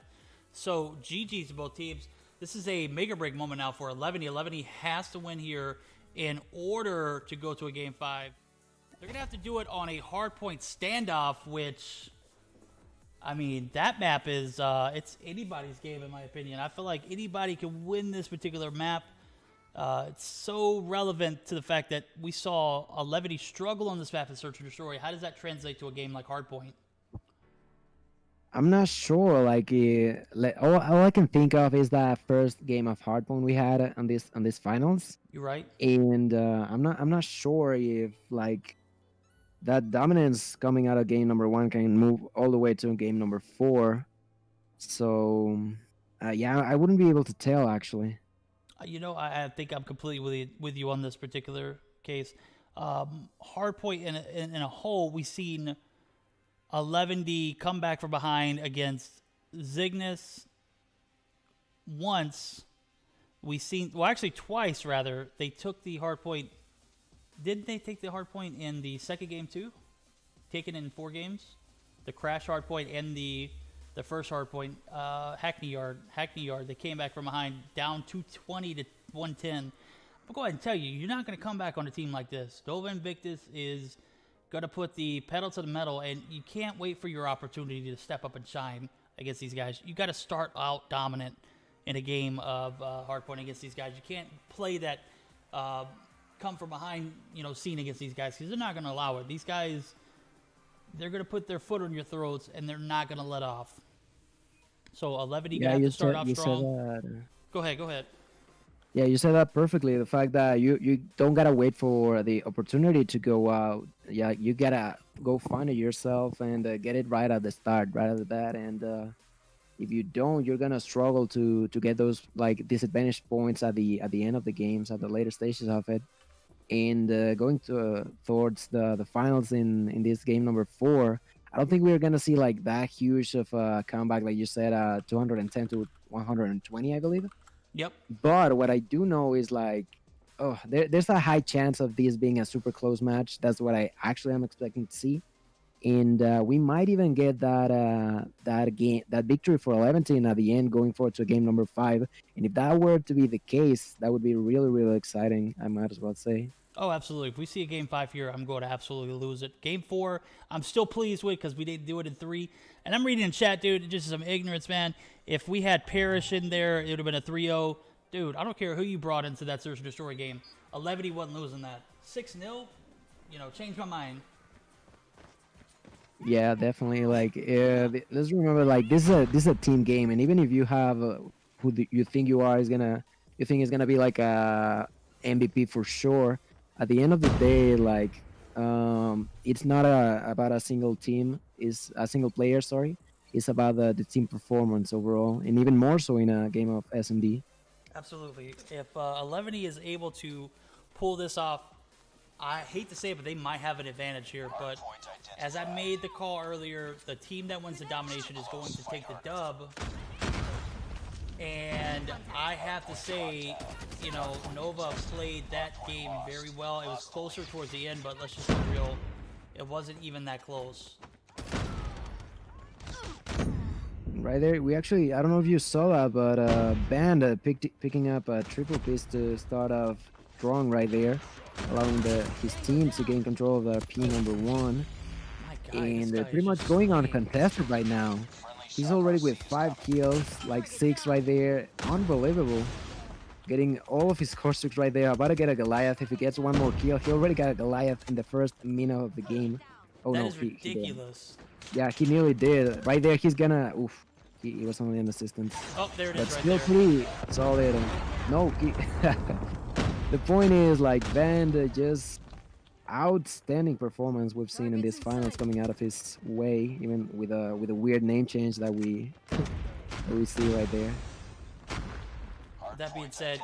So GG's to both teams. This is a make or break moment now for 11D. 11D has to win here in order to go to a game 5. They're going to have to do it on a hardpoint standoff, which, I mean, that map is, it's anybody's game in my opinion. I feel like anybody can win this particular map. It's so relevant to the fact that we saw 11D struggle on this map in Search and Destroy. How does that translate to a game like Hardpoint? I'm not sure. Like, all I can think of is that first game of Hardpoint we had on this finals. You're right. And I'm not sure if like that dominance coming out of game number 1 can move all the way to game number 4. So yeah, I wouldn't be able to tell actually. I think I'm completely with you on this particular case. Hardpoint in a whole, we've seen 11D come back from behind against Zygnus once. We've seen, well, actually twice rather. They took the hardpoint. Didn't they take the hardpoint in the second game too? Taken in 4 games, the crash hardpoint and the first hardpoint, Hackney Yard. They came back from behind, down 220 to 110. I'll go ahead and tell you, you're not going to come back on a team like this. Nova Invictus is going to put the pedal to the metal, and you can't wait for your opportunity to step up and shine against these guys. You got to start out dominant in a game of hardpoint against these guys. You can't play that come from behind, scene against these guys, because they're not going to allow it. These guys, they're going to put their foot on your throats, and they're not going to let off. So 11, you got to start off strong. Go ahead. Yeah, you said that perfectly. The fact that you don't gotta wait for the opportunity to go out. Yeah, you gotta go find it yourself and get it right at the start, right at the bat. And if you don't, you're gonna struggle to get those like disadvantage points at the end of the games, at the later stages of it. and going towards the finals in this game number 4. I don't think we're gonna see like that huge of a comeback, like you said, 210 to 120, I believe. Yep. But what I do know is like, oh, there's a high chance of this being a super close match. That's what I actually am expecting to see, and we might even get that victory for 11 at the end, going forward to game number 5. And if that were to be the case, that would be really really exciting. I might as well say. Oh, absolutely. If we see a game 5 here, I'm going to absolutely lose it. Game 4, I'm still pleased with because we didn't do it in 3. And I'm reading in chat, dude, just some ignorance, man. If we had Parrish in there, it would have been a 3-0. Dude, I don't care who you brought into that Search and Destroy game. 11 wasn't losing that. 6-0, changed my mind. Yeah, definitely. Like, let's remember, like, this is a team game, and even if you have you think you think is gonna be like a MVP for sure. At the end of the day, like, it's not about a single team, is a single player. Sorry, it's about the team performance overall, and even more so in a game of S&D. Absolutely. If 11 is able to pull this off, I hate to say it, but they might have an advantage here. But as I made the call earlier, the team that wins the domination is going to take the dub. And I have to say, Nova played that game very well. It was closer towards the end, but let's just be real, it wasn't even that close. Right there, we actually, I don't know if you saw that, but Band picking up a triple piece to start off strong right there, allowing his team to gain control of the P number 1. My God, And this guy pretty is much just going insane. uncontested right now. He's already with 5 kills, like 6 right there. Unbelievable. Getting all of his core streaks right there. About to get a Goliath. If he gets one more kill, he already got a Goliath in the first minute of the game. Oh That no, is he did. ridiculous. Yeah, he nearly did. Right there, he's gonna. Oof. He was only an assistant. Oh, there it But is right still there. pretty solid. No, the point is, like, Van, just outstanding performance we've seen in these finals coming out of his way, even with a weird name change that we see right there. That being said,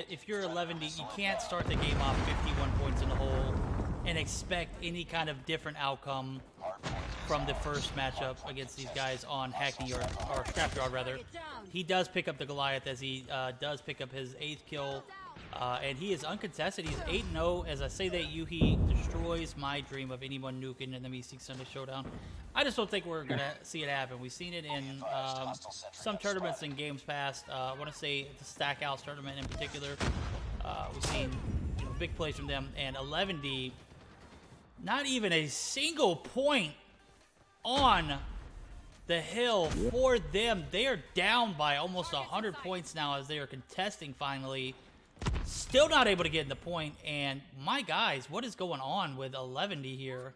if you're 11, you can't start the game off 51 points in the hole and expect any kind of different outcome from the first matchup against these guys on Hackney Yard, or Scrapyard rather. He does pick up the Goliath as he does pick up his 8th kill, and he is uncontested. He's 8-0. As I say that, Yuhi destroys my dream of anyone nuking in the Mystic Sunday Showdown. I just don't think we're going to see it happen. We've seen it in some tournaments in games past. I want to say the Stackhouse tournament in particular. We've seen big plays from them, and 11D, not even a single point on the hill for them. They are down by almost 100 points now as they are contesting finally. Still not able to get in the point. And my guys, what is going on with 11D here?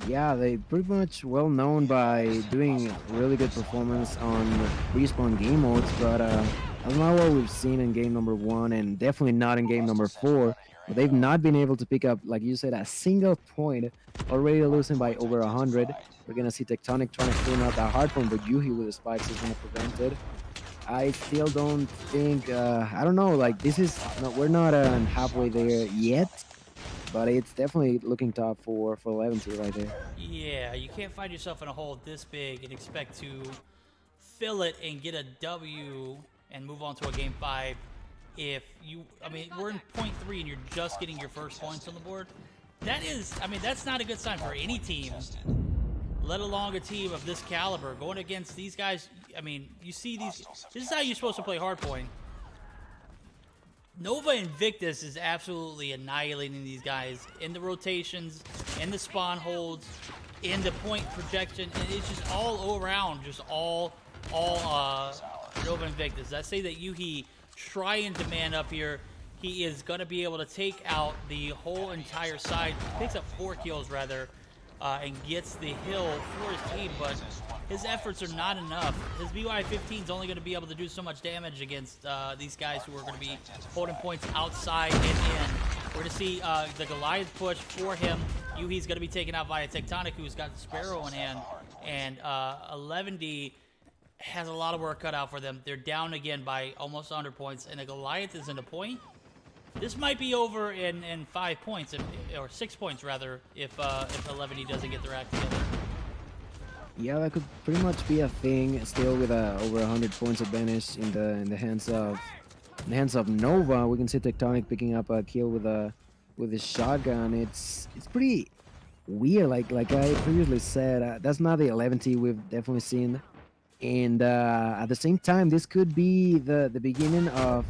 Yeah, they pretty much well known by doing really good performance on respawn game modes, but that's not what we've seen in game number 1, and definitely not in game number 4. But they've not been able to pick up, like you said, a single point, already losing by over 100. We're gonna see Tectonic trying to clean out that hard point, but Yuhi with the spikes is gonna prevent it. I still don't think, I don't know, like, we're not halfway there yet, but it's definitely looking tough for 11 right there. Yeah, you can't find yourself in a hole this big and expect to fill it and get a W and move on to a game 5. If you, we're in point 3 and you're just getting your first points on the board. That is, that's not a good sign for any team, let alone a team of this caliber. Going against these guys, you see these, this is how you're supposed to play hardpoint. Nova Invictus is absolutely annihilating these guys in the rotations, in the spawn holds, in the point projection, and it's just all around, just all Nova Invictus. I say that Yuhi trying to man up here. He is going to be able to take out the whole entire side. He picks up 4 kills rather, and gets the hill for his team, but his efforts are not enough. His BY-15 is only going to be able to do so much damage against these guys who are going to be holding points outside and in. We're going to see the Goliath push for him. Yuhi's going to be taken out by a Tectonic who's got Sparrow in hand, and 11D has a lot of work cut out for them. They're down again by almost 100 points, and the Goliath is in a point. This might be over in 5 points, or 6 points rather, if 11E doesn't get their act together. Yeah, that could pretty much be a thing. Still with over 100 points advantage in the hands of Nova. We can see Tectonic picking up a kill with his shotgun. It's pretty weird. Like I previously said, that's not the 11T we've definitely seen. And at the same time, this could be the beginning of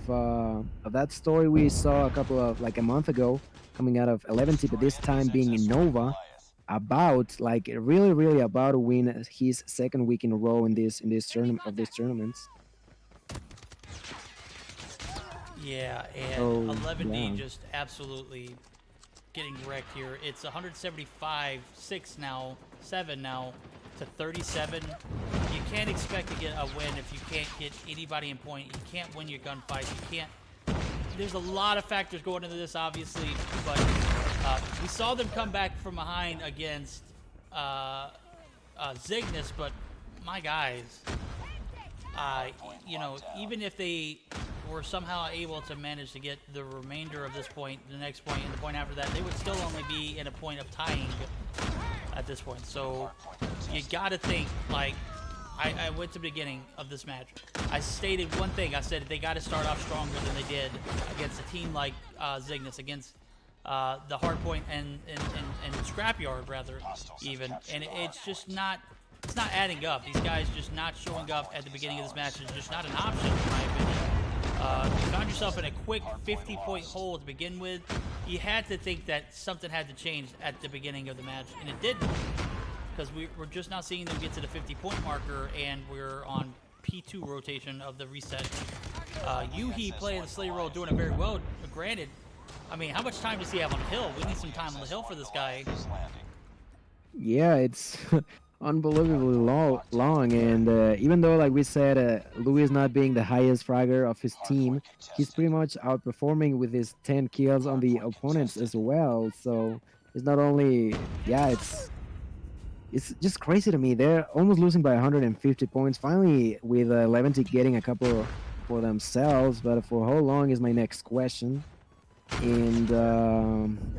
that story we saw a month ago, coming out of 11T, but this time being in Nova, about really about to win his second week in a row in this tournaments. Yeah, and Oh, 11D yeah. just absolutely getting wrecked here. It's 7 now to 37. You can't expect to get a win if you can't get anybody in point. You can't win your gunfights. You can't. There's a lot of factors going into this, obviously, but we saw them come back from behind against Zygnus, but my guys, even if they were somehow able to manage to get the remainder of this point, the next point, and the point after that, they would still only be in a point of tying at this point. So you gotta think, like, I went to the beginning of this match. I stated one thing. I said they got to start off stronger than they did against a team like Zygnus, against the Hardpoint and Scrapyard, rather, even. And it's just not, it's not adding up. These guys just not showing up at the beginning of this match is just not an option, in my opinion. You found yourself in a quick 50-point hole to begin with. You had to think that something had to change at the beginning of the match, and it didn't. Because we're just now seeing them get to the 50-point marker, and we're on P2 rotation of the reset. Yuhi playing the Slayer role, doing it very well. Granted, I mean, how much time does he have on the hill? We need some time on the hill for this guy. Yeah, it's unbelievably long, and even though, like we said, Louis not being the highest fragger of his team, he's pretty much outperforming with his 10 kills on the opponents as well. So it's not only, yeah, it's just crazy to me. They're almost losing by 150 points. Finally, with 11T getting a couple for themselves, but for how long is my next question. And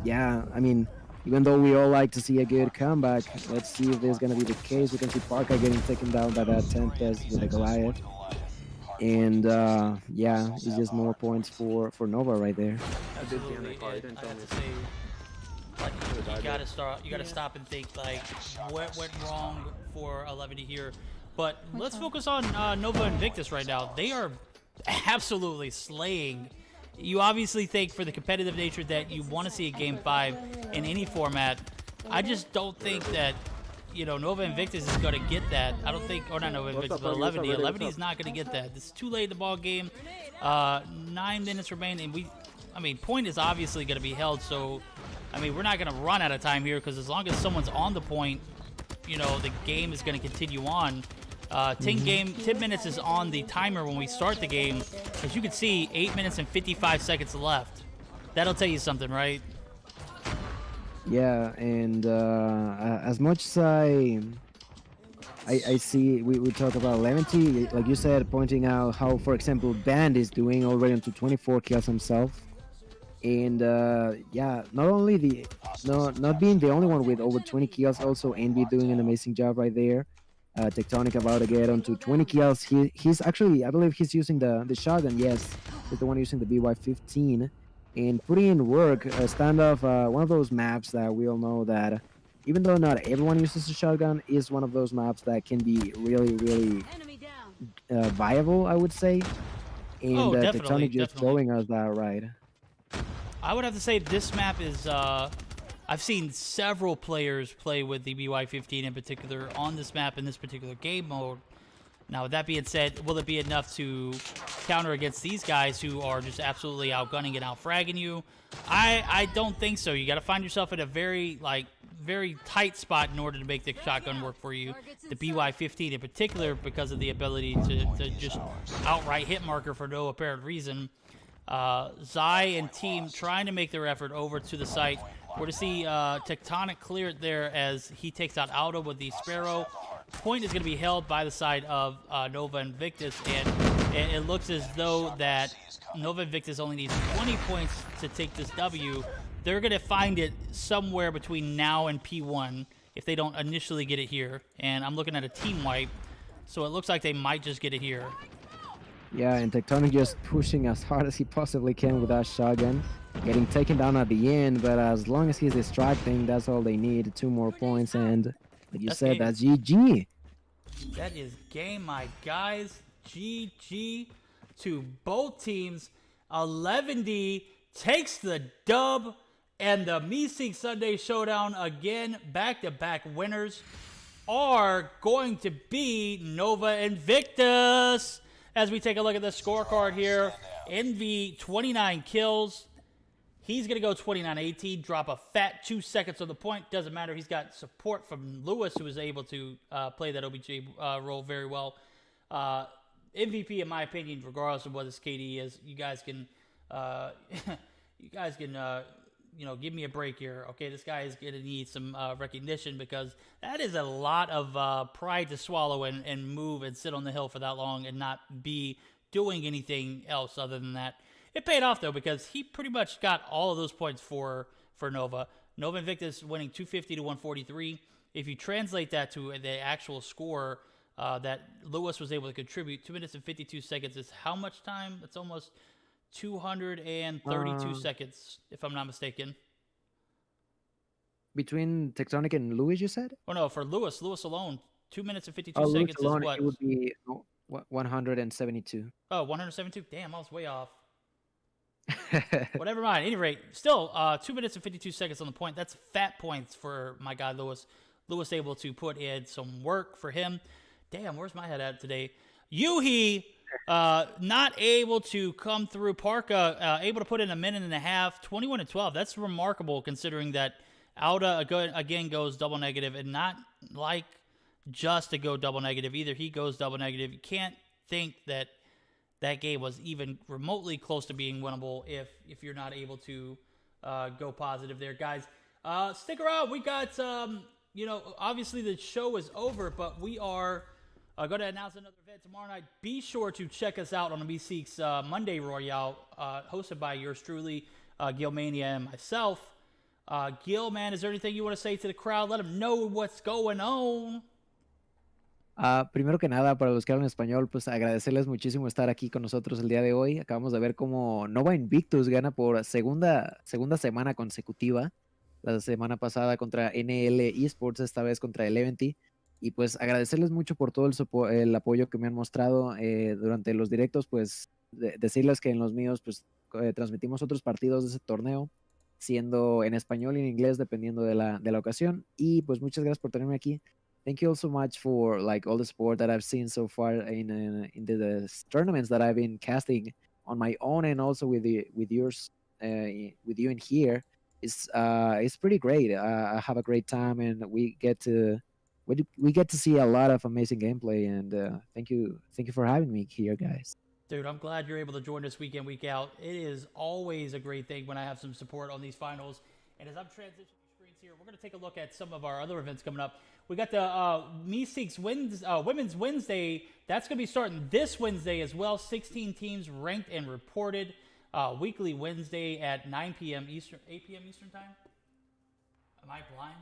yeah, I mean, even though we all like to see a good comeback, let's see if there's gonna be the case. We can see Parka getting taken down by that Tempest with a Goliath. And yeah, it's just more points for Nova right there. Absolutely. And I have to say, like, you gotta stop and think, like, what went wrong for 11D here. But let's focus on Nova Invictus right now. They are absolutely slaying. You obviously think, for the competitive nature, that you want to see a Game 5 in any format. I just don't think that, Nova Invictus is going to get that. I don't think, or not Nova Invictus, but 11D. 11D is not going to get that. It's too late in the ball game. 9 minutes remaining. Point is obviously going to be held, so, we're not going to run out of time here, because as long as someone's on the point, the game is going to continue on. 10 minutes is on the timer when we start the game. As you can see, 8 minutes and 55 seconds left. That'll tell you something, right? Yeah, and as much as I see, we talk about 11T, like you said, pointing out how, for example, Band is doing already into 24 kills himself. And yeah, not only not being the only one with over 20 kills, also Envy doing an amazing job right there. Tectonic about to get onto 20 kills. He's actually, I believe he's using the shotgun. Yes, he's the one using the BY-15 and putting in work. Standoff, one of those maps that we all know that, even though not everyone uses the shotgun, is one of those maps that can be really viable, I would say. And Tectonic just showing us that, right? I would have to say this map is. I've seen several players play with the BY-15 in particular on this map in this particular game mode. Now, with that being said, will it be enough to counter against these guys who are just absolutely outgunning and outfragging you? I don't think so. You got to find yourself in a very tight spot in order to make the shotgun work for you. The BY-15 in particular, because of the ability to just outright hit marker for no apparent reason. Zai and team trying to make their effort over to the site. We're to see Tectonic clear it there as he takes out Aldo with the Sparrow. Point is going to be held by the side of Nova Invictus, and it looks as though that Nova Invictus only needs 20 points to take this W. They're going to find it somewhere between now and P1 if they don't initially get it here. And I'm looking at a team wipe, so it looks like they might just get it here. Yeah, and Tectonic just pushing as hard as he possibly can with that shotgun. Getting taken down at the end, but as long as he's distracting, that's all they need. 2 more points, and like you said, that's GG. That is game, my guys. GG to both teams. 11D takes the dub, and the MsKVerdict Sunday Showdown again, back-to-back winners are going to be Nova Invictus. As we take a look at the scorecard here, Envy 29 kills. He's going to go 29-18, drop a fat 2 seconds on the point. Doesn't matter. He's got support from Lewis, who was able to play that OBJ role very well. MVP, in my opinion, regardless of what his KD is, you guys can, give me a break here. Okay, this guy is going to need some recognition because that is a lot of pride to swallow and move and sit on the hill for that long and not be doing anything else other than that. It paid off, though, because he pretty much got all of those points for Nova. Nova Invictus winning 250 to 143. If you translate that to the actual score that Lewis was able to contribute, 2 minutes and 52 seconds is how much time? It's almost 232 seconds, if I'm not mistaken. Between Tectonic and Lewis, you said? Oh, no, for Lewis alone, 2 minutes and 52 Lewis seconds alone, is what? It would be 172. Oh, 172? Damn, I was way off. Well, never mind. At any rate, still 2 minutes and 52 seconds on the point. That's fat points for my guy Lewis. Lewis able to put in some work for him. Damn, where's my head at today? Yuhi not able to come through. Parka able to put in a minute and a half. 21-12. That's remarkable considering that Auda again goes double negative, and not like just to go double negative either. He goes double negative. You can't think that that game was even remotely close to being winnable if you're not able to go positive there, guys. Stick around. We got, obviously the show is over, but we are going to announce another event tomorrow night. Be sure to check us out on the MsKVerdict's Monday Royale, hosted by yours truly, Gilmania, and myself. Gil, man, is there anything you want to say to the crowd? Let them know what's going on. Primero que nada, para los que hablan español, pues agradecerles muchísimo estar aquí con nosotros el día de hoy. Acabamos de ver cómo Nova Invictus gana por segunda semana consecutiva. La semana pasada contra NL Esports, esta vez contra Eleventy. Y pues agradecerles mucho por todo el apoyo que me han mostrado durante los directos. Pues decirles que en los míos pues transmitimos otros partidos de ese torneo, siendo en español y en inglés, dependiendo de la ocasión. Y pues muchas gracias por tenerme aquí. Thank you all so much for like all the support that I've seen so far in the tournaments that I've been casting on my own, and also with yours, with you in here. It's pretty great. I have a great time, and we get to see a lot of amazing gameplay. And thank you for having me here, guys. Dude, I'm glad you're able to join us week in, week out. It is always a great thing when I have some support on these finals. And as I'm transitioning screens here, we're going to take a look at some of our other events coming up. We got the MsKVerdict's Women's Wednesday. That's going to be starting this Wednesday as well. 16 teams ranked and reported. Weekly Wednesday at 9 p.m. Eastern, 8 p.m. Eastern time? Am I blind?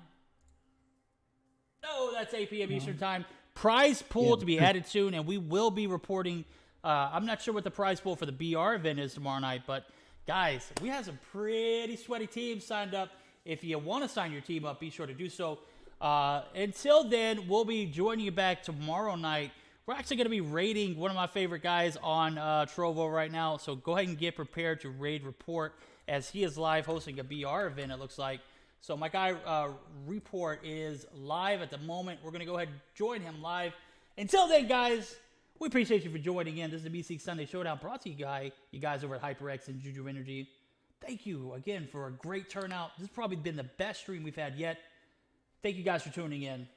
No, that's 8 p.m. Eastern time. Prize pool to be added soon, and we will be reporting. I'm not sure what the prize pool for the BR event is tomorrow night, but guys, we have some pretty sweaty teams signed up. If you want to sign your team up, be sure to do so. Until then, we'll be joining you back tomorrow night. We're actually going to be raiding one of my favorite guys on Trovo right now, so go ahead and get prepared to raid report as he is live hosting a BR event, it looks like. So my guy Report is live at the moment. We're going to go ahead and join him live. Until then, guys, we appreciate you for joining in. This is the MsKVerdict Sunday Showdown brought to you guys over at HyperX and Juju Energy. Thank you again for a great turnout. This has probably been the best stream we've had yet. Thank you guys for tuning in.